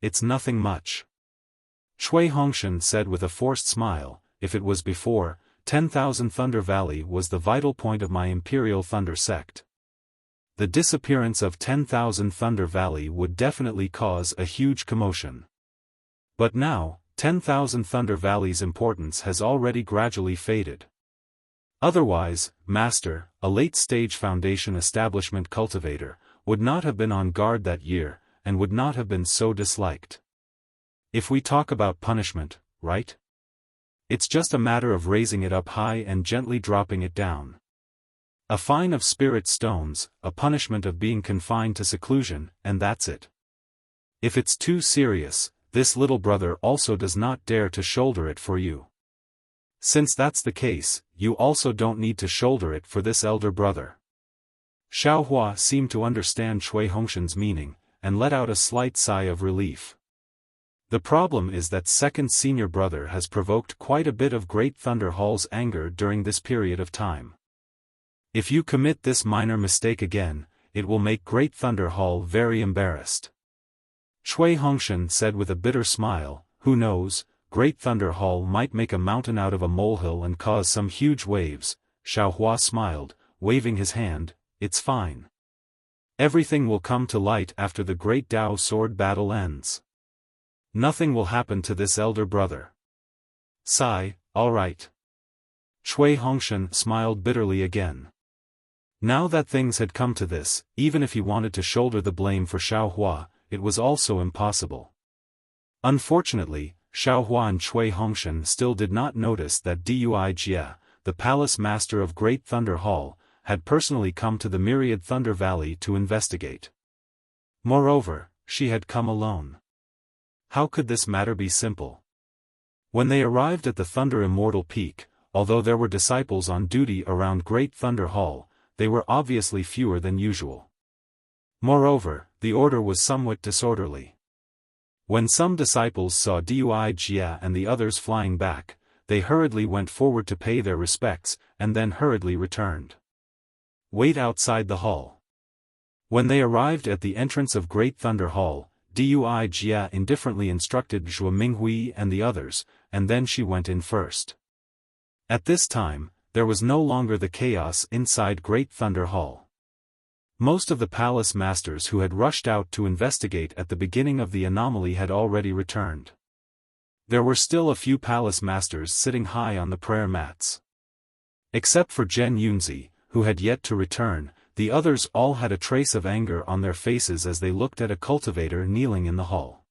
It's nothing much. Cui Hongshan said with a forced smile, if it was before, 10,000 Thunder Valley was the vital point of my Imperial Thunder sect. The disappearance of 10,000 Thunder Valley would definitely cause a huge commotion. But now, 10,000 Thunder Valley's importance has already gradually faded. Otherwise, Master, a late-stage Foundation establishment cultivator, would not have been on guard that year, and would not have been so disliked. If we talk about punishment, right? It's just a matter of raising it up high and gently dropping it down. A fine of spirit stones, a punishment of being confined to seclusion, and that's it. If it's too serious, this little brother also does not dare to shoulder it for you. Since that's the case, you also don't need to shoulder it for this elder brother. Xiaohua seemed to understand Cui Hongshan's meaning, and let out a slight sigh of relief. The problem is that second senior brother has provoked quite a bit of Great Thunder Hall's anger during this period of time. If you commit this minor mistake again, it will make Great Thunder Hall very embarrassed. Cui Hongshan said with a bitter smile, who knows, Great Thunder Hall might make a mountain out of a molehill and cause some huge waves. Xiaohua smiled, waving his hand, it's fine. Everything will come to light after the Great Dao Sword battle ends. Nothing will happen to this elder brother. Sigh, all right. Cui Hongshan smiled bitterly again. Now that things had come to this, even if he wanted to shoulder the blame for Xiaohua, it was also impossible. Unfortunately, Xiaohua and Cui Hongshan still did not notice that Dui Jia, the palace master of Great Thunder Hall, had personally come to the Myriad Thunder Valley to investigate. Moreover, she had come alone. How could this matter be simple? When they arrived at the Thunder Immortal Peak, although there were disciples on duty around Great Thunder Hall, they were obviously fewer than usual. Moreover, the order was somewhat disorderly. When some disciples saw Dui Jia and the others flying back, they hurriedly went forward to pay their respects, and then hurriedly returned. Wait outside the hall. When they arrived at the entrance of Great Thunder Hall, Dui Jia indifferently instructed Zhuo Minghui and the others, and then she went in first. At this time, there was no longer the chaos inside Great Thunder Hall. Most of the palace masters who had rushed out to investigate at the beginning of the anomaly had already returned. There were still a few palace masters sitting high on the prayer mats. Except for Zhen Yunzi, who had yet to return, the others all had a trace of anger on their faces as they looked at a cultivator kneeling in the hall.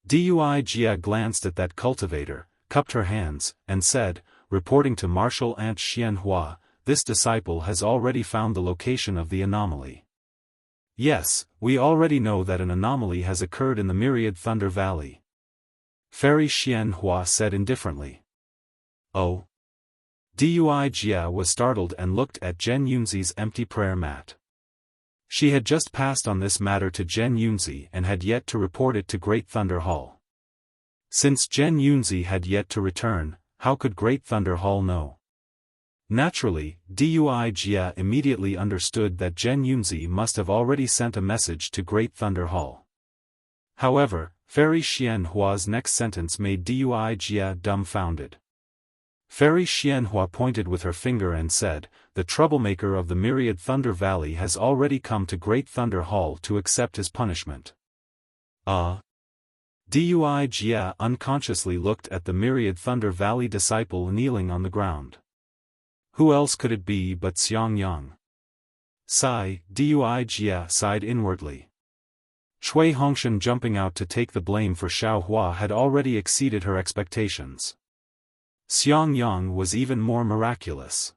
Dui Jia glanced at that cultivator, cupped her hands, and said, reporting to Martial Aunt Xianhua, "This disciple has already found the location of the anomaly." "Yes, we already know that an anomaly has occurred in the Myriad Thunder Valley," Fairy Xianhua said indifferently. "Oh?" Dui Jia was startled and looked at Zhen Yunzi's empty prayer mat. She had just passed on this matter to Zhen Yunzi and had yet to report it to Great Thunder Hall. Since Zhen Yunzi had yet to return, how could Great Thunder Hall know? Naturally, Dui Jia immediately understood that Zhen Yunzi must have already sent a message to Great Thunder Hall. However, Fairy Xianhua's next sentence made Dui Jia dumbfounded. Fairy Xianhua pointed with her finger and said, "The troublemaker of the Myriad Thunder Valley has already come to Great Thunder Hall to accept his punishment." Dui Jia unconsciously looked at the Myriad Thunder Valley disciple kneeling on the ground. Who else could it be but Xiang Yang? Sigh, Dui Jia sighed inwardly. Shui Hongshan jumping out to take the blame for Xiao Hua had already exceeded her expectations. Xiang Yang was even more miraculous.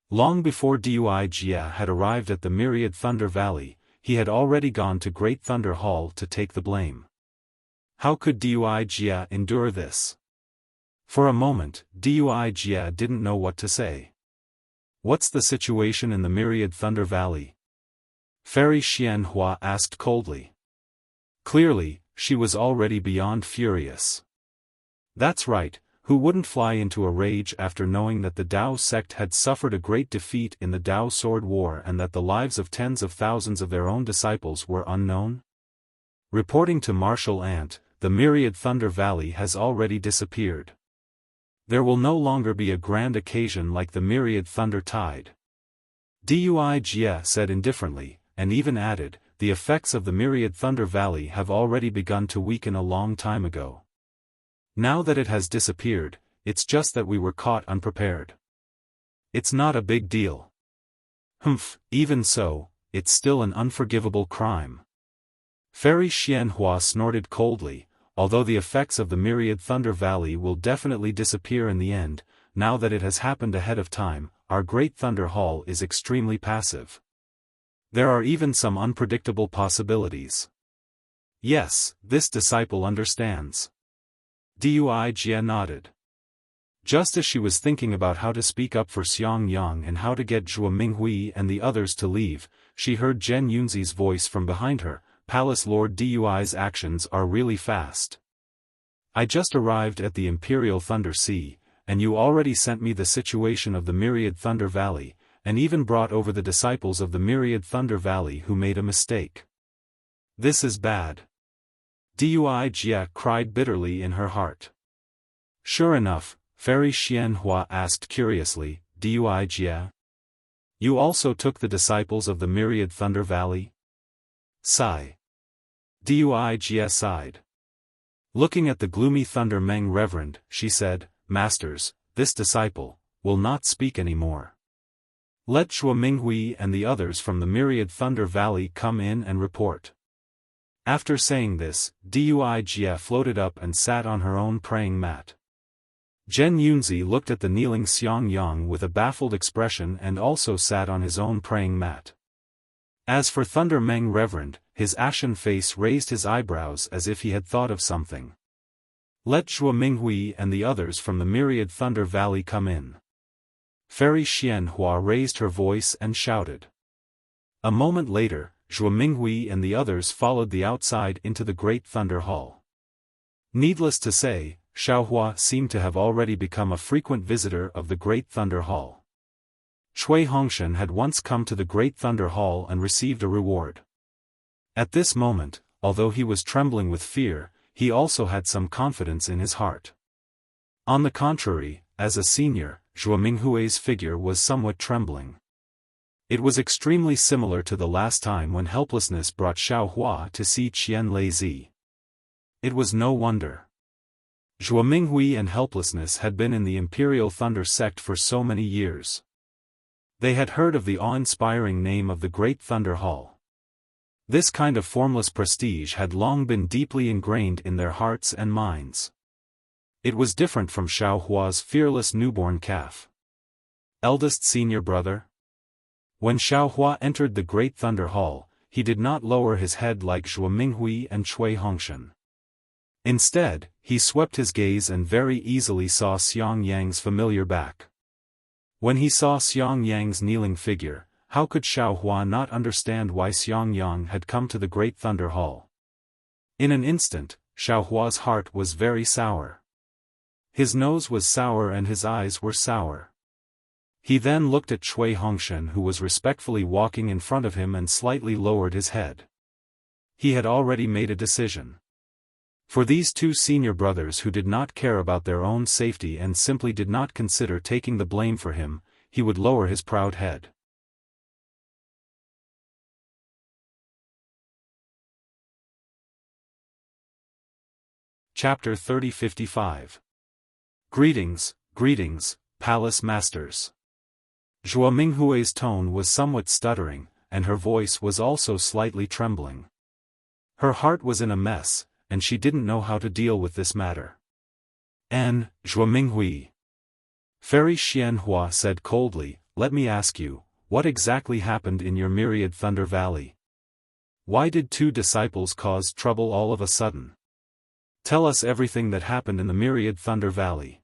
Long before Dui Jia had arrived at the Myriad Thunder Valley, he had already gone to Great Thunder Hall to take the blame. How could Dui Jia endure this? For a moment, Dui Jia didn't know what to say. "What's the situation in the Myriad Thunder Valley?" Fairy Xianhua asked coldly. Clearly, she was already beyond furious. That's right, who wouldn't fly into a rage after knowing that the Dao sect had suffered a great defeat in the Dao Sword War and that the lives of tens of thousands of their own disciples were unknown? Reporting to Martial Ant, the Myriad Thunder Valley has already disappeared. There will no longer be a grand occasion like the Myriad Thunder Tide. Dui Jia said indifferently, and even added, "The effects of the Myriad Thunder Valley have already begun to weaken a long time ago. Now that it has disappeared, it's just that we were caught unprepared. It's not a big deal." "Humph, even so, it's still an unforgivable crime." Fairy Xianhua snorted coldly. "Although the effects of the Myriad Thunder Valley will definitely disappear in the end, now that it has happened ahead of time, our Great Thunder Hall is extremely passive. There are even some unpredictable possibilities." "Yes, this disciple understands." Dui Jia nodded. Just as she was thinking about how to speak up for Xiang Yang and how to get Zhuo Minghui and the others to leave, she heard Zhen Yunzi's voice from behind her, "Palace Lord Dui's actions are really fast. I just arrived at the Imperial Thunder Sea, and you already sent me the situation of the Myriad Thunder Valley, and even brought over the disciples of the Myriad Thunder Valley who made a mistake. This is bad." Dui Jia cried bitterly in her heart. "Sure enough," Fairy Xianhua asked curiously, "Dui Jia? You also took the disciples of the Myriad Thunder Valley?" Sigh. Dui Jia sighed. Looking at the gloomy Thunder Meng Reverend, she said, "Masters, this disciple will not speak anymore. Let Zhuo Minghui and the others from the Myriad Thunder Valley come in and report." After saying this, Dui Jia floated up and sat on her own praying mat. Zhen Yunzi looked at the kneeling Xiang Yang with a baffled expression and also sat on his own praying mat. As for Thunder Meng Reverend, his ashen face raised his eyebrows as if he had thought of something. "Let Zhuo Minghui and the others from the Myriad Thunder Valley come in." Fairy Xianhua raised her voice and shouted. A moment later, Zhuo Minghui and the others followed the outside into the Great Thunder Hall. Needless to say, Xiaohua seemed to have already become a frequent visitor of the Great Thunder Hall. Cui Hongshan had once come to the Great Thunder Hall and received a reward. At this moment, although he was trembling with fear, he also had some confidence in his heart. On the contrary, as a senior, Zhuo Minghui's figure was somewhat trembling. It was extremely similar to the last time when helplessness brought Xiao Hua to see Qian Leizi. It was no wonder. Zhuo Minghui and helplessness had been in the Imperial Thunder sect for so many years. They had heard of the awe-inspiring name of the Great Thunder Hall. This kind of formless prestige had long been deeply ingrained in their hearts and minds. It was different from Xiao Hua's fearless newborn calf. Eldest senior brother? When Xiao Hua entered the Great Thunder Hall, he did not lower his head like Zhuo Minghui and Cui Hongshan. Instead, he swept his gaze and very easily saw Xiang Yang's familiar back. When he saw Xiang Yang's kneeling figure, how could Xiao Hua not understand why Xiang Yang had come to the Great Thunder Hall? In an instant, Xiao Hua's heart was very sour. His nose was sour and his eyes were sour. He then looked at Cui Hongshan, who was respectfully walking in front of him, and slightly lowered his head. He had already made a decision. For these two senior brothers who did not care about their own safety and simply did not consider taking the blame for him, he would lower his proud head. Chapter 30-55. Greetings, greetings, Palace Masters. Zhuo Minghui's tone was somewhat stuttering, and her voice was also slightly trembling. Her heart was in a mess, and she didn't know how to deal with this matter. Zhuo Minghui. Fairy Xianhua said coldly, "Let me ask you, what exactly happened in your Myriad Thunder Valley? Why did two disciples cause trouble all of a sudden? Tell us everything that happened in the Myriad Thunder Valley."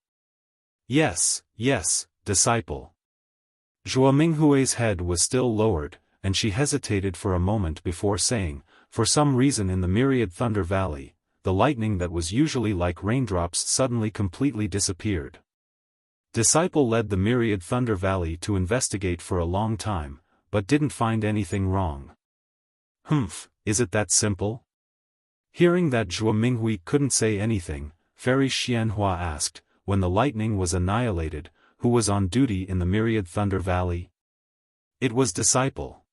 Yes, disciple. Zhuo Minghui's head was still lowered, and she hesitated for a moment before saying, "For some reason in the Myriad Thunder Valley, the lightning that was usually like raindrops suddenly completely disappeared. Disciple led the Myriad Thunder Valley to investigate for a long time, but didn't find anything wrong." "Humph, is it that simple?" Hearing that Zhuo Minghui couldn't say anything, Fairy Xianhua asked, "When the lightning was annihilated, who was on duty in the Myriad Thunder Valley?" "It was disciple."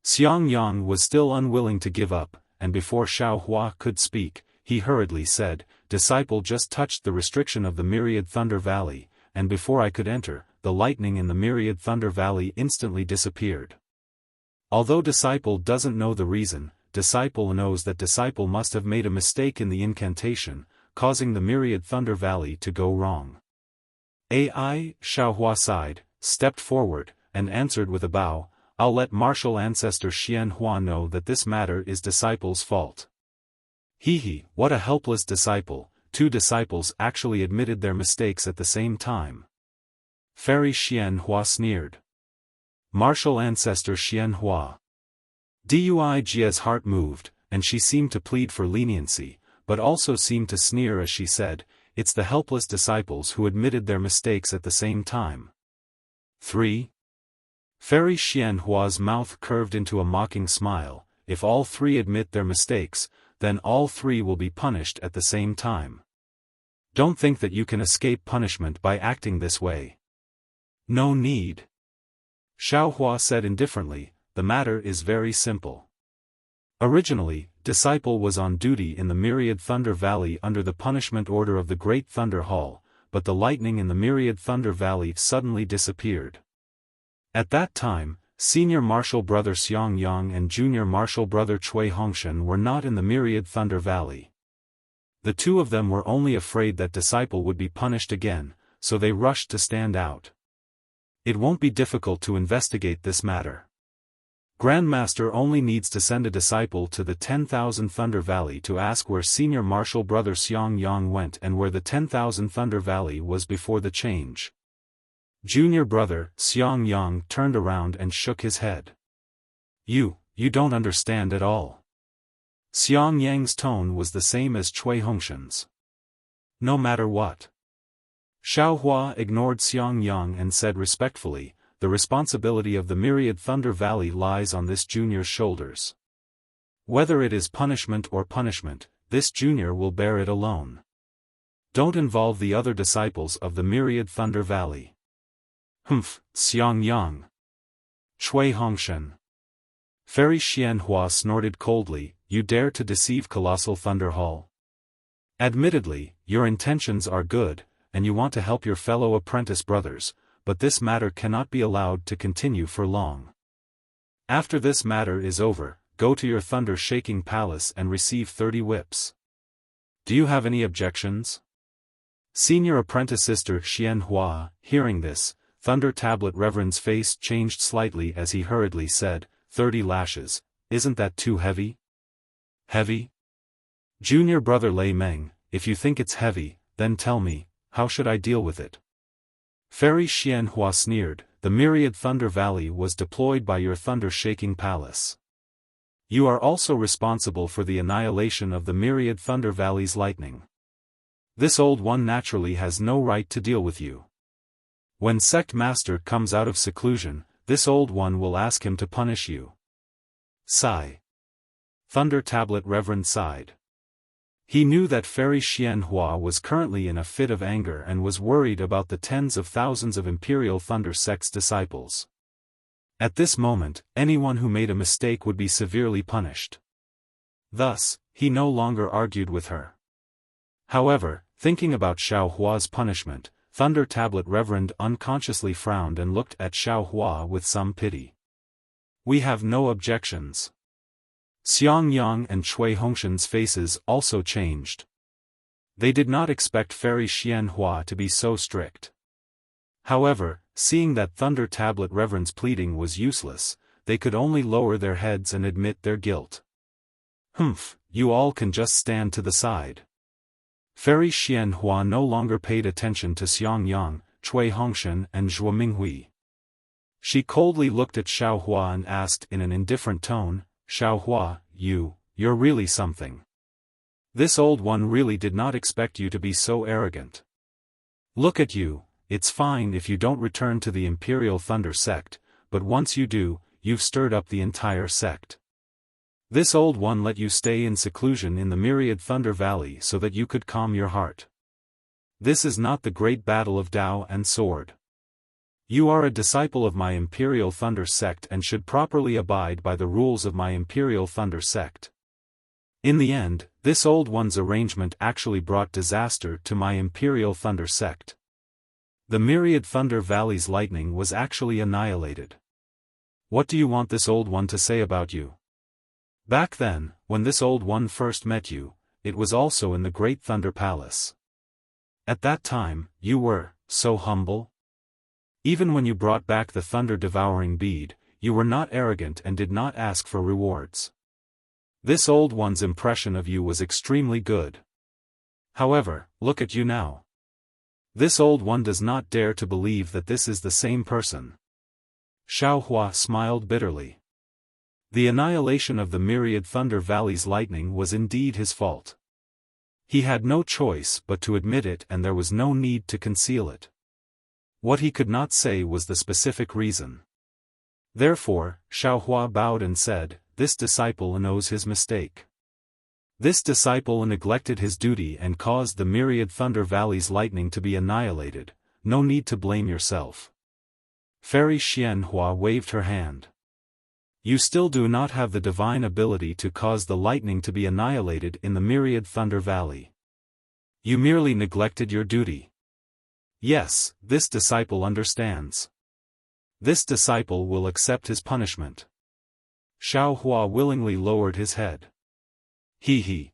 Xiang Yang was still unwilling to give up, and before Xiao Hua could speak, he hurriedly said, "Disciple just touched the restriction of the Myriad Thunder Valley, and before I could enter, the lightning in the Myriad Thunder Valley instantly disappeared." Although Disciple doesn't know the reason, Disciple knows that Disciple must have made a mistake in the incantation, causing the Myriad Thunder Valley to go wrong. Xiao Hua sighed, stepped forward, and answered with a bow, "I'll let martial ancestor Xian Hua know that this matter is Disciple's fault." What a helpless disciple. Two disciples actually admitted their mistakes at the same time. Fairy Xian Hua sneered. Martial ancestor Xian Hua. Duijia's heart moved, and she seemed to plead for leniency, but also seemed to sneer as she said, "It's the helpless disciples who admitted their mistakes at the same time." 3. Fairy Xian Hua's mouth curved into a mocking smile. "If all three admit their mistakes, then all three will be punished at the same time. Don't think that you can escape punishment by acting this way. No need." Xiao Hua said indifferently, "The matter is very simple. Originally, Disciple was on duty in the Myriad Thunder Valley under the punishment order of the Great Thunder Hall, but the lightning in the Myriad Thunder Valley suddenly disappeared. At that time, Senior Martial Brother Xiang Yang and Junior Martial Brother Cui Hongshan were not in the Myriad Thunder Valley. The two of them were only afraid that Disciple would be punished again, so they rushed to stand out. It won't be difficult to investigate this matter. Grandmaster only needs to send a disciple to the 10,000 Thunder Valley to ask where Senior Martial Brother Xiang Yang went and where the 10,000 Thunder Valley was before the change." Junior Brother Xiang Yang turned around and shook his head. You don't understand at all." Xiang Yang's tone was the same as Cui Hongshan's. "No matter what." Xiao Hua ignored Xiang Yang and said respectfully, the responsibility of the Myriad Thunder Valley lies on this junior's shoulders. Whether it is punishment or punishment, this junior will bear it alone. Don't involve the other disciples of the Myriad Thunder Valley. Humph, Xiang Yang. Shui Hongshen. Fairy Xianhua snorted coldly, you dare to deceive Colossal Thunder Hall? Admittedly, your intentions are good, and you want to help your fellow apprentice brothers, but this matter cannot be allowed to continue for long. After this matter is over, go to your thunder-shaking palace and receive 30 whips. Do you have any objections? Senior apprentice Sister Xianhua, hearing this, Thunder Tablet Reverend's face changed slightly as he hurriedly said, 30 lashes, isn't that too heavy? Heavy? Junior brother Lei Meng, if you think it's heavy, then tell me, how should I deal with it? Fairy Xianhua sneered, the Myriad Thunder Valley was deployed by your thunder-shaking palace. You are also responsible for the annihilation of the Myriad Thunder Valley's lightning. This old one naturally has no right to deal with you. When Sect Master comes out of seclusion, this old one will ask him to punish you. Sigh. Thunder Tablet Reverend sighed. He knew that Fairy Xianhua was currently in a fit of anger and was worried about the tens of thousands of Imperial Thunder Sect's disciples. At this moment, anyone who made a mistake would be severely punished. Thus, he no longer argued with her. However, thinking about Xiaohua's punishment, Thunder Tablet Reverend unconsciously frowned and looked at Xiaohua with some pity. We have no objections. Xiang Yang and Shui Hongshen's faces also changed. They did not expect Fairy Xianhua to be so strict. However, seeing that Thunder Tablet Reverend's pleading was useless, they could only lower their heads and admit their guilt. Humph, you all can just stand to the side. Fairy Xianhua no longer paid attention to Xiang Yang, Shui Hongshen and Zhuo Minghui. She coldly looked at Xiaohua and asked in an indifferent tone, Xiaohua, you're really something. This old one really did not expect you to be so arrogant. Look at you, it's fine if you don't return to the Imperial Thunder Sect, but once you do, you've stirred up the entire sect. This old one let you stay in seclusion in the Myriad Thunder Valley so that you could calm your heart. This is not the great battle of Dao and Sword. You are a disciple of my Imperial Thunder Sect and should properly abide by the rules of my Imperial Thunder Sect. In the end, this old one's arrangement actually brought disaster to my Imperial Thunder Sect. The Myriad Thunder Valley's lightning was actually annihilated. What do you want this old one to say about you? Back then, when this old one first met you, it was also in the Great Thunder Palace. At that time, you were so humble. Even when you brought back the thunder-devouring bead, you were not arrogant and did not ask for rewards. This old one's impression of you was extremely good. However, look at you now. This old one does not dare to believe that this is the same person. Xiaohua smiled bitterly. The annihilation of the Myriad Thunder Valley's lightning was indeed his fault. He had no choice but to admit it, and there was no need to conceal it. What he could not say was the specific reason. Therefore, Xiaohua bowed and said, this disciple knows his mistake. This disciple neglected his duty and caused the Myriad Thunder Valley's lightning to be annihilated. No need to blame yourself. Fairy Xianhua waved her hand. You still do not have the divine ability to cause the lightning to be annihilated in the Myriad Thunder Valley. You merely neglected your duty. Yes, this disciple understands. This disciple will accept his punishment. Xiaohua willingly lowered his head. He.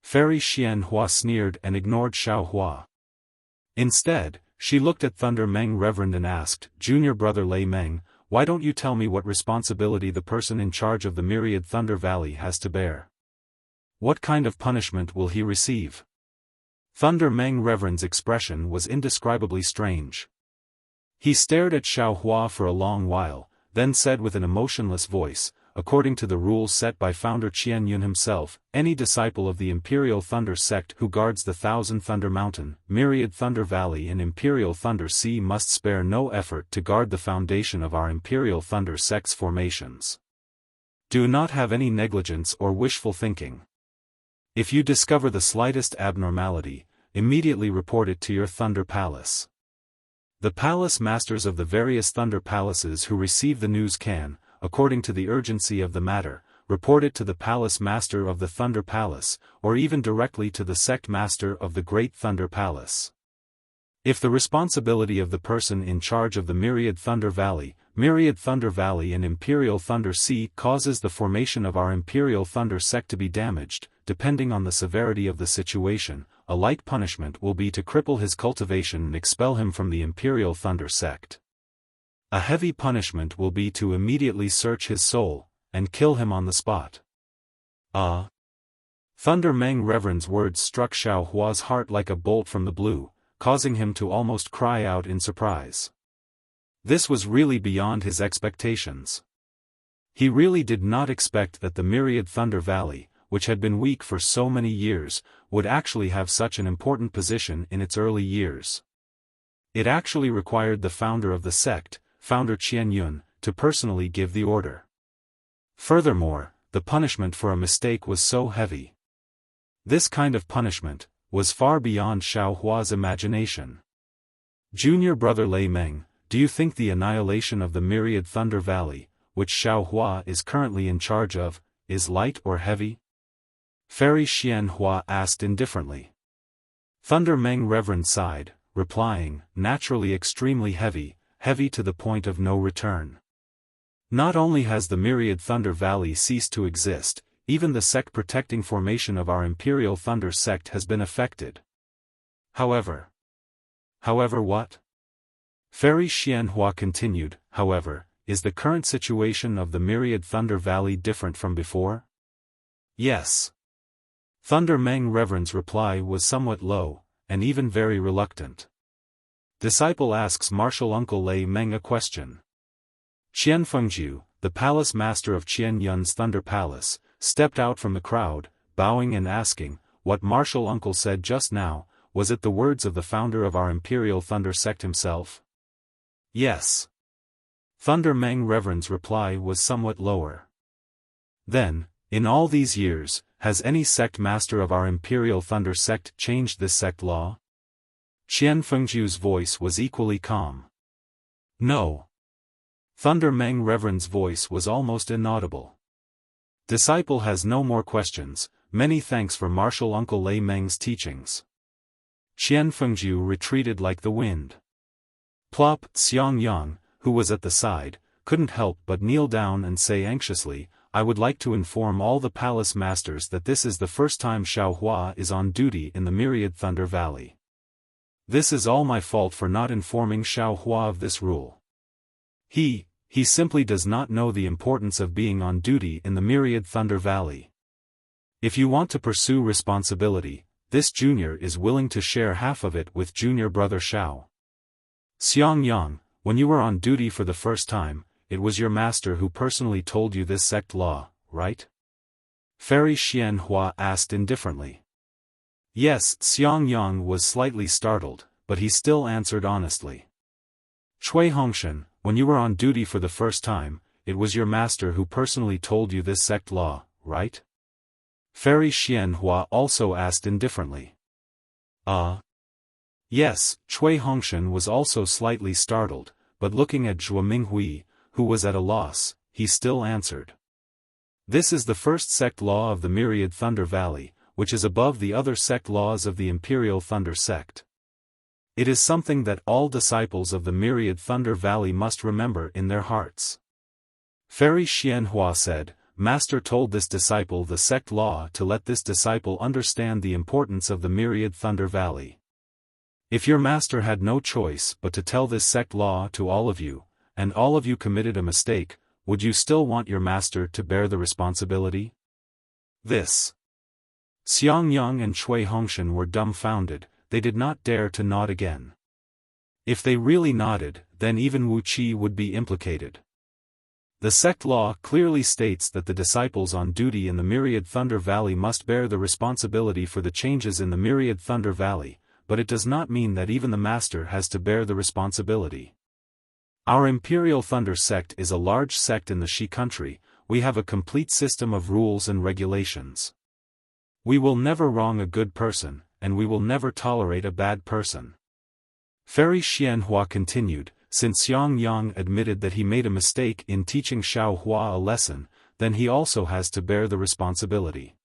Fairy Xianhua sneered and ignored Xiaohua. Instead, she looked at Thunder Meng Reverend and asked, Junior brother Lei Meng, why don't you tell me what responsibility the person in charge of the Myriad Thunder Valley has to bear? What kind of punishment will he receive? Thunder Meng Reverend's expression was indescribably strange. He stared at Xiaohua for a long while, then said with an emotionless voice, according to the rules set by founder Qian Yun himself, any disciple of the Imperial Thunder Sect who guards the Thousand Thunder Mountain, Myriad Thunder Valley and Imperial Thunder Sea must spare no effort to guard the foundation of our Imperial Thunder Sect's formations. Do not have any negligence or wishful thinking. If you discover the slightest abnormality, immediately report it to your Thunder Palace. The palace masters of the various Thunder Palaces who receive the news can, according to the urgency of the matter, report it to the Palace Master of the Thunder Palace, or even directly to the Sect Master of the Great Thunder Palace. If the responsibility of the person in charge of the Myriad Thunder Valley and Imperial Thunder Sea causes the formation of our Imperial Thunder Sect to be damaged, depending on the severity of the situation, a light punishment will be to cripple his cultivation and expel him from the Imperial Thunder Sect. A heavy punishment will be to immediately search his soul, and kill him on the spot. Thunder Meng Reverend's words struck Xiao Hua's heart like a bolt from the blue, causing him to almost cry out in surprise. This was really beyond his expectations. He really did not expect that the Myriad Thunder Valley, which had been weak for so many years, would actually have such an important position in its early years. It actually required the founder of the sect, Founder Qian Yun, to personally give the order. Furthermore, the punishment for a mistake was so heavy. This kind of punishment was far beyond Xiao Hua's imagination. Junior brother Lei Meng, do you think the annihilation of the Myriad Thunder Valley, which Xiao Hua is currently in charge of, is light or heavy? Fairy Xian Hua asked indifferently. Thunder Meng Reverend sighed, replying, naturally extremely heavy to the point of no return. Not only has the Myriad Thunder Valley ceased to exist, even the sect protecting formation of our Imperial Thunder Sect has been affected. However what? Fairy Xian Hua continued, however, is the current situation of the Myriad Thunder Valley different from before? Yes. Thunder Meng Reverend's reply was somewhat low, and even very reluctant. Disciple asks martial uncle Lei Meng a question. Qian Fengju, the palace master of Qian Yun's Thunder Palace, stepped out from the crowd, bowing and asking, what martial uncle said just now, was it the words of the founder of our Imperial Thunder Sect himself? Yes. Thunder Meng Reverend's reply was somewhat lower. Then, in all these years, has any sect master of our Imperial Thunder Sect changed this sect law? Qian Fengju's voice was equally calm. No. Thunder Meng Reverend's voice was almost inaudible. Disciple has no more questions, many thanks for martial uncle Lei Meng's teachings. Qian Fengju retreated like the wind. Plop, Xiang Yang, who was at the side, couldn't help but kneel down and say anxiously, I would like to inform all the palace masters that this is the first time Xiao Hua is on duty in the Myriad Thunder Valley. This is all my fault for not informing Xiao Hua of this rule. He simply does not know the importance of being on duty in the Myriad Thunder Valley. If you want to pursue responsibility, this junior is willing to share half of it with junior brother Xiao. Xiang Yang, when you were on duty for the first time, it was your master who personally told you this sect law, right? Fairy Xian Hua asked indifferently. Yes, Xiang Yang was slightly startled, but he still answered honestly. Cui Hongshan, when you were on duty for the first time, it was your master who personally told you this sect law, right? Fairy Xian Hua also asked indifferently. Yes, Cui Hongshan was also slightly startled, but looking at Zhuo Minghui, who was at a loss, he still answered. This is the first sect law of the Myriad Thunder Valley, which is above the other sect laws of the Imperial Thunder Sect. It is something that all disciples of the Myriad Thunder Valley must remember in their hearts. Fairy Xian Hua said, Master told this disciple the sect law to let this disciple understand the importance of the Myriad Thunder Valley. If your master had no choice but to tell this sect law to all of you, and all of you committed a mistake, would you still want your master to bear the responsibility? This. Xiang Yang and Cui Hongshan were dumbfounded, they did not dare to nod again. If they really nodded, then even Wu Qi would be implicated. The sect law clearly states that the disciples on duty in the Myriad Thunder Valley must bear the responsibility for the changes in the Myriad Thunder Valley, but it does not mean that even the master has to bear the responsibility. Our Imperial Thunder sect is a large sect in the Shi country. We have a complete system of rules and regulations. We will never wrong a good person, and we will never tolerate a bad person. Fairy Xianhua continued, since Xiang Yang admitted that he made a mistake in teaching Xiaohua a lesson, then he also has to bear the responsibility.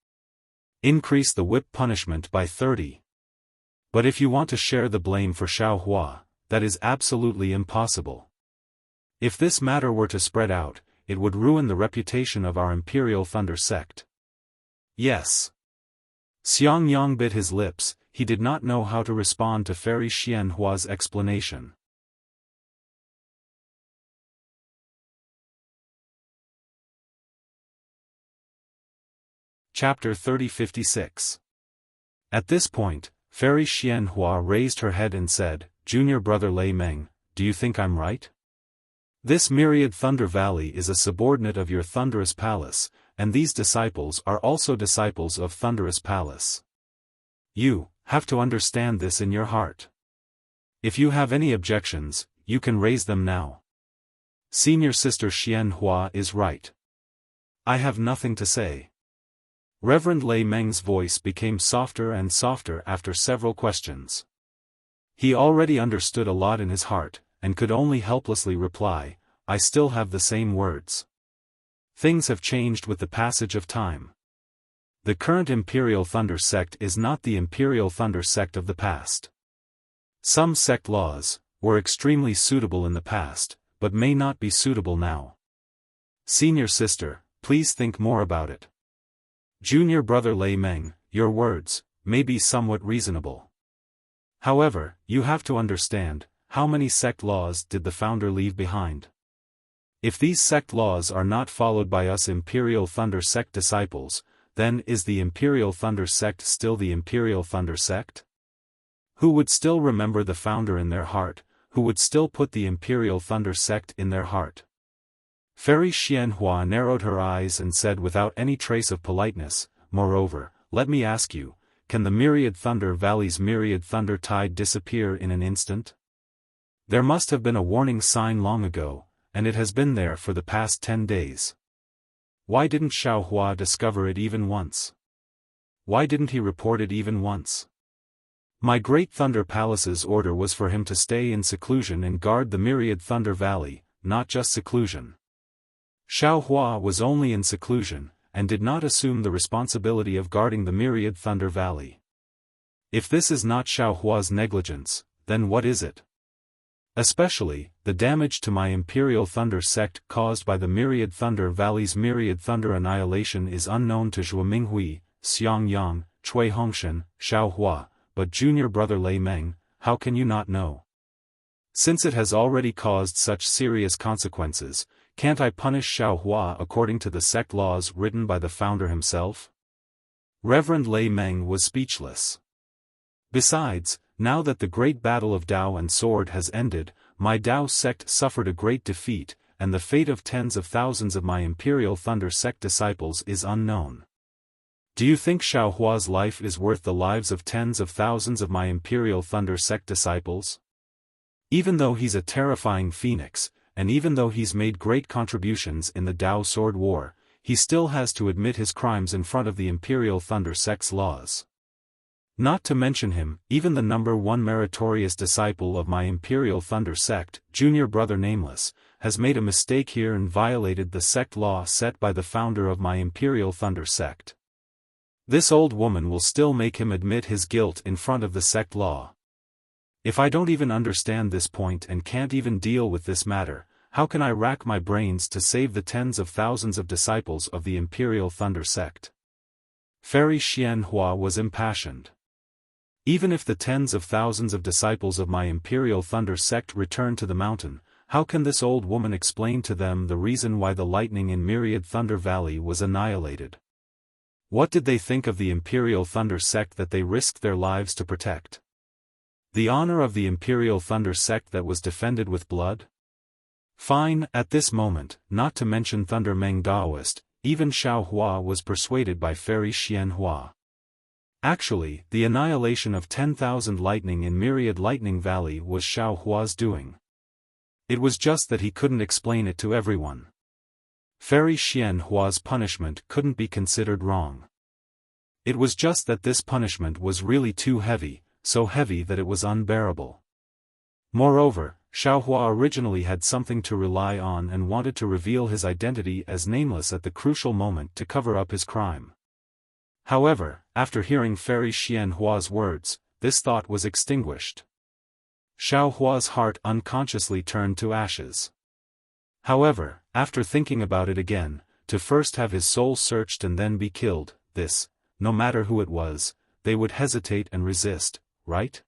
Increase the whip punishment by 30. But if you want to share the blame for Xiaohua, that is absolutely impossible. If this matter were to spread out, it would ruin the reputation of our Imperial Thunder sect. Yes. Xiang Yang bit his lips. He did not know how to respond to Fairy Xianhua's explanation. Chapter 3056. At this point, Fairy Xianhua raised her head and said, "Junior brother Lei Meng, do you think I'm right? This Myriad Thunder Valley is a subordinate of your Thunderous Palace, and these disciples are also disciples of Thunderous Palace. You have to understand this in your heart. If you have any objections, you can raise them now. Senior Sister Xianhua is right. I have nothing to say." Reverend Lei Meng's voice became softer and softer after several questions. He already understood a lot in his heart, and could only helplessly reply, "I still have the same words." Things have changed with the passage of time. The current Imperial Thunder sect is not the Imperial Thunder sect of the past. Some sect laws were extremely suitable in the past, but may not be suitable now. Senior sister, please think more about it. Junior brother Lei Meng, your words may be somewhat reasonable. However, you have to understand, how many sect laws did the founder leave behind? If these sect laws are not followed by us Imperial Thunder sect disciples, then is the Imperial Thunder sect still the Imperial Thunder sect? Who would still remember the founder in their heart, who would still put the Imperial Thunder sect in their heart? Fairy Xianhua narrowed her eyes and said without any trace of politeness, "Moreover, let me ask you, can the Myriad Thunder Valley's Myriad Thunder Tide disappear in an instant? There must have been a warning sign long ago, and it has been there for the past 10 days. Why didn't Xiaohua discover it even once? Why didn't he report it even once? My Great Thunder Palace's order was for him to stay in seclusion and guard the Myriad Thunder Valley, not just seclusion. Xiaohua was only in seclusion, and did not assume the responsibility of guarding the Myriad Thunder Valley. If this is not Xiaohua's negligence, then what is it? Especially, the damage to my Imperial Thunder sect caused by the Myriad Thunder Valley's Myriad Thunder annihilation is unknown to Zhuo Minghui, Xiang Yang, Cui Hongshan, Xiaohua, but junior brother Lei Meng, how can you not know? Since it has already caused such serious consequences, can't I punish Xiaohua according to the sect laws written by the founder himself? Reverend Lei Meng was speechless. Besides, now that the great battle of Dao and Sword has ended, my Dao sect suffered a great defeat, and the fate of tens of thousands of my Imperial Thunder sect disciples is unknown. Do you think Xiaohua's life is worth the lives of tens of thousands of my Imperial Thunder sect disciples? Even though he's a terrifying phoenix, and even though he's made great contributions in the Dao Sword War, he still has to admit his crimes in front of the Imperial Thunder sect's laws. Not to mention him, even the number one meritorious disciple of my Imperial Thunder sect, junior brother Nameless, has made a mistake here and violated the sect law set by the founder of my Imperial Thunder sect. This old woman will still make him admit his guilt in front of the sect law. If I don't even understand this point and can't even deal with this matter, how can I rack my brains to save the tens of thousands of disciples of the Imperial Thunder sect? Fairy Xianhua was impassioned. Even if the tens of thousands of disciples of my Imperial Thunder sect return to the mountain, how can this old woman explain to them the reason why the lightning in Myriad Thunder Valley was annihilated? What did they think of the Imperial Thunder sect that they risked their lives to protect? The honor of the Imperial Thunder sect that was defended with blood? Fine, at this moment, not to mention Thunder Meng Daoist, even Xiao Hua was persuaded by Fairy Xian Hua. Actually, the annihilation of 10,000 lightning in Myriad Lightning Valley was Xiao Hua's doing. It was just that he couldn't explain it to everyone. Fairy Xian Hua's punishment couldn't be considered wrong. It was just that this punishment was really too heavy, so heavy that it was unbearable. Moreover, Xiao Hua originally had something to rely on and wanted to reveal his identity as nameless at the crucial moment to cover up his crime. However, after hearing Fairy Xian Hua's words, this thought was extinguished. Xiao Hua's heart unconsciously turned to ashes. However, after thinking about it again, to first have his soul searched and then be killed, this, no matter who it was, they would hesitate and resist, right?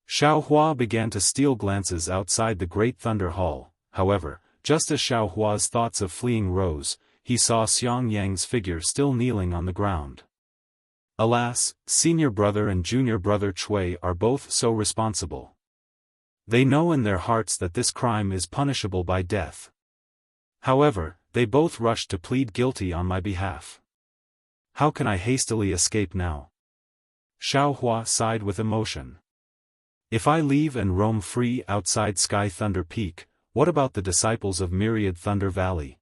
Xiao Hua began to steal glances outside the Great Thunder Hall. However, just as Xiao Hua's thoughts of fleeing rose, he saw Xiang Yang's figure still kneeling on the ground. Alas, senior brother and junior brother Cui are both so responsible. They know in their hearts that this crime is punishable by death. However, they both rushed to plead guilty on my behalf. How can I hastily escape now? Xiao Hua sighed with emotion. If I leave and roam free outside Sky Thunder Peak, what about the disciples of Myriad Thunder Valley?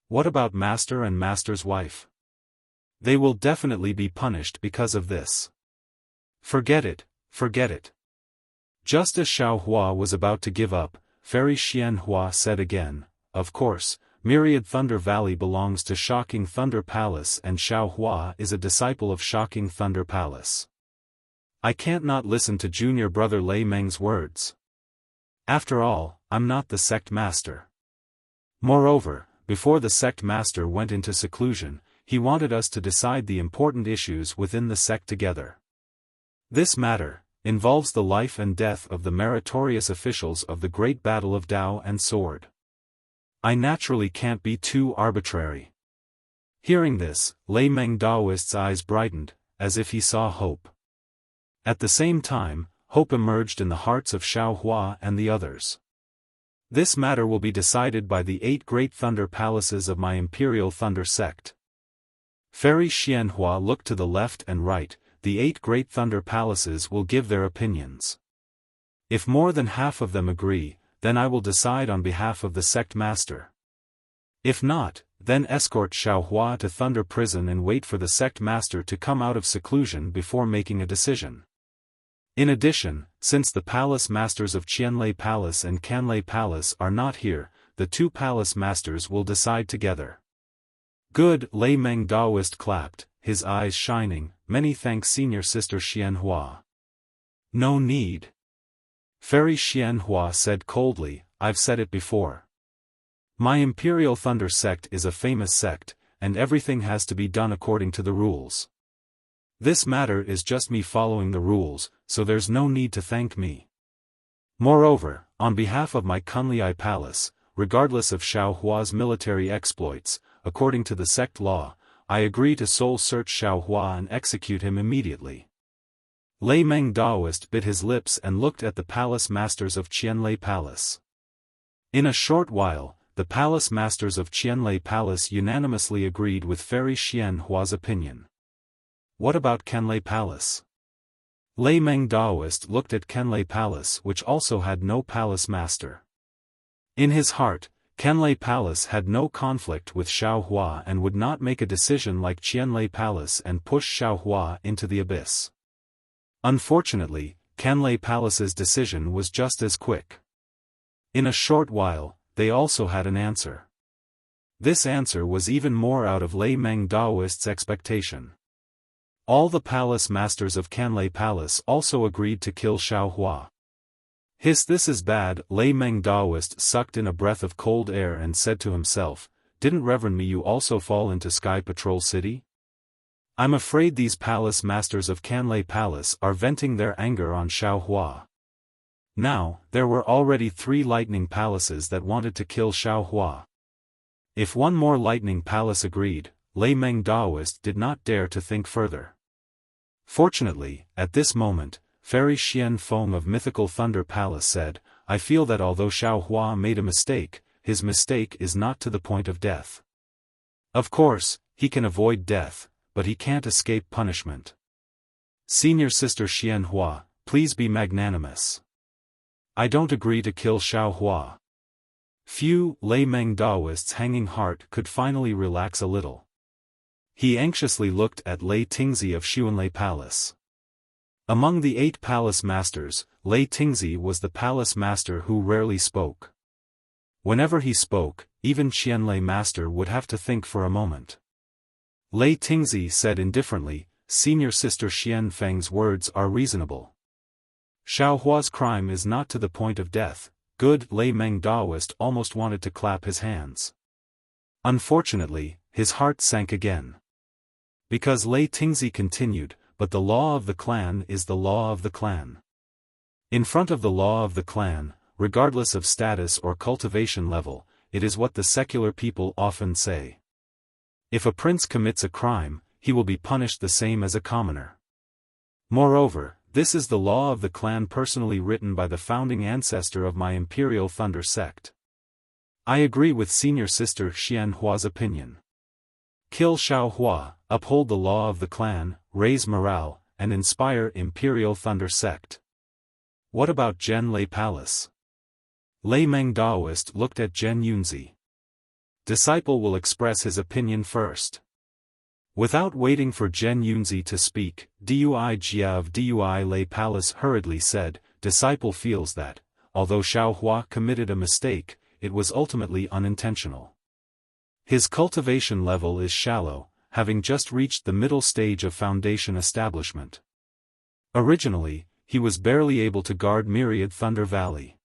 What about Master and Master's wife? They will definitely be punished because of this. Forget it, forget it. Just as Xiao Hua was about to give up, Fairy Xian Hua said again, of course, Myriad Thunder Valley belongs to Shocking Thunder Palace and Xiao Hua is a disciple of Shocking Thunder Palace. I can't not listen to junior brother Lei Meng's words. After all, I'm not the sect master. Moreover, before the sect master went into seclusion, he wanted us to decide the important issues within the sect together. This matter involves the life and death of the meritorious officials of the great battle of Dao and Sword. I naturally can't be too arbitrary. Hearing this, Lei Meng Daoist's eyes brightened, as if he saw hope. At the same time, hope emerged in the hearts of Xiao Hua and the others. This matter will be decided by the 8 great thunder palaces of my Imperial Thunder Sect. Fairy Xian Hua looked to the left and right. The 8 great thunder palaces will give their opinions. If more than half of them agree, then I will decide on behalf of the sect master. If not, then escort Xiao Hua to Thunder Prison and wait for the sect master to come out of seclusion before making a decision. In addition, since the palace masters of Qianlei Palace and Canlei Palace are not here, the 2 palace masters will decide together. Good, Lei Meng Daoist clapped, his eyes shining. Many thanks senior sister Xian Hua. No need. Fairy Xian Hua said coldly, I've said it before. My Imperial Thunder Sect is a famous sect, and everything has to be done according to the rules. This matter is just me following the rules, so there's no need to thank me. Moreover, on behalf of my Kunlei Palace, regardless of Xiao Hua's military exploits, according to the sect law, I agree to soul search Xiao Hua and execute him immediately. Lei Meng Daoist bit his lips and looked at the palace masters of Qianlei Palace. In a short while, the palace masters of Qianlei Palace unanimously agreed with Fairy Xian Hua's opinion. What about Canlei Palace? Lei Meng Daoist looked at Canlei Palace, which also had no palace master. In his heart, Canlei Palace had no conflict with Xiao Hua and would not make a decision like Qianlei Palace and push Xiao Hua into the abyss. Unfortunately, Canlei Palace's decision was just as quick. In a short while, they also had an answer. This answer was even more out of Lei Meng Daoist's expectation. All the palace masters of Canlei Palace also agreed to kill Xiao Hua. This is bad. Lei Meng Daoist sucked in a breath of cold air and said to himself, didn't Reverend Miyu also fall into Sky Patrol City? I'm afraid these palace masters of Canlei Palace are venting their anger on Xiao Hua. Now, there were already 3 lightning palaces that wanted to kill Xiao Hua. If one more lightning palace agreed, Lei Meng Daoist did not dare to think further. Fortunately, at this moment, Fairy Xian Feng of Mythical Thunder Palace said, I feel that although Xiaohua made a mistake, his mistake is not to the point of death. Of course, he can avoid death, but he can't escape punishment. Senior Sister Xianhua, please be magnanimous. I don't agree to kill Xiaohua. Few Lei Meng Daoist's hanging heart could finally relax a little. He anxiously looked at Lei Tingzi of Xuanlei Palace. Among the 8 palace masters, Lei Tingzi was the palace master who rarely spoke. Whenever he spoke, even Qianlei master would have to think for a moment. Lei Tingzi said indifferently, Senior Sister Xianfeng's words are reasonable. Xiaohua's crime is not to the point of death. Good. Lei Meng Daoist almost wanted to clap his hands. Unfortunately, his heart sank again. Because Lei Tingzi continued, but the law of the clan is the law of the clan. In front of the law of the clan, regardless of status or cultivation level, it is what the secular people often say. If a prince commits a crime, he will be punished the same as a commoner. Moreover, this is the law of the clan personally written by the founding ancestor of my Imperial Thunder sect. I agree with Senior Sister Xianhua's opinion. Kill Xiaohua, uphold the law of the clan, raise morale, and inspire Imperial Thunder sect. What about Zhenlei Palace? Lei Meng Daoist looked at Zhen Yunzi. Disciple will express his opinion first. Without waiting for Zhen Yunzi to speak, Dui Jia of Dui Lei Palace hurriedly said, Disciple feels that, although Xiaohua committed a mistake, it was ultimately unintentional. His cultivation level is shallow, having just reached the middle stage of foundation establishment. Originally, he was barely able to guard Myriad Thunder Valley.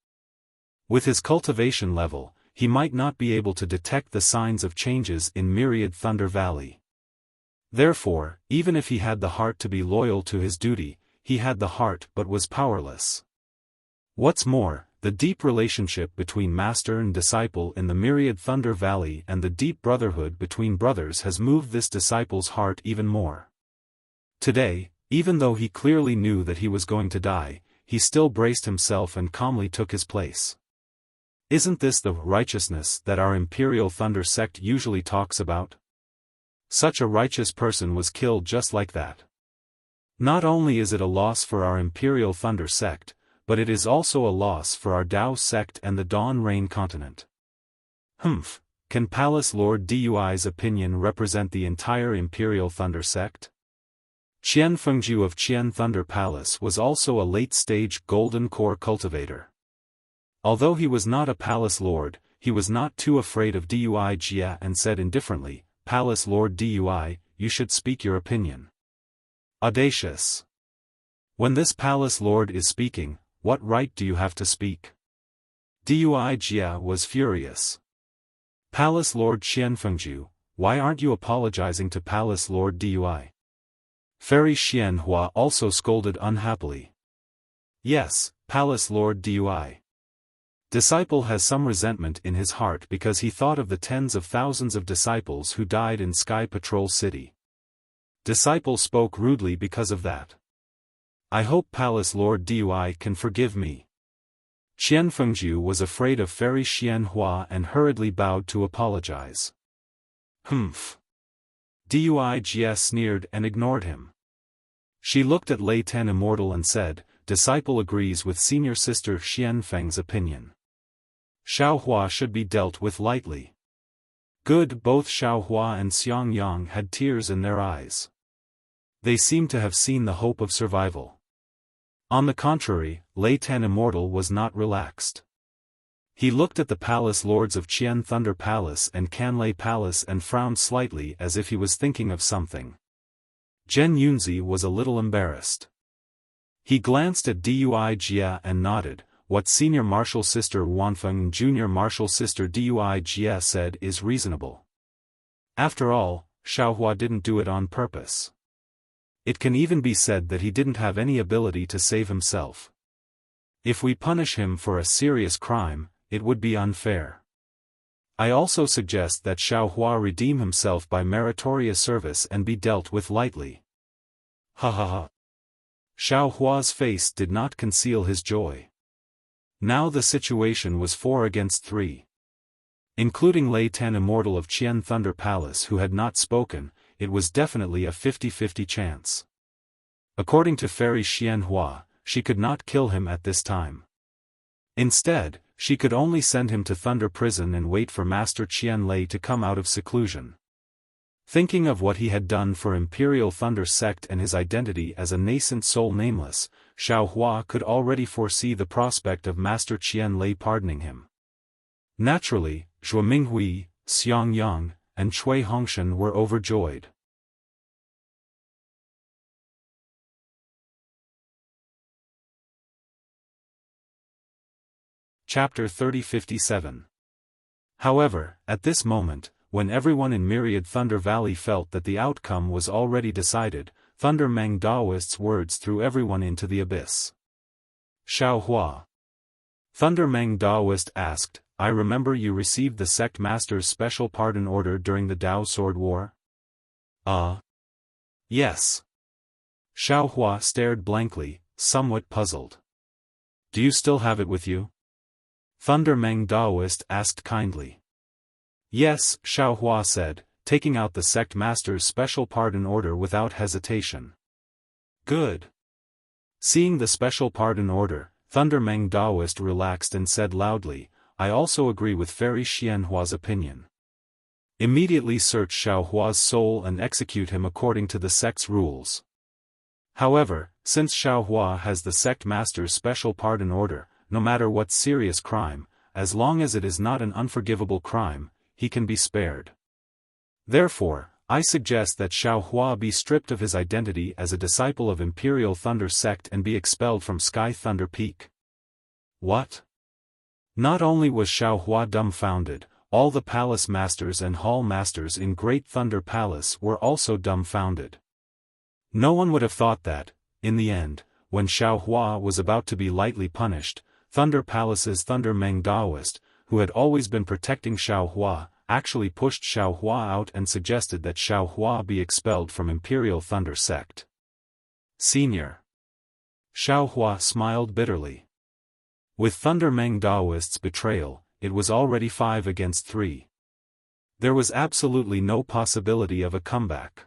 With his cultivation level, he might not be able to detect the signs of changes in Myriad Thunder Valley. Therefore, even if he had the heart to be loyal to his duty, he had the heart but was powerless. What's more, the deep relationship between master and disciple in the Myriad Thunder Valley and the deep brotherhood between brothers has moved this disciple's heart even more. Today, even though he clearly knew that he was going to die, he still braced himself and calmly took his place. Isn't this the righteousness that our Imperial Thunder sect usually talks about? Such a righteous person was killed just like that. Not only is it a loss for our Imperial Thunder sect, but it is also a loss for our Dao sect and the Dawn Rain continent. Can Palace Lord Dui's opinion represent the entire Imperial Thunder sect? Qian Fengju of Qian Thunder Palace was also a late-stage Golden Core cultivator. Although he was not a Palace Lord, he was not too afraid of Dui Jia and said indifferently, Palace Lord Dui, you should speak your opinion. Audacious. When this Palace Lord is speaking, what right do you have to speak? Dui Jia was furious. Palace Lord Xianfengju, why aren't you apologizing to Palace Lord Dui? Fairy Xianhua also scolded unhappily. Yes, Palace Lord Dui. Disciple has some resentment in his heart because he thought of the tens of thousands of disciples who died in Sky Patrol City. Disciple spoke rudely because of that. I hope Palace Lord Dui can forgive me. Qianfengju was afraid of Fairy Xianhua and hurriedly bowed to apologize. Dui Jia sneered and ignored him. She looked at Lei Ten Immortal and said, Disciple agrees with Senior Sister Xianfeng's opinion. Xiaohua should be dealt with lightly. Good. Both Xiaohua and Xiang Yang had tears in their eyes. They seemed to have seen the hope of survival. On the contrary, Lei Ten Immortal was not relaxed. He looked at the palace lords of Qian Thunder Palace and Canlei Palace and frowned slightly as if he was thinking of something. Zhen Yunzi was a little embarrassed. He glanced at Dui Jia and nodded. What Senior Martial Sister Wanfeng and Junior Martial Sister Dui Jia said is reasonable. After all, Xiaohua didn't do it on purpose. It can even be said that he didn't have any ability to save himself. If we punish him for a serious crime, it would be unfair. I also suggest that Xiaohua redeem himself by meritorious service and be dealt with lightly. Ha ha ha. Xiaohua's face did not conceal his joy. Now the situation was 4 against 3. Including Lei Tan, immortal of Qian Thunder Palace, who had not spoken, it was definitely a 50-50 chance. According to Fairy Xianhua, she could not kill him at this time. Instead, she could only send him to Thunder Prison and wait for Master Qian Lei to come out of seclusion. Thinking of what he had done for Imperial Thunder Sect and his identity as a nascent soul nameless, Xiaohua could already foresee the prospect of Master Qian Lei pardoning him. Naturally, Zhuo Minghui, Xiang Yang, and Cui Hongshan were overjoyed. Chapter 3057. However, at this moment, when everyone in Myriad Thunder Valley felt that the outcome was already decided, Thunder Meng Daoist's words threw everyone into the abyss. Xiaohua. Thunder Meng Daoist asked, I remember you received the sect master's special pardon order during the Dao Sword War? Yes. Xiaohua stared blankly, somewhat puzzled. Do you still have it with you? Thunder Meng Daoist asked kindly. Yes, Xiaohua said, taking out the sect master's special pardon order without hesitation. Good. Seeing the special pardon order, Thunder Meng Daoist relaxed and said loudly, I also agree with Fairy Xianhua's opinion. Immediately search Xiaohua's soul and execute him according to the sect's rules. However, since Xiaohua has the sect master's special pardon order, no matter what serious crime, as long as it is not an unforgivable crime, he can be spared. Therefore, I suggest that Xiaohua be stripped of his identity as a disciple of Imperial Thunder Sect and be expelled from Sky Thunder Peak. What? Not only was Xiaohua dumbfounded, all the palace masters and hall masters in Great Thunder Palace were also dumbfounded. No one would have thought that, in the end, when Xiaohua was about to be lightly punished, Thunder Palace's Thunder Meng Daoist, who had always been protecting Xiaohua, actually pushed Xiaohua out and suggested that Xiaohua be expelled from Imperial Thunder Sect. Senior. Xiaohua smiled bitterly. With Thunder Meng Daoist's betrayal, it was already 5 against 3. There was absolutely no possibility of a comeback.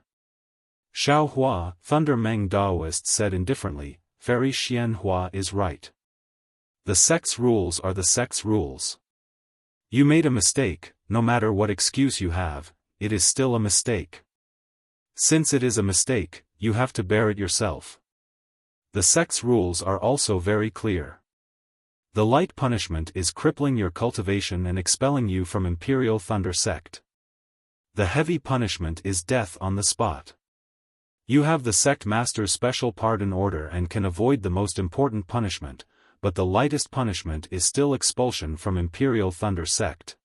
Xiaohua, Thunder Meng Daoist said indifferently, Fairy Xianhua is right. The sect's rules are the sect's rules. You made a mistake, no matter what excuse you have, it is still a mistake. Since it is a mistake, you have to bear it yourself. The sect's rules are also very clear. The light punishment is crippling your cultivation and expelling you from Imperial Thunder Sect. The heavy punishment is death on the spot. You have the sect master's special pardon order and can avoid the most important punishment, but the lightest punishment is still expulsion from Imperial Thunder Sect.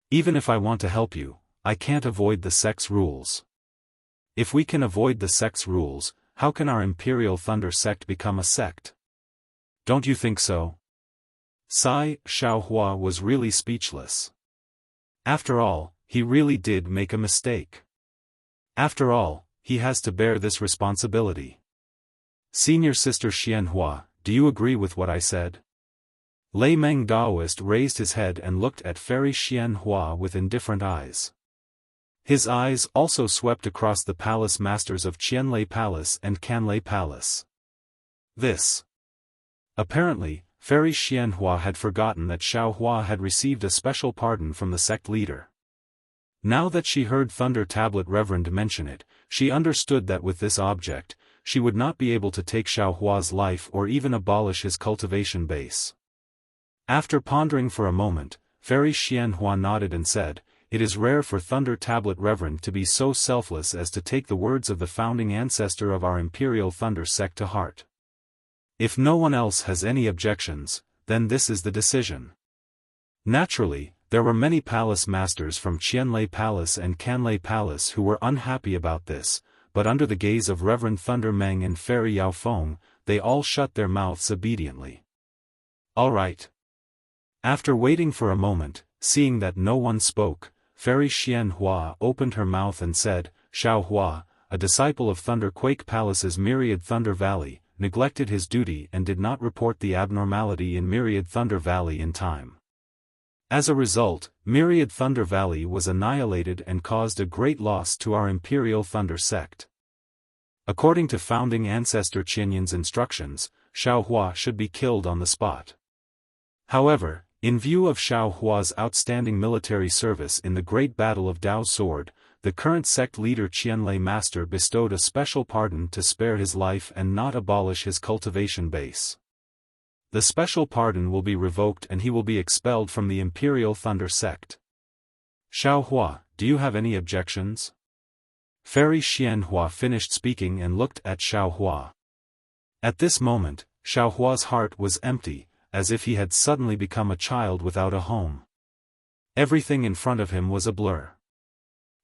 Even if I want to help you, I can't avoid the sect's rules. If we can avoid the sect's rules, how can our Imperial Thunder Sect become a sect? Don't you think so? Xiaohua was really speechless. After all, he really did make a mistake. After all, he has to bear this responsibility. Senior Sister Xianhua, do you agree with what I said? Lei Meng Daoist raised his head and looked at Fairy Xianhua with indifferent eyes. His eyes also swept across the palace masters of Qianlei Palace and Canlei Palace. This. Apparently, Fairy Xianhua had forgotten that Xiaohua had received a special pardon from the sect leader. Now that she heard Thunder Tablet Reverend mention it, she understood that with this object, she would not be able to take Xiaohua's life or even abolish his cultivation base. After pondering for a moment, Fairy Xianhua nodded and said, It is rare for Thunder Tablet Reverend to be so selfless as to take the words of the founding ancestor of our Imperial Thunder Sect to heart. If no one else has any objections, then this is the decision. Naturally, there were many palace masters from Qianlei Palace and Canlei Palace who were unhappy about this, but under the gaze of Reverend Thunder Meng and Fairy Yaofeng, they all shut their mouths obediently. All right. After waiting for a moment, seeing that no one spoke, Fairy Xianhua opened her mouth and said, Xiaohua, a disciple of Thunder Quake Palace's Myriad Thunder Valley, neglected his duty and did not report the abnormality in Myriad Thunder Valley in time. As a result, Myriad Thunder Valley was annihilated and caused a great loss to our Imperial Thunder sect. According to founding ancestor Qianyan's instructions, Xiao Hua should be killed on the spot. However, in view of Xiao Hua's outstanding military service in the Great Battle of Dao Sword, the current sect leader Qianlei Master bestowed a special pardon to spare his life and not abolish his cultivation base. The special pardon will be revoked and he will be expelled from the Imperial Thunder sect. Xiao Hua, do you have any objections? Fairy Xian Hua finished speaking and looked at Xiao Hua. At this moment, Xiao Hua's heart was empty, as if he had suddenly become a child without a home. Everything in front of him was a blur.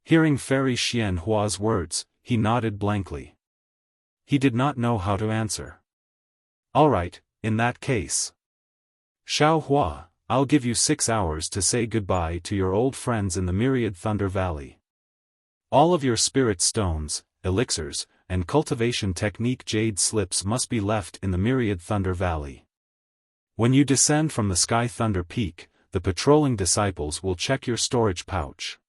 Hearing Fairy Xian Hua's words, he nodded blankly. He did not know how to answer. All right, in that case. Xiao Hua, I'll give you 6 hours to say goodbye to your old friends in the Myriad Thunder Valley. All of your spirit stones, elixirs, and cultivation technique jade slips must be left in the Myriad Thunder Valley. When you descend from the Sky Thunder Peak, the patrolling disciples will check your storage pouch.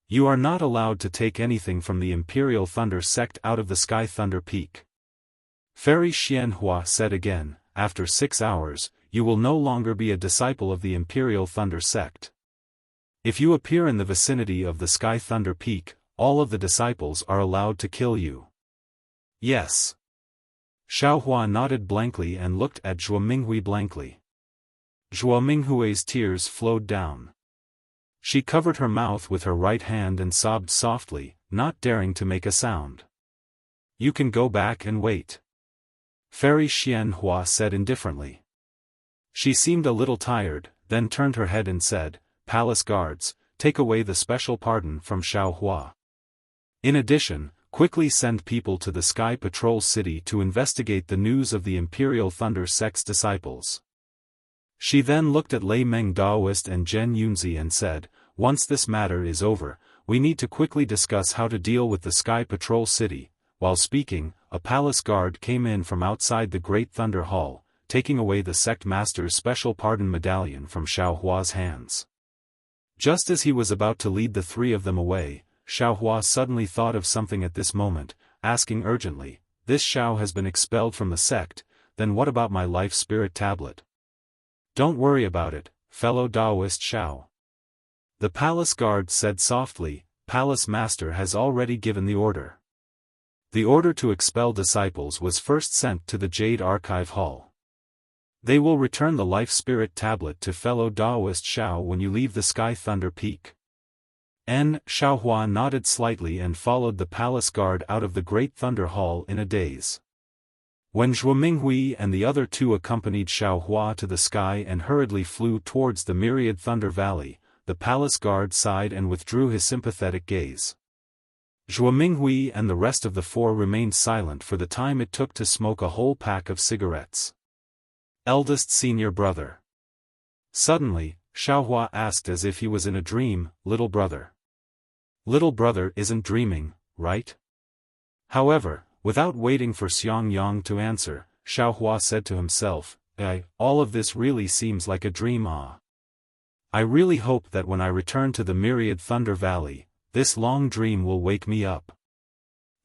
You are not allowed to take anything from the Imperial Thunder sect out of the Sky Thunder Peak. Fairy Xian Hua said again, after 6 hours, you will no longer be a disciple of the Imperial Thunder sect. If you appear in the vicinity of the Sky Thunder Peak, all of the disciples are allowed to kill you. Yes. Xiao Hua nodded blankly and looked at Zhuo Minghui blankly. Zhuo Minghui's tears flowed down. She covered her mouth with her right hand and sobbed softly, not daring to make a sound. You can go back and wait. Fairy Xian Hua said indifferently. She seemed a little tired, then turned her head and said, Palace guards, take away the special pardon from Xiao Hua. In addition, quickly send people to the Sky Patrol City to investigate the news of the Imperial Thunder sect's disciples. She then looked at Lei Meng Daoist and Zhen Yunzi and said, once this matter is over, we need to quickly discuss how to deal with the Sky Patrol City. While speaking, a palace guard came in from outside the Great Thunder Hall, taking away the sect master's special pardon medallion from Xiao Hua's hands. Just as he was about to lead the 3 of them away, Xiao Hua suddenly thought of something at this moment, asking urgently, this Xiao has been expelled from the sect, then what about my life spirit tablet? Don't worry about it, fellow Daoist Xiao. The palace guard said softly, Palace Master has already given the order. The order to expel disciples was first sent to the Jade Archive Hall. They will return the life spirit tablet to fellow Daoist Xiao when you leave the Sky Thunder Peak. Xiao Hua nodded slightly and followed the palace guard out of the Great Thunder Hall in a daze. When Zhuo Minghui and the other 2 accompanied Xiao Hua to the sky and hurriedly flew towards the Myriad Thunder Valley, the palace guard sighed and withdrew his sympathetic gaze. Zhuo Minghui and the rest of the 4 remained silent for the time it took to smoke a whole pack of cigarettes. Eldest senior brother. Suddenly, Xiao Hua asked as if he was in a dream, little brother. Little brother isn't dreaming, right? However, without waiting for Xiang Yang to answer, Xiao Hua said to himself, all of this really seems like a dream. I really hope that when I return to the Myriad Thunder Valley, this long dream will wake me up.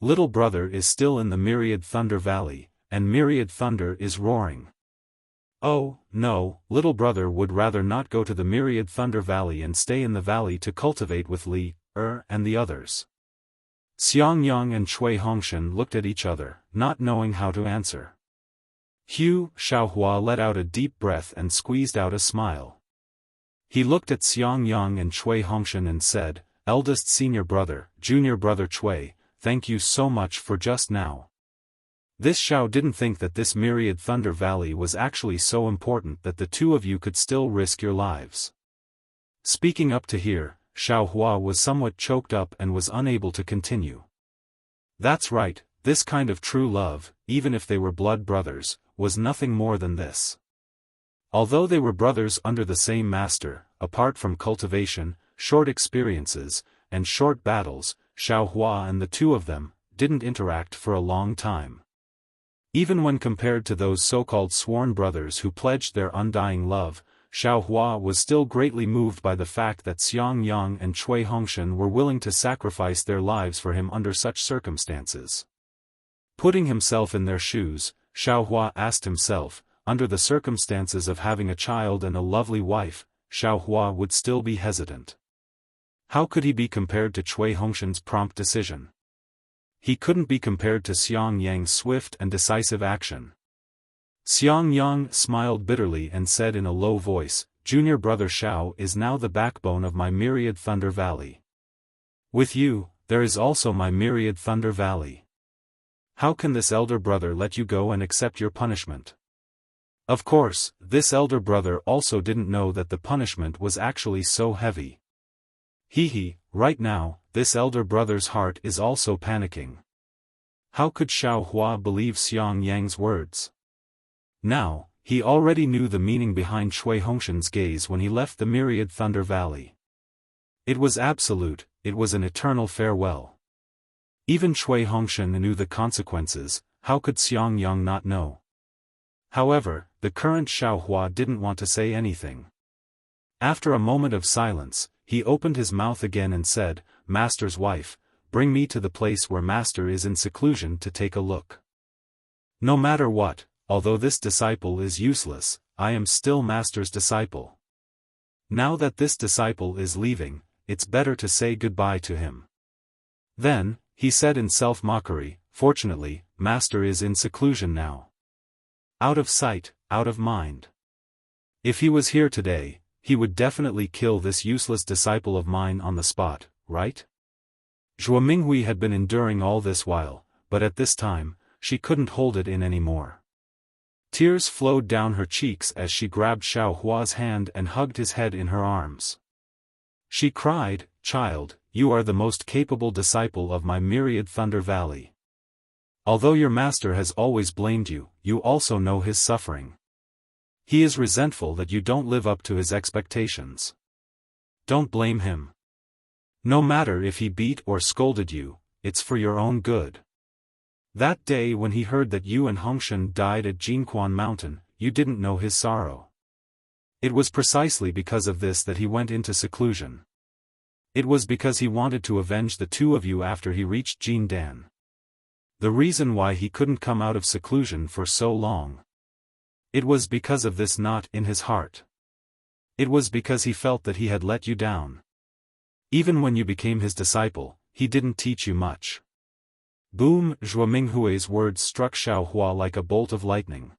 Little brother is still in the Myriad Thunder Valley, and Myriad Thunder is roaring. Oh, no, little brother would rather not go to the Myriad Thunder Valley and stay in the valley to cultivate with Li, and the others. Xiang Yang and Cui Hongshan looked at each other, not knowing how to answer. Xiao Hua let out a deep breath and squeezed out a smile. He looked at Xiang Yang and Cui Hongshan and said, eldest senior brother, junior brother Cui, thank you so much for just now. This Xiao didn't think that this Myriad Thunder Valley was actually so important that the 2 of you could still risk your lives. Speaking up to here, Xiao Hua was somewhat choked up and was unable to continue. That's right, this kind of true love, even if they were blood brothers, was nothing more than this. Although they were brothers under the same master, apart from cultivation, short experiences, and short battles, Xiao Hua and the 2 of them didn't interact for a long time. Even when compared to those so-called sworn brothers who pledged their undying love, Xiao Hua was still greatly moved by the fact that Xiang Yang and Cui Hongshan were willing to sacrifice their lives for him under such circumstances. Putting himself in their shoes, Xiao Hua asked himself, under the circumstances of having a child and a lovely wife, Xiao Hua would still be hesitant. How could he be compared to Cui Hongshan's prompt decision? He couldn't be compared to Xiang Yang's swift and decisive action. Xiang Yang smiled bitterly and said in a low voice, "Junior brother Xiao is now the backbone of my myriad Thunder Valley. With you, there is also my myriad Thunder Valley. How can this elder brother let you go and accept your punishment?" Of course, this elder brother also didn't know that the punishment was actually so heavy. Right now, this elder brother's heart is also panicking. How could Xiao Hua believe Xiang Yang's words? Now, he already knew the meaning behind Cui Hongshan's gaze when he left the myriad Thunder Valley. It was absolute, it was an eternal farewell. Even Cui Hongshan knew the consequences, how could Xiang Yang not know? However, the current Xiao Hua didn't want to say anything. After a moment of silence, he opened his mouth again and said, "Master's wife, bring me to the place where Master is in seclusion to take a look. No matter what, although this disciple is useless, I am still Master's disciple. Now that this disciple is leaving, it's better to say goodbye to him." Then, he said in self-mockery, "Fortunately, Master is in seclusion now. Out of sight, out of mind. If he was here today, he would definitely kill this useless disciple of mine on the spot, right?" Zhuo Minghui had been enduring all this while, but at this time, she couldn't hold it in anymore. Tears flowed down her cheeks as she grabbed Xiao Hua's hand and hugged his head in her arms. She cried, "Child, you are the most capable disciple of my myriad Thunder Valley. Although your master has always blamed you, you also know his suffering. He is resentful that you don't live up to his expectations. Don't blame him. No matter if he beat or scolded you, it's for your own good. That day when he heard that you and Hongshan died at Jinquan Mountain, you didn't know his sorrow. It was precisely because of this that he went into seclusion. It was because he wanted to avenge the two of you after he reached Jindan. The reason why he couldn't come out of seclusion for so long. It was because of this knot in his heart. It was because he felt that he had let you down. Even when you became his disciple, he didn't teach you much." Boom! Zhuo Minghui's words struck Xiao Hua like a bolt of lightning.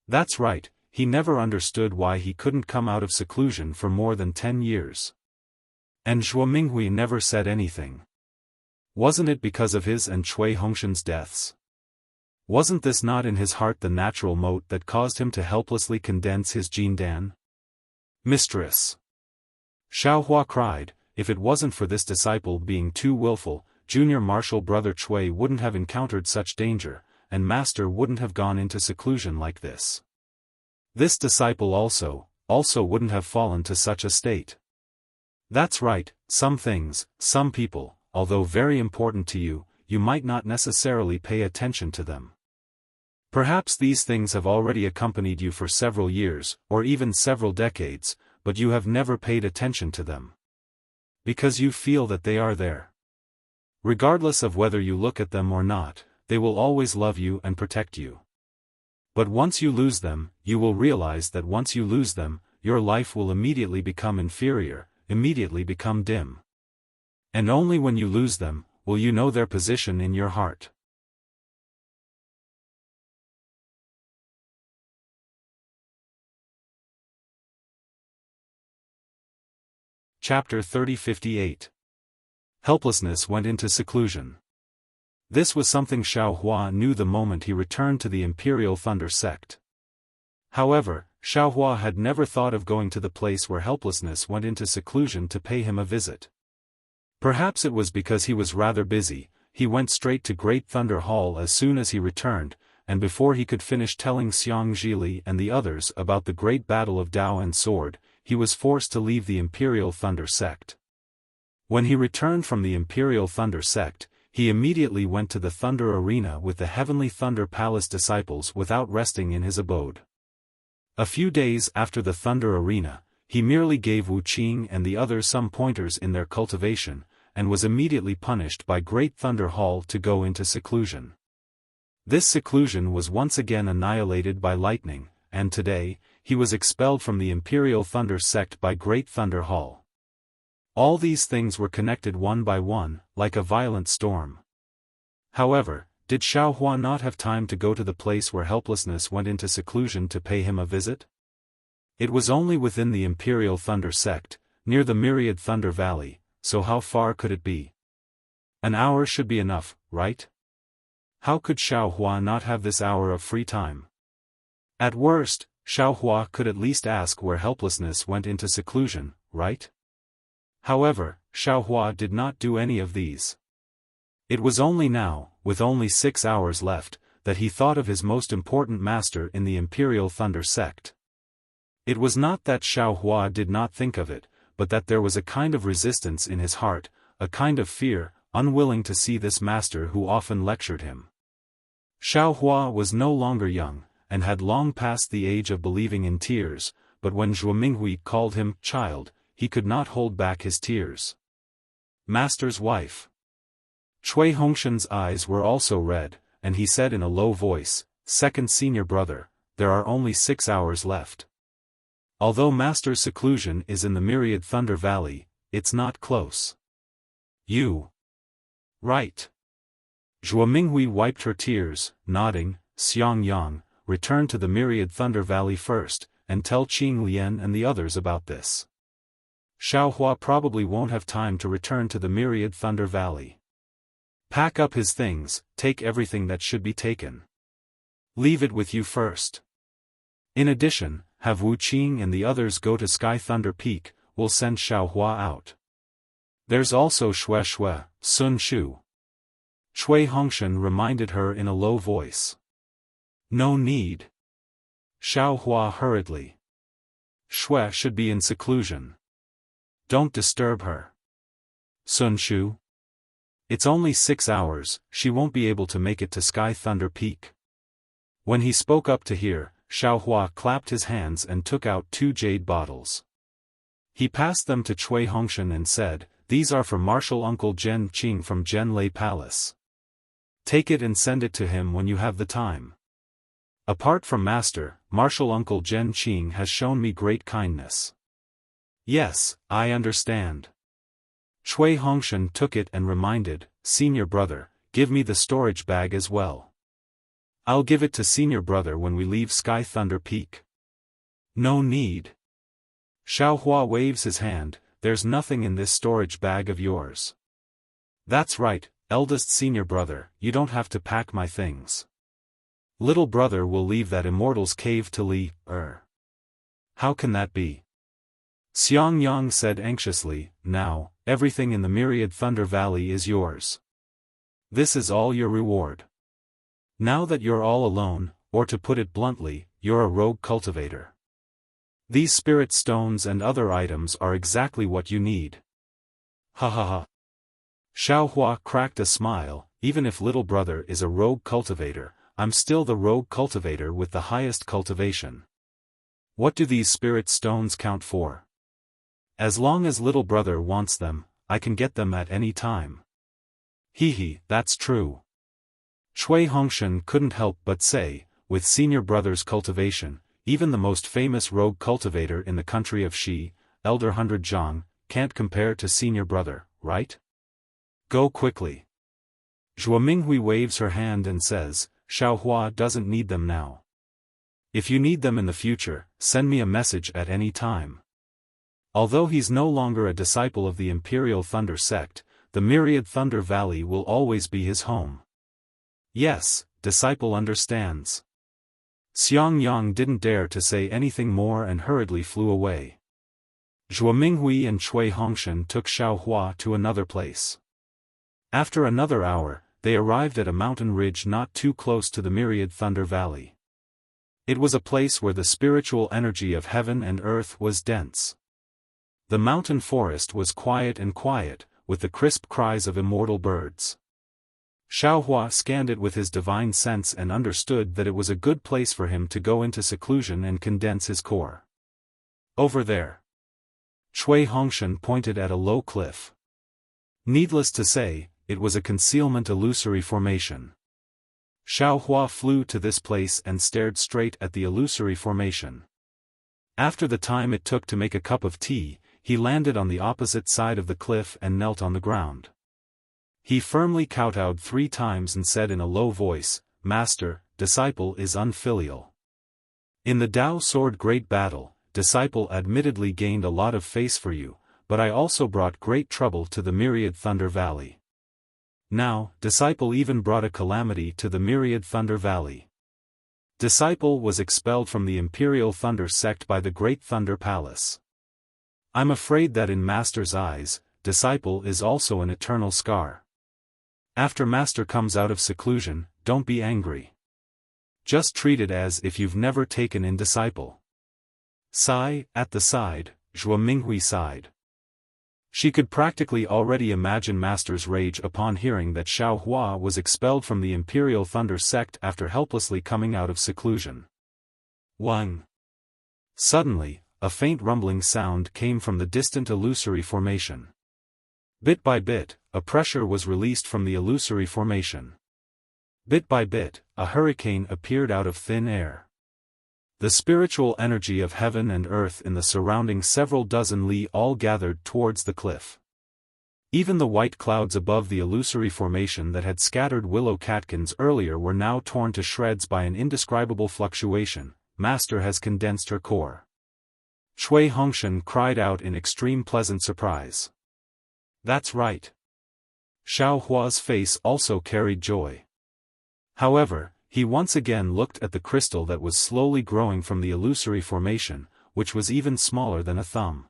That's right, he never understood why he couldn't come out of seclusion for more than 10 years. And Zhuo Minghui never said anything. Wasn't it because of his and Cui Hongshan's deaths? Wasn't this knot in his heart the natural moat that caused him to helplessly condense his Jindan? "Mistress!" Xiao Hua cried, if it wasn't for this disciple being too willful, junior martial brother Cui wouldn't have encountered such danger, and master wouldn't have gone into seclusion like this. This disciple also wouldn't have fallen to such a state. That's right, some things, some people, although very important to you, you might not necessarily pay attention to them. Perhaps these things have already accompanied you for several years, or even several decades, but you have never paid attention to them. Because you feel that they are there. Regardless of whether you look at them or not, they will always love you and protect you. But once you lose them, you will realize that once you lose them, your life will immediately become inferior, immediately become dim. And only when you lose them, will you know their position in your heart. Chapter 3058. Helplessness went into seclusion. This was something Xiao Hua knew the moment he returned to the Imperial Thunder sect. However, Xiao Hua had never thought of going to the place where helplessness went into seclusion to pay him a visit. Perhaps it was because he was rather busy. He went straight to Great Thunder Hall as soon as he returned, and before he could finish telling Xiang Zhili and the others about the great battle of Dao and Sword, he was forced to leave the Imperial Thunder sect. When he returned from the Imperial Thunder sect, he immediately went to the Thunder Arena with the Heavenly Thunder Palace disciples without resting in his abode. A few days after the Thunder Arena, he merely gave Wuxia and the others some pointers in their cultivation, and was immediately punished by Great Thunder Hall to go into seclusion. This seclusion was once again annihilated by lightning, and today, he was expelled from the Imperial Thunder sect by Great Thunder Hall. All these things were connected one by one, like a violent storm. However, did Xiaofan not have time to go to the place where helplessness went into seclusion to pay him a visit? It was only within the Imperial Thunder sect, near the Myriad Thunder Valley, so how far could it be? An hour should be enough, right? How could Xiaofan not have this hour of free time? At worst, Xiaofan could at least ask where helplessness went into seclusion, right? However, Xiaofan did not do any of these. It was only now, with only 6 hours left, that he thought of his most important master in the Imperial Thunder sect. It was not that Xiaofan did not think of it, but that there was a kind of resistance in his heart, a kind of fear, unwilling to see this master who often lectured him. Xiaofan was no longer young, and had long passed the age of believing in tears, but when Zhuo Minghui called him child, he could not hold back his tears. Master's wife. Cui Hongshan's eyes were also red, and he said in a low voice, "Second senior brother, there are only 6 hours left. Although Master's seclusion is in the Myriad Thunder Valley, it's not close." "You." "Right." Zhuo Minghui wiped her tears, nodding. "Xiangyang, return to the Myriad Thunder Valley first, and tell Qing Lian and the others about this. Xiaofan probably won't have time to return to the Myriad Thunder Valley. Pack up his things, take everything that should be taken. Leave it with you first. In addition, have Wuxia and the others go to Sky Thunder Peak, we'll send Xiaofan out. There's also Shui, Sun Shu." Cui Hongshan reminded her in a low voice. "No need." Xiaofan hurriedly. "Shui should be in seclusion. Don't disturb her." "Sun Shu? It's only 6 hours, she won't be able to make it to Sky Thunder Peak." When he spoke up to hear, Xiaofan clapped his hands and took out 2 jade bottles. He passed them to Cui Hongshan and said, "These are for Martial Uncle Zhen Qing from Zhenlei Palace. Take it and send it to him when you have the time. Apart from Master, Martial Uncle Zhen Qing has shown me great kindness." "Yes, I understand." Cui Hongshan took it and reminded, "Senior brother, give me the storage bag as well. I'll give it to senior brother when we leave Sky Thunder Peak." "No need." Xiaofan waves his hand, "There's nothing in this storage bag of yours." "That's right, eldest senior brother, you don't have to pack my things. Little brother will leave that immortal's cave to Li. How can that be?" Xiangyang said anxiously, "Now, everything in the Myriad Thunder Valley is yours. This is all your reward. Now that you're all alone, or to put it bluntly, you're a rogue cultivator. These spirit stones and other items are exactly what you need." "Ha ha ha." Xiaofan cracked a smile, "Even if little brother is a rogue cultivator, I'm still the rogue cultivator with the highest cultivation. What do these spirit stones count for? As long as little brother wants them, I can get them at any time." "Hee, that's true." Cui Hongshan couldn't help but say, "With senior brother's cultivation, even the most famous rogue cultivator in the country of Shi, Elder 100 Zhang, can't compare to senior brother, right? Go quickly." Zhuo Minghui waves her hand and says, "Xiaofan doesn't need them now. If you need them in the future, send me a message at any time." Although he's no longer a disciple of the Imperial Thunder sect, the Myriad Thunder Valley will always be his home. "Yes, disciple understands." Xiangyang didn't dare to say anything more and hurriedly flew away. Zhuo Minghui and Cui Hongshan took Xiaofan to another place. After another hour, they arrived at a mountain ridge not too close to the Myriad Thunder Valley. It was a place where the spiritual energy of heaven and earth was dense. The mountain forest was quiet, with the crisp cries of immortal birds. Xiaohua scanned it with his divine sense and understood that it was a good place for him to go into seclusion and condense his core. Over there. Cui Hongshan pointed at a low cliff. Needless to say, it was a concealment illusory formation. Xiaohua flew to this place and stared straight at the illusory formation. After the time it took to make a cup of tea, he landed on the opposite side of the cliff and knelt on the ground. He firmly kowtowed 3 times and said in a low voice, "Master, disciple is unfilial. In the Tao Sword Great Battle, disciple admittedly gained a lot of face for you, but I also brought great trouble to the Myriad Thunder Valley. Now, disciple even brought a calamity to the Myriad Thunder Valley. Disciple was expelled from the Imperial Thunder sect by the Great Thunder Palace. I'm afraid that in Master's eyes, disciple is also an eternal scar. After Master comes out of seclusion, don't be angry. Just treat it as if you've never taken in disciple." Sigh, at the side, Zhuo Minghui sighed. She could practically already imagine Master's rage upon hearing that Xiaohua was expelled from the Imperial Thunder sect after helplessly coming out of seclusion. Wang. Suddenly, a faint rumbling sound came from the distant illusory formation. Bit by bit, a pressure was released from the illusory formation. Bit by bit, a hurricane appeared out of thin air. The spiritual energy of heaven and earth in the surrounding several dozen li all gathered towards the cliff. Even the white clouds above the illusory formation that had scattered willow catkins earlier were now torn to shreds by an indescribable fluctuation. Master has condensed her core. Cui Hongshan cried out in extreme pleasant surprise. That's right. Xiaohua's face also carried joy. However, he once again looked at the crystal that was slowly growing from the illusory formation, which was even smaller than a thumb.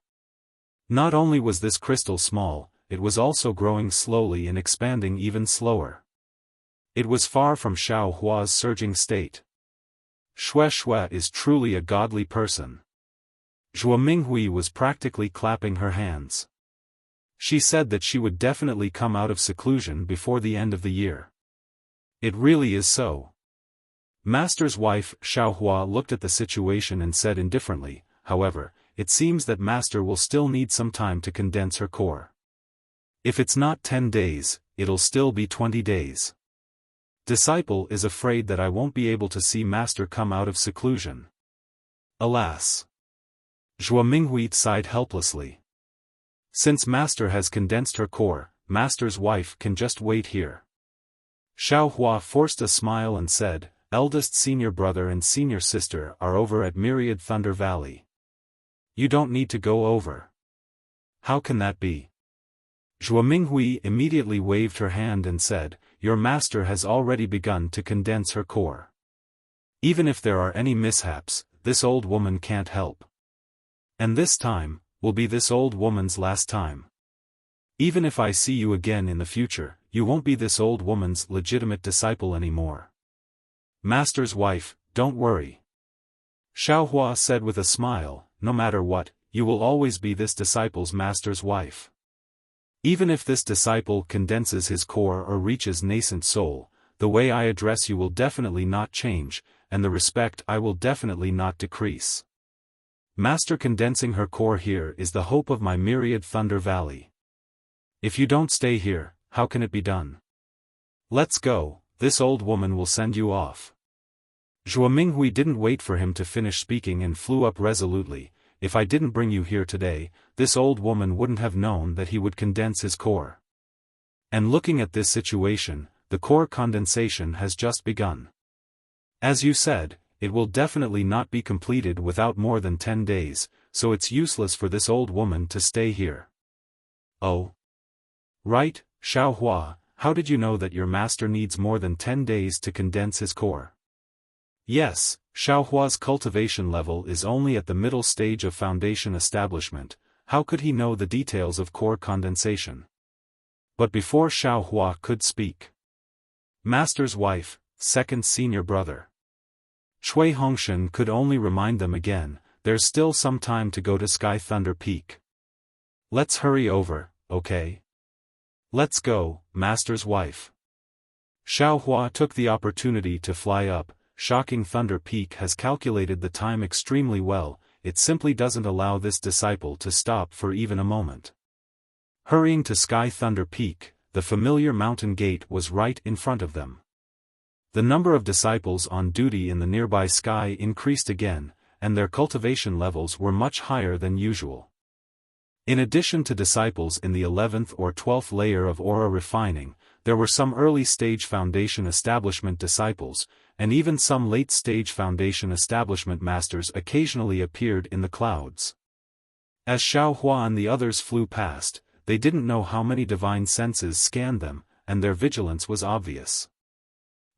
Not only was this crystal small, it was also growing slowly and expanding even slower. It was far from Xiaohua's surging state. Xue Xue is truly a godly person. Zhuo Minghui was practically clapping her hands. She said that she would definitely come out of seclusion before the end of the year. It really is so. Master's wife, Xiaohua, looked at the situation and said indifferently, however, it seems that Master will still need some time to condense her core. If it's not 10 days, it'll still be 20 days. Disciple is afraid that I won't be able to see Master come out of seclusion. Alas. Zhuo Minghui sighed helplessly. Since Master has condensed her core, Master's wife can just wait here. Xiaohua forced a smile and said, eldest senior brother and senior sister are over at Myriad Thunder Valley. You don't need to go over. How can that be? Zhuo Minghui immediately waved her hand and said, your master has already begun to condense her core. Even if there are any mishaps, this old woman can't help. And this time, will be this old woman's last time. Even if I see you again in the future, you won't be this old woman's legitimate disciple anymore. Master's wife, don't worry. Xiaohua said with a smile, no matter what, you will always be this disciple's master's wife. Even if this disciple condenses his core or reaches nascent soul, the way I address you will definitely not change, and the respect I will definitely not decrease. Master condensing her core here is the hope of my Myriad Thunder Valley. If you don't stay here, how can it be done? Let's go, this old woman will send you off. Zhuo Minghui didn't wait for him to finish speaking and flew up resolutely. If I didn't bring you here today, this old woman wouldn't have known that he would condense his core. And looking at this situation, the core condensation has just begun. As you said, it will definitely not be completed without more than 10 days, so it's useless for this old woman to stay here. Oh. Right, Xiaohua, how did you know that your master needs more than 10 days to condense his core? Yes, Xiaohua's cultivation level is only at the middle stage of foundation establishment. How could he know the details of core condensation? But before Xiaohua could speak, Master's wife, second senior brother, Cui Hongshan could only remind them again, there's still some time to go to Sky Thunder Peak. Let's hurry over, okay? Let's go, Master's wife. Xiaofan took the opportunity to fly up. Shocking Thunder Peak has calculated the time extremely well, it simply doesn't allow this disciple to stop for even a moment. Hurrying to Sky Thunder Peak, the familiar mountain gate was right in front of them. The number of disciples on duty in the nearby sky increased again, and their cultivation levels were much higher than usual. In addition to disciples in the 11th or 12th layer of aura refining, there were some early-stage foundation establishment disciples, and even some late-stage foundation establishment masters occasionally appeared in the clouds. As Xiaofan and the others flew past, they didn't know how many divine senses scanned them, and their vigilance was obvious.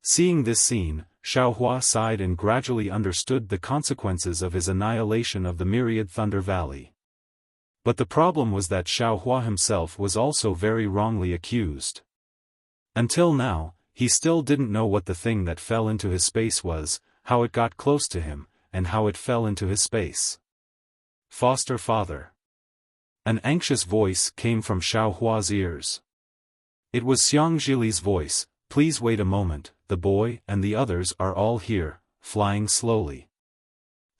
Seeing this scene, Xiaofan sighed and gradually understood the consequences of his annihilation of the myriad Thunder Valley. But the problem was that Xiaofan himself was also very wrongly accused. Until now, he still didn't know what the thing that fell into his space was, how it got close to him, and how it fell into his space. Foster father. An anxious voice came from Xiaohua's ears. It was Xiangjili's voice. Please wait a moment, the boy and the others are all here, flying slowly.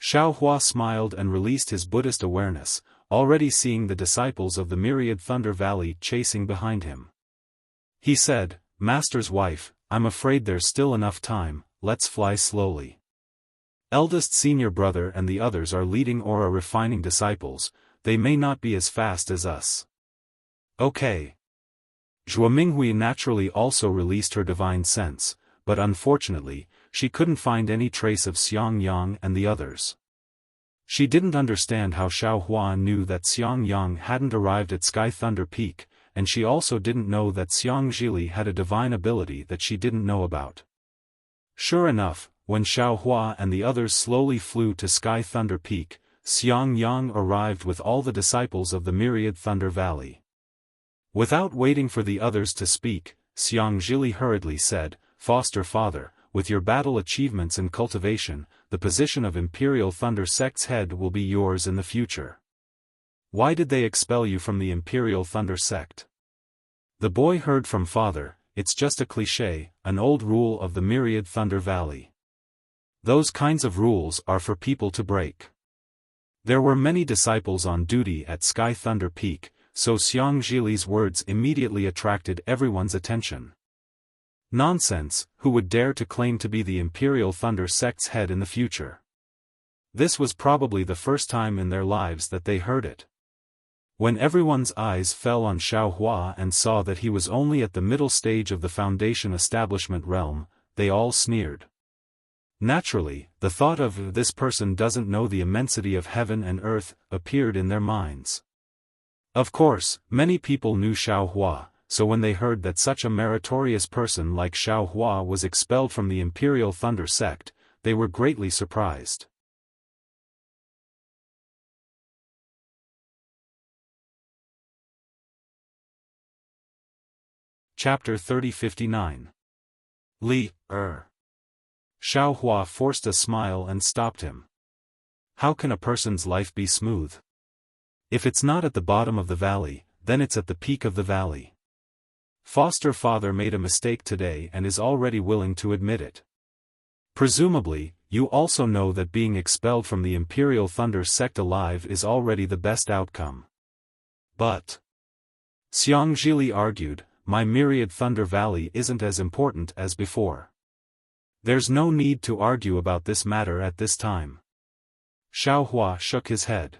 Xiaohua smiled and released his Buddhist awareness, already seeing the disciples of the myriad Thunder Valley chasing behind him. He said, Master's wife, I'm afraid there's still enough time, let's fly slowly. Eldest senior brother and the others are leading aura refining disciples, they may not be as fast as us. Okay. Zhuo Minghui naturally also released her divine sense, but unfortunately, she couldn't find any trace of Xiang Yang and the others. She didn't understand how Xiaohua knew that Xiang Yang hadn't arrived at Sky Thunder Peak, and she also didn't know that Xiangjili had a divine ability that she didn't know about. Sure enough, when Xiaohua and the others slowly flew to Sky Thunder Peak, Xiang Yang arrived with all the disciples of the myriad Thunder Valley. Without waiting for the others to speak, Xiangjili hurriedly said, Foster father, with your battle achievements and cultivation, the position of Imperial Thunder Sect's head will be yours in the future. Why did they expel you from the Imperial Thunder Sect? The boy heard from father, it's just a cliché, an old rule of the myriad Thunder Valley. Those kinds of rules are for people to break. There were many disciples on duty at Sky Thunder Peak, so Xiangjili's words immediately attracted everyone's attention. Nonsense, who would dare to claim to be the Imperial Thunder Sect's head in the future? This was probably the first time in their lives that they heard it. When everyone's eyes fell on Xiaohua and saw that he was only at the middle stage of the Foundation establishment realm, they all sneered. Naturally, the thought of this person doesn't know the immensity of heaven and earth appeared in their minds. Of course, many people knew Xiaohua, so when they heard that such a meritorious person like Xiaohua was expelled from the Imperial Thunder Sect, they were greatly surprised. Chapter 3059. Li, Xiaohua forced a smile and stopped him. How can a person's life be smooth? If it's not at the bottom of the valley, then it's at the peak of the valley. Foster father made a mistake today and is already willing to admit it. Presumably, you also know that being expelled from the Imperial Thunder Sect alive is already the best outcome. But Xiangjili argued, my myriad Thunder Valley isn't as important as before. There's no need to argue about this matter at this time. Xiaohua shook his head.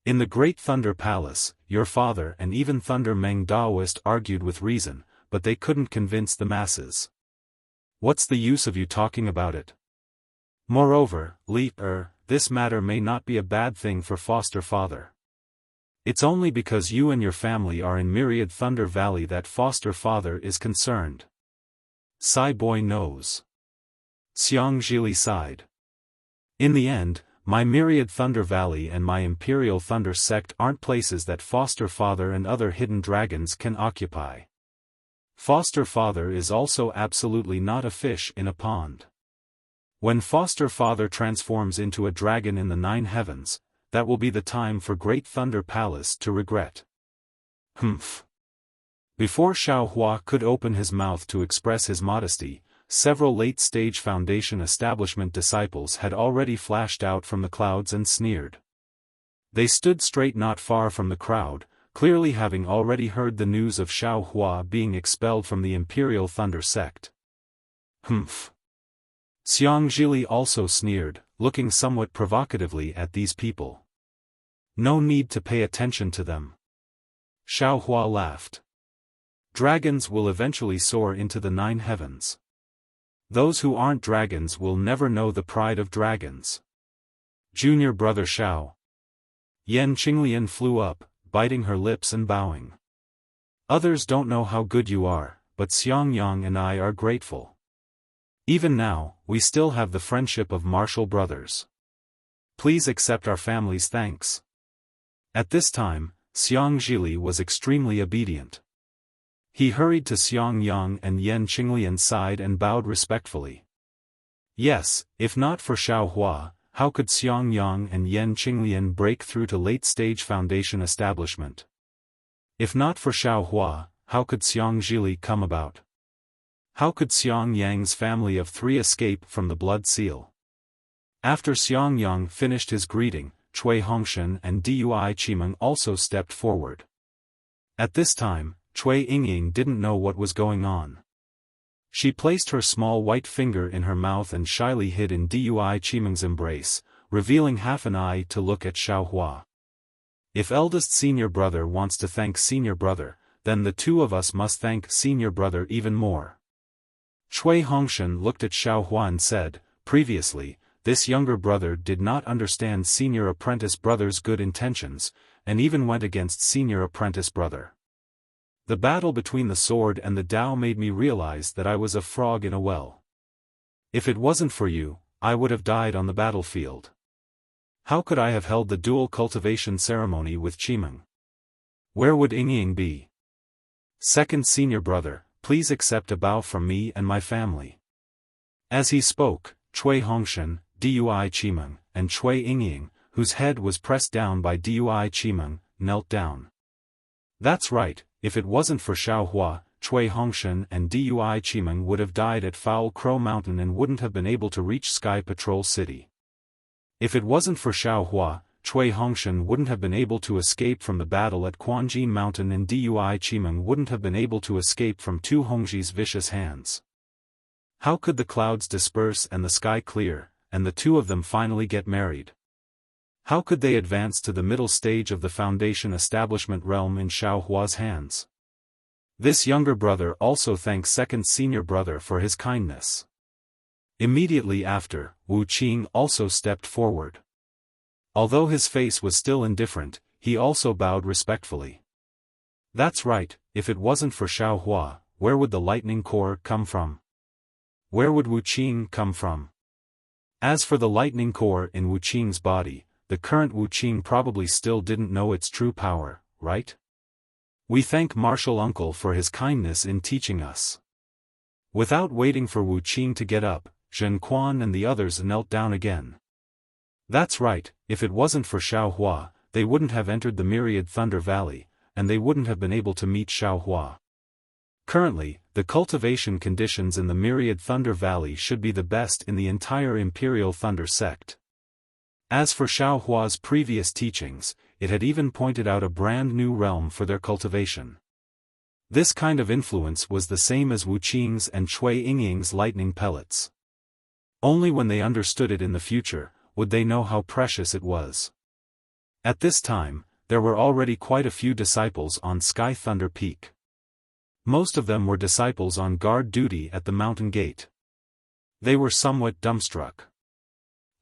In the Great Thunder Palace, your father and even Thunder Meng Daoist argued with reason, but they couldn't convince the masses. What's the use of you talking about it? Moreover, Li, this matter may not be a bad thing for foster father. It's only because you and your family are in Myriad Thunder Valley that foster father is concerned. Sai boy knows. Xiangjili sighed. In the end, my Myriad Thunder Valley and my Imperial Thunder Sect aren't places that foster father and other hidden dragons can occupy. Foster father is also absolutely not a fish in a pond. When foster father transforms into a dragon in the 9 heavens, that will be the time for Great Thunder Palace to regret. Humph. Before Xiao Hua could open his mouth to express his modesty, several late-stage Foundation establishment disciples had already flashed out from the clouds and sneered. They stood straight not far from the crowd, clearly having already heard the news of Xiao Hua being expelled from the Imperial Thunder sect. Humph. Xiang Zhili also sneered, looking somewhat provocatively at these people. No need to pay attention to them. Xiao Hua laughed. Dragons will eventually soar into the 9 heavens. Those who aren't dragons will never know the pride of dragons. Junior brother Xiao. Yan Qinglian flew up, biting her lips and bowing. Others don't know how good you are, but Xiang Yang and I are grateful. Even now, we still have the friendship of martial brothers. Please accept our family's thanks. At this time, Xiang Zhili was extremely obedient. He hurried to Xiang Yang and Yan Qinglian's side and bowed respectfully. Yes, if not for Xiao Hua, how could Xiang Yang and Yan Qinglian break through to late-stage Foundation establishment? If not for Xiao Hua, how could Xiang Zhili come about? How could Xiang Yang's family of 3 escape from the blood seal? After Xiang Yang finished his greeting, Cui Hongshan and Dui Qimeng also stepped forward. At this time, Cui Yingying didn't know what was going on. She placed her small white finger in her mouth and shyly hid in Dui Qimeng's embrace, revealing half an eye to look at Xiao Hua. If eldest senior brother wants to thank senior brother, then the 2 of us must thank senior brother even more. Cui Hongshan looked at Xiao Hua and said, previously, this younger brother did not understand senior apprentice brother's good intentions, and even went against senior apprentice brother. The battle between the sword and the Tao made me realize that I was a frog in a well. If it wasn't for you, I would have died on the battlefield. How could I have held the dual cultivation ceremony with Qimeng? Where would Yingying be? Second senior brother, please accept a bow from me and my family. As he spoke, Cui Hongshan, Dui Qimeng, and Cui Yingying, whose head was pressed down by Dui Qimeng, knelt down. That's right, if it wasn't for Xiao Hua, Cui Hongshan and Dui Qimeng would have died at Foul Crow Mountain and wouldn't have been able to reach Sky Patrol City. If it wasn't for Xiao Hua, Cui Hongshan wouldn't have been able to escape from the battle at Quanjin Mountain and Dui Qimeng wouldn't have been able to escape from 2 Hongji's vicious hands. How could the clouds disperse and the sky clear, and the 2 of them finally get married? How could they advance to the middle stage of the Foundation establishment realm in Xiao Hua's hands? This younger brother also thanks second senior brother for his kindness. Immediately after, Wu Qing also stepped forward. Although his face was still indifferent, he also bowed respectfully. That's right, if it wasn't for Xiao Hua, where would the lightning core come from? Where would Wu Qing come from? As for the lightning core in Wu Qing's body, the current Wu Qing probably still didn't know its true power, right? We thank Martial Uncle for his kindness in teaching us. Without waiting for Wu Qing to get up, Zhen Quan and the others knelt down again. That's right, if it wasn't for Xiao Hua, they wouldn't have entered the Myriad Thunder Valley, and they wouldn't have been able to meet Xiao Hua. Currently, the cultivation conditions in the Myriad Thunder Valley should be the best in the entire Imperial Thunder sect. As for Xiao Hua's previous teachings, it had even pointed out a brand new realm for their cultivation. This kind of influence was the same as Wu Qing's and Cui Yingying's lightning pellets. Only when they understood it in the future, would they know how precious it was. At this time, there were already quite a few disciples on Sky Thunder Peak. Most of them were disciples on guard duty at the mountain gate. They were somewhat dumbstruck.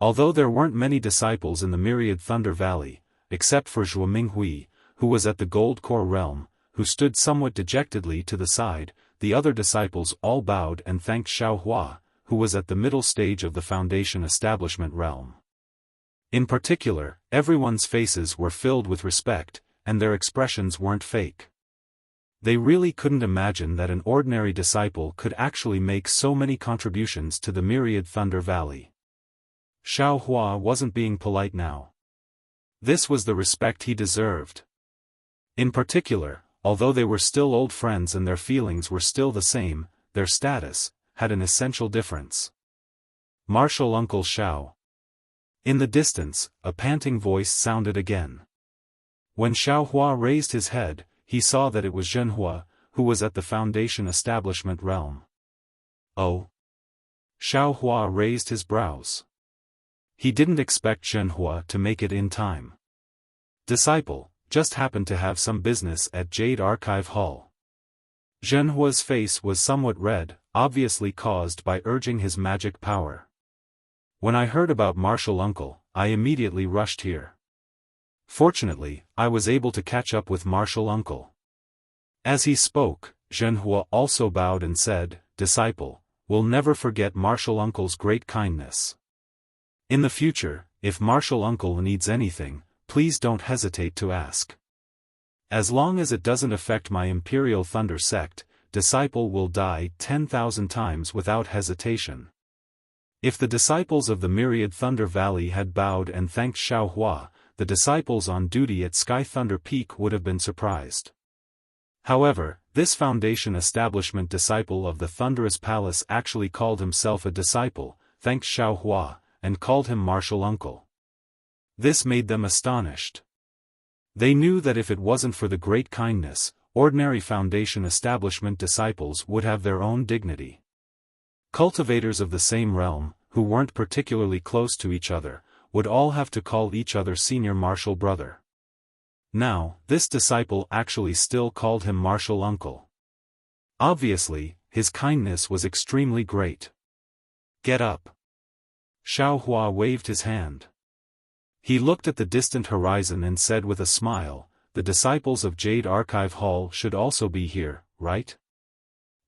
Although there weren't many disciples in the Myriad Thunder Valley, except for Zhuo Minghui, who was at the Gold Core realm, who stood somewhat dejectedly to the side, the other disciples all bowed and thanked Xiao Hua, who was at the middle stage of the Foundation establishment realm. In particular, everyone's faces were filled with respect, and their expressions weren't fake. They really couldn't imagine that an ordinary disciple could actually make so many contributions to the Myriad Thunder Valley. Xiao Hua wasn't being polite now. This was the respect he deserved. In particular, although they were still old friends and their feelings were still the same, their status had an essential difference. Martial Uncle Xiao. In the distance, a panting voice sounded again. When Xiao Hua raised his head, he saw that it was Zhen Hua, who was at the Foundation Establishment realm. Oh? Xiao Hua raised his brows. He didn't expect Zhen Hua to make it in time. Disciple, just happened to have some business at Jade Archive Hall. Zhen Hua's face was somewhat red, obviously caused by urging his magic power. When I heard about Martial Uncle, I immediately rushed here. Fortunately, I was able to catch up with Martial Uncle. As he spoke, Zhen Hua also bowed and said, Disciple, we'll never forget Martial Uncle's great kindness. In the future, if Martial Uncle needs anything, please don't hesitate to ask. As long as it doesn't affect my Imperial Thunder sect, Disciple will die 10,000 times without hesitation. If the disciples of the Myriad Thunder Valley had bowed and thanked Xiao Hua, the disciples on duty at Sky Thunder Peak would have been surprised. However, this Foundation Establishment disciple of the Thunderous Palace actually called himself a disciple, thanked Xiao Hua, and called him Martial Uncle. This made them astonished. They knew that if it wasn't for the great kindness, ordinary Foundation Establishment disciples would have their own dignity. Cultivators of the same realm, who weren't particularly close to each other, would all have to call each other senior martial brother. Now, this disciple actually still called him Martial Uncle. Obviously, his kindness was extremely great. Get up. Xiao Hua waved his hand. He looked at the distant horizon and said with a smile, the disciples of Jade Archive Hall should also be here, right?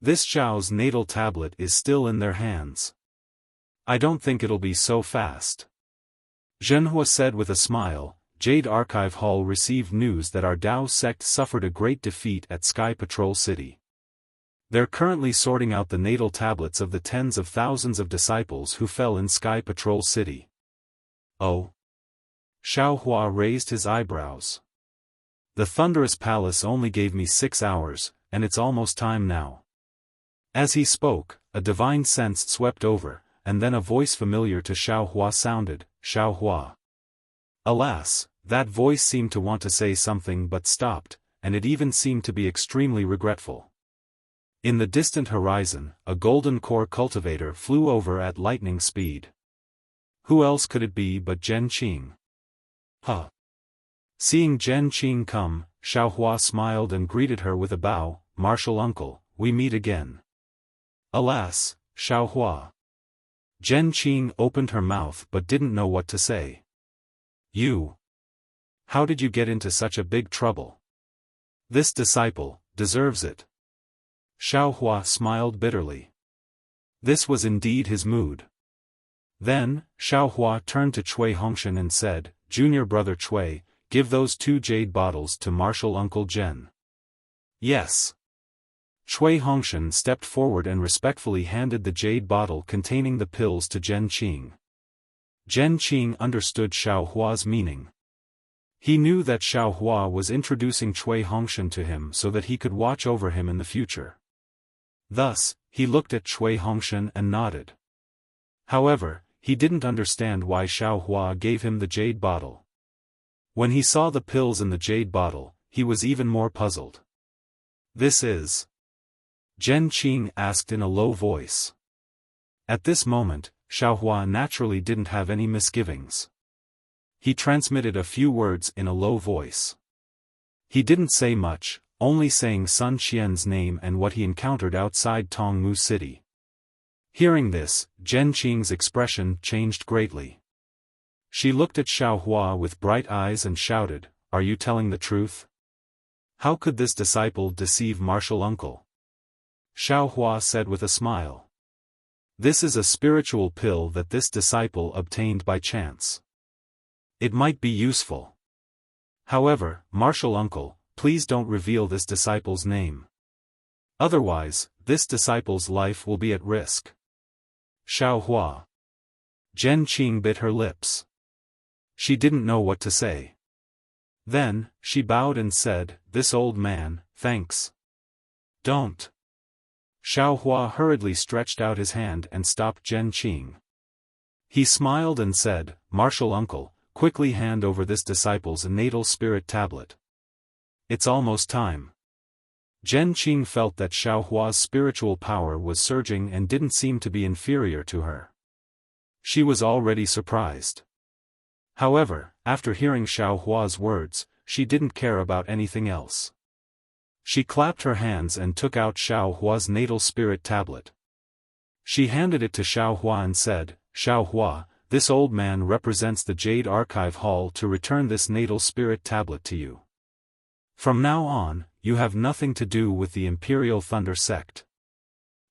This Xiao's natal tablet is still in their hands. I don't think it'll be so fast. Zhen Hua said with a smile, Jade Archive Hall received news that our Dao sect suffered a great defeat at Sky Patrol City. They're currently sorting out the natal tablets of the tens of thousands of disciples who fell in Sky Patrol City. Oh? Xiao Hua raised his eyebrows. The Thunderous Palace only gave me 6 hours, and it's almost time now. As he spoke, a divine sense swept over, and then a voice familiar to Xiao Hua sounded, Xiao Hua. Alas, that voice seemed to want to say something but stopped, and it even seemed to be extremely regretful. In the distant horizon, a golden core cultivator flew over at lightning speed. Who else could it be but Zhen Qing? Huh. Seeing Zhen Qing come, Xiao Hua smiled and greeted her with a bow, Martial Uncle, we meet again. Alas, Xiao Hua. Zhen Qing opened her mouth but didn't know what to say. You. How did you get into such a big trouble? This disciple deserves it. Xiao Hua smiled bitterly. This was indeed his mood. Then, Xiao Hua turned to Cui Hongshan and said, Junior brother Cui, give those 2 jade bottles to Martial Uncle Zhen. Yes. Cui Hongshan stepped forward and respectfully handed the jade bottle containing the pills to Zhen Qing. Zhen Qing understood Xiao Hua's meaning. He knew that Xiao Hua was introducing Cui Hongshan to him so that he could watch over him in the future. Thus, he looked at Cui Hongshan and nodded. However, he didn't understand why Xiao Hua gave him the jade bottle. When he saw the pills in the jade bottle, he was even more puzzled. This is... Zhen Qing asked in a low voice. At this moment, Xiao Hua naturally didn't have any misgivings. He transmitted a few words in a low voice. He didn't say much, only saying Sun Qian's name and what he encountered outside Tongmu City. Hearing this, Zhen Qing's expression changed greatly. She looked at Xiao Hua with bright eyes and shouted, Are you telling the truth? How could this disciple deceive Martial Uncle? Xiao Hua said with a smile. This is a spiritual pill that this disciple obtained by chance. It might be useful. However, Martial Uncle, please don't reveal this disciple's name. Otherwise, this disciple's life will be at risk. Xiao Hua. Zhen Qing bit her lips. She didn't know what to say. Then, she bowed and said, This old man, thanks. Don't. Xiaohua hurriedly stretched out his hand and stopped Zhen Qing. He smiled and said, "Martial uncle, quickly hand over this disciple's natal spirit tablet. It's almost time." Zhen Qing felt that Xiaohua's spiritual power was surging and didn't seem to be inferior to her. She was already surprised. However, after hearing Xiaohua's words, she didn't care about anything else. She clapped her hands and took out Xiaohua's natal spirit tablet. She handed it to Xiaohua and said, "Xiaohua, this old man represents the Jade Archive Hall to return this natal spirit tablet to you. From now on, you have nothing to do with the Imperial Thunder Sect.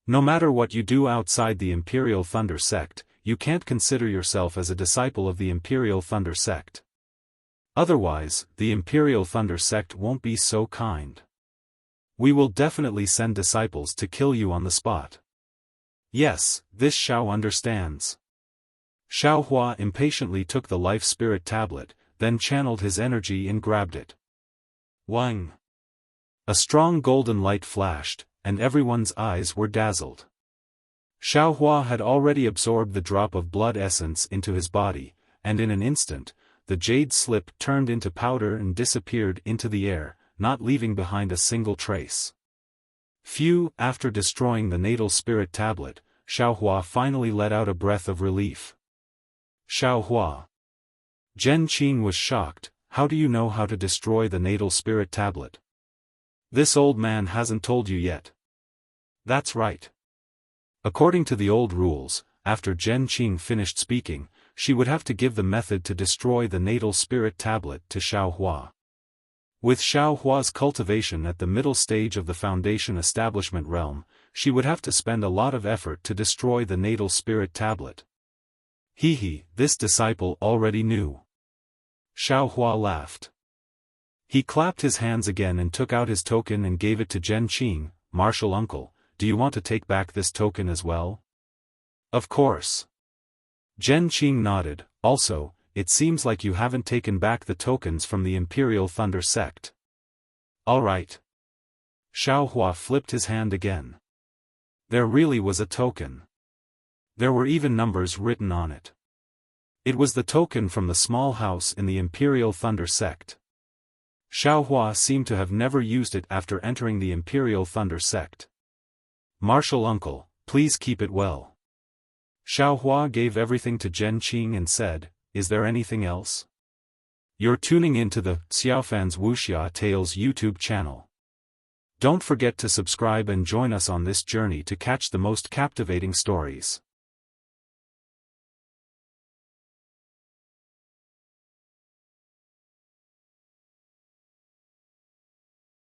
No matter what you do outside the Imperial Thunder Sect, you can't consider yourself as a disciple of the Imperial Thunder Sect. Otherwise, the Imperial Thunder Sect won't be so kind. We will definitely send disciples to kill you on the spot." "Yes, this Xiao understands." Xiaohua impatiently took the life spirit tablet, then channeled his energy and grabbed it. Wang! A strong golden light flashed, and everyone's eyes were dazzled. Xiaohua had already absorbed the drop of blood essence into his body, and in an instant, the jade slip turned into powder and disappeared into the air, not leaving behind a single trace. After destroying the natal spirit tablet, Xiaohua finally let out a breath of relief. "Xiaohua." Zhen Qing was shocked. "How do you know how to destroy the natal spirit tablet? This old man hasn't told you yet." "That's right." According to the old rules, after Zhen Qing finished speaking, she would have to give the method to destroy the natal spirit tablet to Xiaohua. With Xiaohua's cultivation at the middle stage of the Foundation establishment realm, she would have to spend a lot of effort to destroy the natal spirit tablet. This disciple already knew. Xiaohua laughed. He clapped his hands again and took out his token and gave it to Zhen Qing. "Martial uncle, do you want to take back this token as well?" "Of course." Zhen Qing nodded. "Also, it seems like you haven't taken back the tokens from the Imperial Thunder Sect." "All right." Xiaohua flipped his hand again. There really was a token. There were even numbers written on it. It was the token from the small house in the Imperial Thunder Sect. Xiaohua seemed to have never used it after entering the Imperial Thunder Sect. "Martial uncle, please keep it well." Xiaohua gave everything to Zhen Qing and said, "Is there anything else?" You're tuning into the Xiaofan's Wuxia Tales YouTube channel. Don't forget to subscribe and join us on this journey to catch the most captivating stories.